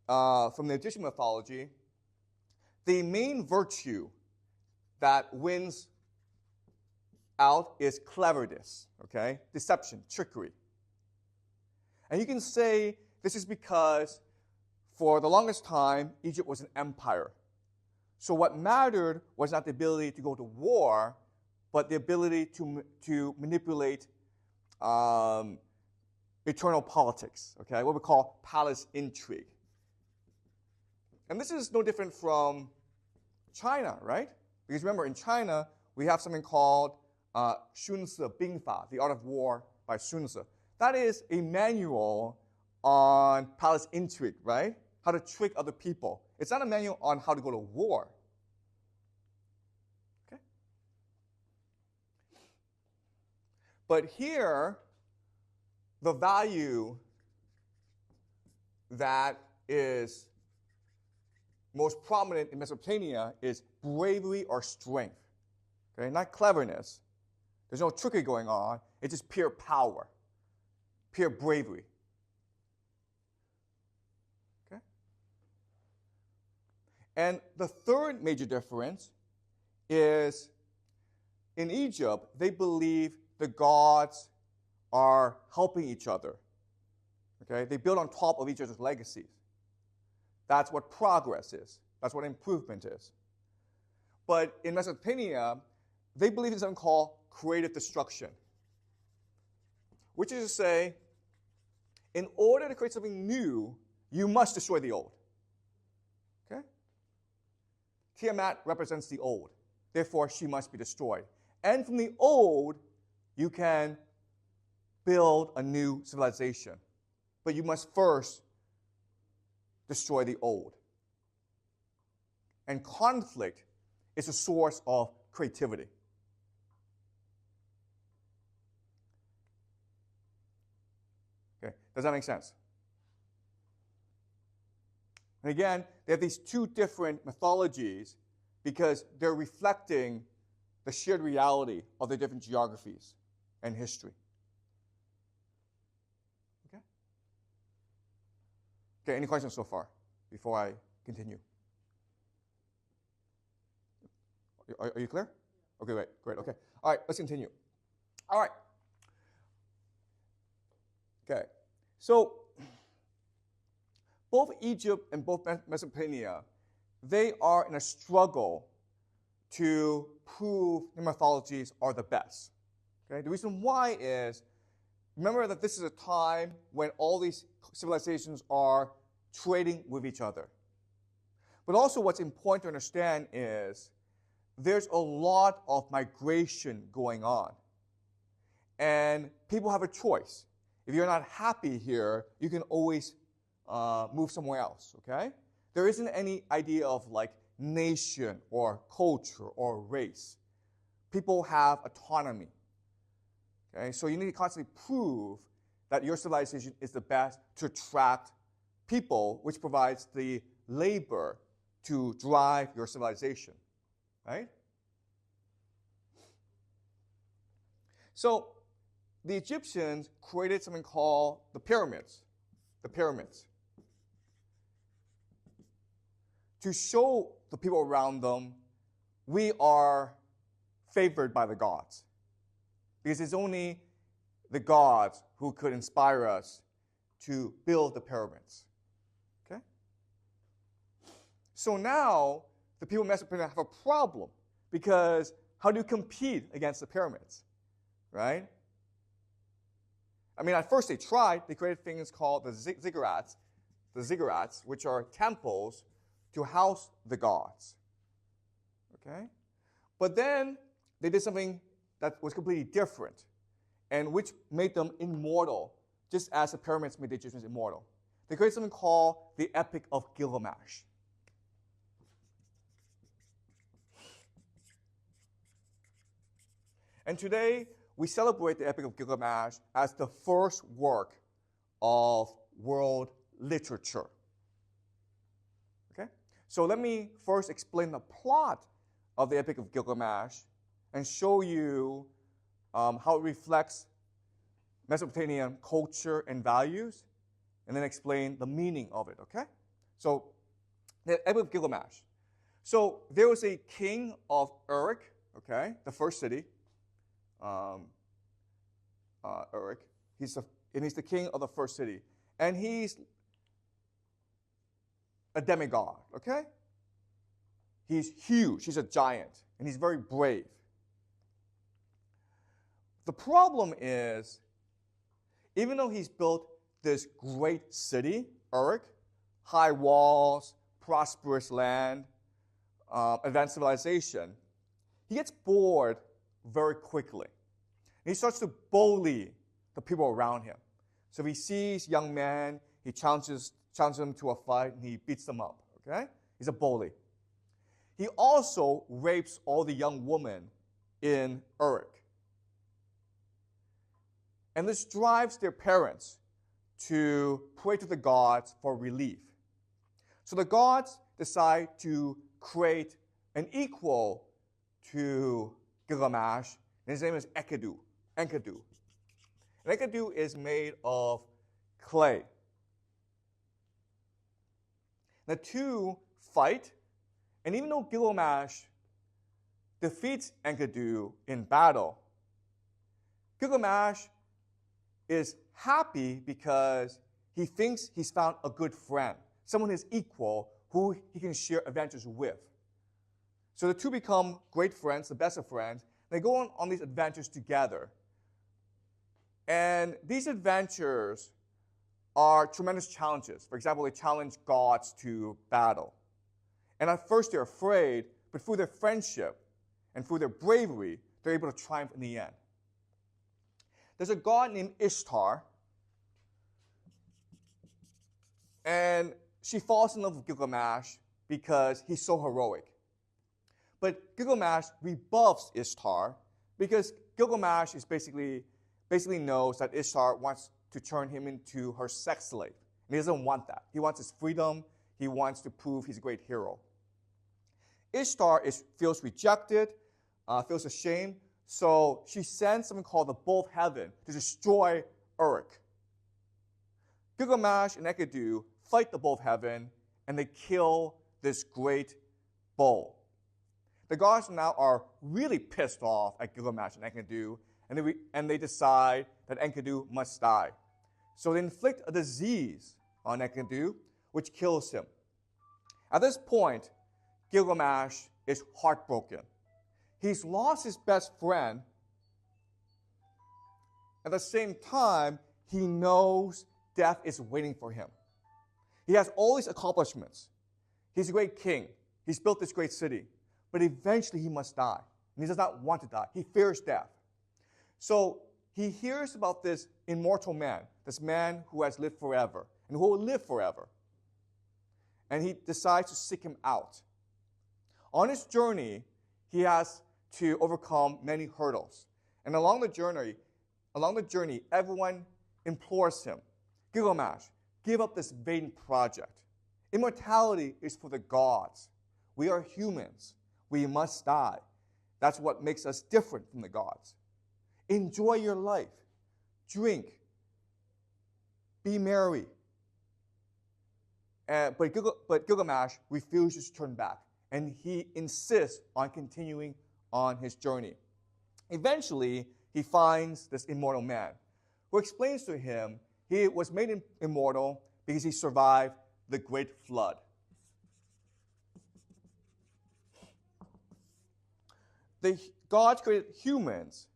from the Egyptian mythology, the main virtue that wins out is cleverness, okay? Deception, trickery. And you can say this is because for the longest time, Egypt was an empire. So what mattered was not the ability to go to war, but the ability to manipulate eternal politics, okay? What we call palace intrigue. And this is no different from China, right? Because remember, in China, we have something called Shunzi Bingfa, The Art of War by Shunzi. That is a manual on palace intrigue, right? How to trick other people. It's not a manual on how to go to war. Okay? But here, the value that is most prominent in Mesopotamia is bravery or strength. Okay? Not cleverness. There's no trickery going on. It's just pure power, pure bravery. Okay? And the third major difference is in Egypt, they believe the gods are helping each other. Okay? They build on top of each other's legacies. That's what progress is. That's what improvement is. But in Mesopotamia, they believe in something called creative destruction, which is to say, in order to create something new, you must destroy the old. Okay? Tiamat represents the old. Therefore, she must be destroyed. And from the old, you can build a new civilization. But you must first destroy the old. And conflict is a source of creativity. Okay, does that make sense? And again, they have these two different mythologies because they're reflecting the shared reality of the different geographies and history. Okay? Okay, any questions so far before I continue? Are you clear? Okay, great, okay. All right, let's continue. All right. Okay, so both Egypt and both Mesopotamia, they are in a struggle to prove their mythologies are the best. Okay, the reason why is, remember that this is a time when all these civilizations are trading with each other. But also what's important to understand is there's a lot of migration going on. And people have a choice. If you're not happy here, you can always move somewhere else, okay? There isn't any idea of like nation or culture or race. People have autonomy, okay? So you need to constantly prove that your civilization is the best to attract people, which provides the labor to drive your civilization, right? So the Egyptians created something called the pyramids. The pyramids. To show the people around them, we are favored by the gods. Because it's only the gods who could inspire us to build the pyramids. Okay? So now, the people of Mesopotamia have a problem. because how do you compete against the pyramids, right? I mean, at first they tried. They created things called the ziggurats, which are temples to house the gods. Okay? But then they did something that was completely different and which made them immortal, just as the pyramids made the Egyptians immortal. They created something called the Epic of Gilgamesh. And today, we celebrate the Epic of Gilgamesh as the first work of world literature. Okay? So let me first explain the plot of the Epic of Gilgamesh and show you how it reflects Mesopotamian culture and values, and then explain the meaning of it, okay? So, the Epic of Gilgamesh. So, there was a king of Uruk, okay, the first city, Uruk. He's the king of the first city. And he's a demigod, okay? He's huge. He's a giant. And he's very brave. The problem is, even though he's built this great city, Uruk, high walls, prosperous land, advanced civilization, he gets bored very quickly. And he starts to bully the people around him. So if he sees young men, he challenges them to a fight, and he beats them up, okay? He's a bully. He also rapes all the young women in Uruk. And this drives their parents to pray to the gods for relief. So the gods decide to create an equal to Gilgamesh, and his name is Enkidu. And Enkidu is made of clay. The two fight, and even though Gilgamesh defeats Enkidu in battle, Gilgamesh is happy because he thinks he's found a good friend, someone his equal who he can share adventures with. So the two become great friends, the best of friends. They go on these adventures together. And these adventures are tremendous challenges. For example, they challenge gods to battle. And at first they're afraid, but through their friendship and through their bravery, they're able to triumph in the end. There's a god named Ishtar, and she falls in love with Gilgamesh because he's so heroic. But Gilgamesh rebuffs Ishtar because Gilgamesh is basically knows that Ishtar wants to turn him into her sex slave. And he doesn't want that. He wants his freedom. He wants to prove he's a great hero. Ishtar feels rejected, feels ashamed, so she sends something called the Bull of Heaven to destroy Uruk. Gilgamesh and Enkidu fight the Bull of Heaven, and they kill this great bull. The gods now are really pissed off at Gilgamesh and Enkidu, and they decide that Enkidu must die. So they inflict a disease on Enkidu, which kills him. At this point, Gilgamesh is heartbroken. He's lost his best friend. At the same time, he knows death is waiting for him. He has all these accomplishments. He's a great king. He's built this great city. But eventually he must die. And he does not want to die. He fears death. So he hears about this immortal man, this man who has lived forever and who will live forever. And he decides to seek him out. On his journey, he has to overcome many hurdles. And along the journey, everyone implores him, Gilgamesh, give up this vain project. Immortality is for the gods. We are humans. We must die. That's what makes us different from the gods. Enjoy your life. Drink. Be merry. But Gilgamesh refuses to turn back, and he insists on continuing on his journey. Eventually, he finds this immortal man who explains to him he was made immortal because he survived the great flood. the gods created humans,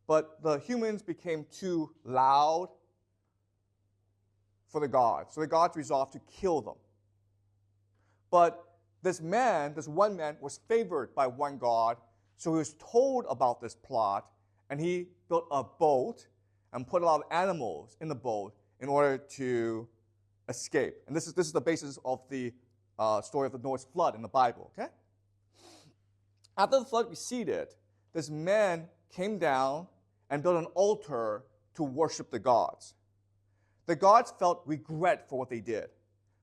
but the humans became too loud for the gods. So the gods resolved to kill them. But this one man, was favored by one god, so he was told about this plot, and he built a boat and put a lot of animals in the boat in order to escape. And this is the basis of the story of the Noah's flood in the Bible, okay? After the flood receded, this man came down and built an altar to worship the gods. The gods felt regret for what they did.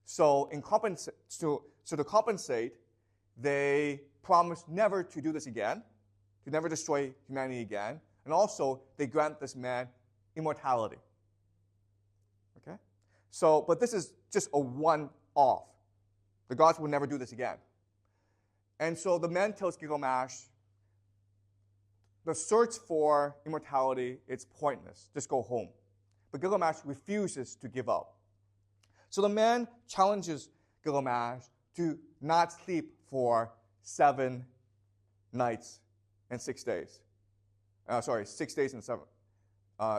So to compensate, they promised never to do this again, to never destroy humanity again, and also they grant this man immortality. Okay? So, but this is just a one-off. The gods will never do this again. And so the man tells Gilgamesh, the search for immortality, it's pointless. Just go home. But Gilgamesh refuses to give up. So the man challenges Gilgamesh to not sleep for 7 nights and 6 days. 6 days and 7.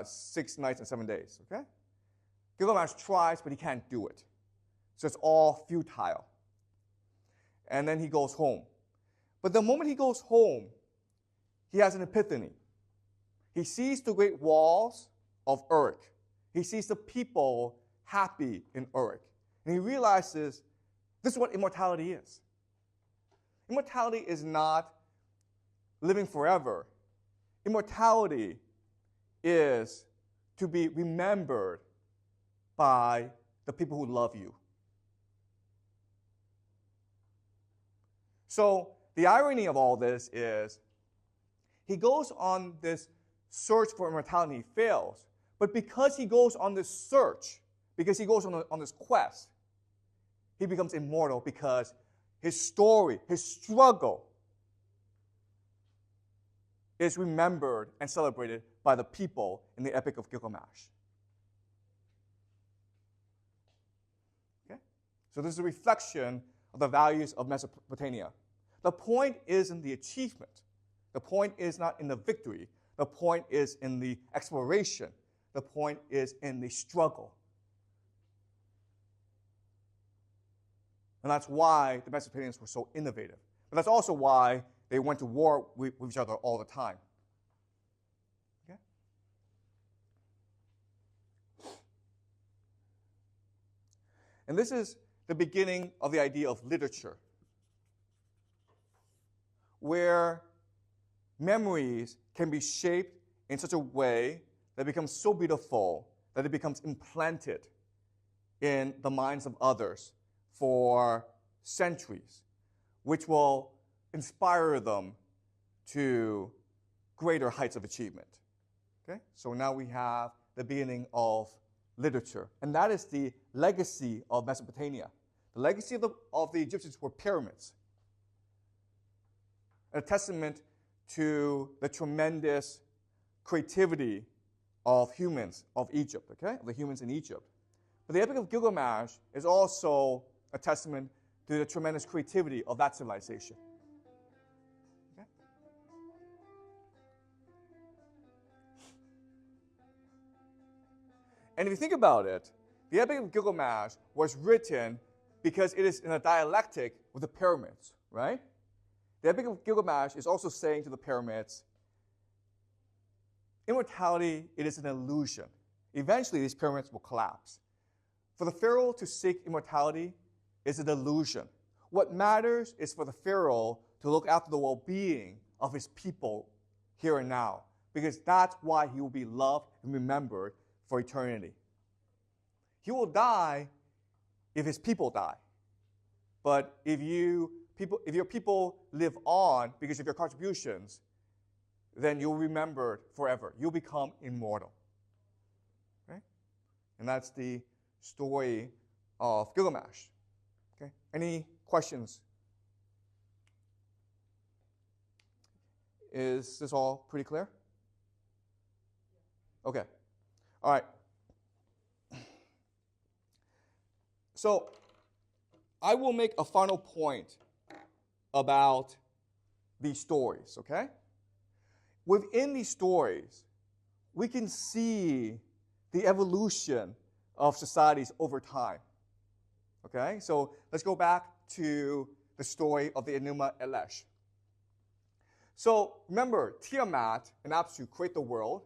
6 nights and 7 days, okay? Gilgamesh tries, but he can't do it. So it's all futile. And then he goes home. But the moment he goes home, he has an epiphany. He sees the great walls of Uruk. He sees the people happy in Uruk. And he realizes this is what immortality is. Immortality is not living forever. Immortality is to be remembered by the people who love you. So the irony of all this is he goes on this search for immortality, he fails. But because he goes on this search, because he goes on this quest, he becomes immortal because his story, his struggle is remembered and celebrated by the people in the Epic of Gilgamesh. Okay? So this is a reflection of the values of Mesopotamia. The point isn't the achievement. The point is not in the victory. The point is in the exploration. The point is in the struggle. And that's why the Mesopotamians were so innovative. But that's also why they went to war with each other all the time. Okay? And this is the beginning of the idea of literature, where memories can be shaped in such a way that becomes so beautiful that it becomes implanted in the minds of others for centuries, which will inspire them to greater heights of achievement. Okay? So now we have the beginning of literature, and that is the legacy of Mesopotamia. The legacy of the Egyptians were pyramids, a testament to the tremendous creativity of humans of Egypt, okay? Of the humans in Egypt. But the Epic of Gilgamesh is also a testament to the tremendous creativity of that civilization. Okay? And if you think about it, the Epic of Gilgamesh was written because it is in a dialectic with the pyramids, right? The Epic of Gilgamesh is also saying to the pyramids, immortality, it is an illusion. Eventually, these pyramids will collapse. For the pharaoh to seek immortality is an illusion. What matters is for the pharaoh to look after the well-being of his people here and now, because that's why he will be loved and remembered for eternity. He will die if his people die. But if your people live on because of your contributions, then you'll remember forever. You'll become immortal. Okay? And that's the story of Gilgamesh. Okay? Any questions? Is this all pretty clear? Okay. All right. So I will make a final point about these stories, okay? within these stories, we can see the evolution of societies over time. Okay, so let's go back to the story of the Enuma Elish. So remember, Tiamat and Apsu create the world.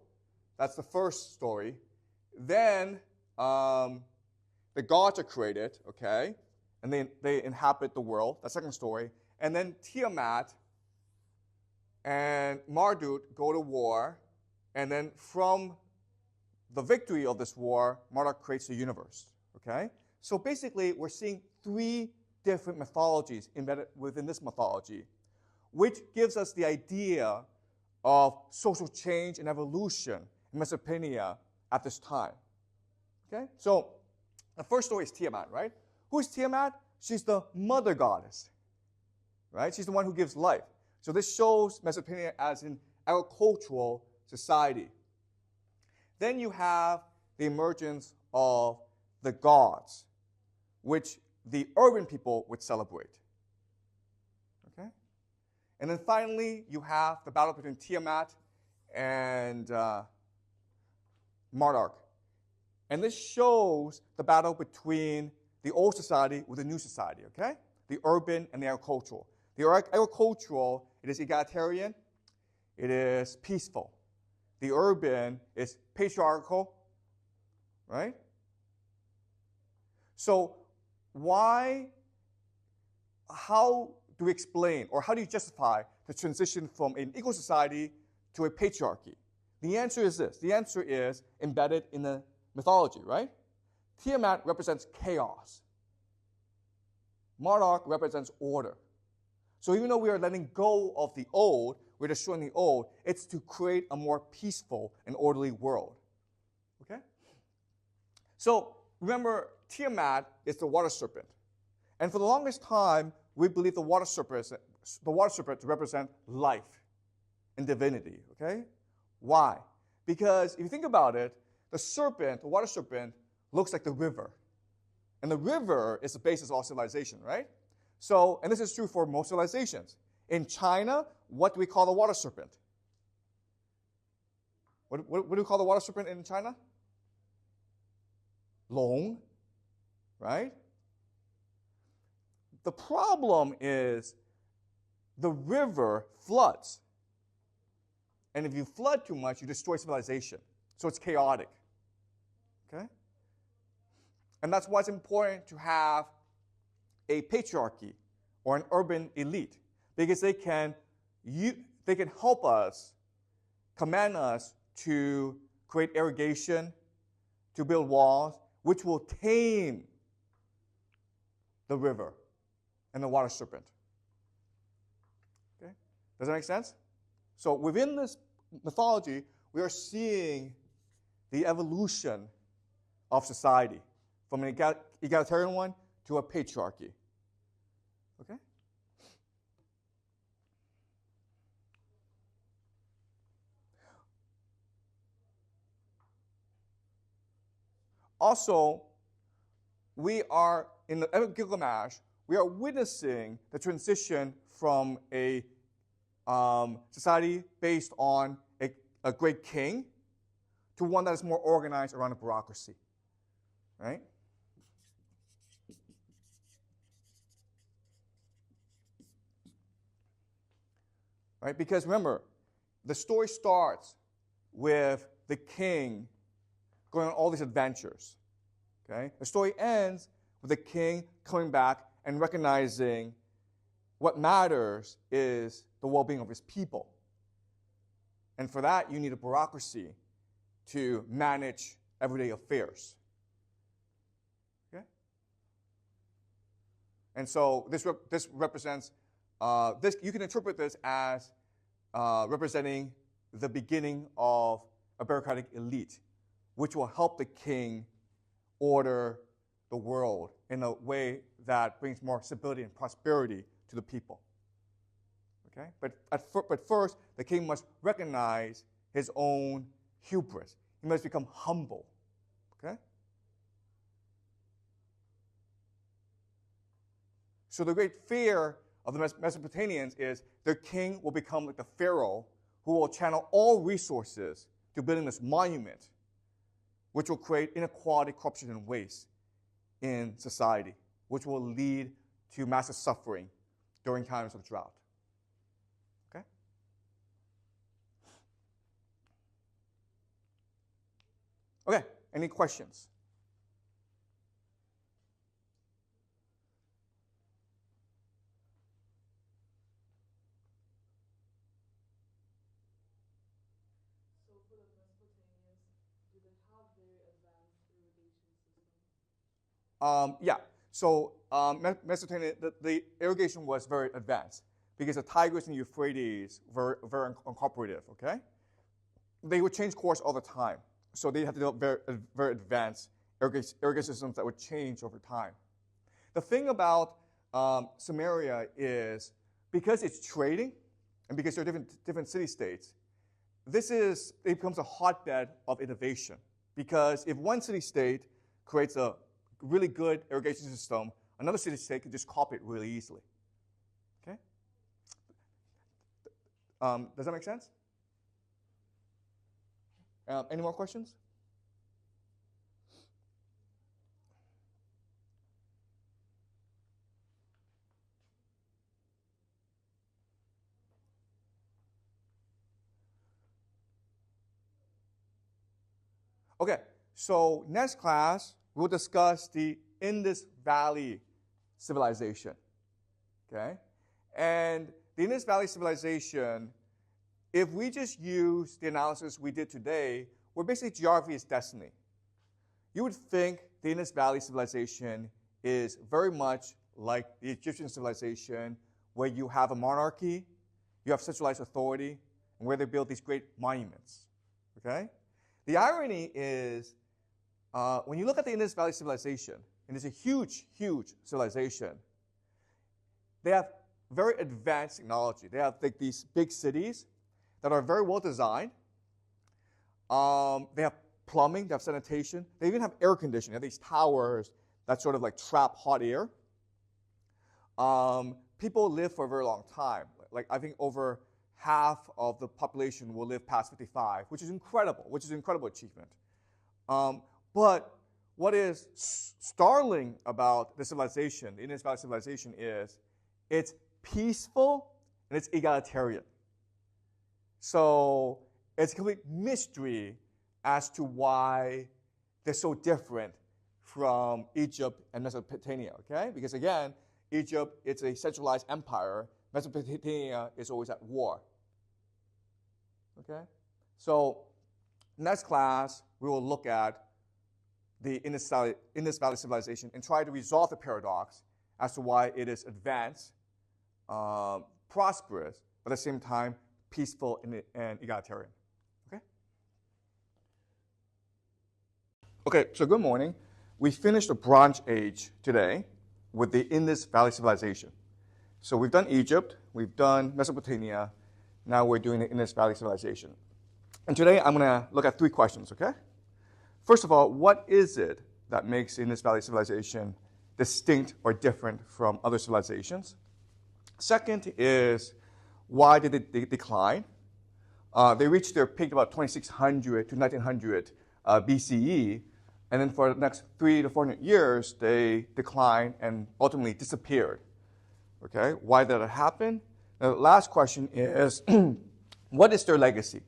That's the first story. Then the gods are created, okay, and they inhabit the world. That's the second story. And then Tiamat and Marduk go to war, and then from the victory of this war, Marduk creates the universe, okay? So basically, we're seeing three different mythologies embedded within this mythology, which gives us the idea of social change and evolution in Mesopotamia at this time, okay? So the first story is Tiamat, right? Who is Tiamat? She's the mother goddess, right? She's the one who gives life. So this shows Mesopotamia as an agricultural society. Then you have the emergence of the gods, which the urban people would celebrate. Okay? And then finally, you have the battle between Tiamat and Marduk. And this shows the battle between the old society with the new society, okay? The urban and the agricultural. The agricultural, it is egalitarian, it is peaceful. The urban is patriarchal, right? So how do we explain, or how do you justify the transition from an equal society to a patriarchy? The answer is this. The answer is embedded in the mythology, right? Tiamat represents chaos. Marduk represents order. So even though we are letting go of the old, we're destroying the old, it's to create a more peaceful and orderly world. Okay? So remember, Tiamat is the water serpent. And for the longest time, we believe the water serpent to represent life and divinity. Okay? Why? Because if you think about it, the water serpent, looks like the river. And the river is the basis of all civilization, right? So, and this is true for most civilizations. In China, what do we call the water serpent? What do we call the water serpent in China? Long, right? The problem is the river floods. And if you flood too much, you destroy civilization. So it's chaotic. Okay? And that's why it's important to have a patriarchy or an urban elite, because they can help us, command us to create irrigation, to build walls, which will tame the river and the water serpent. Okay? Does that make sense? So within this mythology, we are seeing the evolution of society from an egalitarian one to a patriarchy. Okay? Also, we are, in the Epic of Gilgamesh, we are witnessing the transition from a society based on a great king to one that is more organized around a bureaucracy. Right? Right? Because remember, the story starts with the king going on all these adventures. Okay? The story ends with the king coming back and recognizing what matters is the well-being of his people. And for that, you need a bureaucracy to manage everyday affairs. Okay? And so this represents, you can interpret this as representing the beginning of a bureaucratic elite, which will help the king order the world in a way that brings more stability and prosperity to the people. Okay? But first, the king must recognize his own hubris. He must become humble. Okay? So the great fear of the Mesopotamians is their king will become like the pharaoh who will channel all resources to building this monument, which will create inequality, corruption, and waste in society, which will lead to massive suffering during times of drought. Okay? Okay, any questions? So for the Mesopotamians, do they have very advanced irrigation system? Yeah. So Mesopotamia, the irrigation was very advanced because the Tigris and Euphrates were very uncooperative. Okay, they would change course all the time, so they had to develop very advanced irrigation systems that would change over time. The thing about Samaria is because it's trading and because there are different city-states, it becomes a hotbed of innovation. Because if one city-state creates a really good irrigation system, another city-state can just copy it really easily. Okay? Does that make sense? Any more questions? Okay, so next class, we'll discuss the Indus Valley civilization. Okay? And the Indus Valley civilization, if we just use the analysis we did today, we're basically geography is destiny. You would think the Indus Valley civilization is very much like the Egyptian civilization, where you have a monarchy, you have centralized authority, and where they build these great monuments. Okay? The irony is, when you look at the Indus Valley civilization, and it's a huge, huge civilization, they have very advanced technology. They have like these big cities that are very well designed. They have plumbing, they have sanitation. They even have air conditioning. They have these towers that sort of like trap hot air. People live for a very long time. Like I think over half of the population will live past 55, which is an incredible achievement. But what is startling about the civilization, the Indus Valley civilization, is it's peaceful and it's egalitarian. So it's a complete mystery as to why they're so different from Egypt and Mesopotamia, okay? Because again, Egypt, it's a centralized empire. Mesopotamia is always at war. Okay? So next class, we will look at the Indus Valley civilization and try to resolve the paradox as to why it is advanced, prosperous, but at the same time, peaceful and egalitarian. Okay? Okay, so good morning. We finished the Bronze Age today with the Indus Valley civilization. So we've done Egypt, we've done Mesopotamia, now we're doing the Indus Valley civilization. And today I'm going to look at 3 questions, okay? First of all, what is it that makes the Indus Valley civilization distinct or different from other civilizations? Second is, why did it decline? They reached their peak about 2600 to 1900 BCE, and then for the next 300 to 400 years, they declined and ultimately disappeared. Okay, why did it happen? The last question is, what is their legacy?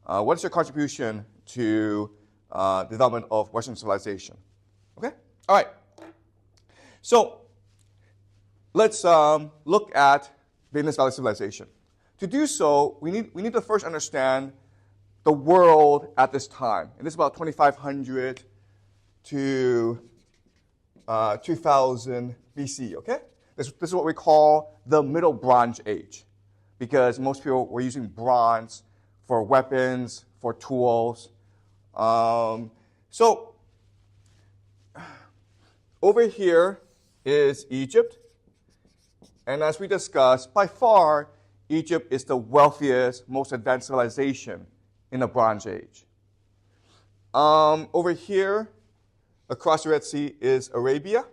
What is their contribution to the development of Western civilization? Okay, all right. So let's look at the Indus Valley civilization. To do so, we need to first understand the world at this time. And this is about 2500 to 2000 BC, okay? This is what we call the Middle Bronze Age, because most people were using bronze for weapons, for tools. So over here is Egypt. And as we discussed, by far, Egypt is the wealthiest, most advanced civilization in the Bronze Age. Over here, across the Red Sea, is Arabia.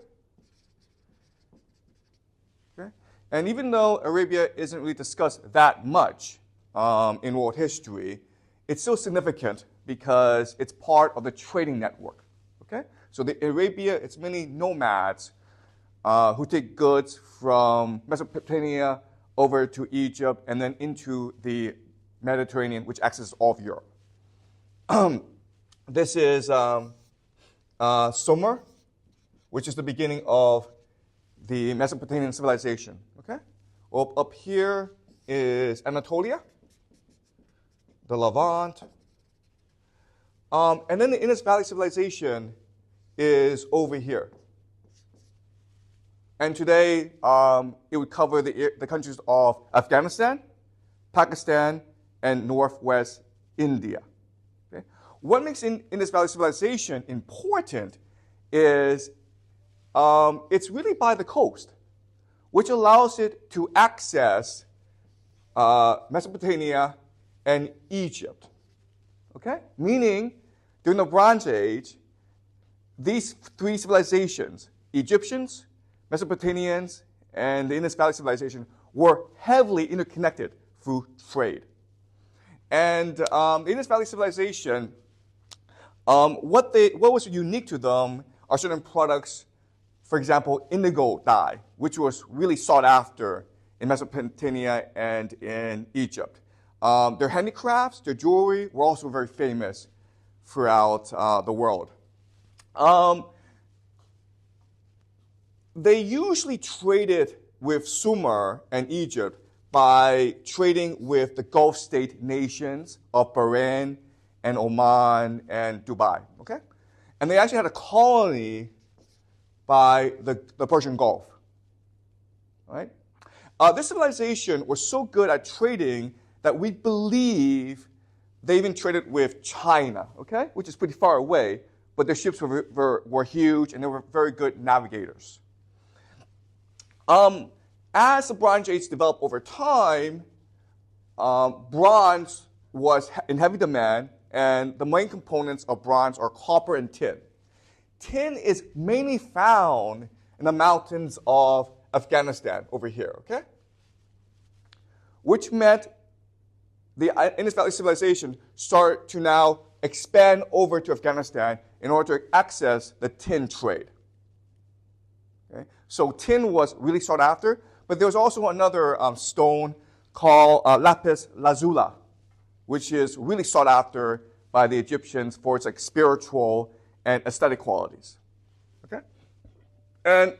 Okay? And even though Arabia isn't really discussed that much in world history, it's still significant because it's part of the trading network. Okay? So the Arabia, it's many nomads who take goods from Mesopotamia over to Egypt and then into the Mediterranean, which accesses all of Europe. This is Sumer, which is the beginning of the Mesopotamian civilization. Okay? Well, up here is Anatolia, the Levant. And then the Indus Valley civilization is over here. And today, it would cover the countries of Afghanistan, Pakistan, and northwest India. Okay? What makes Indus Valley civilization important is it's really by the coast, which allows it to access Mesopotamia and Egypt. Okay? Meaning, during the Bronze Age, these three civilizations, Egyptians, Mesopotamians, and the Indus Valley civilization, were heavily interconnected through trade. And the Indus Valley civilization, what was unique to them are certain products, for example, indigo dye, which was really sought after in Mesopotamia and in Egypt. Their handicrafts, their jewelry were also very famous throughout the world. They usually traded with Sumer and Egypt by trading with the Gulf state nations of Bahrain and Oman and Dubai. Okay? And they actually had a colony by the Persian Gulf. Right? This civilization was so good at trading that we believe they even traded with China, okay? Which is pretty far away, but their ships were huge and they were very good navigators. As the Bronze Age developed over time, bronze was in heavy demand, and the main components of bronze are copper and tin. Tin is mainly found in the mountains of Afghanistan over here, okay? Which meant the Indus Valley civilization started to now expand over to Afghanistan in order to access the tin trade. Okay? So tin was really sought after, but there was also another stone called lapis lazuli, which is really sought after by the Egyptians for its like spiritual and aesthetic qualities. Okay? And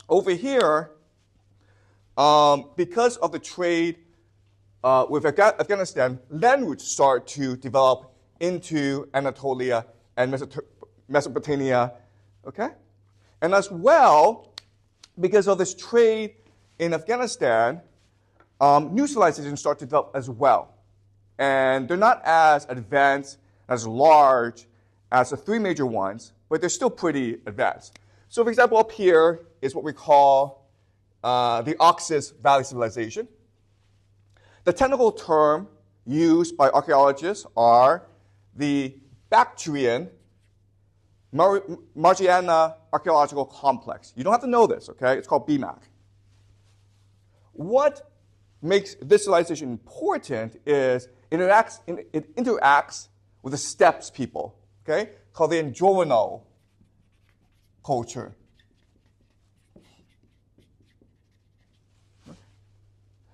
over here, because of the trade with Afghanistan, land routes start to develop into Anatolia and Mesopotamia. Okay? And as well, because of this trade in Afghanistan, new civilizations start to develop as well. And they're not as advanced, as large as the three major ones, but they're still pretty advanced. So, for example, up here is what we call the Oxus Valley Civilization. The technical term used by archaeologists are the Bactrian Margiana Archaeological Complex. You don't have to know this, okay? It's called BMAC. What makes this civilization important is it interacts with the steppes people, okay? Called the Androvano culture.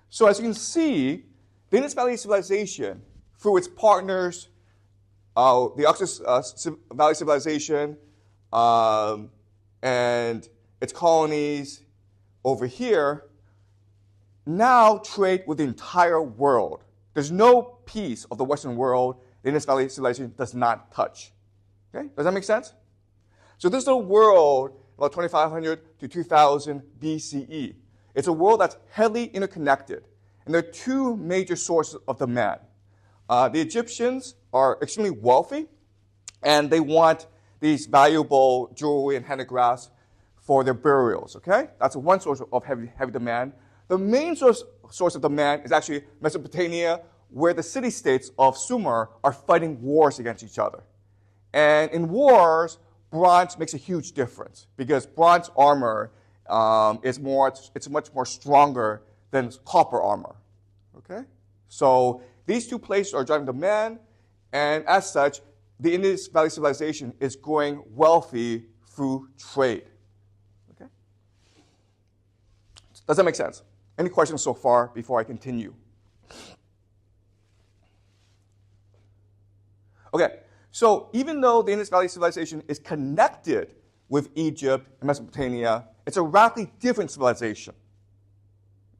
So as you can see, the Indus Valley civilization, through its partners, the Oxus Valley civilization, and its colonies over here, now trade with the entire world. There's no piece of the Western world the Indus Valley civilization does not touch. Okay? Does that make sense? So this is a world about 2500 to 2000 BCE. It's a world that's heavily interconnected. And there are two major sources of demand. The Egyptians are extremely wealthy, and they want these valuable jewelry and handicrafts for their burials, okay? That's one source of heavy demand. The main source of demand is actually Mesopotamia, where the city-states of Sumer are fighting wars against each other. And in wars, bronze makes a huge difference because bronze armor it's much more stronger than copper armor. Okay? So These two places are driving demand, and as such, the Indus Valley Civilization is growing wealthy through trade. Okay? Does that make sense? Any questions so far before I continue? Okay, so even though the Indus Valley Civilization is connected with Egypt and Mesopotamia, it's a radically different civilization.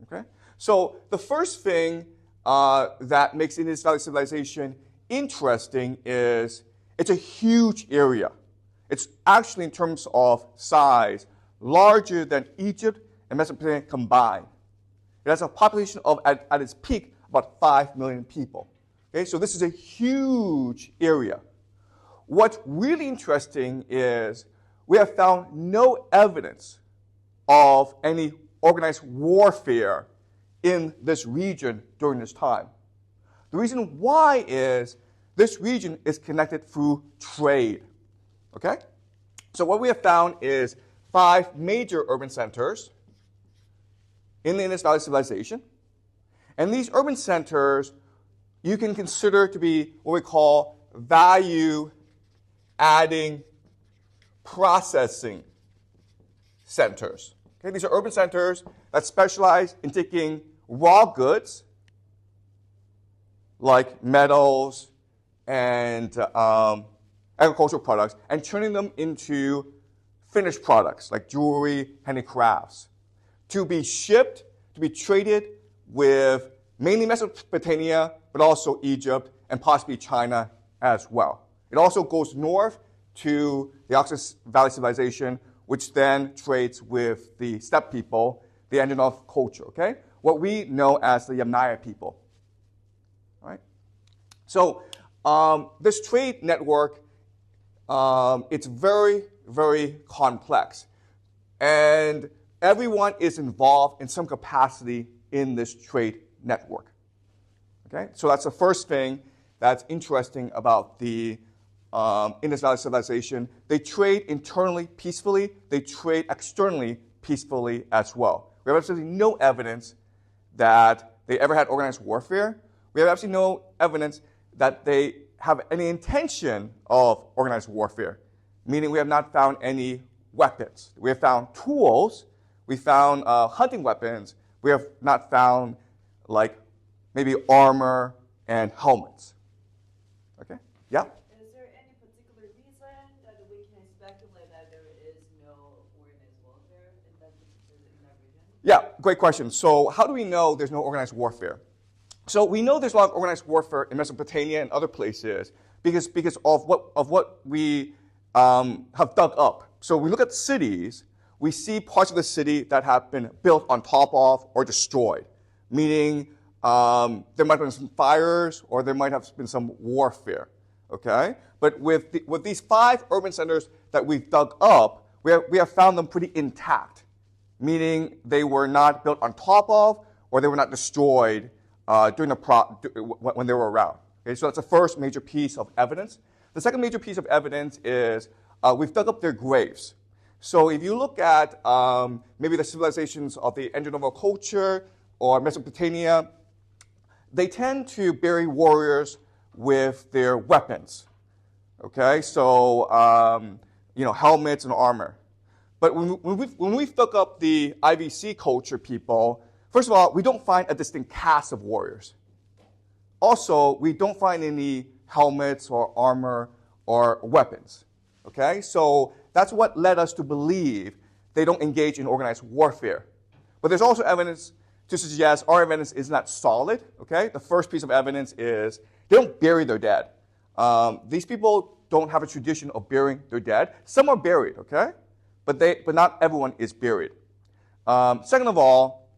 Okay? So the first thing that makes the Indus Valley Civilization interesting is it's a huge area. It's actually, in terms of size, larger than Egypt and Mesopotamia combined. It has a population of, at its peak, about 5 million people. Okay, so this is a huge area. What's really interesting is we have found no evidence of any organized warfare in this region during this time. The reason why is this region is connected through trade. Okay? So what we have found is 5 major urban centers in the Indus Valley Civilization. And these urban centers you can consider to be what we call value-adding processing centers. Okay? These are urban centers that specialize in taking raw goods like metals and agricultural products and turning them into finished products like jewelry, handicrafts, to be shipped, to be traded with mainly Mesopotamia, but also Egypt and possibly China as well. It also goes north to the Oxus Valley Civilization, which then trades with the steppe people, the Asimov culture, okay? What we know as the Yamnaya people. All right? So this trade network, it's very, very complex. And everyone is involved in some capacity in this trade network. Okay? So that's the first thing that's interesting about the Indus Valley Civilization. They trade internally peacefully. They trade externally peacefully as well. We have absolutely no evidence that they ever had organized warfare. We have absolutely no evidence that they have any intention of organized warfare, meaning we have not found any weapons. We have found tools. We found hunting weapons. We have not found, like, maybe armor and helmets. Okay? Yeah? Is there any particular reason that we can speculate that there is no organized warfare in that region? Yeah, great question. So how do we know there's no organized warfare? So we know there's a lot of organized warfare in Mesopotamia and other places because of what we have dug up. So we look at cities, we see parts of the city that have been built on top of or destroyed, meaning there might have been some fires or there might have been some warfare. Okay? But with these 5 urban centers that we've dug up, we have found them pretty intact, meaning they were not built on top of or they were not destroyed when they were around. Okay? So that's the first major piece of evidence. The second major piece of evidence is we've dug up their graves. So if you look at maybe the civilizations of the Asimov culture or Mesopotamia, they tend to bury warriors with their weapons. Okay, so helmets and armor. But when we've dug up the IVC culture people, first of all, we don't find a distinct cast of warriors. Also, we don't find any helmets or armor or weapons. Okay, so that's what led us to believe they don't engage in organized warfare. But there's also evidence to suggest our evidence is not solid. Okay, the first piece of evidence is they don't bury their dead. These people don't have a tradition of burying their dead. Some are buried, okay, but not everyone is buried. Second of all,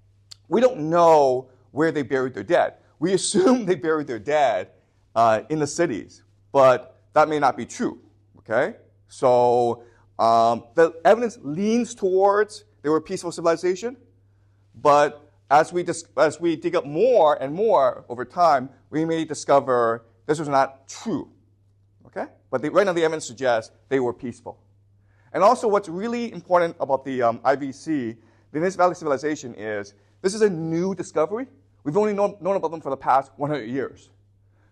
we don't know where they buried their dead. We assume they buried their dead in the cities, but that may not be true. Okay. So the evidence leans towards they were a peaceful civilization, but as we dig up more and more over time, we may discover this was not true. Okay? But right now the evidence suggests they were peaceful. And also what's really important about the IVC, the Indus Valley Civilization, is this is a new discovery. We've only known about them for the past 100 years.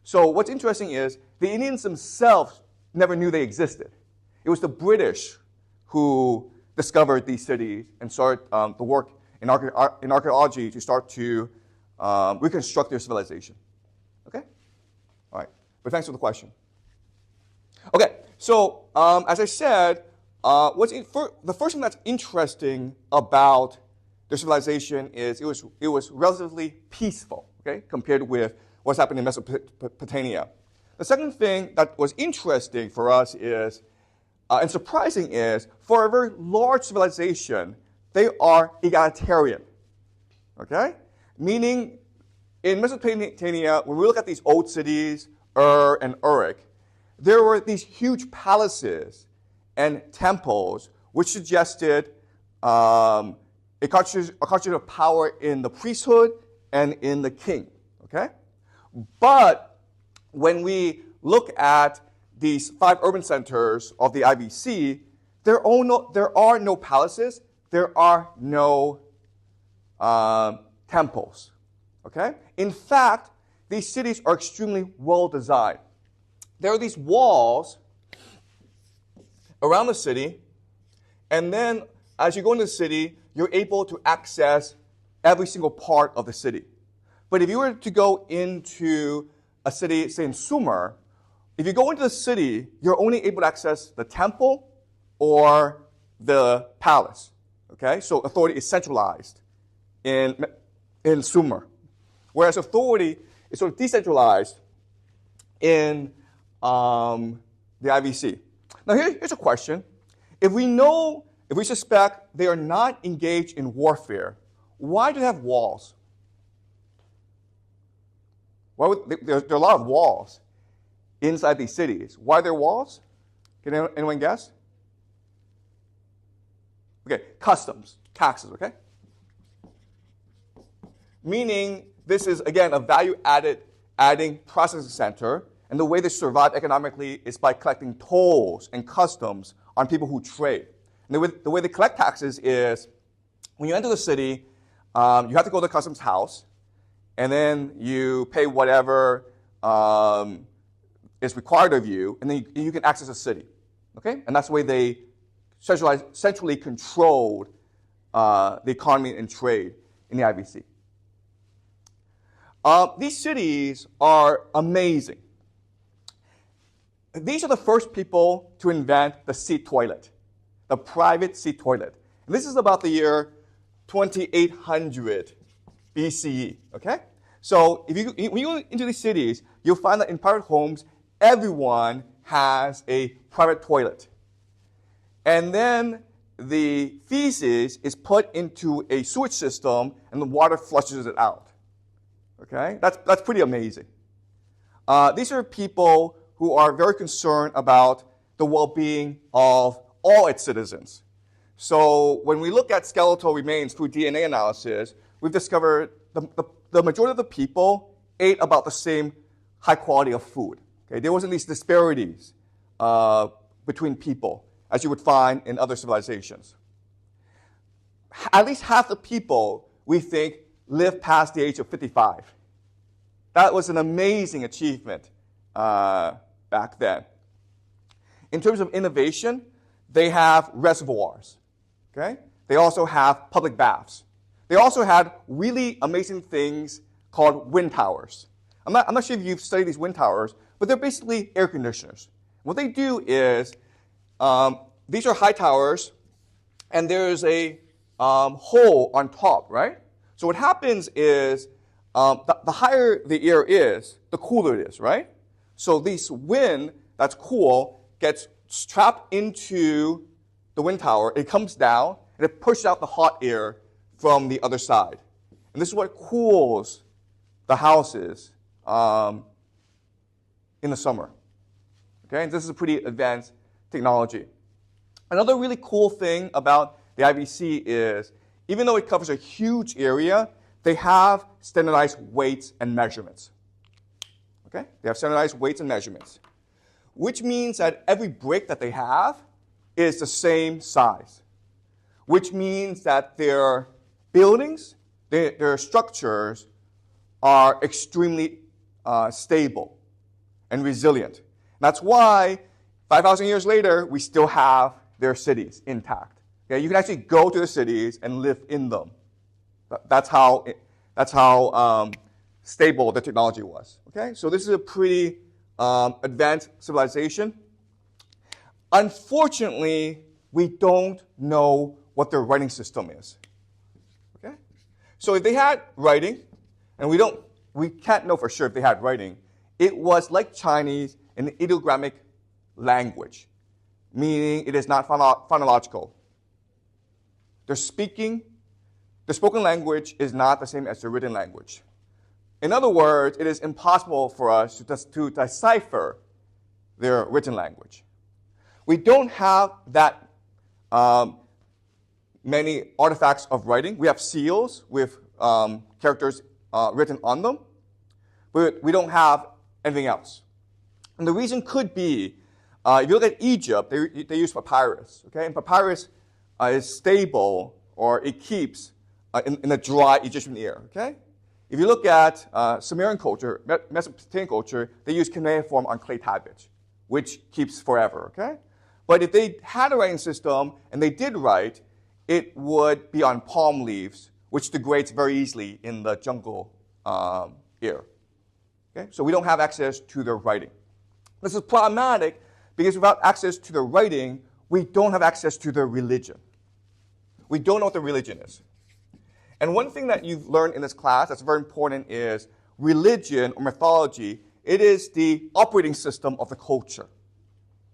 So what's interesting is the Indians themselves never knew they existed. It was the British who discovered these cities and started the work in archaeology to start to reconstruct their civilization. Okay? All right. But thanks for the question. Okay. So as I said, the first thing that's interesting about their civilization is it was relatively peaceful, okay, compared with what's happening in Mesopotamia. The second thing that was interesting for us is, and surprising is, for a very large civilization, they are egalitarian, okay? Meaning, in Mesopotamia, when we look at these old cities, Ur and Uruk, there were these huge palaces and temples which suggested a concentration of power in the priesthood and in the king, okay? But when we look at these 5 urban centers of the IBC, there are no palaces, there are no temples, okay? In fact, these cities are extremely well designed. There are these walls around the city, and then as you go into the city, you're able to access every single part of the city. But if you were to go into a city, say in Sumer, if you go into the city, you're only able to access the temple or the palace. Okay? So authority is centralized in Sumer. Whereas authority is sort of decentralized in the IVC. Now here's a question. If we suspect they are not engaged in warfare, why do they have walls? There are a lot of walls inside these cities. Why are there walls? Can anyone guess? Okay, customs, taxes, okay? Meaning this is, again, a value-adding processing center, and the way they survive economically is by collecting tolls and customs on people who trade. And the way they collect taxes is when you enter the city, you have to go to the customs house, and then you pay whatever is required of you, and then you can access the city. Okay? And that's the way they centrally controlled the economy and trade in the IVC. These cities are amazing. These are the first people to invent the seat toilet, the private seat toilet. And this is about the year 2800 BCE, okay? So when you go into these cities, you'll find that in private homes, everyone has a private toilet. And then the feces is put into a sewage system, and the water flushes it out. Okay? That's pretty amazing. These are people who are very concerned about the well-being of all its citizens. So when we look at skeletal remains through DNA analysis, we've discovered the majority of the people ate about the same high quality of food. Okay? There wasn't these disparities between people as you would find in other civilizations. At least half the people, we think, live past the age of 55. That was an amazing achievement back then. In terms of innovation, they have reservoirs. Okay? They also have public baths. They also had really amazing things called wind towers. I'm not sure if you've studied these wind towers, but they're basically air conditioners. What they do is, these are high towers, and there's a hole on top, right? So what happens is, the higher the air is, the cooler it is, right? So this wind that's cool gets trapped into the wind tower, it comes down, and it pushes out the hot air from the other side. And this is what cools the houses in the summer. Okay, and this is a pretty advanced technology. Another really cool thing about the IVC is, even though it covers a huge area, they have standardized weights and measurements. Okay, they have standardized weights and measurements, which means that every brick that they have is the same size, which means that their buildings, their structures are extremely stable. and resilient. That's why 5,000 years later, we still have their cities intact. Okay? You can actually go to the cities and live in them. That's how stable the technology was. Okay? So this is a pretty advanced civilization. Unfortunately, we don't know what their writing system is. Okay? So if they had writing, and we can't know for sure if they had writing, it was like Chinese, an ideogrammic language, meaning it is not phonological. The spoken language is not the same as the written language. In other words, it is impossible for us to decipher their written language. We don't have that many artifacts of writing. We have seals with characters written on them, but we don't have anything else. And the reason could be, if you look at Egypt, they use papyrus. Okay, and papyrus is stable, or it keeps in a dry Egyptian air. Okay, if you look at Sumerian culture, Mesopotamian culture, they use cuneiform on clay tablets, which keeps forever. Okay, but if they had a writing system and they did write, it would be on palm leaves, which degrades very easily in the jungle air. Okay, so we don't have access to their writing. This is problematic because without access to their writing, we don't have access to their religion. We don't know what their religion is. And one thing that you've learned in this class that's very important is religion or mythology. It is the operating system of the culture.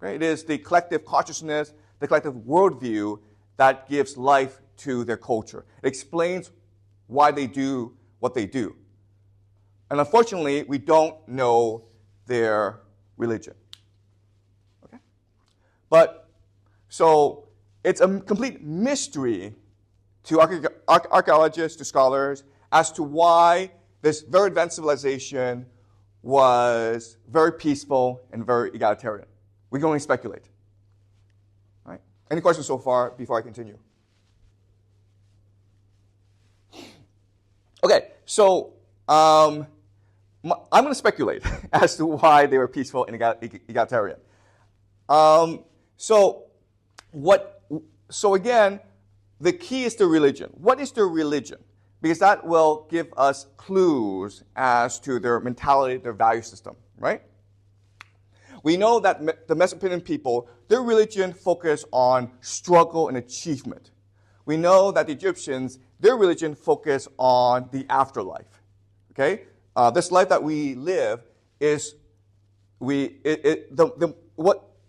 Okay? It is the collective consciousness, the collective worldview that gives life to their culture. It explains why they do what they do. And unfortunately, we don't know their religion. Okay? But, so, it's a complete mystery to archaeologists, to scholars, as to why this very advanced civilization was very peaceful and very egalitarian. We can only speculate. All right? Any questions so far before I continue? Okay, so I'm going to speculate as to why they were peaceful and egalitarian. So again, the key is the religion. What is their religion? Because that will give us clues as to their mentality, their value system, right? We know that the Mesopotamian people, their religion focused on struggle and achievement. We know that the Egyptians, their religion focused on the afterlife. Okay, this life that we live is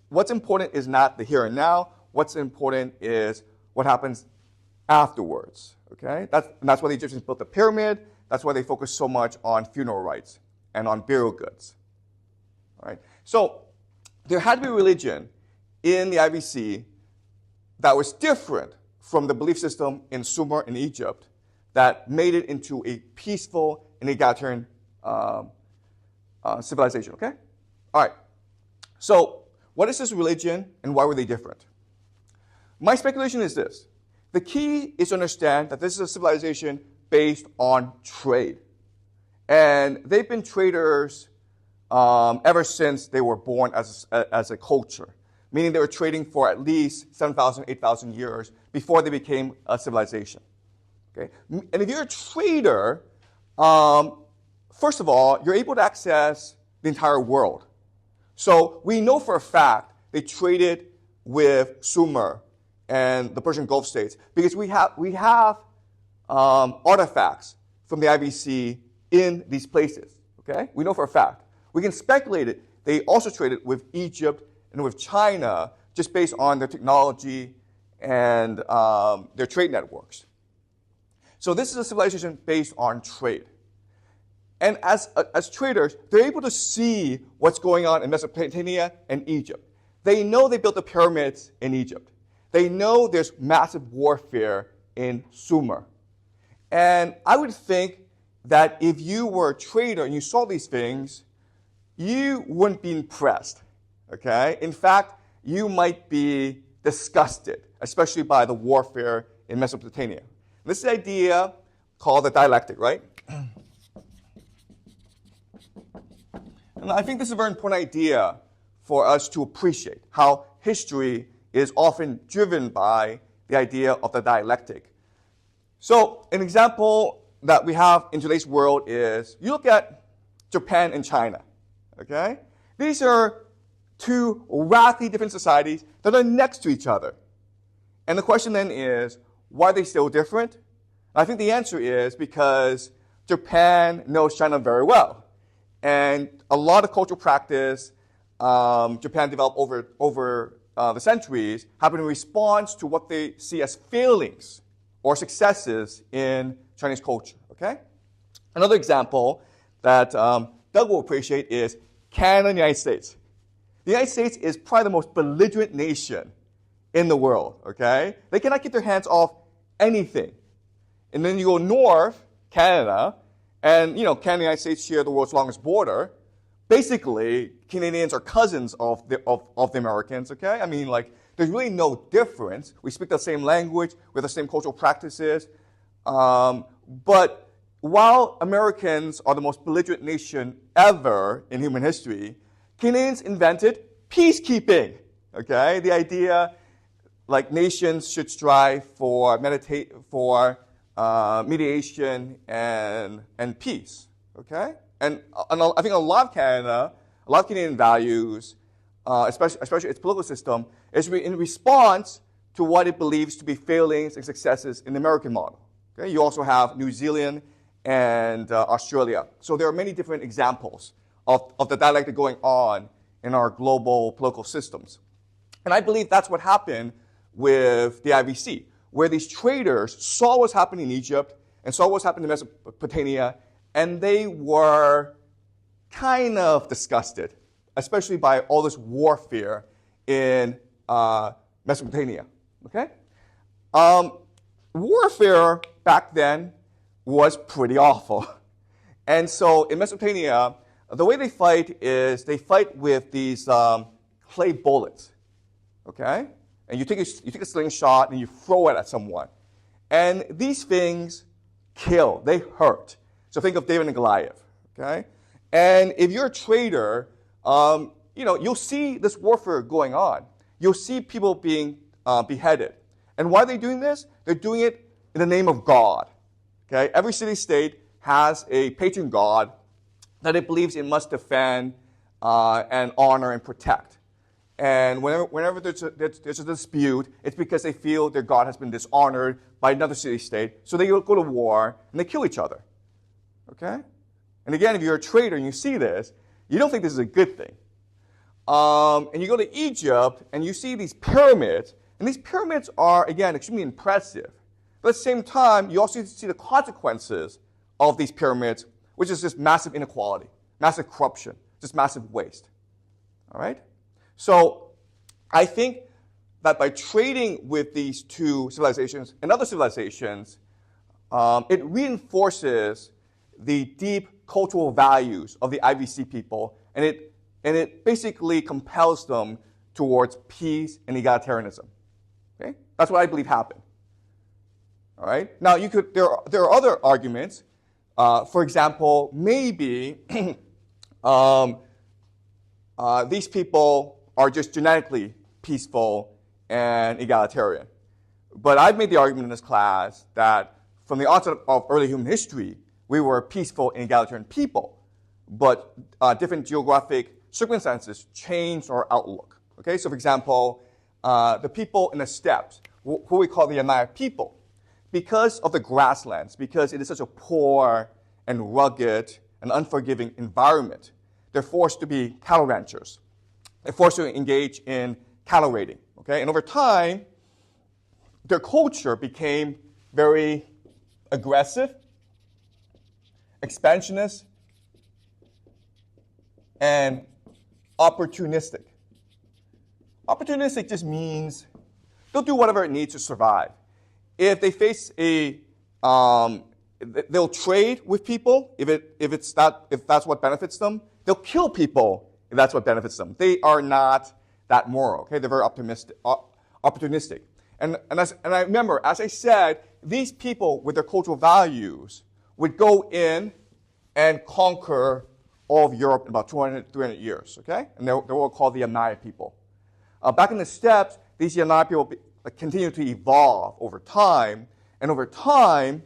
what's important is not the here and now. What's important is what happens afterwards. Okay, that's why the Egyptians built the pyramid. That's why they focused so much on funeral rites and on burial goods. All right, so there had to be a religion in the IBC that was different from the belief system in Sumer and Egypt that made it into a peaceful and egalitarian civilization, okay? All right, so what is this religion and why were they different? My speculation is this. The key is to understand that this is a civilization based on trade. And they've been traders ever since they were born as a culture, meaning they were trading for at least 7,000, 8,000 years before they became a civilization. Okay? And if you're a trader, first of all, you're able to access the entire world. So we know for a fact they traded with Sumer and the Persian Gulf states because we have artifacts from the IBC in these places. Okay? We know for a fact. We can speculate it. They also traded with Egypt and with China just based on their technology and their trade networks. So this is a civilization based on trade. And as traders, they're able to see what's going on in Mesopotamia and Egypt. They know they built the pyramids in Egypt. They know there's massive warfare in Sumer. And I would think that if you were a trader and you saw these things, you wouldn't be impressed, okay? In fact, you might be disgusted, especially by the warfare in Mesopotamia. This is the idea called the dialectic, right? And I think this is a very important idea for us to appreciate how history is often driven by the idea of the dialectic. So an example that we have in today's world is, you look at Japan and China, okay? These are two radically different societies that are next to each other. And the question then is, why are they still different? I think the answer is because Japan knows China very well. And a lot of cultural practice Japan developed over the centuries have been in response to what they see as failings or successes in Chinese culture, okay? Another example that Doug will appreciate is Canada and the United States. The United States is probably the most belligerent nation in the world, okay? They cannot get their hands off anything. And then you go north, Canada, and Canada and the United States share the world's longest border. Basically, Canadians are cousins of the Americans, okay? I mean, like, there's really no difference. We speak the same language, we have the same cultural practices. But while Americans are the most belligerent nation ever in human history, Canadians invented peacekeeping, okay? The idea, like, nations should strive for mediation and peace, okay? And I think a lot of Canadian values, especially its political system, is in response to what it believes to be failings and successes in the American model. Okay? You also have New Zealand and Australia. So there are many different examples of the dialectic going on in our global political systems. And I believe that's what happened with the IVC, where these traders saw what's happening in Egypt and saw what's happening in Mesopotamia, and they were kind of disgusted, especially by all this warfare in Mesopotamia, okay? Warfare back then was pretty awful. And so in Mesopotamia, the way they fight is they fight with these clay bullets, okay? And you take a slingshot and you throw it at someone. And these things kill, they hurt. So think of David and Goliath, okay? And if you're a trader, you'll see this warfare going on. You'll see people being beheaded. And why are they doing this? They're doing it in the name of God, okay? Every city-state has a patron god that it believes it must defend and honor and protect. And whenever there's a dispute, it's because they feel their god has been dishonored by another city-state, so they go to war and they kill each other. Okay? And again, if you're a trader and you see this, you don't think this is a good thing. And you go to Egypt and you see these pyramids, and these pyramids are, again, extremely impressive. But at the same time, you also see the consequences of these pyramids, which is just massive inequality, massive corruption, just massive waste. All right? So I think that by trading with these two civilizations and other civilizations, it reinforces the deep cultural values of the IVC people, and it basically compels them towards peace and egalitarianism. Okay? That's what I believe happened. All right? Now, there are other arguments. For example, maybe these people are just genetically peaceful and egalitarian. But I've made the argument in this class that from the onset of early human history, we were a peaceful and egalitarian people, but different geographic circumstances changed our outlook. Okay, so for example, the people in the steppes, who we call the Yanaya people, because of the grasslands, because it is such a poor and rugged and unforgiving environment, they're forced to be cattle ranchers. They're forced to engage in cattle raiding. Okay, and over time, their culture became very aggressive, expansionist, and opportunistic. Opportunistic just means they'll do whatever it needs to survive. If they face they'll trade with people if that's what benefits them. They'll kill people if that's what benefits them. They are not that moral. Okay, they're very opportunistic. And I remember, as I said, these people with their cultural values would go in and conquer all of Europe in about 200, 300 years, okay? And they were called the Yamnaya people. Back in the steppes, these Yamnaya people continued to evolve over time, and over time,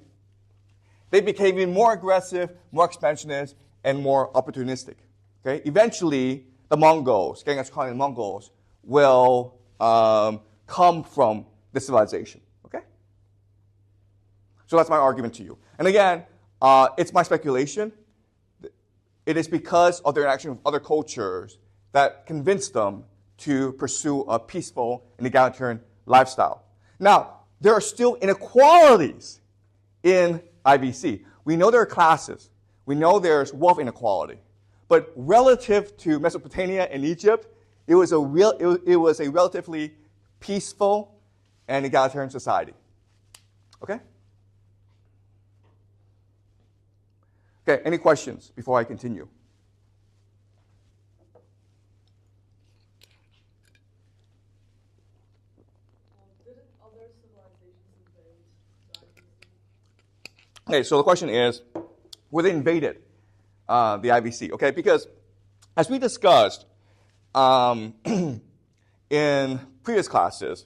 they became even more aggressive, more expansionist, and more opportunistic. Okay? Eventually, the Mongols, Genghis Khan and Mongols, will come from this civilization. Okay? So that's my argument to you. And again, it's my speculation. It is because of their interaction with other cultures that convinced them to pursue a peaceful and egalitarian lifestyle. Now, there are still inequalities in IBC. We know there are classes. We know there's wealth inequality. But relative to Mesopotamia and Egypt, it was a relatively peaceful and egalitarian society. Okay? Okay, any questions before I continue? Didn't other civilizations invade the IBC? Okay, so the question is, were they invaded the IBC? Okay, because as we discussed in previous classes,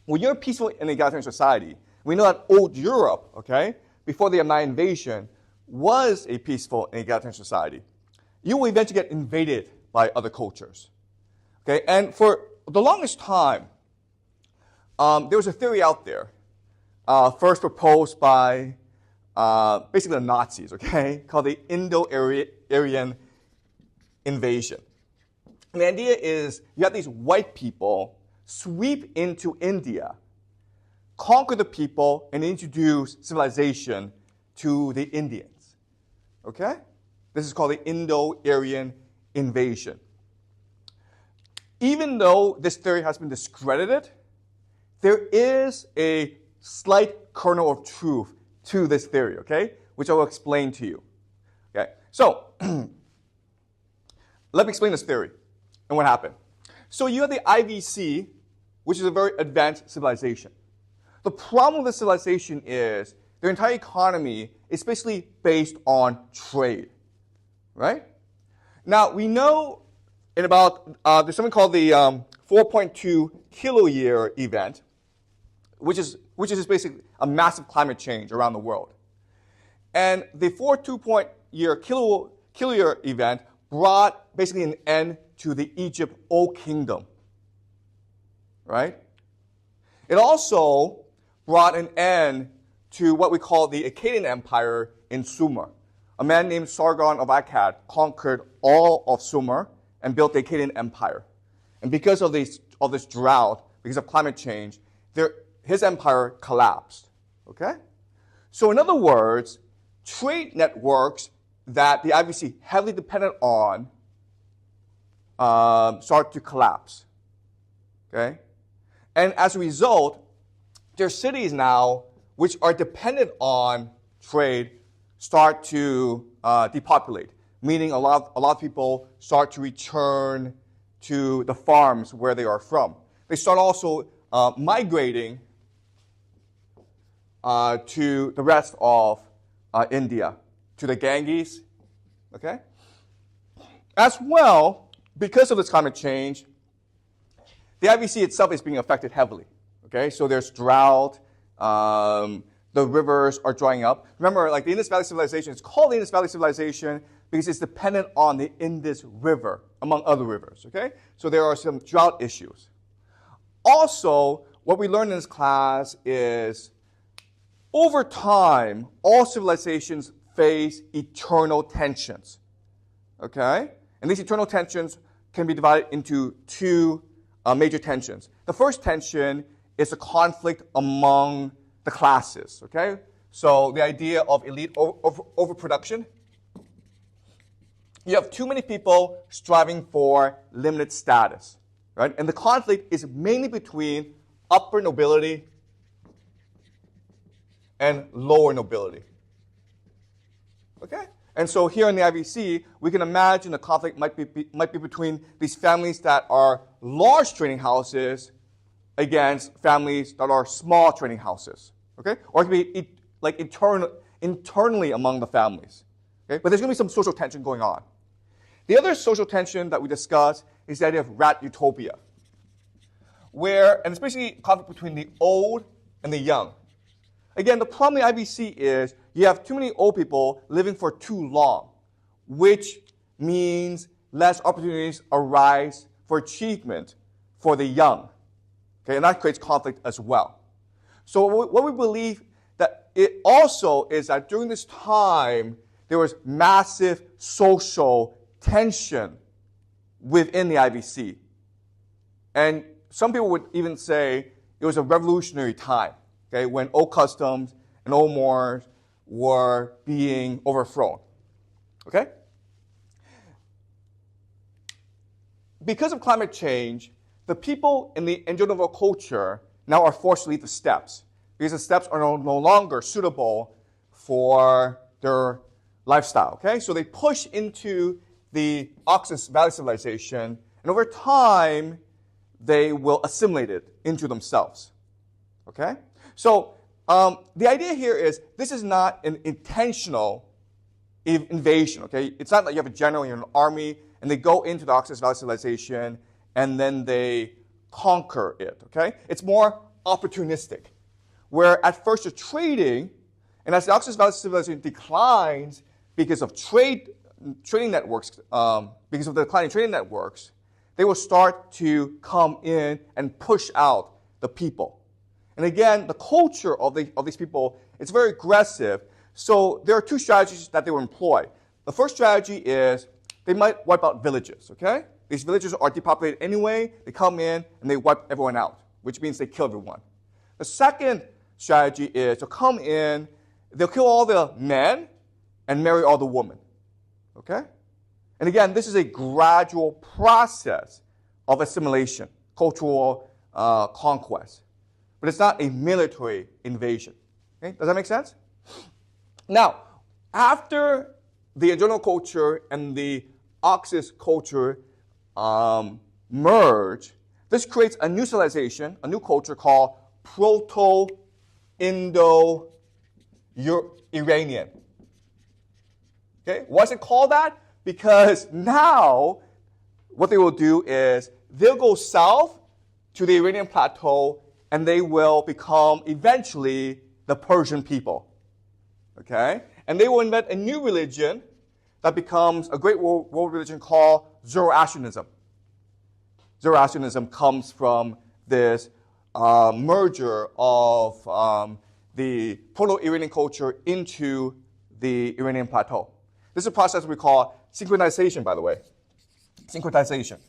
when you're a peaceful and egalitarian society, we know that old Europe, okay, before the Yamnaya invasion, was a peaceful and egalitarian society. You will eventually get invaded by other cultures. Okay, and for the longest time, there was a theory out there, first proposed by basically the Nazis, okay, called the Indo-Aryan invasion. And the idea is you have these white people sweep into India, conquer the people, and introduce civilization to the Indians. Okay? This is called the Indo-Aryan invasion. Even though this theory has been discredited, there is a slight kernel of truth to this theory, okay? Which I will explain to you. Okay? So, let me explain this theory and what happened. So you have the IVC, which is a very advanced civilization. The problem with this civilization is their entire economy is basically based on trade, right? Now, we know in about, there's something called the 4.2 kiloyear event, which is basically a massive climate change around the world. And the 4.2 kiloyear event brought basically an end to the Egypt Old Kingdom, right? It also brought an end to what we call the Akkadian Empire in Sumer. A man named Sargon of Akkad conquered all of Sumer and built the Akkadian Empire. And because of this drought, because of climate change, his empire collapsed. Okay? So in other words, trade networks that the IBC heavily depended on start to collapse. Okay? And as a result, their cities now, which are dependent on trade, start to depopulate, meaning a lot of people start to return to the farms where they are from. They start also migrating to the rest of India, to the Ganges, okay? As well, because of this climate change, the IBC itself is being affected heavily, okay? So there's drought, the rivers are drying up. Remember, like the Indus Valley Civilization, it's called the Indus Valley Civilization because it's dependent on the Indus River, among other rivers, okay? So there are some drought issues. Also, what we learned in this class is over time, all civilizations face eternal tensions, okay? And these eternal tensions can be divided into two major tensions. The first tension is a conflict among the classes, okay? So the idea of elite overproduction. You have too many people striving for limited status, right? And the conflict is mainly between upper nobility and lower nobility, okay? And so here in the IVC, we can imagine the conflict might be between these families that are large trading houses against families that are small trading houses, okay? Or it could be like internally among the families, okay? But there's going to be some social tension going on, The other social tension that we discussed is the idea of rat utopia, where, and especially conflict between the old and the young. Again, the problem in IBC is you have too many old people living for too long, which means less opportunities arise for achievement for the young. Okay, and that creates conflict as well. So what we believe that it also is that during this time, there was massive social tension within the IBC. And some people would even say it was a revolutionary time, okay, when old customs and old mores were being overthrown. Okay? Because of climate change, the people in the Angel culture now are forced to leave the steppes because the steppes are no longer suitable for their lifestyle. Okay? So they push into the Oxus Valley civilization, and over time, they will assimilate it into themselves. Okay? So the idea here is this is not an intentional invasion. Okay? It's not like you have a general in an army and they go into the Oxus Valley civilization and then they conquer it. Okay? It's more opportunistic, where at first you're trading, and as the Oxus Valley civilization declines because of trading networks, because of the declining trading networks, they will start to come in and push out the people. And again, the culture of these people is very aggressive. So there are two strategies that they will employ. The first strategy is they might wipe out villages, okay? These villages are depopulated anyway. They come in and they wipe everyone out, which means they kill everyone. The second strategy is to come in, they'll kill all the men and marry all the women, okay? And again, this is a gradual process of assimilation, cultural conquest. But it's not a military invasion. Okay? Does that make sense? Now, after the Angel culture and the Oxus culture merge, this creates a new civilization, a new culture called Proto-Indo-Iranian. Okay? Why is it called that? Because now what they will do is they'll go south to the Iranian plateau and they will become eventually the Persian people. Okay? And they will invent a new religion that becomes a great world religion called Zoroastrianism. Zoroastrianism comes from this merger of the Proto-Iranian culture into the Iranian plateau. This is a process we call synchronization, by the way. Synchronization,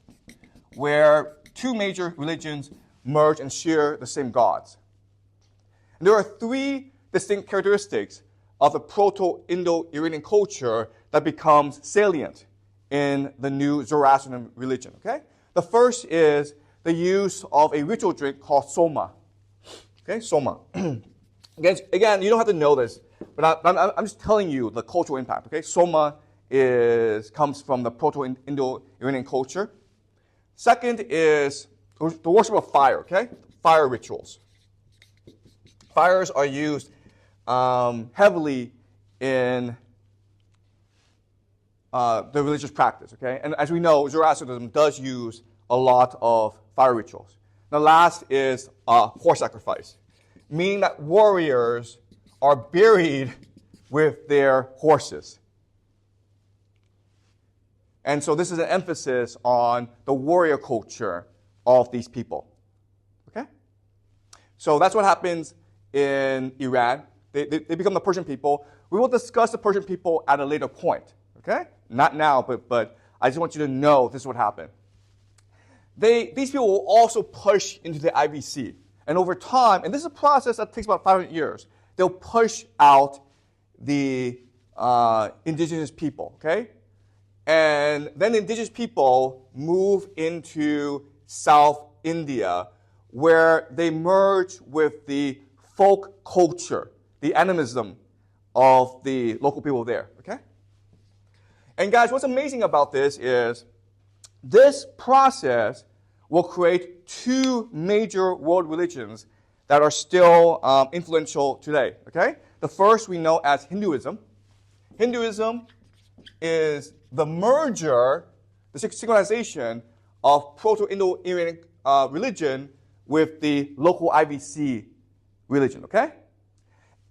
where two major religions merge and share the same gods. And there are three distinct characteristics of the Proto-Indo-Iranian culture that becomes salient in the new Zoroastrian religion. Okay? The first is the use of a ritual drink called soma. Okay, soma. Again, you don't have to know this, but I'm just telling you the cultural impact. Okay, soma comes from the Proto-Indo-Iranian culture. Second is the worship of fire. Okay, fire rituals. Fires are used heavily in the religious practice. Okay, and as we know, Zoroastrianism does use a lot of fire rituals. The last is horse sacrifice, meaning that warriors are buried with their horses. And so this is an emphasis on the warrior culture of these people. Okay? So that's what happens in Iran. They become the Persian people. We will discuss the Persian people at a later point. Okay? Not now, but I just want you to know this is what happened. These people will also push into the IBC. And over time, and this is a process that takes about 500 years, they'll push out the indigenous people, okay? And then the indigenous people move into South India, where they merge with the folk culture, the animism of the local people there, okay? And guys, what's amazing about this is this process will create two major world religions that are still influential today, okay? The first we know as Hinduism. Hinduism is the merger, the synchronization of Proto-Indo-Aryan religion with the local IVC religion, okay?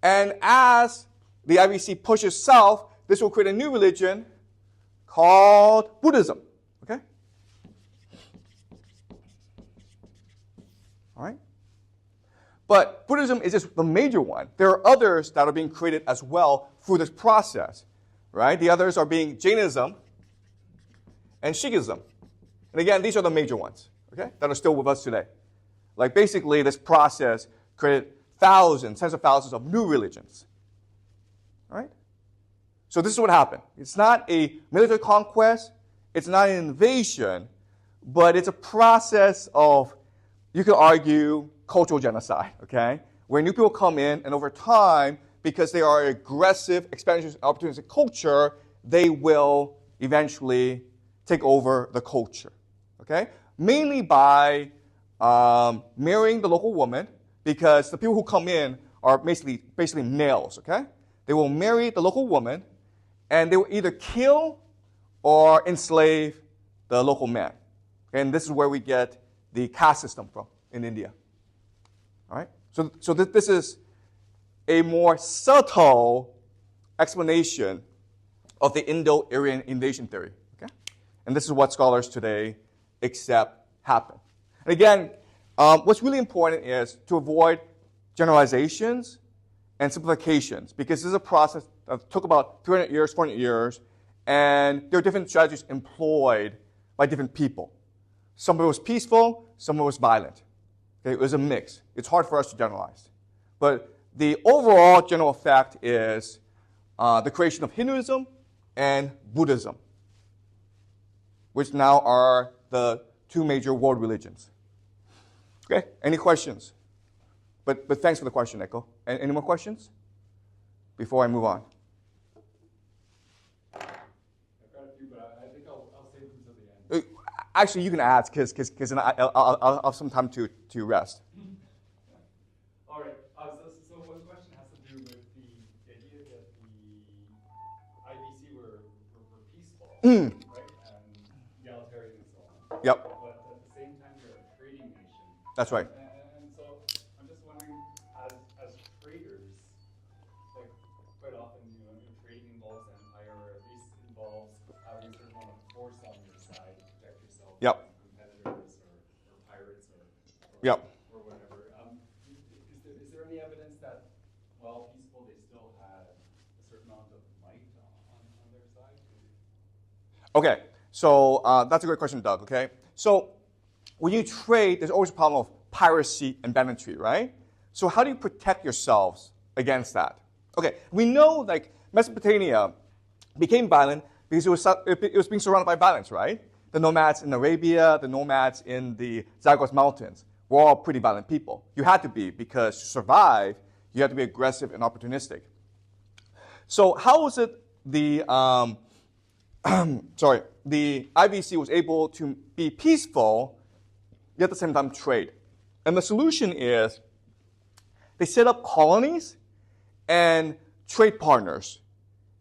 And as the IVC pushes south, this will create a new religion called Buddhism, okay? All right? But Buddhism is just the major one. There are others that are being created as well through this process, right? The others are being Jainism and Sikhism. And again, these are the major ones, okay, that are still with us today. Like basically this process created thousands, tens of thousands of new religions, all right? So this is what happened. It's not a military conquest. It's not an invasion, but it's a process of, you could argue, cultural genocide, okay? Where new people come in, and over time, because they are aggressive, expansionist, opportunistic culture, they will eventually take over the culture, okay? Mainly by marrying the local woman, because the people who come in are basically males, okay? They will marry the local woman, and they will either kill or enslave the local man. Okay? And this is where we get the caste system from in India. All right? So this is a more subtle explanation of the Indo-Aryan invasion theory. Okay? And this is what scholars today accept happened. And again, what's really important is to avoid generalizations and simplifications, because this is a process that took about 300 years, 400 years, and there are different strategies employed by different people. Some of it was peaceful, some of it was violent. Okay, it was a mix. It's hard for us to generalize. But the overall general effect is the creation of Hinduism and Buddhism, which now are the two major world religions. Okay, any questions? But thanks for the question, Echo. Any more questions before I move on? I've got a few, but I think I'll save them till the end. Actually, you can ask, because then I'll have some time to rest. All right. So one question has to do with the idea that the IBC were peaceful, right, and egalitarian and so on. Yep. But at the same time, they're a trading nation. That's right. And so I'm just wondering, as traders, like quite often, trading involves empire, or at least involves having a certain amount of force on your side to protect yourself Yep. from competitors or pirates Yep. or whatever. Is there any evidence that while peaceful, they still had a certain amount of might on their side? Okay, so that's a great question, Doug, okay? So when you trade, there's always a problem of piracy and banditry, right? So how do you protect yourselves against that? Okay, we know like Mesopotamia became violent because it was being surrounded by violence, right? The nomads in Arabia, the nomads in the Zagros Mountains were all pretty violent people. You had to be, because to survive, you had to be aggressive and opportunistic. So how was it the IVC was able to be peaceful, yet at the same time trade? And the solution is they set up colonies and trade partners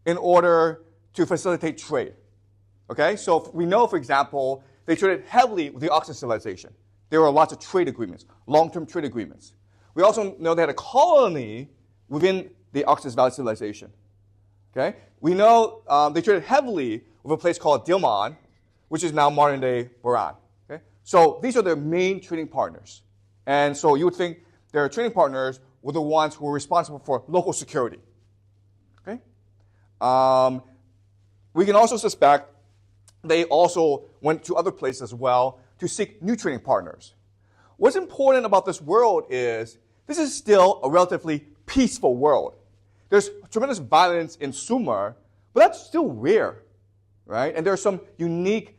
in order to facilitate trade. Okay, so we know, for example, they traded heavily with the Oxford civilization. There were lots of trade agreements, long-term trade agreements. We also know they had a colony within the Oxus Valley civilization. Okay, we know they traded heavily with a place called Dilmun, which is now modern-day Bahrain. Okay, so these are their main trading partners, and so you would think their trading partners were the ones who were responsible for local security. Okay, we can also suspect they also went to other places as well to seek new trading partners. What's important about this world is this is still a relatively peaceful world. There's tremendous violence in Sumer, but that's still rare, right? And there are some unique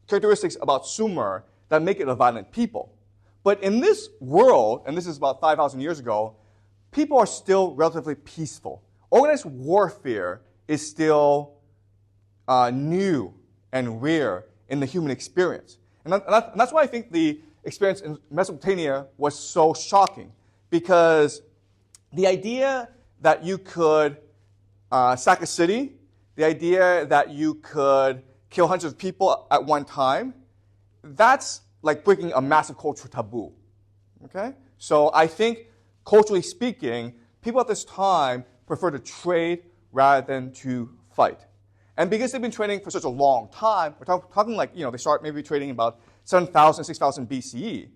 characteristics about Sumer that make it a violent people. But in this world, and this is about 5,000 years ago, people are still relatively peaceful. Organized warfare is still new and rare in the human experience. And that's why I think the experience in Mesopotamia was so shocking, because the idea that you could sack a city the idea that you could kill hundreds of people at one time, that's like breaking a massive cultural taboo. Okay? So I think, culturally speaking, people at this time prefer to trade rather than to fight. And because they've been trading for such a long time, we're talking like, they start maybe trading about 7,000, 6,000 BCE.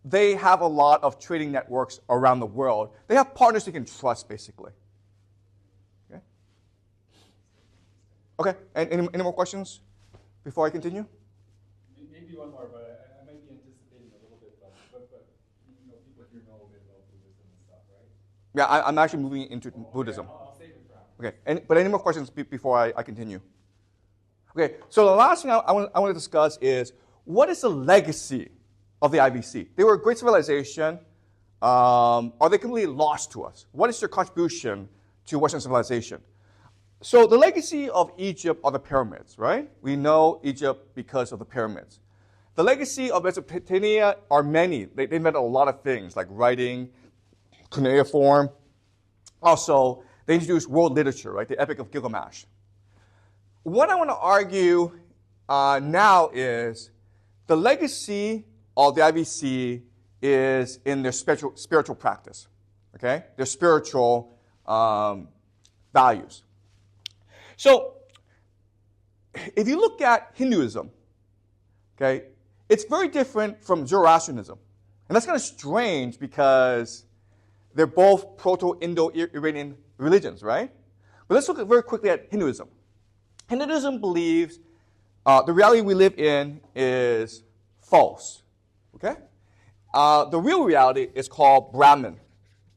They have a lot of trading networks around the world. They have partners they can trust, basically. Okay? Okay, and any more questions before I continue? Maybe one more, but I might be anticipating a little bit, but people here know a bit about Buddhism and stuff, right? Yeah, I'm actually moving into Buddhism. Okay, I'll save it for after. Okay, but any more questions before I continue? Okay, so the last thing I want to discuss is, what is the legacy of the IVC? They were a great civilization. Are they completely lost to us? What is their contribution to Western civilization? So the legacy of Egypt are the pyramids, right? We know Egypt because of the pyramids. The legacy of Mesopotamia are many. They invented a lot of things, like writing, cuneiform. Also, they introduced world literature, right? The Epic of Gilgamesh. What I want to argue now is the legacy of the IVC is in their spiritual practice, okay? Their spiritual values. So, if you look at Hinduism, okay, it's very different from Zoroastrianism. And that's kind of strange because they're both Proto-Indo-Iranian religions, right? But let's look very quickly at Hinduism. Hinduism believes the reality we live in is false, okay? The real reality is called Brahman,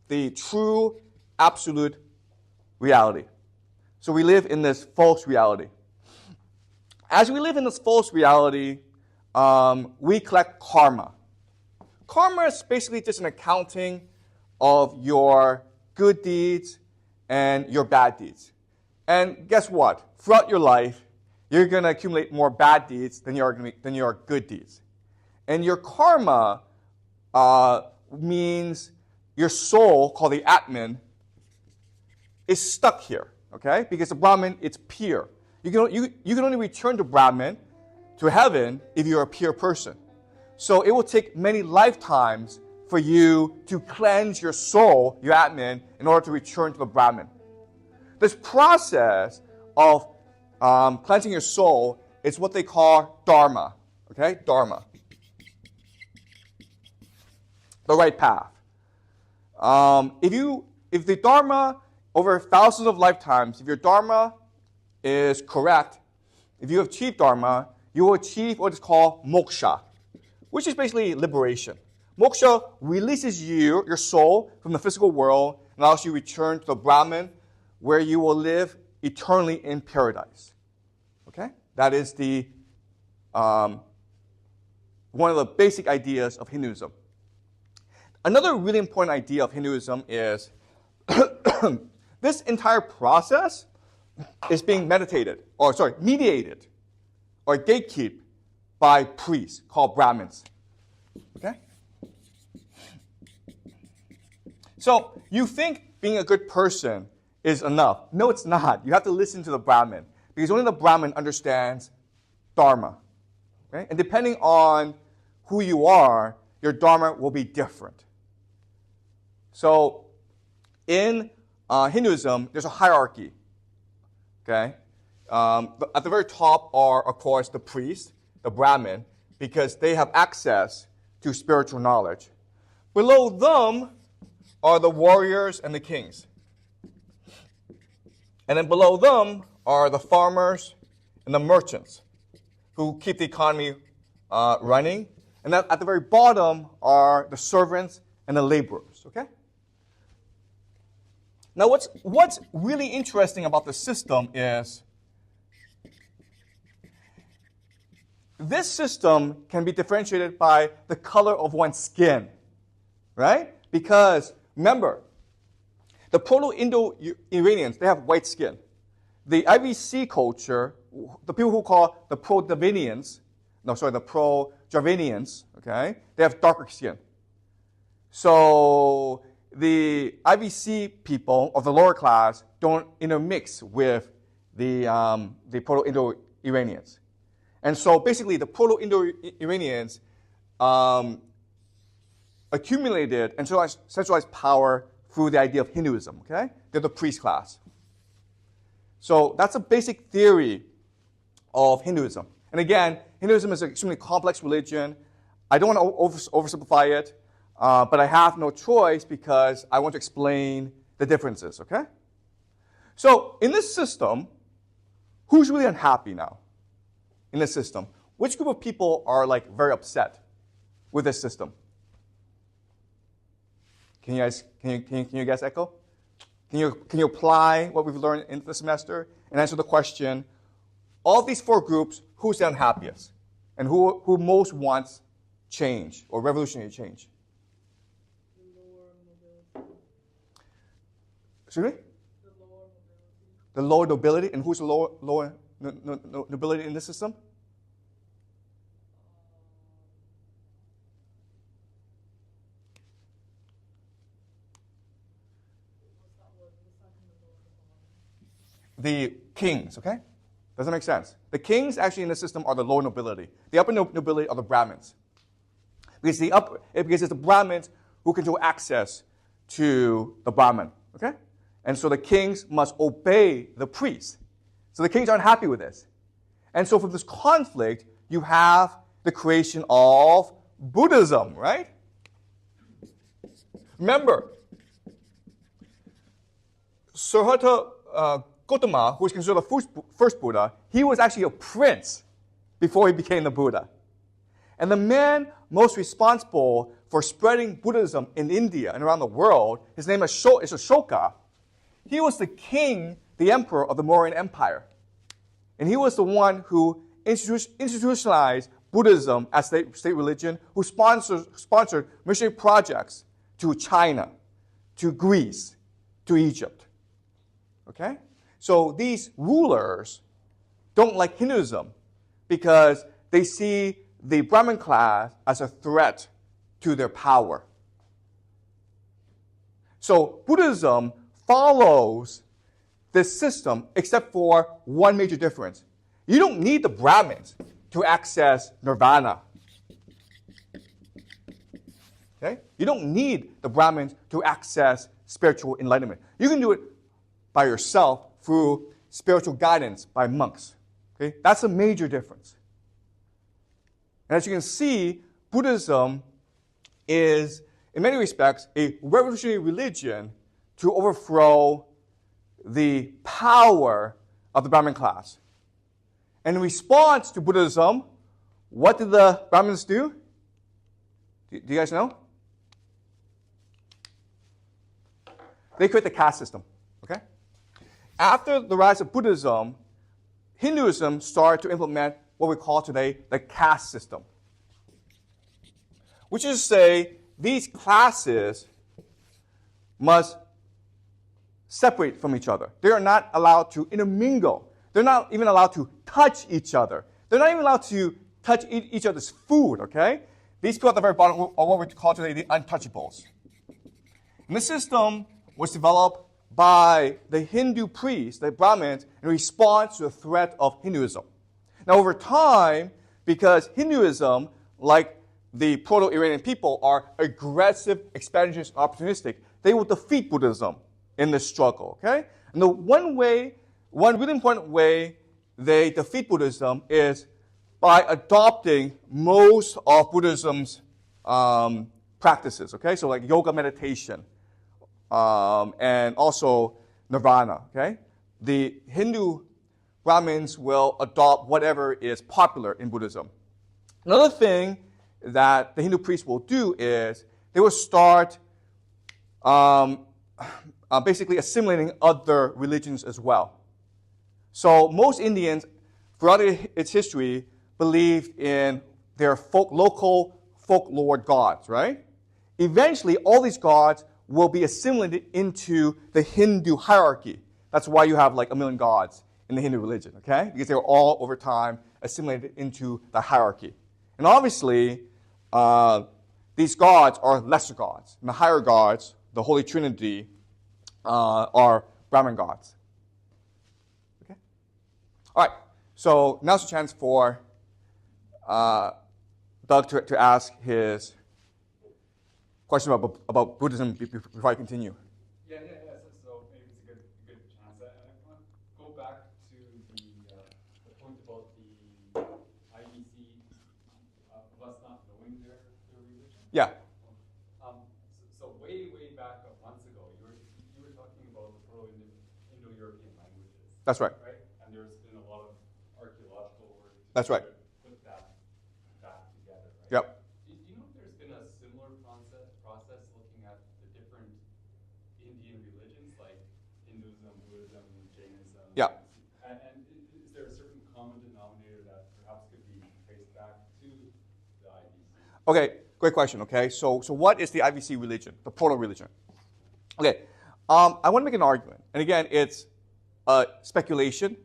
the true, absolute reality. So we live in this false reality. As we live in this false reality, we collect karma. Karma is basically just an accounting of your good deeds and your bad deeds. And guess what? Throughout your life, you're going to accumulate more bad deeds than your good deeds. And your karma means your soul, called the Atman, is stuck here, okay? Because the Brahman, it's pure. You can only return to Brahman, to heaven, if you're a pure person. So it will take many lifetimes for you to cleanse your soul, your Atman, in order to return to the Brahman. This process of cleansing your soul is what they call dharma, okay? Dharma. The right path. If the dharma, over thousands of lifetimes, if your dharma is correct, if you achieve dharma, you will achieve what is called moksha, which is basically liberation. Moksha releases your soul from the physical world and allows you to return to the Brahman, where you will live eternally in paradise. Okay? That is one of the basic ideas of Hinduism. Another really important idea of Hinduism is this entire process is being mediated or gatekept by priests called Brahmins. Okay? So you think being a good person is enough. No, it's not. You have to listen to the Brahmin, because only the Brahmin understands Dharma. Okay? And depending on who you are, your Dharma will be different. So in Hinduism, there's a hierarchy. Okay? At the very top are, of course, the priests, the Brahmin, because they have access to spiritual knowledge. Below them are the warriors and the kings. And then below them are the farmers and the merchants who keep the economy running. And then at the very bottom are the servants and the laborers. Okay? Now, what's really interesting about the system is this system can be differentiated by the color of one's skin, right? Because, remember, the Proto-Indo-Iranians, they have white skin. The IVC culture, the people who call the Pro-Davinians, the Pro-Javanians, okay, they have darker skin. So the IVC people of the lower class don't intermix with the Proto-Indo-Iranians. And so basically the Proto-Indo-Iranians accumulated and centralized power through the idea of Hinduism, okay? They're the priest class. So that's a basic theory of Hinduism. And again, Hinduism is an extremely complex religion. I don't want to oversimplify it, but I have no choice because I want to explain the differences, okay? So in this system, who's really unhappy now in this system? Which group of people are like very upset with this system? Can you guys echo? Can you apply what we've learned in the semester and answer the question, all these four groups, who's the unhappiest? And who most wants change or revolutionary change? Excuse me? The lower nobility. And who's the lower nobility in this system? The kings, okay? Does that make sense? The kings actually in the system are the lower nobility. The upper nobility are the Brahmins. Because it's the Brahmins who control access to the Brahman, okay? And so the kings must obey the priests. So the kings aren't happy with this. And so from this conflict, you have the creation of Buddhism, right? Remember, Siddhartha Gautama, who was considered the first Buddha, he was actually a prince before he became the Buddha. And the man most responsible for spreading Buddhism in India and around the world, his name is Ashoka. He was the king, the emperor of the Mauryan Empire. And he was the one who institutionalized Buddhism as state religion, who sponsored missionary projects to China, to Greece, to Egypt. Okay? So these rulers don't like Hinduism because they see the Brahmin class as a threat to their power. So Buddhism follows this system except for one major difference. You don't need the Brahmins to access nirvana. Okay? You don't need the Brahmins to access spiritual enlightenment. You can do it by yourself through spiritual guidance by monks. Okay? That's a major difference. And as you can see, Buddhism is, in many respects, a revolutionary religion to overthrow the power of the Brahmin class. And in response to Buddhism, what did the Brahmins do? Do you guys know? They create the caste system. Okay? After the rise of Buddhism, Hinduism started to implement what we call today the caste system. Which is to say, these classes must separate from each other. They are not allowed to intermingle. They're not even allowed to touch each other. They're not even allowed to touch each other's food, okay? These people at the very bottom are what we call today the untouchables. And this system was developed by the Hindu priests, the Brahmins, in response to the threat of Hinduism. Now, over time, because Hinduism, like the Proto-Iranian people, are aggressive, expansionist, and opportunistic, they will defeat Buddhism in this struggle, okay? And the one really important way they defeat Buddhism is by adopting most of Buddhism's practices, okay? So like yoga meditation, and also nirvana, okay? The Hindu Brahmins will adopt whatever is popular in Buddhism. Another thing that the Hindu priests will do is they will start basically assimilating other religions as well. So most Indians, throughout its history, believed in their local folklore gods, right? Eventually, all these gods will be assimilated into the Hindu hierarchy. That's why you have like 1 million gods in the Hindu religion, okay? Because they were all, over time, assimilated into the hierarchy. And obviously, these gods are lesser gods. And the higher gods, the Holy Trinity, are Brahmin gods. Okay? All right, so now's the chance for Doug to ask his question about Buddhism before I continue. Yeah. So maybe it's a good chance. I want to go back to the point about the IBC of us not knowing their religion. Yeah. So way back months ago, you were talking about the Proto-Indo-European languages. That's right. Right, and there's been a lot of archaeological work. That's right. Put that back together. Right? Yep. Do you know if there's been a similar process looking at the different Indian religions like Hinduism, Buddhism, Jainism? Yeah. And is there a certain common denominator that perhaps could be traced back to the IBC? Okay, great question. Okay, so what is the IBC religion, the proto-religion? Okay, I want to make an argument, and again, it's speculation.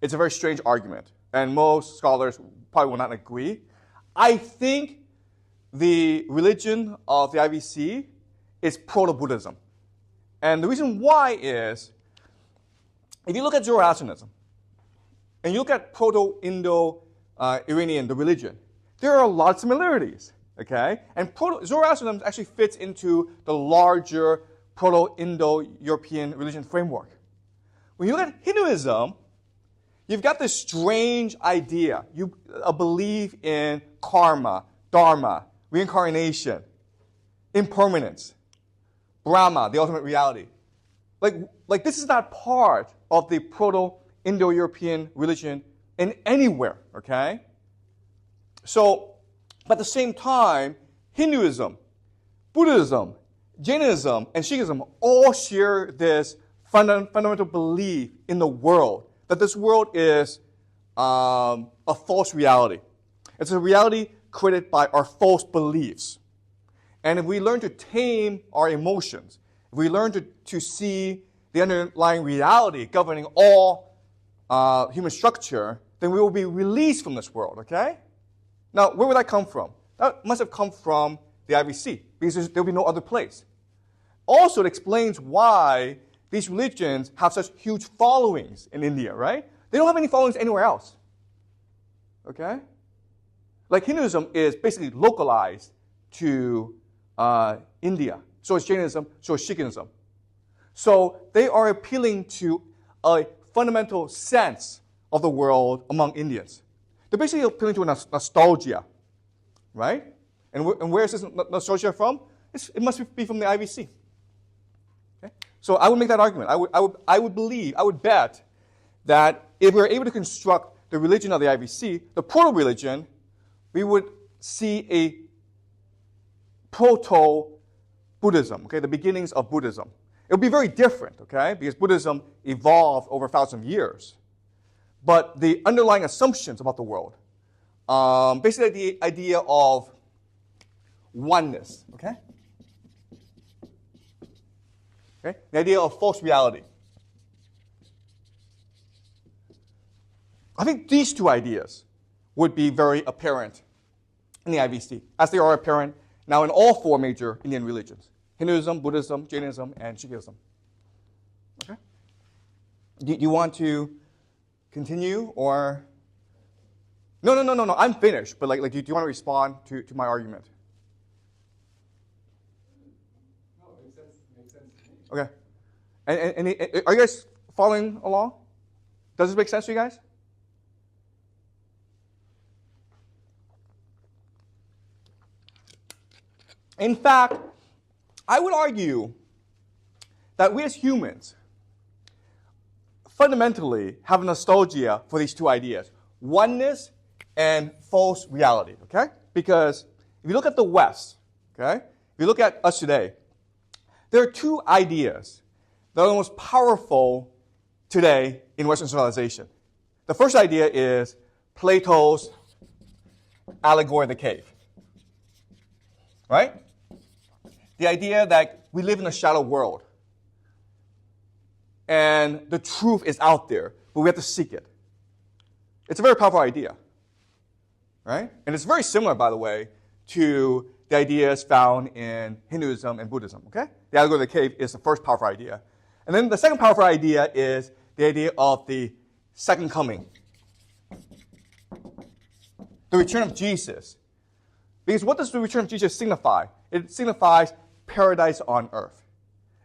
It's a very strange argument, and most scholars probably will not agree. I think the religion of the IBC is proto-Buddhism. And the reason why is, if you look at Zoroastrianism, and you look at Proto-Indo-Iranian, the religion, there are a lot of similarities, okay? And Zoroastrianism actually fits into the larger Proto-Indo-European religion framework. When you look at Hinduism, you've got this strange idea, a belief in karma, dharma, reincarnation, impermanence, Brahma, the ultimate reality. Like this is not part of the Proto-Indo-European religion in anywhere, okay? So, but at the same time, Hinduism, Buddhism, Jainism, and Sikhism all share this fundamental belief in the world, that this world is a false reality. It's a reality created by our false beliefs. And if we learn to tame our emotions, if we learn to see the underlying reality governing all human structure, then we will be released from this world, okay? Now, where would that come from? That must have come from the IBC, because there will be no other place. Also, it explains why these religions have such huge followings in India, right? They don't have any followings anywhere else, okay? Like Hinduism is basically localized to India. So is Jainism, so is Sikhism. So they are appealing to a fundamental sense of the world among Indians. They're basically appealing to a nostalgia, right? And where is this nostalgia from? It must be from the IBC. Okay? So I would make that argument. I would bet that if we were able to construct the religion of the IBC, the proto-religion, we would see a proto-Buddhism, okay, the beginnings of Buddhism. It would be very different, okay, because Buddhism evolved over 1,000 years. But the underlying assumptions about the world, basically the idea of oneness, okay? Okay? The idea of false reality. I think these two ideas would be very apparent in the IBC, as they are apparent now in all four major Indian religions: Hinduism, Buddhism, Jainism, and Sikhism. Okay? Do you want to continue, or? No, I'm finished, but do you want to respond to my argument? No, it makes sense to me. Okay. And are you guys following along? Does this make sense to you guys? In fact, I would argue that we as humans fundamentally have a nostalgia for these two ideas: oneness and false reality, okay? Because if you look at the West, okay, if you look at us today, there are two ideas that are the most powerful today in Western civilization. The first idea is Plato's allegory of the cave, right? The idea that we live in a shadow world and the truth is out there, but we have to seek it. It's a very powerful idea, right? And it's very similar, by the way, to the ideas found in Hinduism and Buddhism, okay? The allegory of the cave is the first powerful idea. And then the second powerful idea is the idea of the second coming, the return of Jesus. Because what does the return of Jesus signify? It signifies paradise on earth.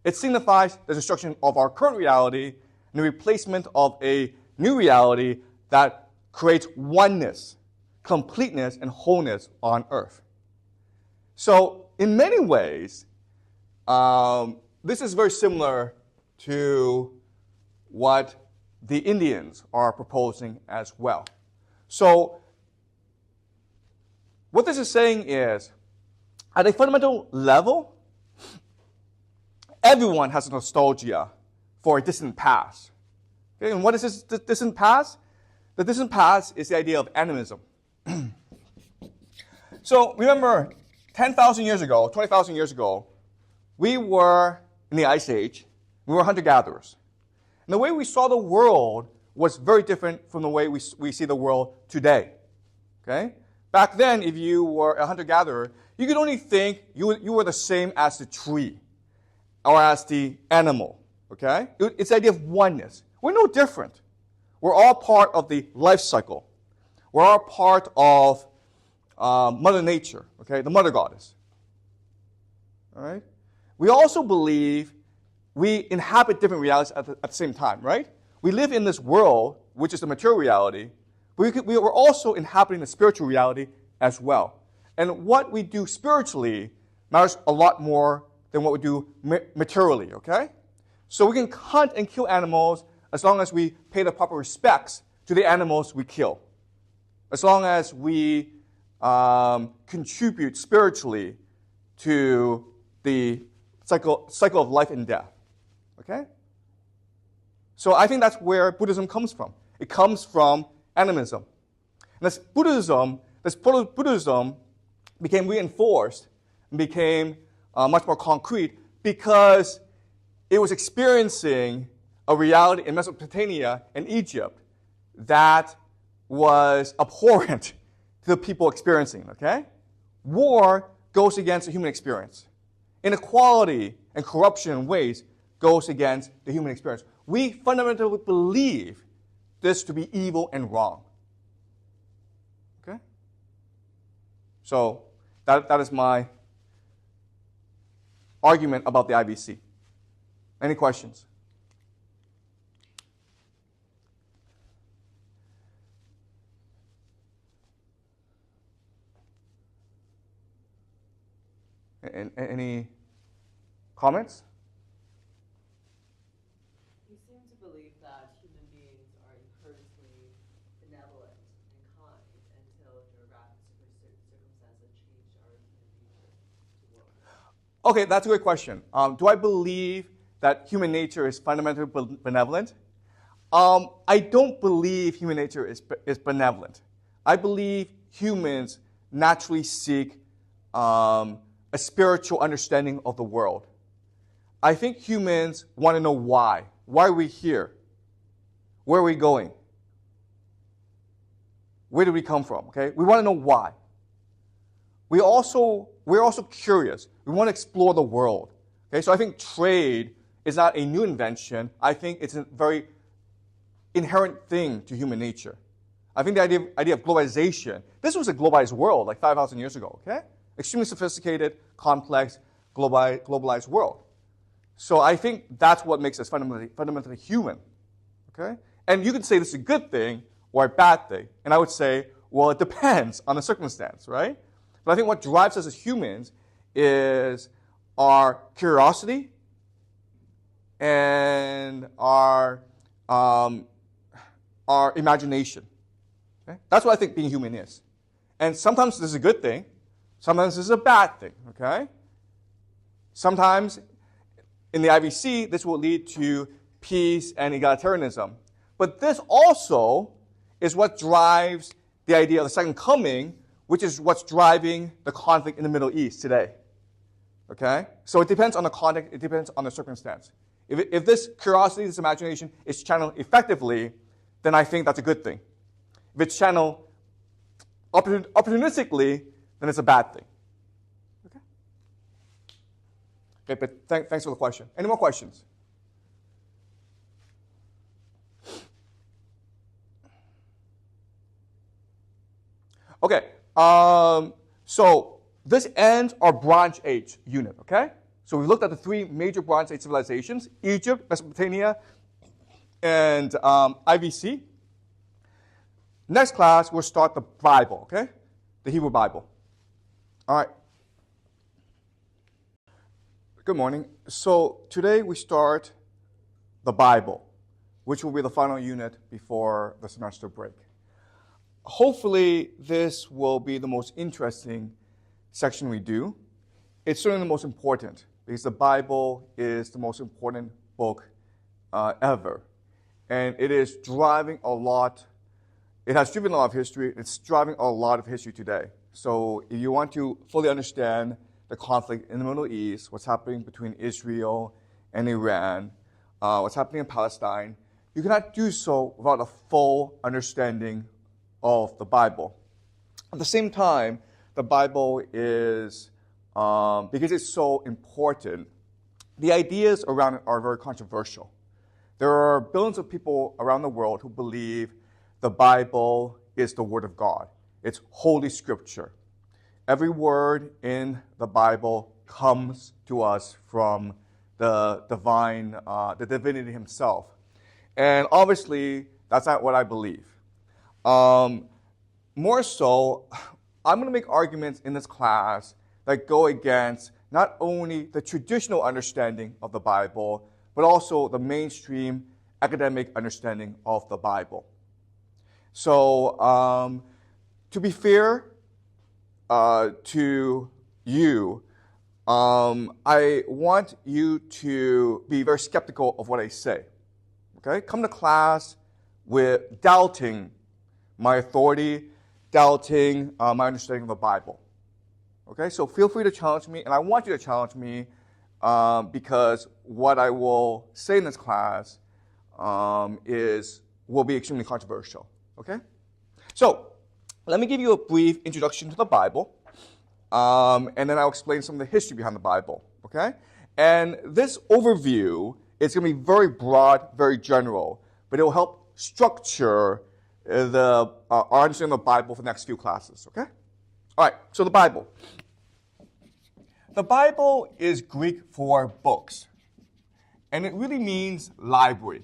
It signifies the destruction of our current reality and the replacement of a new reality that creates oneness, completeness, and wholeness on earth. So in many ways, this is very similar to what the Indians are proposing as well. So what this is saying is, at a fundamental level, everyone has a nostalgia for a distant past. Okay, and what is this distant past? The distant past is the idea of animism. So remember, 10,000 years ago, 20,000 years ago, we were in the Ice Age. We were hunter-gatherers. And the way we saw the world was very different from the way we see the world today. Okay? Back then, if you were a hunter-gatherer, you could only think you were the same as the tree or as the animal. Okay? It's the idea of oneness. We're no different. We're all part of the life cycle. We're all part of Mother Nature, okay, the Mother Goddess. All right? We also believe we inhabit different realities at the same time, right? We live in this world, which is the material reality, but we are also inhabiting the spiritual reality as well. And what we do spiritually matters a lot more than what we do materially, okay? So we can hunt and kill animals as long as we pay the proper respects to the animals we kill. As long as we contribute spiritually to the cycle of life and death. Okay? So I think that's where Buddhism comes from. It comes from animism. And this Buddhism became reinforced and became much more concrete because it was experiencing a reality in Mesopotamia and Egypt that was abhorrent to the people experiencing it, okay? War goes against the human experience. Inequality and corruption in ways goes against the human experience. We fundamentally believe this to be evil and wrong. Okay? So that is my argument about the IBC. Any questions? Any comments? You seem to believe that human beings are inherently benevolent and kind until geographic circumstances change our human nature to work. Okay, that's a great question. Do I believe that human nature is fundamentally benevolent? I don't believe human nature is benevolent. I believe humans naturally seek a spiritual understanding of the world. I think humans want to know why. Why are we here? Where are we going? Where did we come from? Okay, we want to know why. We're also curious. We want to explore the world. Okay, so I think trade is not a new invention. I think it's a very inherent thing to human nature. I think the idea of globalization. This was a globalized world like 5,000 years ago. Okay. Extremely sophisticated, complex, globalized world. So I think that's what makes us fundamentally human. Okay? And you can say this is a good thing or a bad thing. And I would say, well, it depends on the circumstance, right? But I think what drives us as humans is our curiosity and our imagination. Okay? That's what I think being human is. And sometimes this is a good thing. Sometimes this is a bad thing, okay? Sometimes in the IVC, this will lead to peace and egalitarianism. But this also is what drives the idea of the second coming, which is what's driving the conflict in the Middle East today, okay? So it depends on the context, it depends on the circumstance. If this curiosity, this imagination is channeled effectively, then I think that's a good thing. If it's channeled opportunistically, then it's a bad thing. Okay, but thanks for the question. Any more questions? Okay, so this ends our Bronze Age unit, okay? So we looked at the three major Bronze Age civilizations, Egypt, Mesopotamia, and IVC. Next class, we'll start the Bible, okay? The Hebrew Bible. All right. Good morning. So today we start the Bible, which will be the final unit before the semester break. Hopefully, this will be the most interesting section we do. It's certainly the most important because the Bible is the most important book ever. And it is driving a lot, it has driven a lot of history, it's driving a lot of history today. So if you want to fully understand the conflict in the Middle East, what's happening between Israel and Iran, what's happening in Palestine, you cannot do so without a full understanding of the Bible. At the same time, the Bible is, because it's so important, the ideas around it are very controversial. There are billions of people around the world who believe the Bible is the Word of God. It's Holy Scripture. Every word in the Bible comes to us from the divine, the divinity himself. And obviously, that's not what I believe. More so, I'm going to make arguments in this class that go against not only the traditional understanding of the Bible, but also the mainstream academic understanding of the Bible. So, to be fair to you, I want you to be very skeptical of what I say. Okay? Come to class with doubting my authority, doubting my understanding of the Bible. Okay? So feel free to challenge me, and I want you to challenge me because what I will say in this class will be extremely controversial. Okay? So, let me give you a brief introduction to the Bible, and then I'll explain some of the history behind the Bible. Okay? And this overview is going to be very broad, very general, but it will help structure our understanding of the Bible for the next few classes. Okay? All right, so the Bible. The Bible is Greek for books, and it really means library.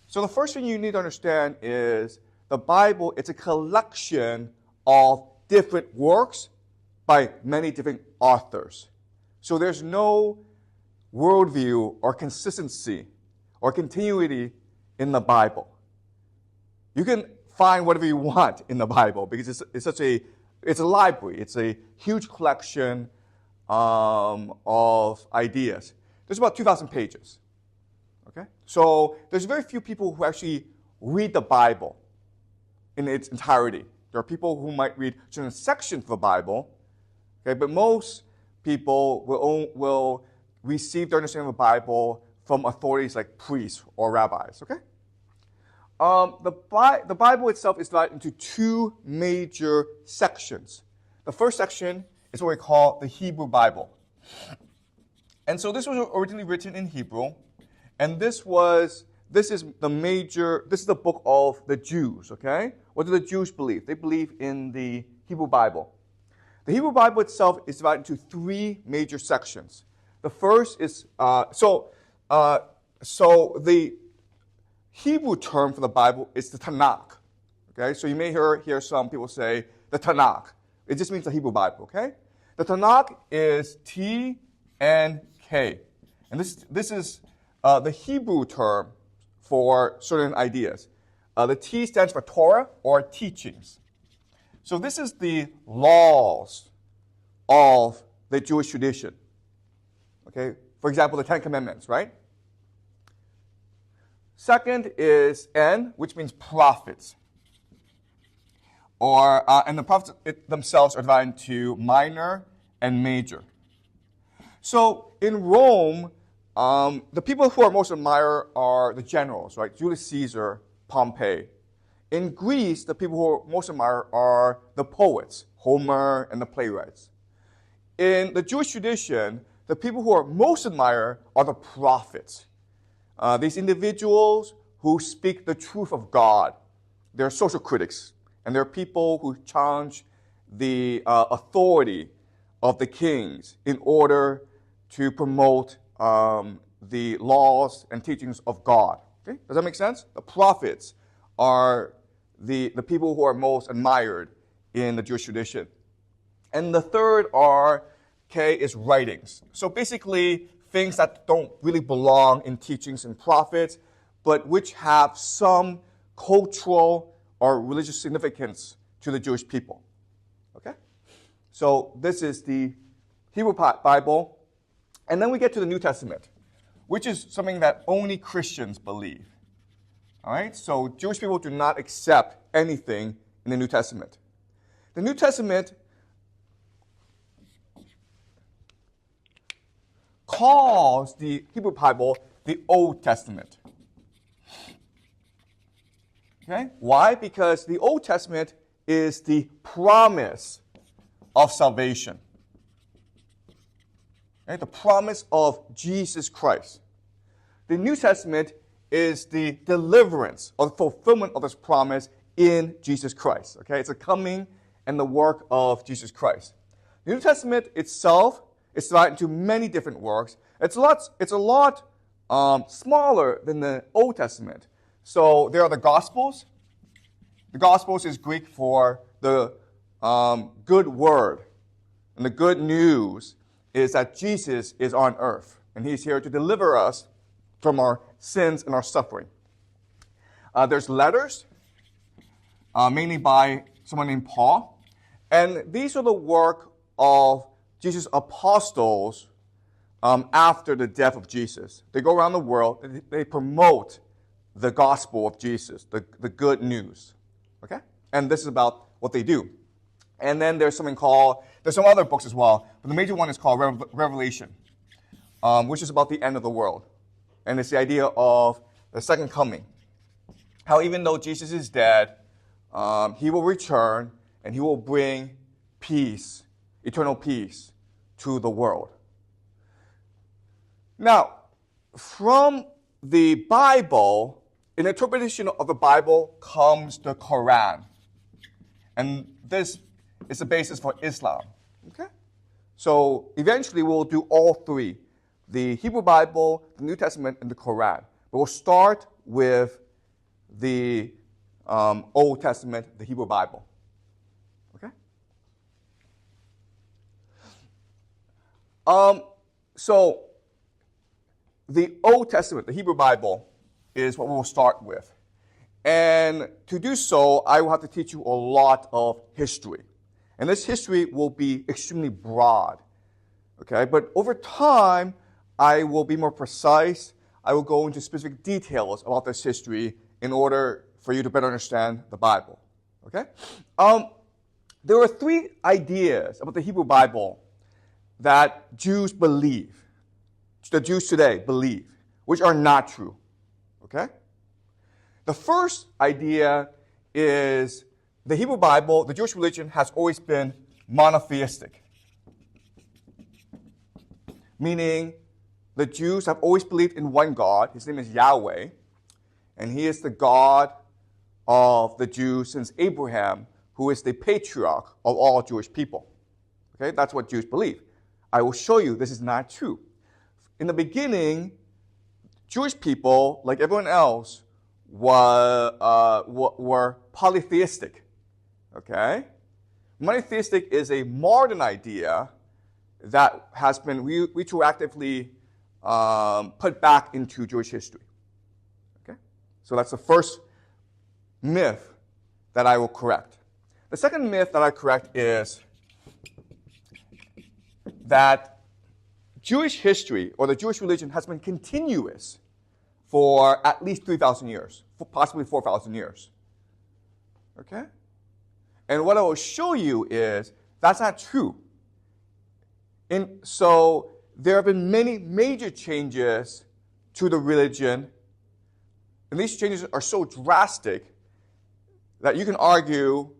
So the first thing you need to understand is the Bible is a collection of different works by many different authors. So there's no worldview or consistency or continuity in the Bible. You can find whatever you want in the Bible because it's a library. It's a huge collection of ideas. There's about 2,000 pages. Okay? So there's very few people who actually read the Bible in its entirety. There are people who might read certain sections of the Bible, okay, but most people will receive their understanding of the Bible from authorities like priests or rabbis. Okay? The Bible itself is divided into two major sections. The first section is what we call the Hebrew Bible. And so this was originally written in Hebrew, and this is the book of the Jews, okay? What do the Jews believe? They believe in the Hebrew Bible. The Hebrew Bible itself is divided into three major sections. The first is, so the Hebrew term for the Bible is the Tanakh, okay? So you may hear some people say the Tanakh. It just means the Hebrew Bible, okay? The Tanakh is T and K. And this is the Hebrew term for certain ideas. The T stands for Torah or teachings. So this is the laws of the Jewish tradition. Okay? For example, the Ten Commandments, right? Second is N, which means prophets. And the prophets themselves are divided into minor and major. So in Rome, the people who are most admired are the generals, right? Julius Caesar, Pompey. In Greece, the people who are most admired are the poets, Homer and the playwrights. In the Jewish tradition, the people who are most admired are the prophets. These individuals who speak the truth of God. They're social critics, And there are people who challenge the authority of the kings in order to promote the laws and teachings of God. Okay? Does that make sense? The prophets are the people who are most admired in the Jewish tradition. And the third is writings. So basically, things that don't really belong in teachings and prophets, but which have some cultural or religious significance to the Jewish people. Okay? So this is the Hebrew Bible. And then we get to the New Testament, which is something that only Christians believe. All right? So Jewish people do not accept anything in the New Testament. The New Testament calls the Hebrew Bible the Old Testament. Okay? Why? Because the Old Testament is the promise of salvation. Okay? The promise of Jesus Christ. The New Testament is the deliverance or the fulfillment of this promise in Jesus Christ. Okay? It's a coming and the work of Jesus Christ. The New Testament itself is divided into many different works. It's a lot smaller than the Old Testament. So there are the Gospels. The Gospels is Greek for the good word. And the good news is that Jesus is on earth. And he's here to deliver us from our sins and our suffering. There's letters, mainly by someone named Paul. And these are the work of Jesus' apostles after the death of Jesus. They go around the world and they promote the gospel of Jesus, the good news. Okay? And this is about what they do. And then there's some other books as well, but the major one is called Revelation, which is about the end of the world. And it's the idea of the second coming. How even though Jesus is dead, he will return and he will bring peace, eternal peace, to the world. Now, from the Bible, an interpretation of the Bible comes the Quran. And this is the basis for Islam. Okay? So eventually we'll do all three. The Hebrew Bible, the New Testament, and the Quran. But we'll start with the Old Testament, the Hebrew Bible. Okay? So the Old Testament, the Hebrew Bible, is what we'll start with. And to do so, I will have to teach you a lot of history. And this history will be extremely broad. Okay? But over time, I will be more precise. I will go into specific details about this history in order for you to better understand the Bible. Okay? There are three ideas about the Hebrew Bible that Jews believe, the Jews today believe, which are not true. Okay? The first idea is the Hebrew Bible, the Jewish religion, has always been monotheistic. Meaning, the Jews have always believed in one God. His name is Yahweh. And he is the God of the Jews since Abraham, who is the patriarch of all Jewish people. Okay, that's what Jews believe. I will show you this is not true. In the beginning, Jewish people, like everyone else, were polytheistic. Okay? Monotheistic is a modern idea that has been retroactively put back into Jewish history. Okay? So that's the first myth that I will correct. The second myth that I correct is that Jewish history, or the Jewish religion, has been continuous for at least 3,000 years, possibly 4,000 years. Okay? And what I will show you is that's not true. So there have been many major changes to the religion, and these changes are so drastic that you can argue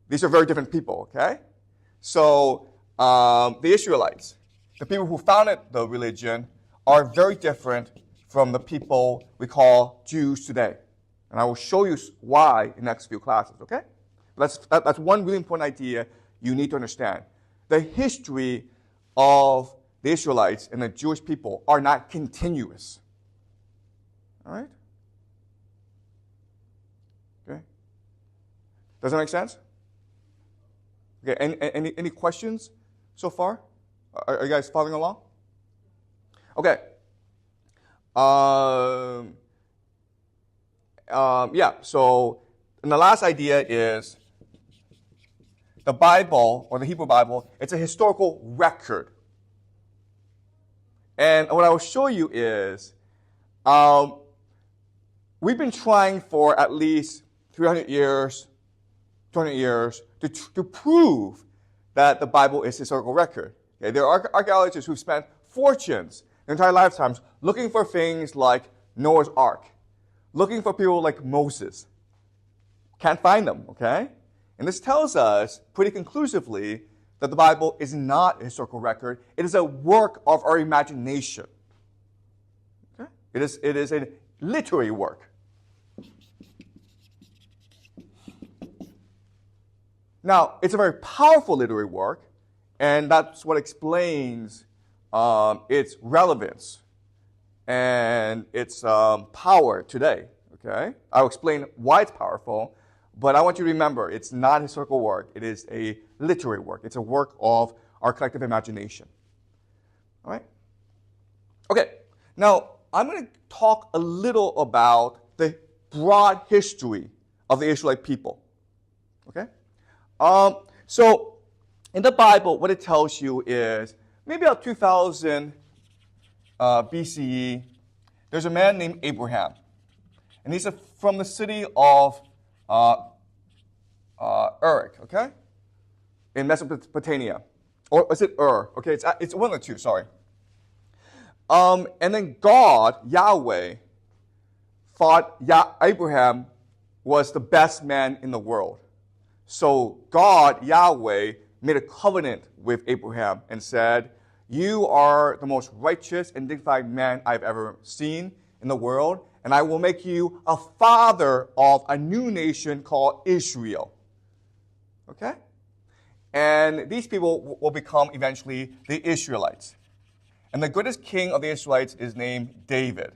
these are very different people, okay? So the Israelites, the people who founded the religion, are very different from the people we call Jews today. And I will show you why in the next few classes, okay? That's one really important idea you need to understand. The history of the Israelites and the Jewish people are not continuous. All right? Okay? Does that make sense? Okay, any questions so far? Are you guys following along? Okay. Yeah, so and the last idea is the Bible, or the Hebrew Bible, it's a historical record. And what I will show you is we've been trying for at least 300 years, 200 years to prove that the Bible is a historical record. Okay? There are archaeologists who've spent fortunes their entire lifetimes looking for things like Noah's Ark, looking for people like Moses. Can't find them, okay? And this tells us pretty conclusively that the Bible is not a historical record. It is a work of our imagination. Okay? It is a literary work. Now, it's a very powerful literary work, and that's what explains its relevance and its power today. Okay? I'll explain why it's powerful, but I want you to remember, it's not historical work. It is a literary work. It's a work of our collective imagination. All right? Okay. Now, I'm going to talk a little about the broad history of the Israelite people. Okay? So, in the Bible, what it tells you is, maybe about 2000 BCE, there's a man named Abraham. And he's from the city of Ur, okay? In Mesopotamia. Or is it Ur? Okay, it's one of the two, sorry. And then God, Yahweh, thought Abraham was the best man in the world. So God, Yahweh, made a covenant with Abraham and said, you are the most righteous and dignified man I've ever seen in the world, and I will make you a father of a new nation called Israel. Okay? And these people will become eventually the Israelites. And the greatest king of the Israelites is named David.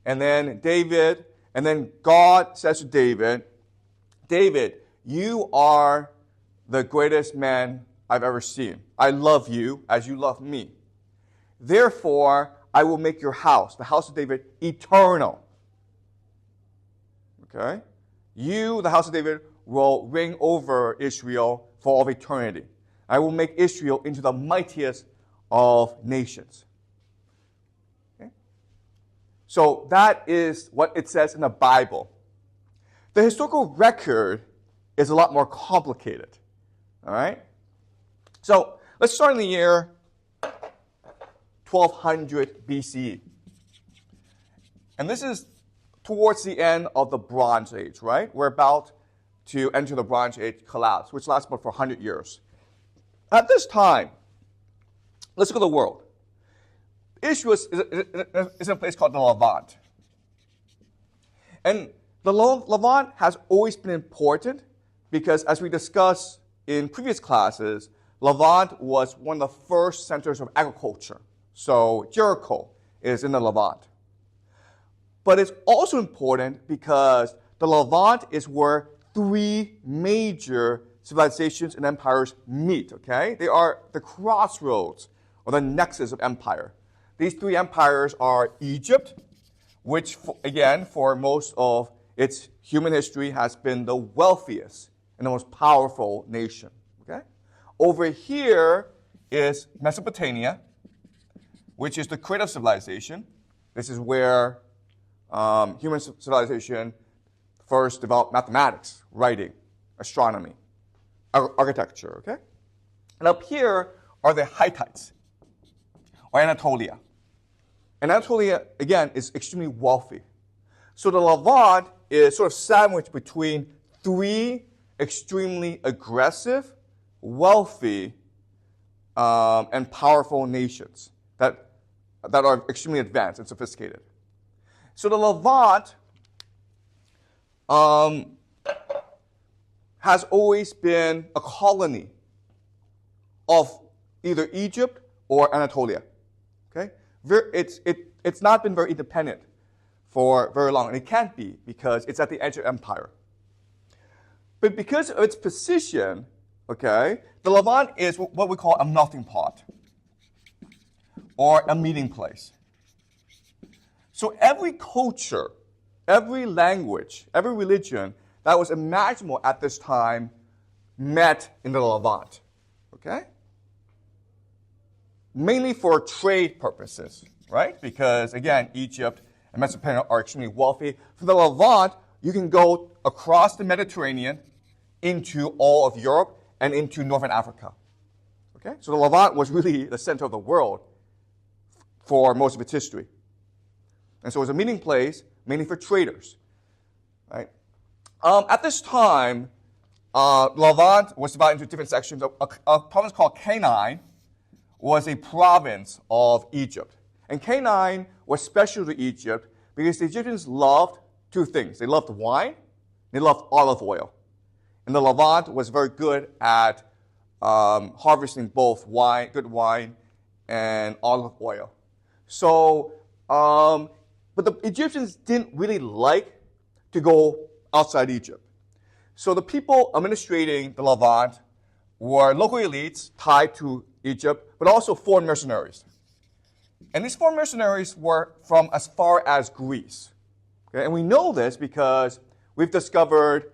And then God says to David, David, you are the greatest man I've ever seen. I love you as you love me. Therefore, I will make your house, the house of David, eternal. Okay? You, the house of David, will reign over Israel for all of eternity. I will make Israel into the mightiest of nations. Okay? So that is what it says in the Bible. The historical record is a lot more complicated. All right? So let's start in the year 1200 BCE. And this is towards the end of the Bronze Age, right? We're about to enter the Bronze Age collapse, which lasts about for 100 years. At this time, let's look at the world. Israel is in a place called the Levant. And the Levant has always been important because, as we discussed in previous classes, Levant was one of the first centers of agriculture. So Jericho is in the Levant. But it's also important because the Levant is where three major civilizations and empires meet, okay? They are the crossroads or the nexus of empire. These three empires are Egypt, which, again, for most of its human history has been the wealthiest and the most powerful nation, okay? Over here is Mesopotamia, which is the creative civilization. This is where human civilization first developed mathematics, writing, astronomy, architecture, okay? And up here are the Hittites, or Anatolia. And Anatolia, again, is extremely wealthy. So the Levant is sort of sandwiched between three extremely aggressive, wealthy, and powerful nations that are extremely advanced and sophisticated. So the Levant has always been a colony of either Egypt or Anatolia. Okay? It's not been very independent for very long, and it can't be because it's at the edge of empire. But because of its position, okay, the Levant is what we call a melting pot or a meeting place. So every culture, every language, every religion that was imaginable at this time met in the Levant. Okay? Mainly for trade purposes, right? Because, again, Egypt and Mesopotamia are extremely wealthy. From the Levant, you can go across the Mediterranean into all of Europe and into northern Africa. Okay? So the Levant was really the center of the world for most of its history. And so it was a meeting place mainly for traders. Right? At this time, Levant was divided into different sections. A province called Canaan was a province of Egypt. And Canaan was special to Egypt because the Egyptians loved two things. They loved wine, they loved olive oil. And the Levant was very good at harvesting both wine, good wine, and olive oil. So, but the Egyptians didn't really like to go outside Egypt. So the people administrating the Levant were local elites tied to Egypt, but also foreign mercenaries. And these foreign mercenaries were from as far as Greece. Okay? And we know this because we've discovered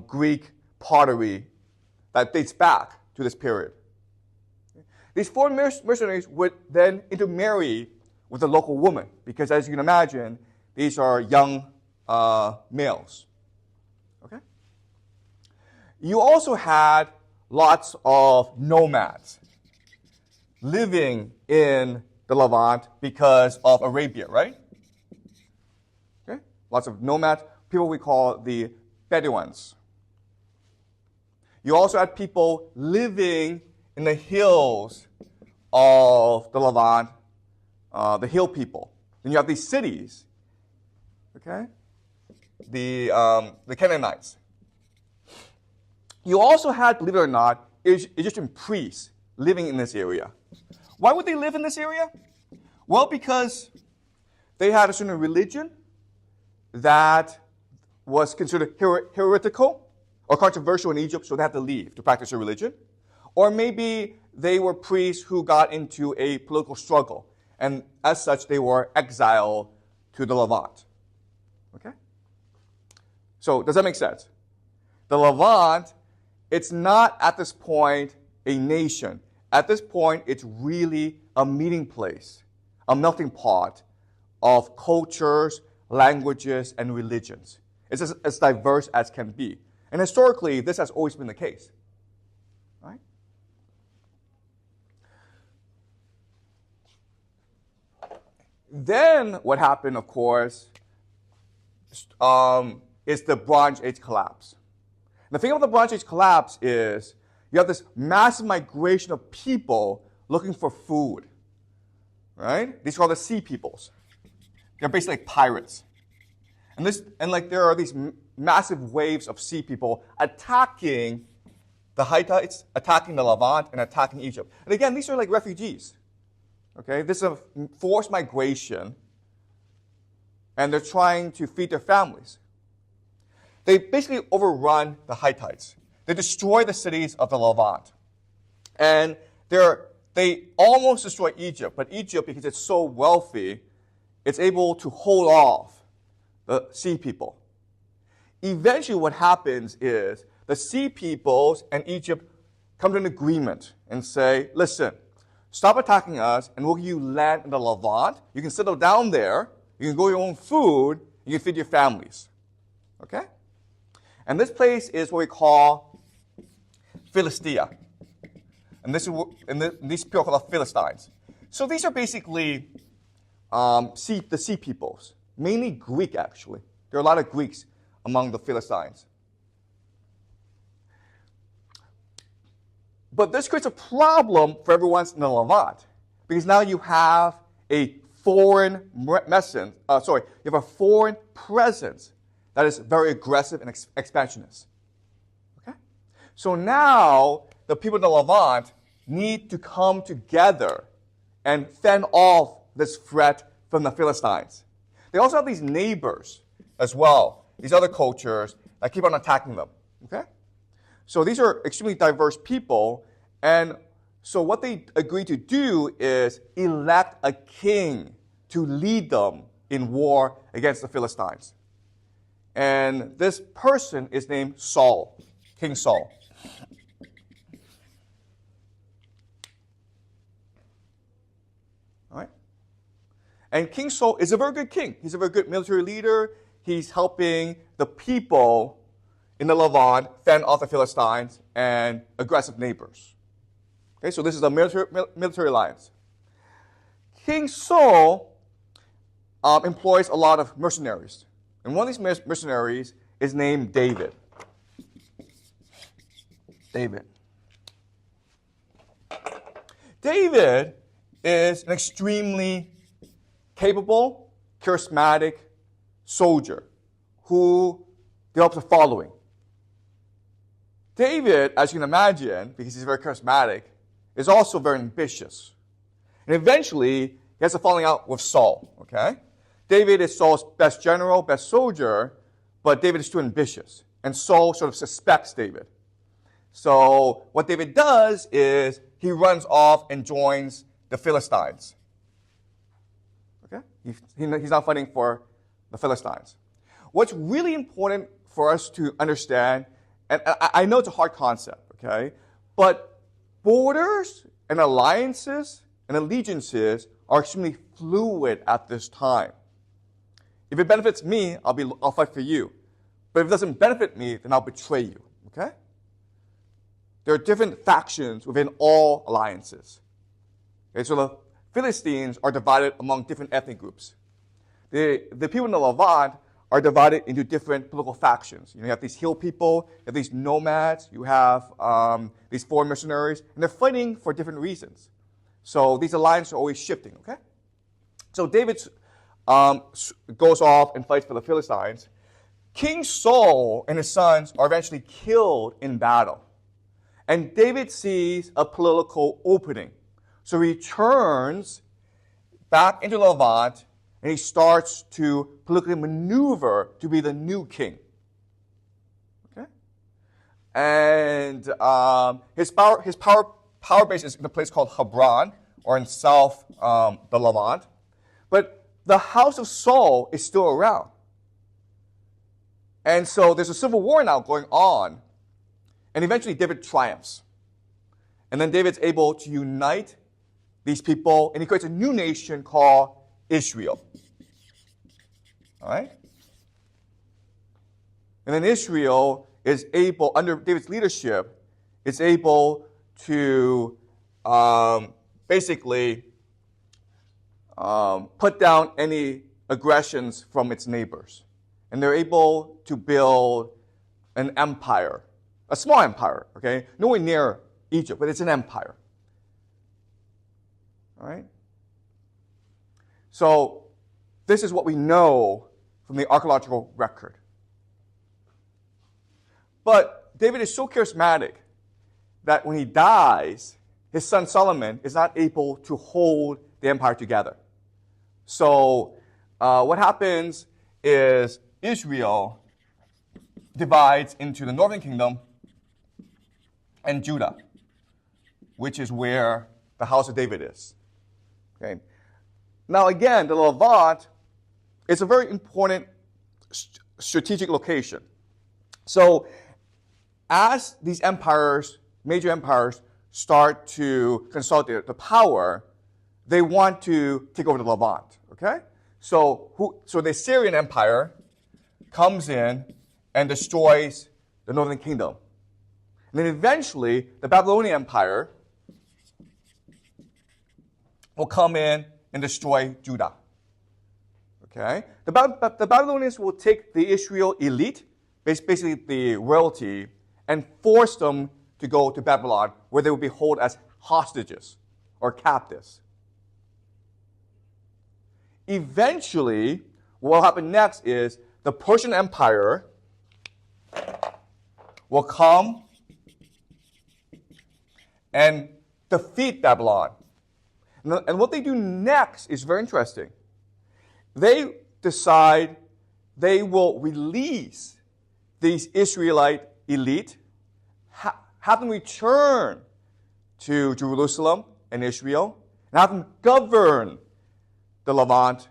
Greek pottery that dates back to this period. These foreign mercenaries would then intermarry with a local woman because, as you can imagine, these are young males. Okay? You also had lots of nomads living in the Levant because of Arabia, right? Okay? Lots of nomads, people we call the Bedouins. You also had people living in the hills of the Levant, the hill people. Then you have these cities, okay? The Canaanites. You also had, believe it or not, Egyptian priests living in this area. Why would they live in this area? Well, because they had a certain religion that was considered heretical or controversial in Egypt, so they had to leave to practice their religion. Or maybe they were priests who got into a political struggle, and as such, they were exiled to the Levant. Okay? So, does that make sense? The Levant, it's not at this point a nation. At this point, it's really a meeting place, a melting pot of cultures, languages, and religions. It's as diverse as can be. And historically, this has always been the case. Right? Then what happened, of course, is the Bronze Age collapse. The thing about the Bronze Age collapse is you have this massive migration of people looking for food. Right? These are called the sea peoples. They're basically like pirates. And there are these massive waves of sea people attacking the Hittites, attacking the Levant, and attacking Egypt. And again, these are like refugees. Okay? This is a forced migration, and they're trying to feed their families. They basically overrun the Hittites. They destroy the cities of the Levant. And they almost destroy Egypt, but Egypt, because it's so wealthy, it's able to hold off the sea people. Eventually what happens is the sea peoples and Egypt come to an agreement and say, listen, stop attacking us and we'll give you land in the Levant. You can settle down there. You can grow your own food. You can feed your families. Okay? And this place is what we call Philistia. And these people are called the Philistines. So these are basically the sea peoples, mainly Greek, actually. There are a lot of Greeks among the Philistines. But this creates a problem for everyone in the Levant, because now you have a foreign presence that is very aggressive and expansionist. So now the people in the Levant need to come together and fend off this threat from the Philistines. They also have these neighbors as well, these other cultures that keep on attacking them. Okay? So these are extremely diverse people, and so what they agree to do is elect a king to lead them in war against the Philistines. And this person is named Saul, King Saul. All right? And King Saul is a very good king. He's a very good military leader. He's helping the people in the Levant fend off the Philistines and aggressive neighbors. Okay, so this is a military alliance. King Saul employs a lot of mercenaries. And one of these mercenaries is named David. David is an extremely capable, charismatic soldier who develops a following. David, as you can imagine, because he's very charismatic, is also very ambitious. And eventually, he has a falling out with Saul, okay? David is Saul's best general, best soldier, but David is too ambitious. And Saul sort of suspects David. So what David does is he runs off and joins the Philistines. Okay? He's not fighting for the Philistines. What's really important for us to understand, and I know it's a hard concept, okay? But borders and alliances and allegiances are extremely fluid at this time. If it benefits me, I'll fight for you. But if it doesn't benefit me, then I'll betray you. Okay? There are different factions within all alliances. Okay, so the Philistines are divided among different ethnic groups. The people in the Levant are divided into different political factions. You have these hill people, you have these nomads, you have these foreign missionaries, and they're fighting for different reasons. So these alliances are always shifting, okay? So David goes off and fights for the Philistines. King Saul and his sons are eventually killed in battle. And David sees a political opening. So he turns back into Levant, and he starts to politically maneuver to be the new king. Okay? And his power base is in a place called Hebron, or in south the Levant. But the house of Saul is still around. And so there's a civil war now going on. And eventually David triumphs. And then David's able to unite these people, and he creates a new nation called Israel. All right? And then Israel is able, under David's leadership, is able to basically put down any aggressions from its neighbors. And they're able to build an empire, a small empire, okay? Nowhere near Egypt, but it's an empire. All right? So this is what we know from the archaeological record. But David is so charismatic that when he dies, his son Solomon is not able to hold the empire together. So what happens is Israel divides into the northern kingdom and Judah, which is where the house of David is. Okay. Now again, the Levant is a very important strategic location. So as these empires, major empires, start to consolidate the power, they want to take over the Levant. Okay? So the Syrian Empire comes in and destroys the northern kingdom. And then eventually, the Babylonian Empire will come in and destroy Judah. Okay? The Babylonians will take the Israel elite, basically the royalty, and force them to go to Babylon, where they will be held as hostages or captives. Eventually, what will happen next is the Persian Empire will come and defeat Babylon. And what they do next is very interesting. They decide they will release these Israelite elite, have them return to Jerusalem and Israel, and have them govern the Levant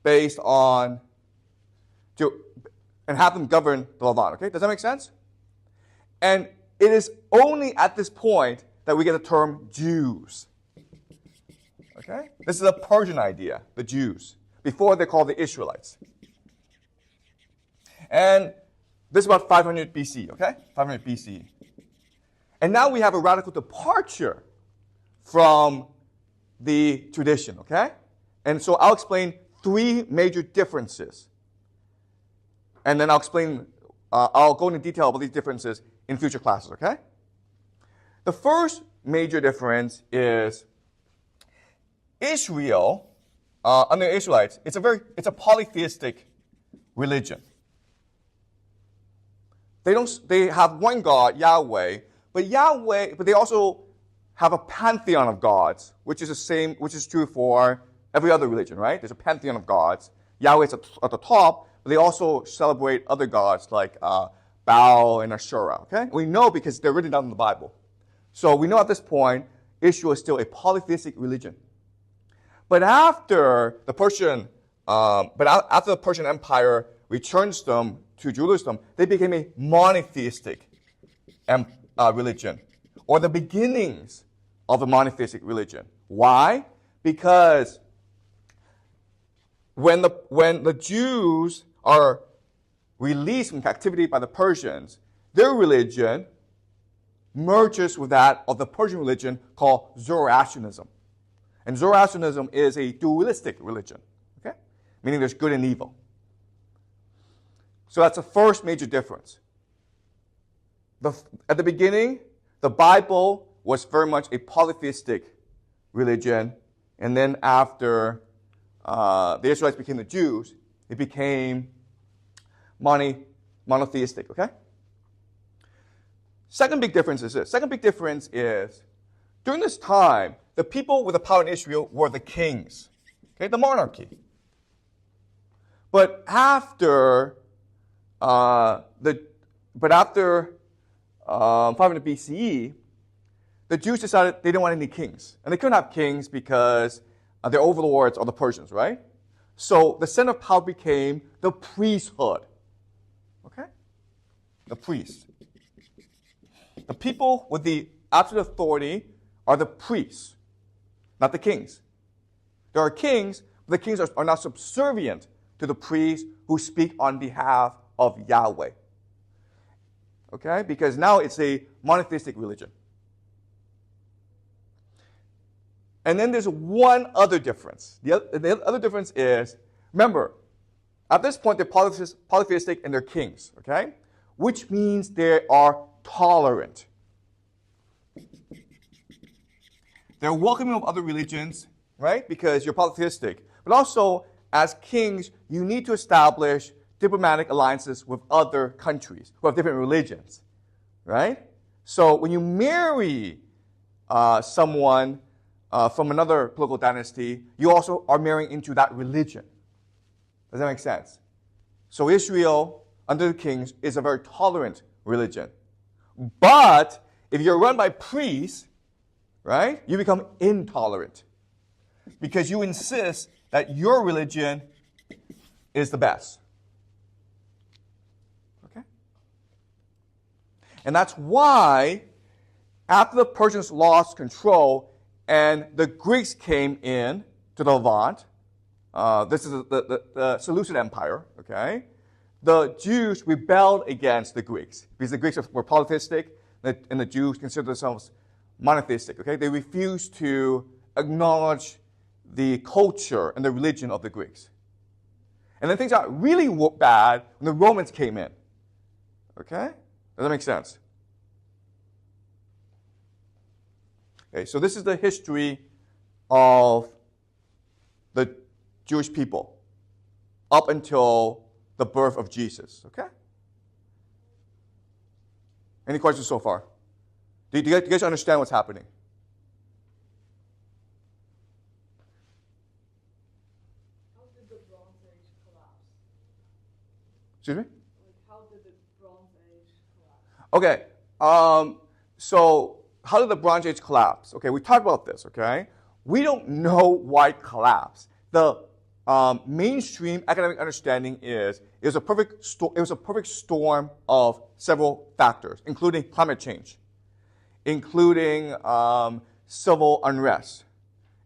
based on, and have them govern the Levant. Okay, does that make sense? And it is only at this point that we get the term Jews. Okay, this is a Persian idea, the Jews, before they're called the Israelites. And this is about 500 BC, okay? 500 BC. And now we have a radical departure from the tradition, okay? And so I'll explain 3 major differences. And then I'll go into detail about these differences in future classes, okay? The first major difference is Israel, under Israelites, it's a polytheistic religion. They have one God, Yahweh, but they also have a pantheon of gods, which is true for every other religion, right? There's a pantheon of gods. Yahweh's at the top, but they also celebrate other gods like Baal and Asherah, okay? We know because they're written down in the Bible. So we know at this point, Israel is still a polytheistic religion. But after the Persian Empire returns them to Jerusalem, they became a monotheistic religion, or the beginnings of a monotheistic religion. Why? Because when the Jews are released from captivity by the Persians, their religion merges with that of the Persian religion called Zoroastrianism. And Zoroastrianism is a dualistic religion, okay? Meaning there's good and evil. So that's the first major difference. At the beginning, the Bible was very much a polytheistic religion, and then after the Israelites became the Jews, it became monotheistic, okay? Second big difference is this. Second big difference is, during this time, the people with the power in Israel were the kings, okay, the monarchy. But after 500 BCE, the Jews decided they didn't want any kings. And they couldn't have kings because their overlords are the Persians, right? So the center of power became the priesthood. Okay? The priests. The people with the absolute authority are the priests, not the kings. There are kings, but the kings are not subservient to the priests who speak on behalf of Yahweh. Okay? Because now it's a monotheistic religion. And then there's one other difference. The other difference is, remember, at this point they're polytheistic and they're kings, okay? Which means they are tolerant. They're welcoming of other religions, right? Because you're polytheistic. But also, as kings, you need to establish diplomatic alliances with other countries who have different religions, right? So when you marry someone from another political dynasty, you also are marrying into that religion. Does that make sense? So Israel, under the kings, is a very tolerant religion. But if you're run by priests, right, you become intolerant because you insist that your religion is the best. Okay? And that's why, after the Persians lost control and the Greeks came in to the Levant, this is the Seleucid Empire, okay? The Jews rebelled against the Greeks because the Greeks were polytheistic and the Jews considered themselves monotheistic, okay? They refused to acknowledge the culture and the religion of the Greeks. And then things got really bad when the Romans came in, okay? Does that make sense? Okay, so this is the history of the Jewish people up until the birth of Jesus, okay? Any questions so far? Do you guys understand what's happening? How did the Bronze Age collapse? Excuse me? Like, how did the Bronze Age collapse? Okay. So how did the Bronze Age collapse? Okay, we talked about this, okay? We don't know why it collapsed. The mainstream academic understanding is it was a perfect storm of several factors, including climate change, including civil unrest,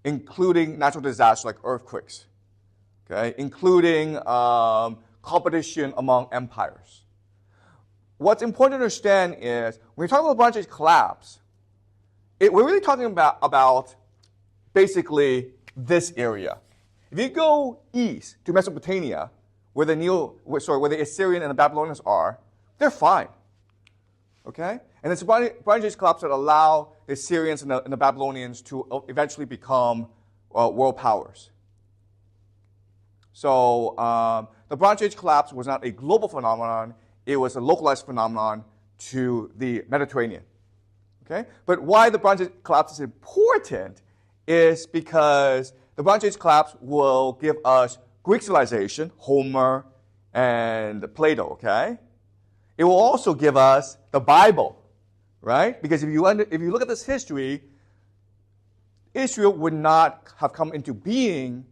including natural disasters like earthquakes, okay, including competition among empires. What's important to understand is when we talk about the Bronze Age collapse, we're really talking about basically this area. If you go east to Mesopotamia, where the Assyrian and the Babylonians are, they're fine. Okay? And it's the Bronze Age collapse that allow the Assyrians and the Babylonians to eventually become world powers. So the Bronze Age collapse was not a global phenomenon. It was a localized phenomenon to the Mediterranean. Okay? But why the Bronze Age collapse is important is because the Bronze Age collapse will give us Greek civilization, Homer and Plato, okay? It will also give us the Bible, right? Because if you look at this history, Israel would not have come into being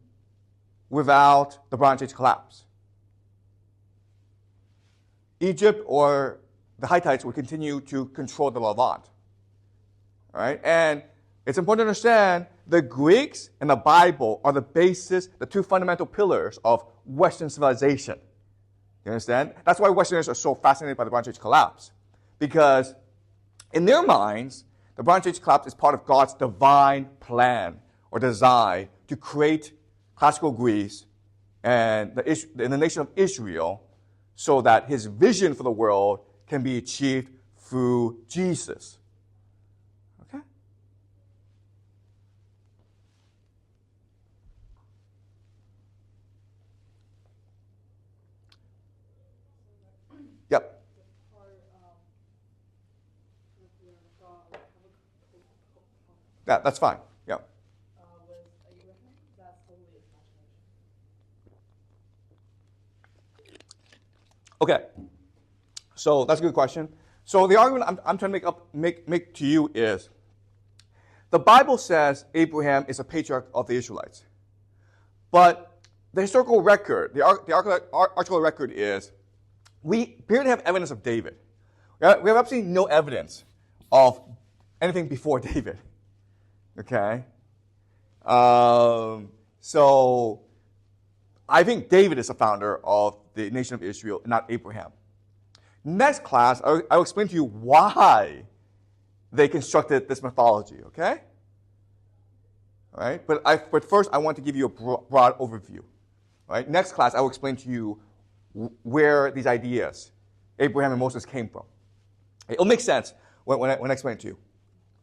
without the Bronze Age collapse. Egypt or the Hittites would continue to control the Levant. All right? And it's important to understand the Greeks and the Bible are the basis, the two fundamental pillars of Western civilization. You understand? That's why Westerners are so fascinated by the Bronze Age collapse. Because in their minds, the Bronze Age collapse is part of God's divine plan or design to create classical Greece and the nation of Israel so that his vision for the world can be achieved through Jesus. Okay? Yep. The part with your God, have a That's fine. Yeah. with Abraham, that's totally imagination. Okay. So that's a good question. So the argument I'm trying to make to you is the Bible says Abraham is a patriarch of the Israelites. But the historical record, the archaeological record is we barely have evidence of David. We have absolutely no evidence of anything before David. Okay? So I think David is the founder of the nation of Israel, not Abraham. Next class, I'll explain to you why they constructed this mythology, okay? All right? But first, I want to give you a broad overview. All right? Next class, I will explain to you where these ideas, Abraham and Moses, came from. It'll make sense when I explain it to you.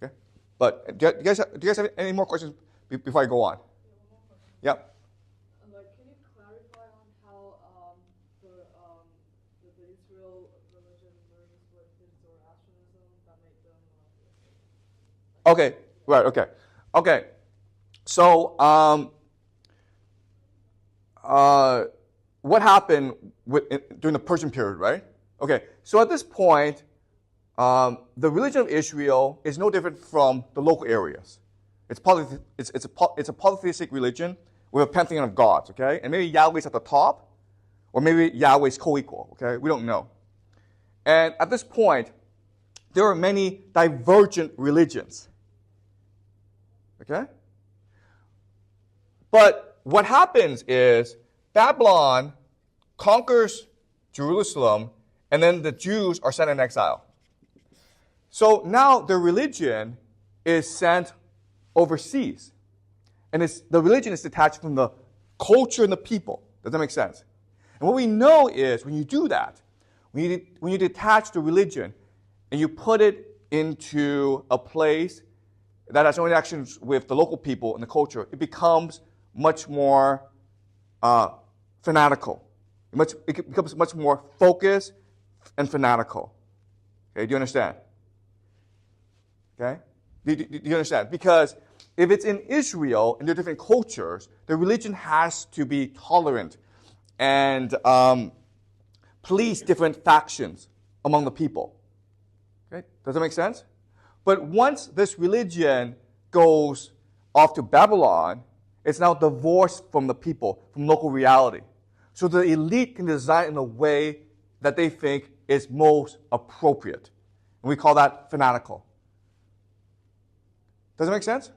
Okay? But do you guys have any more questions before I go on? Yep. Like, can you clarify on how the Israel religion merges with the Zoroastrianism that made them monotheistic? Okay. Right. Okay. So, what happened during the Persian period, right? Okay. So at this point, the religion of Israel is no different from the local areas. It's a polytheistic religion with a pantheon of gods, okay? And maybe Yahweh's at the top, or maybe Yahweh's co-equal, okay? We don't know. And at this point, there are many divergent religions, okay? But what happens is Babylon conquers Jerusalem, and then the Jews are sent in exile. So now the religion is sent overseas. And the religion is detached from the culture and the people. Does that make sense? And what we know is when you do that, when you detach the religion and you put it into a place that has no interactions with the local people and the culture, it becomes much more fanatical. It becomes much more focused and fanatical. Okay, do you understand? Okay? Do you understand? Because if it's in Israel and there are different cultures, the religion has to be tolerant and police different factions among the people. Okay? Does that make sense? But once this religion goes off to Babylon, it's now divorced from the people, from local reality. So the elite can design in a way that they think is most appropriate. And we call that fanatical. Does that make sense?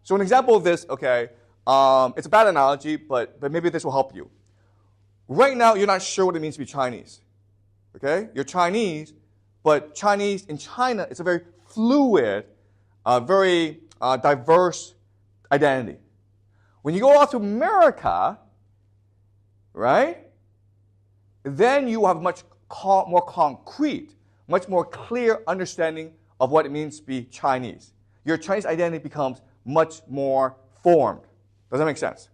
So an example of this, okay, it's a bad analogy, but maybe this will help you. Right now, you're not sure what it means to be Chinese. Okay? You're Chinese, but Chinese in China is a very fluid, very diverse identity. When you go out to America, right, then you have much more concrete, much more clear understanding of what it means to be Chinese. Your Chinese identity becomes much more formed. Does that make sense?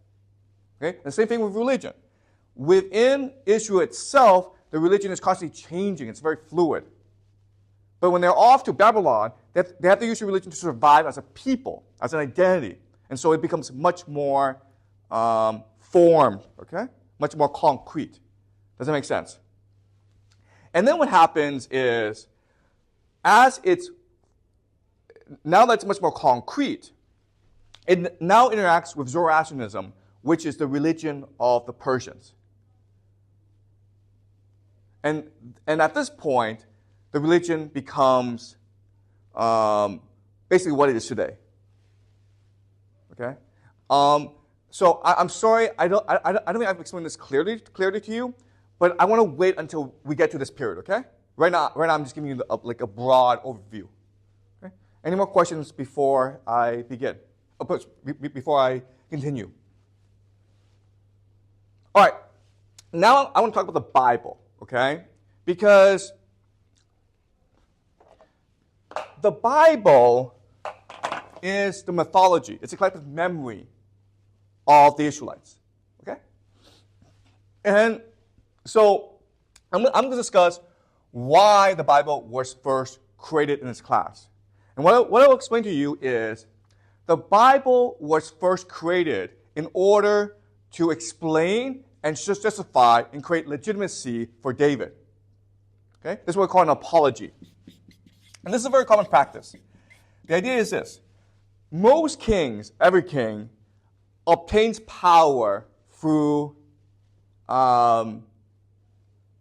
Okay? The same thing with religion. Within Israel itself, the religion is constantly changing. It's very fluid. But when they're off to Babylon, they have to use religion to survive as a people, as an identity. And so it becomes much more formed, okay? Much more concrete. Does that make sense? And then what happens is, now that it's much more concrete, it now interacts with Zoroastrianism, which is the religion of the Persians. And at this point, the religion becomes basically what it is today. Okay? So I'm sorry, I don't think I've explained this clearly to you, but I want to wait until we get to this period, okay? Right now I'm just giving you like a broad overview. Okay? Any more questions before I begin? Before I continue? All right. Now I want to talk about the Bible, okay? Because the Bible is the mythology. It's a collective memory of the Israelites, okay? And so I'm going to discuss why the Bible was first created in this class. And what I'll explain to you is the Bible was first created in order to explain and justify and create legitimacy for David. Okay? This is what we call an apology. And this is a very common practice. The idea is this. Most kings, every king, obtains power through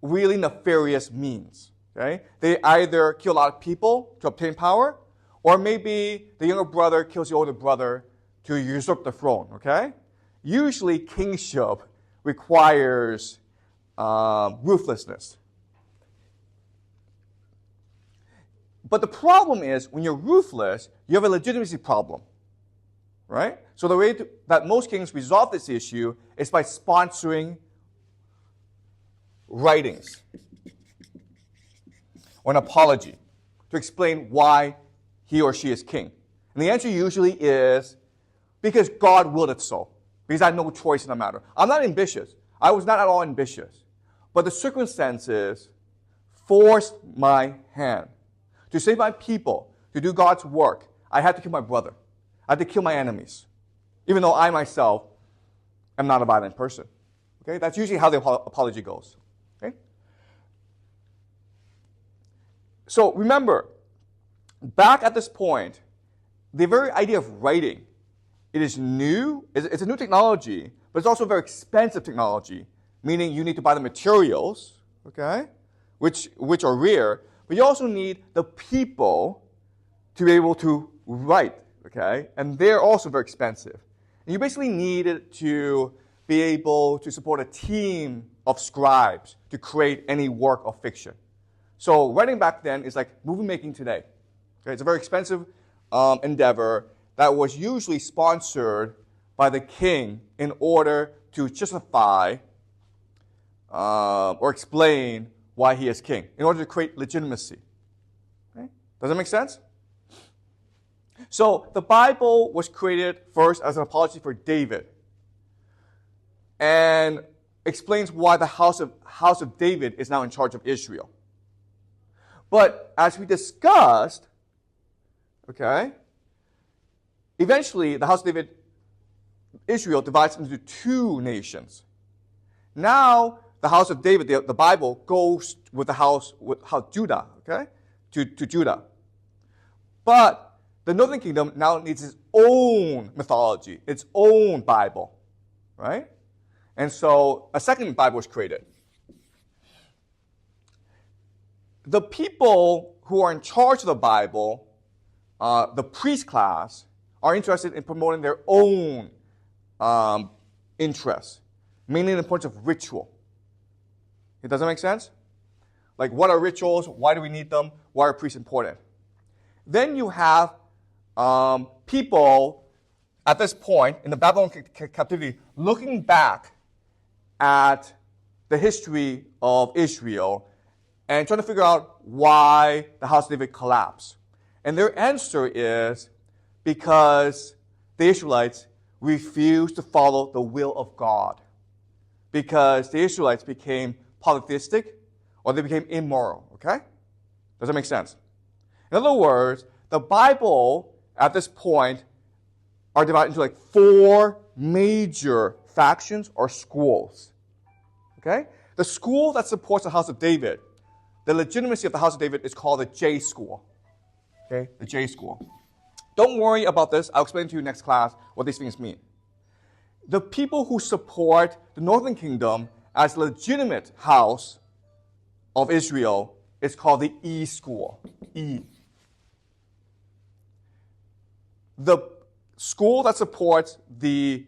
really nefarious means. Okay? They either kill a lot of people to obtain power, or maybe the younger brother kills the older brother to usurp the throne. Okay? Usually, kingship requires ruthlessness. But the problem is, when you're ruthless, you have a legitimacy problem, right? So the way that most kings resolve this issue is by sponsoring writings or an apology to explain why he or she is king. And the answer usually is, because God willed it so. Because I had no choice in the matter. I'm not ambitious. I was not at all ambitious. But the circumstances forced my hand. To save my people, to do God's work, I had to kill my brother. I had to kill my enemies. Even though I myself am not a violent person. Okay? That's usually how the apology goes. Okay? So remember, back at this point, the very idea of writing, it is new. It's a new technology, but it's also a very expensive technology, meaning you need to buy the materials, okay, which are rare, but you also need the people to be able to write, okay, and they're also very expensive. And you basically need it to be able to support a team of scribes to create any work of fiction. So writing back then is like movie making today. Okay, it's a very expensive endeavor that was usually sponsored by the king in order to justify or explain why he is king, in order to create legitimacy. Okay? Does that make sense? So the Bible was created first as an apology for David and explains why the house of David is now in charge of Israel. But as we discussed, okay, eventually the house of David, Israel, divides into two nations. Now the house of David, the Bible, goes with the house Judah, okay, to Judah. But the northern kingdom now needs its own mythology, its own Bible, right? And so a second Bible was created. The people who are in charge of the Bible, the priest class, are interested in promoting their own interests, mainly in the importance of ritual. Does that make sense? Like, what are rituals? Why do we need them? Why are priests important? Then you have people at this point in the Babylonian captivity looking back at the history of Israel and trying to figure out why the house of David collapsed. And their answer is because the Israelites refused to follow the will of God. Because the Israelites became polytheistic or they became immoral, okay? Does that make sense? In other words, the Bible at this point are divided into like 4 major factions or schools, okay? The school that supports the house of David, the legitimacy of the house of David is called the J school, okay? The J school. Don't worry about this. I'll explain to you next class what these things mean. The people who support the northern kingdom as legitimate house of Israel is called the E school. E. The school that supports the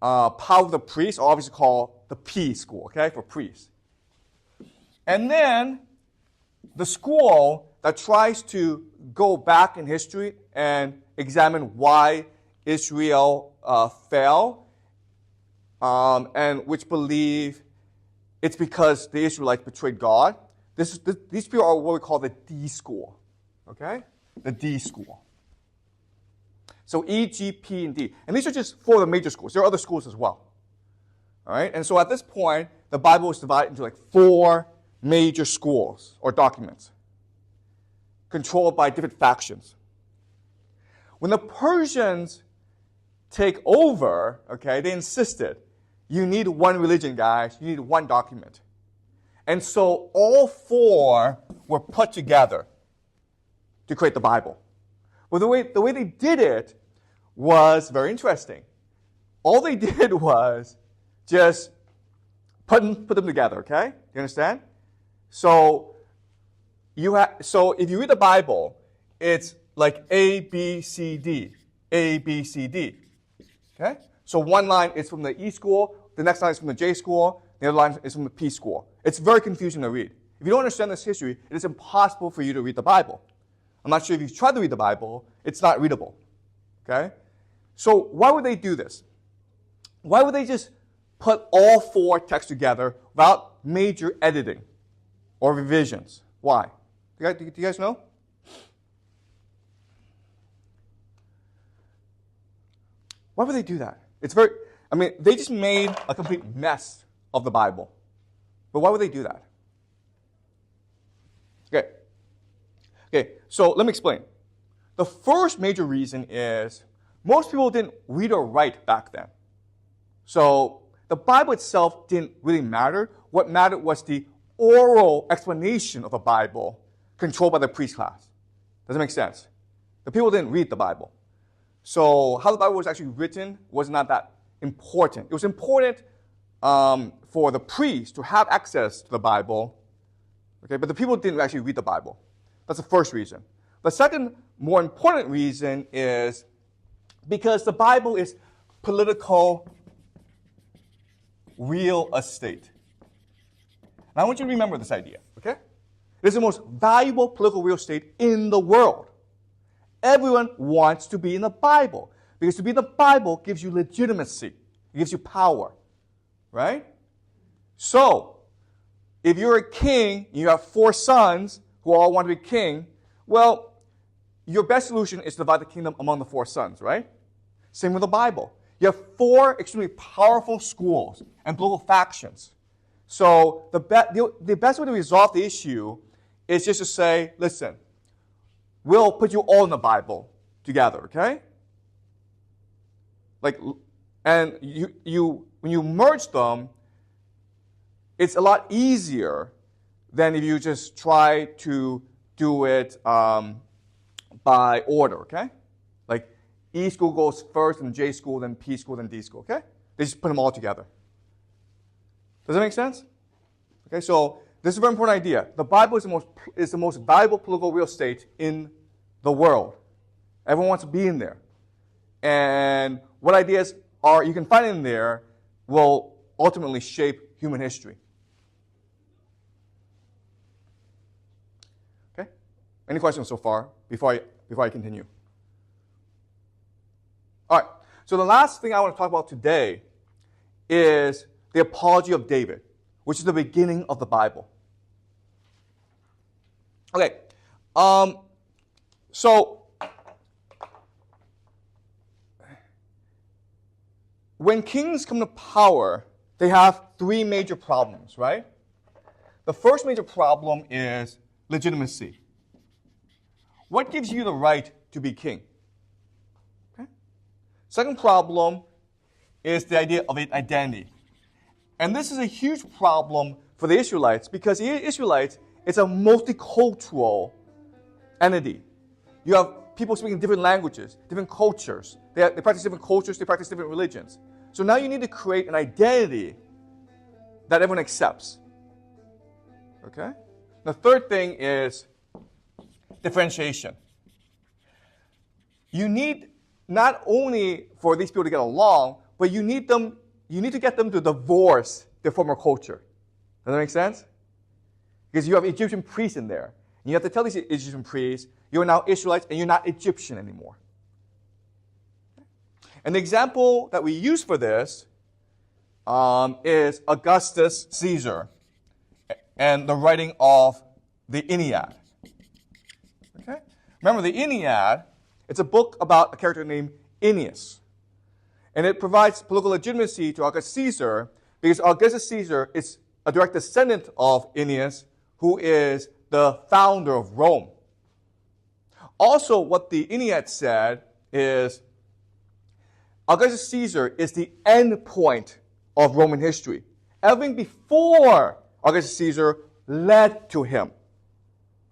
power of the priests are obviously called the P school, okay, for priests. And then the school that tries to go back in history and examine why Israel fell, and which believe it's because the Israelites betrayed God. These people are what we call the D school, okay? The D school. So E, G, P, and D. And these are just 4 of the major schools. There are other schools as well. All right? And so at this point, the Bible is divided into like 4 major schools or documents controlled by different factions. When the Persians take over, okay, they insisted, you need one religion, guys. You need one document. And so all 4 were put together to create the Bible. Well, the way they did it was very interesting. All they did was just put them together, okay? You understand? So if you read the Bible, it's like A, B, C, D. A, B, C, D. Okay? So one line is from the E school, the next line is from the J school, the other line is from the P school. It's very confusing to read. If you don't understand this history, it is impossible for you to read the Bible. I'm not sure if you've tried to read the Bible, it's not readable. Okay? So why would they do this? Why would they just put all 4 texts together without major editing or revisions? Why? Do you guys know? Why would they do that? They just made a complete mess of the Bible. But why would they do that? Okay, so let me explain. The first major reason is most people didn't read or write back then. So the Bible itself didn't really matter. What mattered was the oral explanation of the Bible controlled by the priest class. Does that make sense? The people didn't read the Bible. So how the Bible was actually written was not that important. It was important for the priests to have access to the Bible, okay, but the people didn't actually read the Bible. That's the first reason. The second, more important reason is because the Bible is political real estate. Now I want you to remember this idea, okay? It is the most valuable political real estate in the world. Everyone wants to be in the Bible because to be in the Bible gives you legitimacy. It gives you power, right? So, if you're a king, you have 4 sons who all want to be king, well, your best solution is to divide the kingdom among the 4 sons, right? Same with the Bible. You have 4 extremely powerful schools and political factions. So the best way to resolve the issue is just to say, listen, we'll put you all in the Bible, together, okay? Like, and when you merge them, it's a lot easier than if you just try to do it by order, okay? Like E school goes first, and J school, then P school, then D school, okay? They just put them all together. Does that make sense? Okay, so this is a very important idea. The Bible is the most valuable political real estate in the world. Everyone wants to be in there. And what ideas you can find in there will ultimately shape human history. Okay? Any questions so far before I continue? All right. So the last thing I want to talk about today is the Apology of David, which is the beginning of the Bible. Okay. So when kings come to power, they have three major problems, right? The first major problem is legitimacy. What gives you the right to be king? Okay. Second problem is the idea of identity. And this is a huge problem for the Israelites because the Israelites is a multicultural entity. You have people speaking different languages, different cultures. They practice different cultures, they practice different religions. So now you need to create an identity that everyone accepts. Okay? The third thing is differentiation. You need not only for these people to get along, but you need to get them to divorce their former culture. Does that make sense? Because you have Egyptian priests in there. And you have to tell these Egyptian priests, you're now Israelites and you're not Egyptian anymore. And the example that we use for this is Augustus Caesar and the writing of the Ennead. Okay? Remember, the Ennead, it's a book about a character named Aeneas. And it provides political legitimacy to Augustus Caesar because Augustus Caesar is a direct descendant of Aeneas, who is the founder of Rome. Also, what the Ennead said is Augustus Caesar is the end point of Roman history. Everything before Augustus Caesar led to him.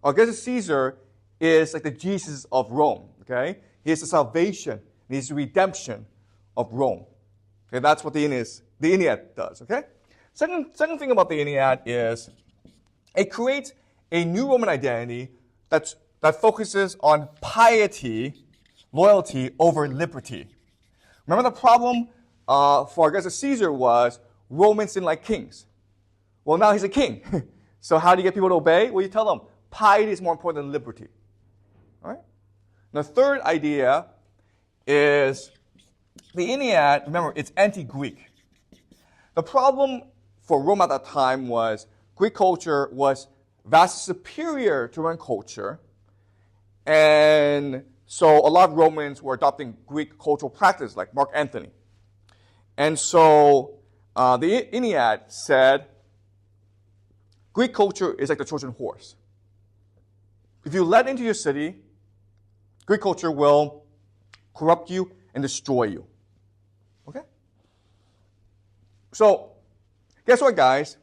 Augustus Caesar is like the Jesus of Rome, okay? He is the salvation, he is the redemption of Rome. Okay, that's what the Ennead does, okay? Second thing about the Ennead is it creates a new Roman identity that focuses on piety, loyalty over liberty. Remember the problem for Augustus Caesar was Romans didn't like kings. Well, now he's a king. So how do you get people to obey? Well, you tell them piety is more important than liberty. All right? The third idea is the Ennead, remember, it's anti-Greek. The problem for Rome at that time was Greek culture was vastly superior to Roman culture. And so a lot of Romans were adopting Greek cultural practice like Mark Antony. And so the Ennead said, Greek culture is like the Trojan horse. If you let into your city, Greek culture will corrupt you and destroy you. Okay? So, guess what, guys?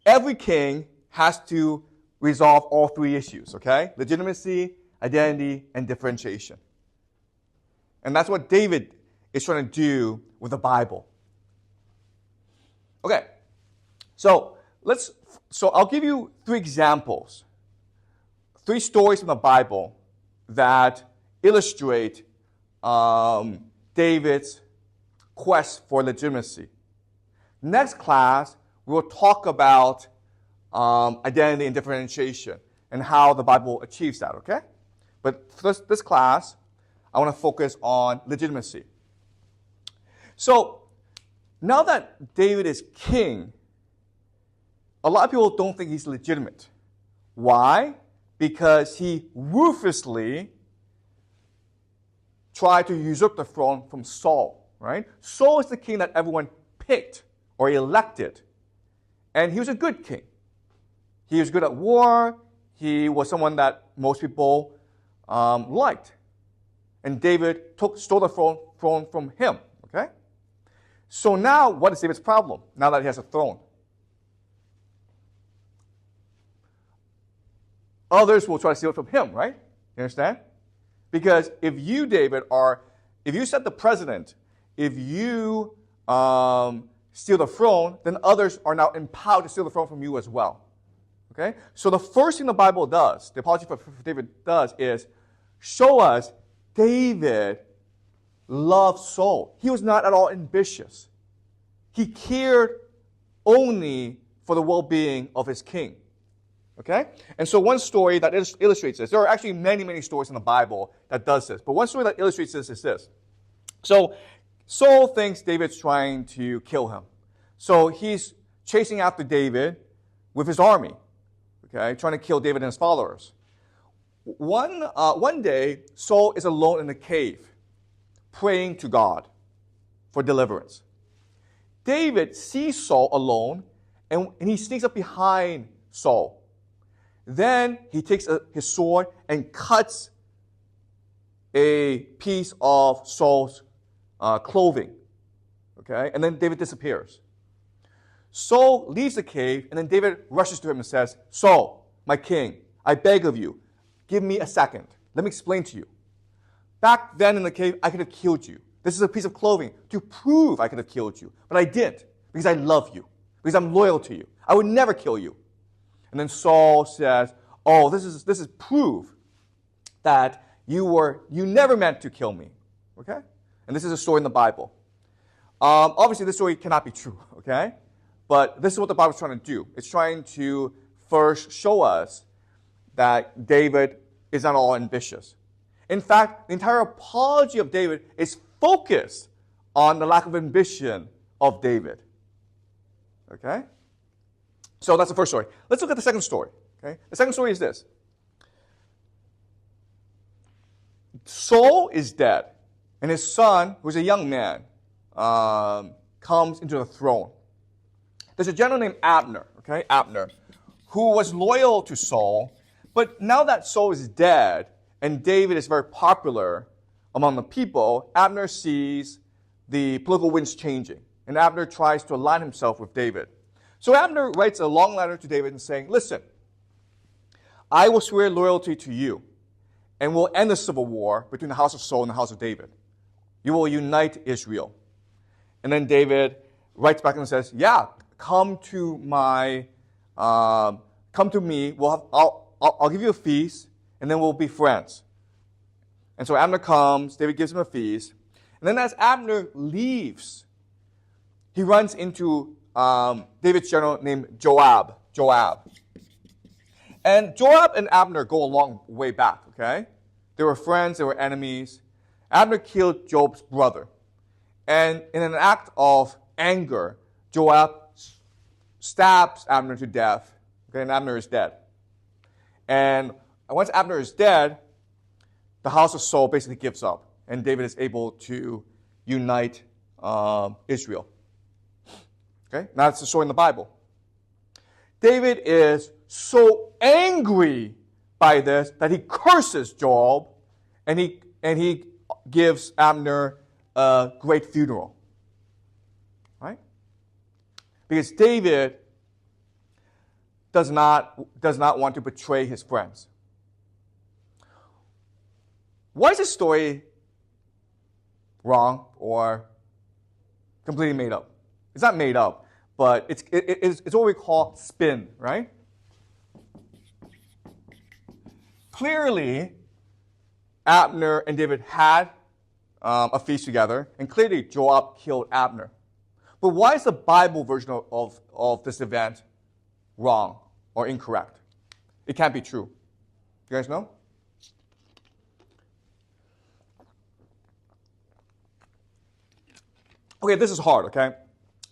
Every king has to resolve all three issues, okay? Legitimacy, identity, and differentiation. And that's what David is trying to do with the Bible. Okay, so I'll give you three examples, three stories from the Bible that illustrate David's quest for legitimacy. Next class, we'll talk about identity and differentiation and how the Bible achieves that, okay? But for this class, I want to focus on legitimacy. So, now that David is king, a lot of people don't think he's legitimate. Why? Because he ruthlessly tried to usurp the throne from Saul, right? Saul is the king that everyone picked or elected. And he was a good king. He was good at war. He was someone that most people liked. and David stole the throne from him. Okay? So now, what is David's problem now that he has a throne? Others will try to steal it from him, right? You understand? Because if you, David, if you set the precedent, if you steal the throne, then others are now empowered to steal the throne from you as well. Okay? So the first thing the Bible does, the apology for David does, is show us David loved Saul. He was not at all ambitious. He cared only for the well-being of his king. Okay? And so one story that illustrates this, there are actually many, many stories in the Bible that does this, but one story that illustrates this is this. So Saul thinks David's trying to kill him. So he's chasing after David with his army, okay, trying to kill David and his followers. One day, Saul is alone in a cave, praying to God for deliverance. David sees Saul alone, and he sneaks up behind Saul. Then he takes his sword and cuts a piece of Saul's clothing. Okay? And then David disappears. Saul leaves the cave, and then David rushes to him and says, Saul, my king, I beg of you, give me a second. Let me explain to you. Back then in the cave, I could have killed you. This is a piece of clothing to prove I could have killed you. But I didn't, because I love you, because I'm loyal to you. I would never kill you. And then Saul says, oh, this is proof that you never meant to kill me. Okay? And this is a story in the Bible. Obviously, this story cannot be true, okay? But this is what the Bible is trying to do. It's trying to first show us that David is not all ambitious. In fact, the entire apology of David is focused on the lack of ambition of David. Okay? So that's the first story. Let's look at the second story. Okay? The second story is this. Saul is dead, and his son, who's a young man, comes into the throne. There's a general named Abner, okay? Abner, who was loyal to Saul, but now that Saul is dead and David is very popular among the people, Abner sees the political winds changing, and Abner tries to align himself with David. So Abner writes a long letter to David and saying, listen, I will swear loyalty to you, and will end the civil war between the house of Saul and the house of David. You will unite Israel. And then David writes back and says, yeah, come to me. I'll give you a feast, and then we'll be friends. And so Abner comes, David gives him a feast. And then as Abner leaves, he runs into David's general named Joab. And Joab and Abner go a long way back, okay? They were friends, they were enemies. Abner killed Joab's brother. And in an act of anger, Joab stabs Abner to death, okay, and Abner is dead. And once Abner is dead, the house of Saul basically gives up, and David is able to unite Israel. Okay, now that's the story in the Bible. David is so angry by this that he curses Joab, and he gives Abner a great funeral. Right? Because David does not want to betray his friends. Why is this story wrong or completely made up? It's not made up, but it's what we call spin, right? Clearly, Abner and David had a feast together, and clearly Joab killed Abner. But why is the Bible version of this event wrong or incorrect? It can't be true. You guys know? Okay, this is hard, okay?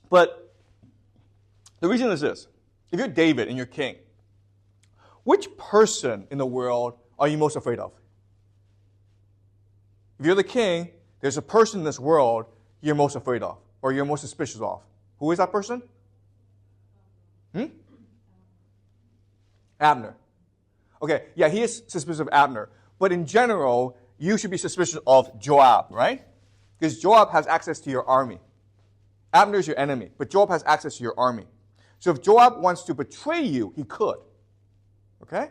But the reason is this. If you're David and you're king, which person in the world are you most afraid of? If you're the king, there's a person in this world you're most afraid of, or you're most suspicious of. Who is that person? Abner. Okay, yeah, he is suspicious of Abner. But in general, you should be suspicious of Joab, right? Because Joab has access to your army. Abner is your enemy, but Joab has access to your army. So if Joab wants to betray you, he could. Okay?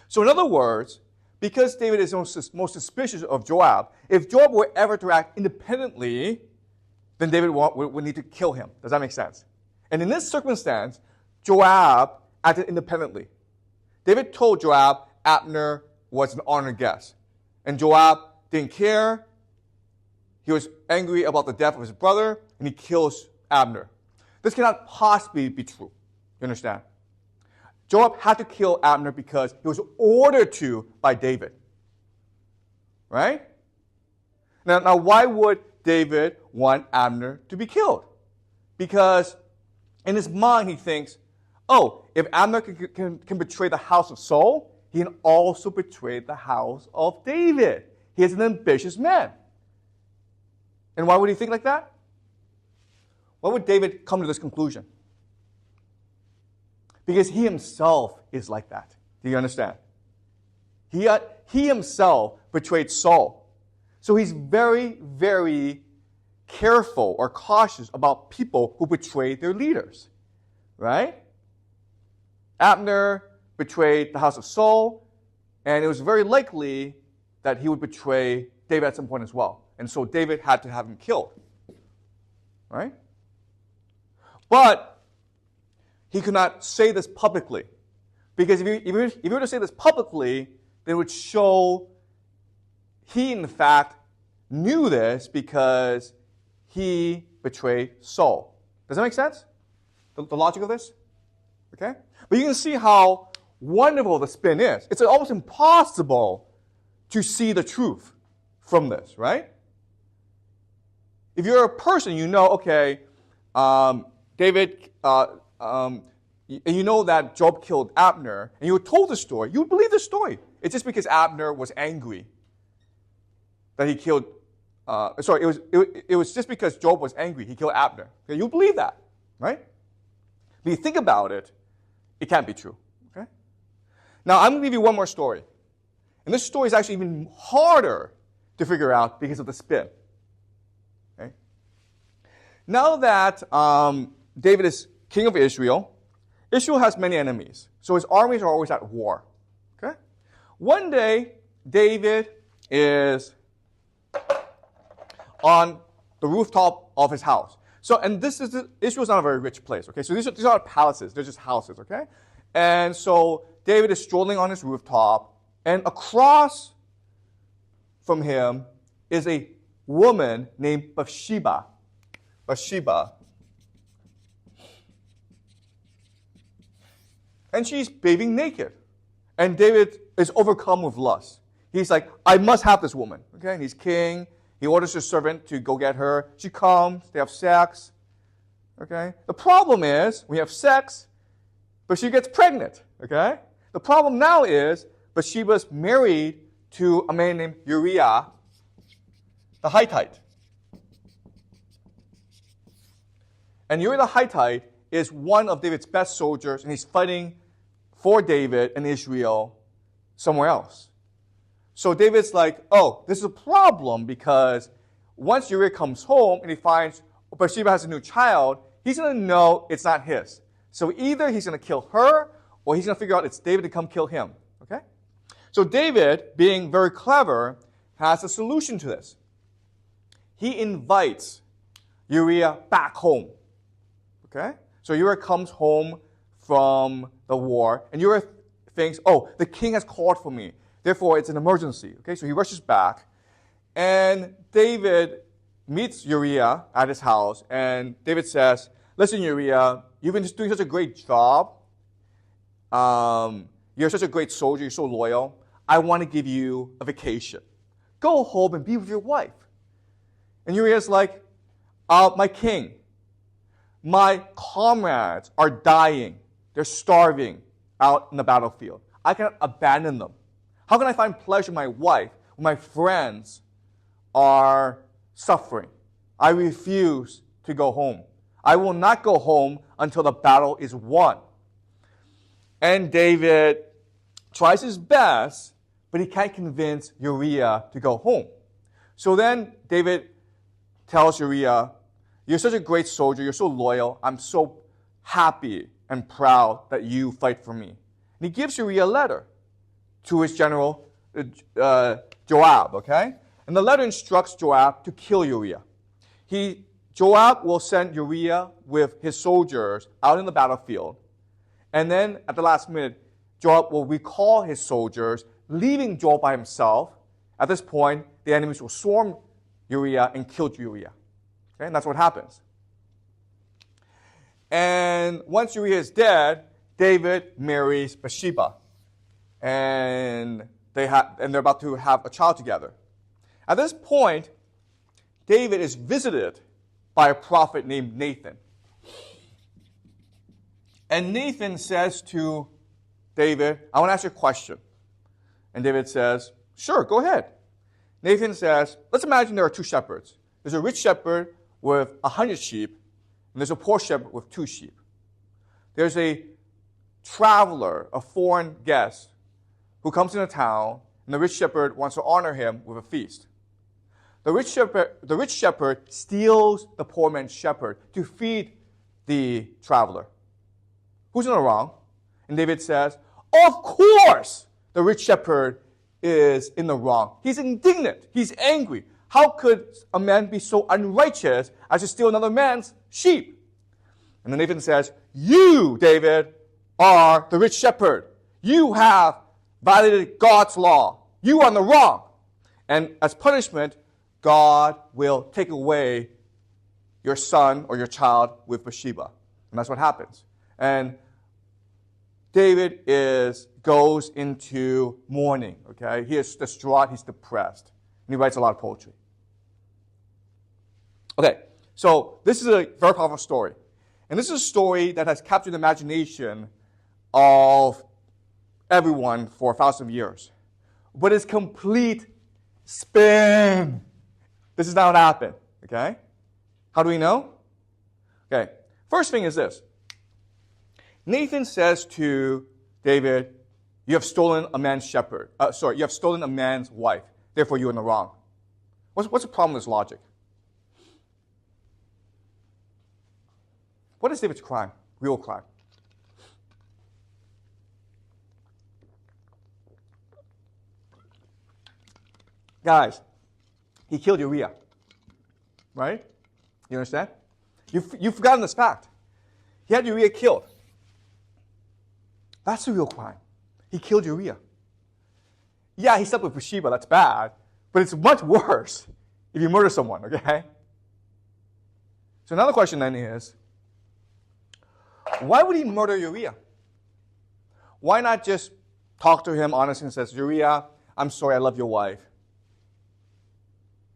So in other words, because David is most suspicious of Joab, if Joab were ever to act independently, then David would need to kill him. Does that make sense? And in this circumstance, Joab acted independently. David told Joab Abner was an honored guest. And Joab didn't care. He was angry about the death of his brother, and he kills Abner. This cannot possibly be true. You understand? Joab had to kill Abner because he was ordered to by David. Right? Now why would David want Abner to be killed? Because in his mind he thinks, oh, if Abner can betray the house of Saul, he can also betray the house of David. He is an ambitious man. And why would he think like that? Why would David come to this conclusion? Because he himself is like that. Do you understand? He himself betrayed Saul. So he's very, very careful or cautious about people who betray their leaders. Right? Abner betrayed the house of Saul, and it was very likely that he would betray David at some point as well. And so David had to have him killed. Right? But he could not say this publicly. Because if he were to say this publicly, then it would show he, in fact, knew this because he betrayed Saul. Does that make sense? The logic of this? Okay? But you can see how wonderful the spin is. It's almost impossible to see the truth from this, right? If you're a person, you know, okay, David, you know that Joab killed Abner, and you were told the story, you would believe the story. It's just because Abner was angry that he killed. It was just because Joab was angry he killed Abner. Okay, you believe that, right? But you think about it, it can't be true. Okay. Now I'm going to give you one more story, and this story is actually even harder to figure out because of the spin. Okay. Now that David is king of Israel, Israel has many enemies, so his armies are always at war. Okay? One day, David is on the rooftop of his house. So, and Israel's not a very rich place. Okay, so these are not palaces; they're just houses. Okay, and so David is strolling on his rooftop, and across from him is a woman named Bathsheba. And she's bathing naked. And David is overcome with lust. He's like, I must have this woman. Okay, and he's king. He orders his servant to go get her. She comes. They have sex. Okay. The problem is, we have sex, but she gets pregnant. Okay. The problem now is, Bathsheba's married to a man named Uriah, the Hittite. And Uriah the Hittite is one of David's best soldiers, and he's fighting for David and Israel somewhere else. So David's like, oh, this is a problem because once Uriah comes home and he finds Bathsheba has a new child, he's going to know it's not his. So either he's going to kill her or he's going to figure out it's David to come kill him. Okay? So David, being very clever, has a solution to this. He invites Uriah back home. Okay? So Uriah comes home from the war, and Uriah thinks, oh, the king has called for me. Therefore, it's an emergency. Okay? So he rushes back, and David meets Uriah at his house, and David says, listen, Uriah, you've been doing such a great job. You're such a great soldier. You're so loyal. I want to give you a vacation. Go home and be with your wife. And Uriah's like, my king, my comrades are dying. They're starving out in the battlefield. I cannot abandon them. How can I find pleasure in my wife when my friends are suffering? I refuse to go home. I will not go home until the battle is won. And David tries his best, but he can't convince Uriah to go home. So then David tells Uriah, you're such a great soldier, you're so loyal, I'm so happy and proud that you fight for me. And he gives Uriah a letter to his general Joab, okay? And the letter instructs Joab to kill Uriah. Joab will send Uriah with his soldiers out in the battlefield. And then at the last minute, Joab will recall his soldiers, leaving Joab by himself. At this point, the enemies will swarm Uriah and kill Uriah. Okay? And that's what happens. And once Uriah is dead, David marries Bathsheba. And they're about to have a child together. At this point, David is visited by a prophet named Nathan. And Nathan says to David, I want to ask you a question. And David says, sure, go ahead. Nathan says, let's imagine there are two shepherds. There's a rich shepherd with 100 sheep, and there's a poor shepherd with 2 sheep. There's a traveler, a foreign guest, who comes into town, and the rich shepherd wants to honor him with a feast. The rich shepherd steals the poor man's shepherd to feed the traveler. Who's in the wrong? And David says, of course the rich shepherd is in the wrong. He's indignant. He's angry. How could a man be so unrighteous as to steal another man's sheep? And then Nathan says, you, David, are the rich shepherd. You have violated God's law. You are in the wrong. And as punishment, God will take away your son or your child with Bathsheba. And that's what happens. And David goes into mourning, okay? He is distraught, he's depressed. And he writes a lot of poetry. Okay, so this is a very powerful story. And this is a story that has captured the imagination of everyone for 1,000 years. But it's complete spin. This is not what happened, okay? How do we know? Okay, first thing is this. Nathan says to David, you have stolen a man's you have stolen a man's wife. Therefore, you're in the wrong. What's the problem with this logic? What is David's crime? Real crime. Guys, he killed Uriah. Right? You understand? You've forgotten this fact. He had Uriah killed. That's the real crime. He killed Uriah. Yeah, he slept with Bathsheba. That's bad. But it's much worse if you murder someone, okay? So another question then is, why would he murder Uriah? Why not just talk to him honestly and says, Uriah, I'm sorry, I love your wife.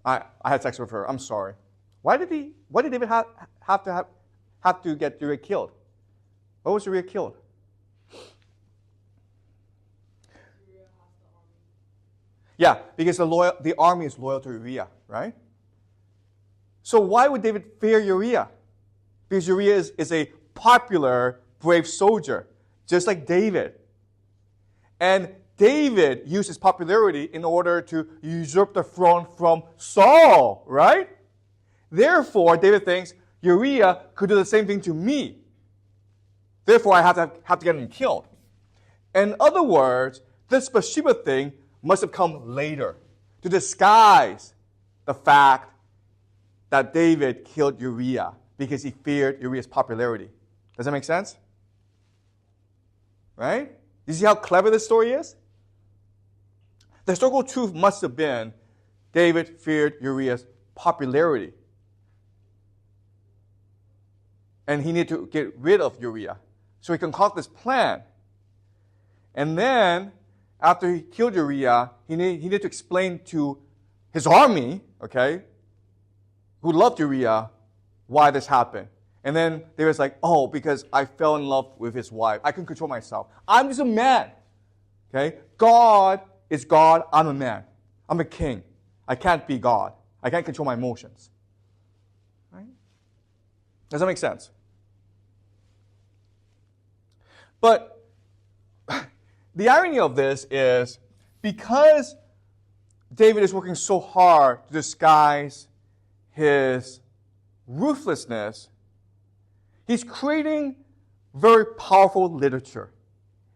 I had sex with her. I'm sorry. Why did David have to get Uriah killed? Why was Uriah killed? Yeah, because the army is loyal to Uriah, right? So why would David fear Uriah? Because Uriah is a popular, brave soldier, just like David. And David used his popularity in order to usurp the throne from Saul, right? Therefore, David thinks Uriah could do the same thing to me. Therefore, I have to get him killed. In other words, this Bathsheba thing must have come later to disguise the fact that David killed Uriah because he feared Uriah's popularity. Does that make sense? Right? You see how clever this story is? The historical truth must have been David feared Uriah's popularity. And he needed to get rid of Uriah. So he concocted this plan. And then, after he killed Uriah, he needed to explain to his army, okay, who loved Uriah, why this happened. And then they was like, oh, because I fell in love with his wife. I couldn't control myself. I'm just a man. Okay? God is God. I'm a man. I'm a king. I can't be God. I can't control my emotions. Right? Does that make sense? But the irony of this is because David is working so hard to disguise his ruthlessness, he's creating very powerful literature.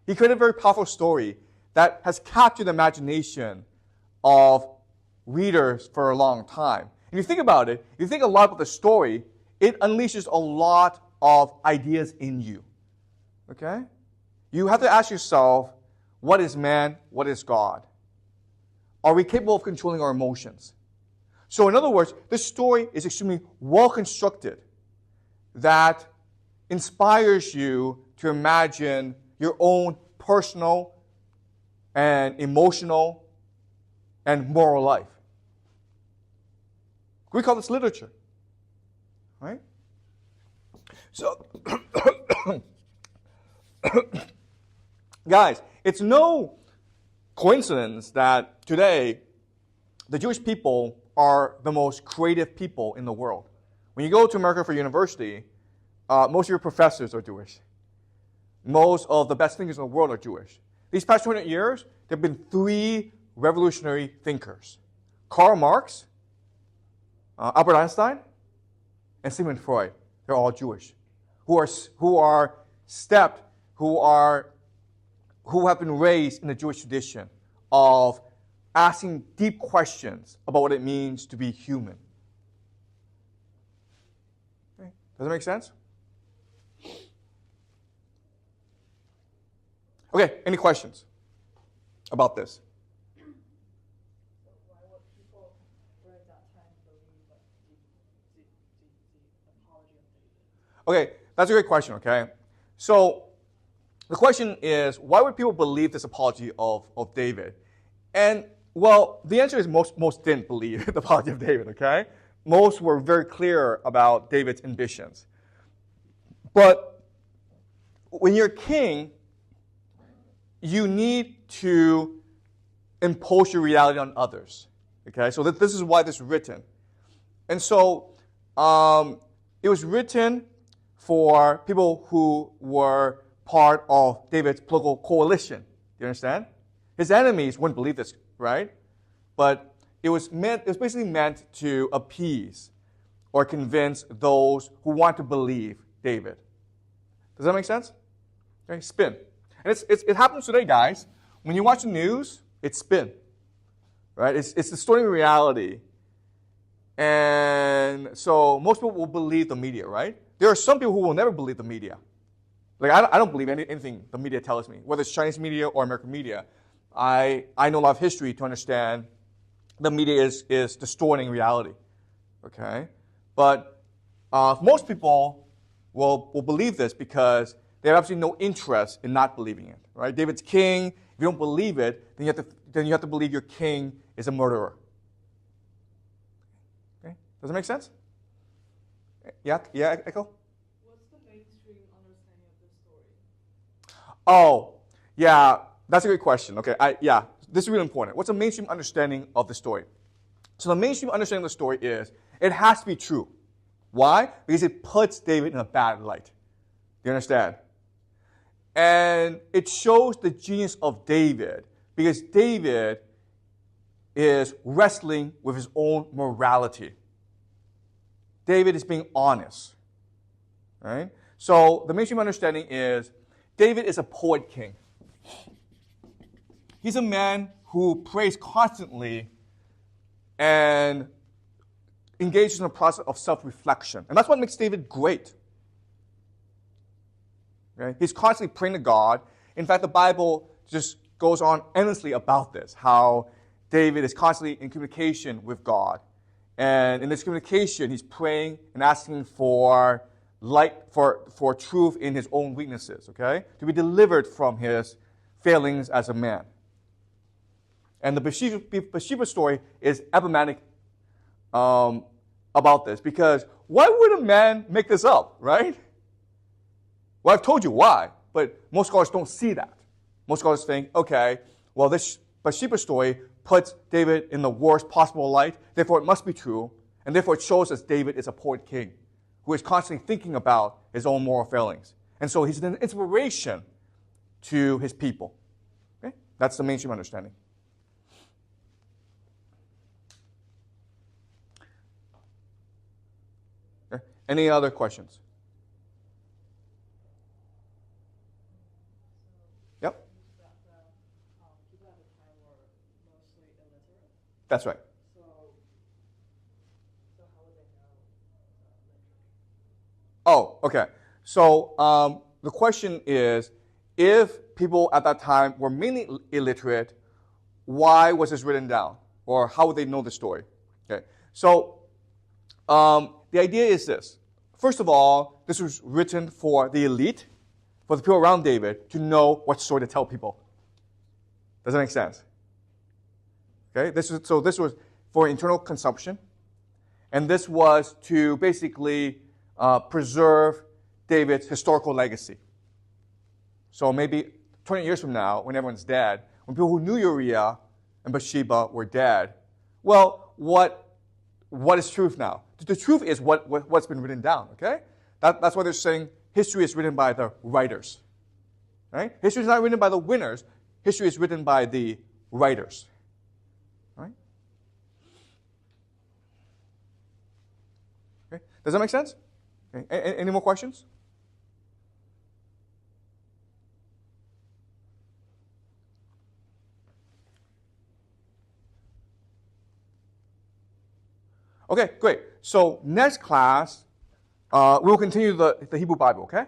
He created a very powerful story that has captured the imagination of readers for a long time. And you think about it, you think a lot about the story, it unleashes a lot of ideas in you. Okay? You have to ask yourself, what is man? What is God? Are we capable of controlling our emotions? So in other words, this story is extremely well constructed that inspires you to imagine your own personal and emotional and moral life. We call this literature, right? So, guys, it's no coincidence that today the Jewish people are the most creative people in the world. When you go to America for university, most of your professors are Jewish. Most of the best thinkers in the world are Jewish. These past 200 years, there have been 3 revolutionary thinkers. Karl Marx, Albert Einstein, and Sigmund Freud. They're all Jewish. Who have been raised in the Jewish tradition of asking deep questions about what it means to be human. Okay. Does that make sense? Okay, any questions about this? So why would people during that time believe that the apology of David? Okay, that's a great question, okay? So the question is, why would people believe this apology of David? And, well, the answer is most didn't believe the apology of David, okay? Most were very clear about David's ambitions. But when you're king, you need to impose your reality on others, okay? So this is why this is written. And so it was written for people who were part of David's political coalition. Do you understand? His enemies wouldn't believe this, right? But it was basically meant to appease or convince those who want to believe David. Does that make sense? Okay, spin. And it happens today, guys. When you watch the news, it's spin. Right? It's distorting reality. And so most people will believe the media, right? There are some people who will never believe the media. Like, I don't believe anything the media tells me, whether it's Chinese media or American media. I know a lot of history to understand the media is distorting reality. Okay? But most people will believe this because they have absolutely no interest in not believing it. Right? David's king. If you don't believe it, then you have to believe your king is a murderer. Okay? Does that make sense? Yeah, Echo? What's the mainstream understanding of this story? Oh, yeah, that's a great question. Okay, this is really important. What's the mainstream understanding of the story? So the mainstream understanding of the story is it has to be true. Why? Because it puts David in a bad light. Do you understand? And it shows the genius of David because David is wrestling with his own morality. David is being honest. Right? So the mainstream understanding is David is a poet king. He's a man who prays constantly and engages in a process of self-reflection. And that's what makes David great. Okay? He's constantly praying to God. In fact, the Bible just goes on endlessly about this, how David is constantly in communication with God. And in this communication, he's praying and asking for light, for truth in his own weaknesses, okay? To be delivered from his failings as a man. And the Bathsheba story is emblematic about this, because why would a man make this up, right? Well, I've told you why, but most scholars don't see that. Most scholars think, okay, well, this Bathsheba story puts David in the worst possible light, therefore it must be true, and therefore it shows us David is a poet king who is constantly thinking about his own moral failings. And so he's an inspiration to his people. Okay? That's the mainstream understanding. Okay. Any other questions? Yep. People at the time were mostly illiterate. That's right. So how would they know literature? Oh, okay. So the question is, if people at that time were mainly illiterate, why was this written down? Or how would they know the story? Okay. So the idea is this. First of all, this was written for the elite, for the people around David, to know what story to tell people. Does that make sense? Okay. This was for internal consumption. And this was to basically preserve David's historical legacy. So maybe 20 years from now, when everyone's dead, when people who knew Uriah and Bathsheba were dead, well, what is truth now? The truth is what's been written down, okay? That's why they're saying history is written by the writers, right? History is not written by the winners. History is written by the writers, right? Okay. Does that make sense? Okay. Any more questions? Okay, great. So next class, we'll continue the Hebrew Bible, okay?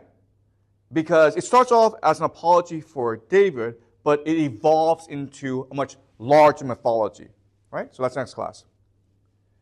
Because it starts off as an apology for David, but it evolves into a much larger mythology, right? So that's next class.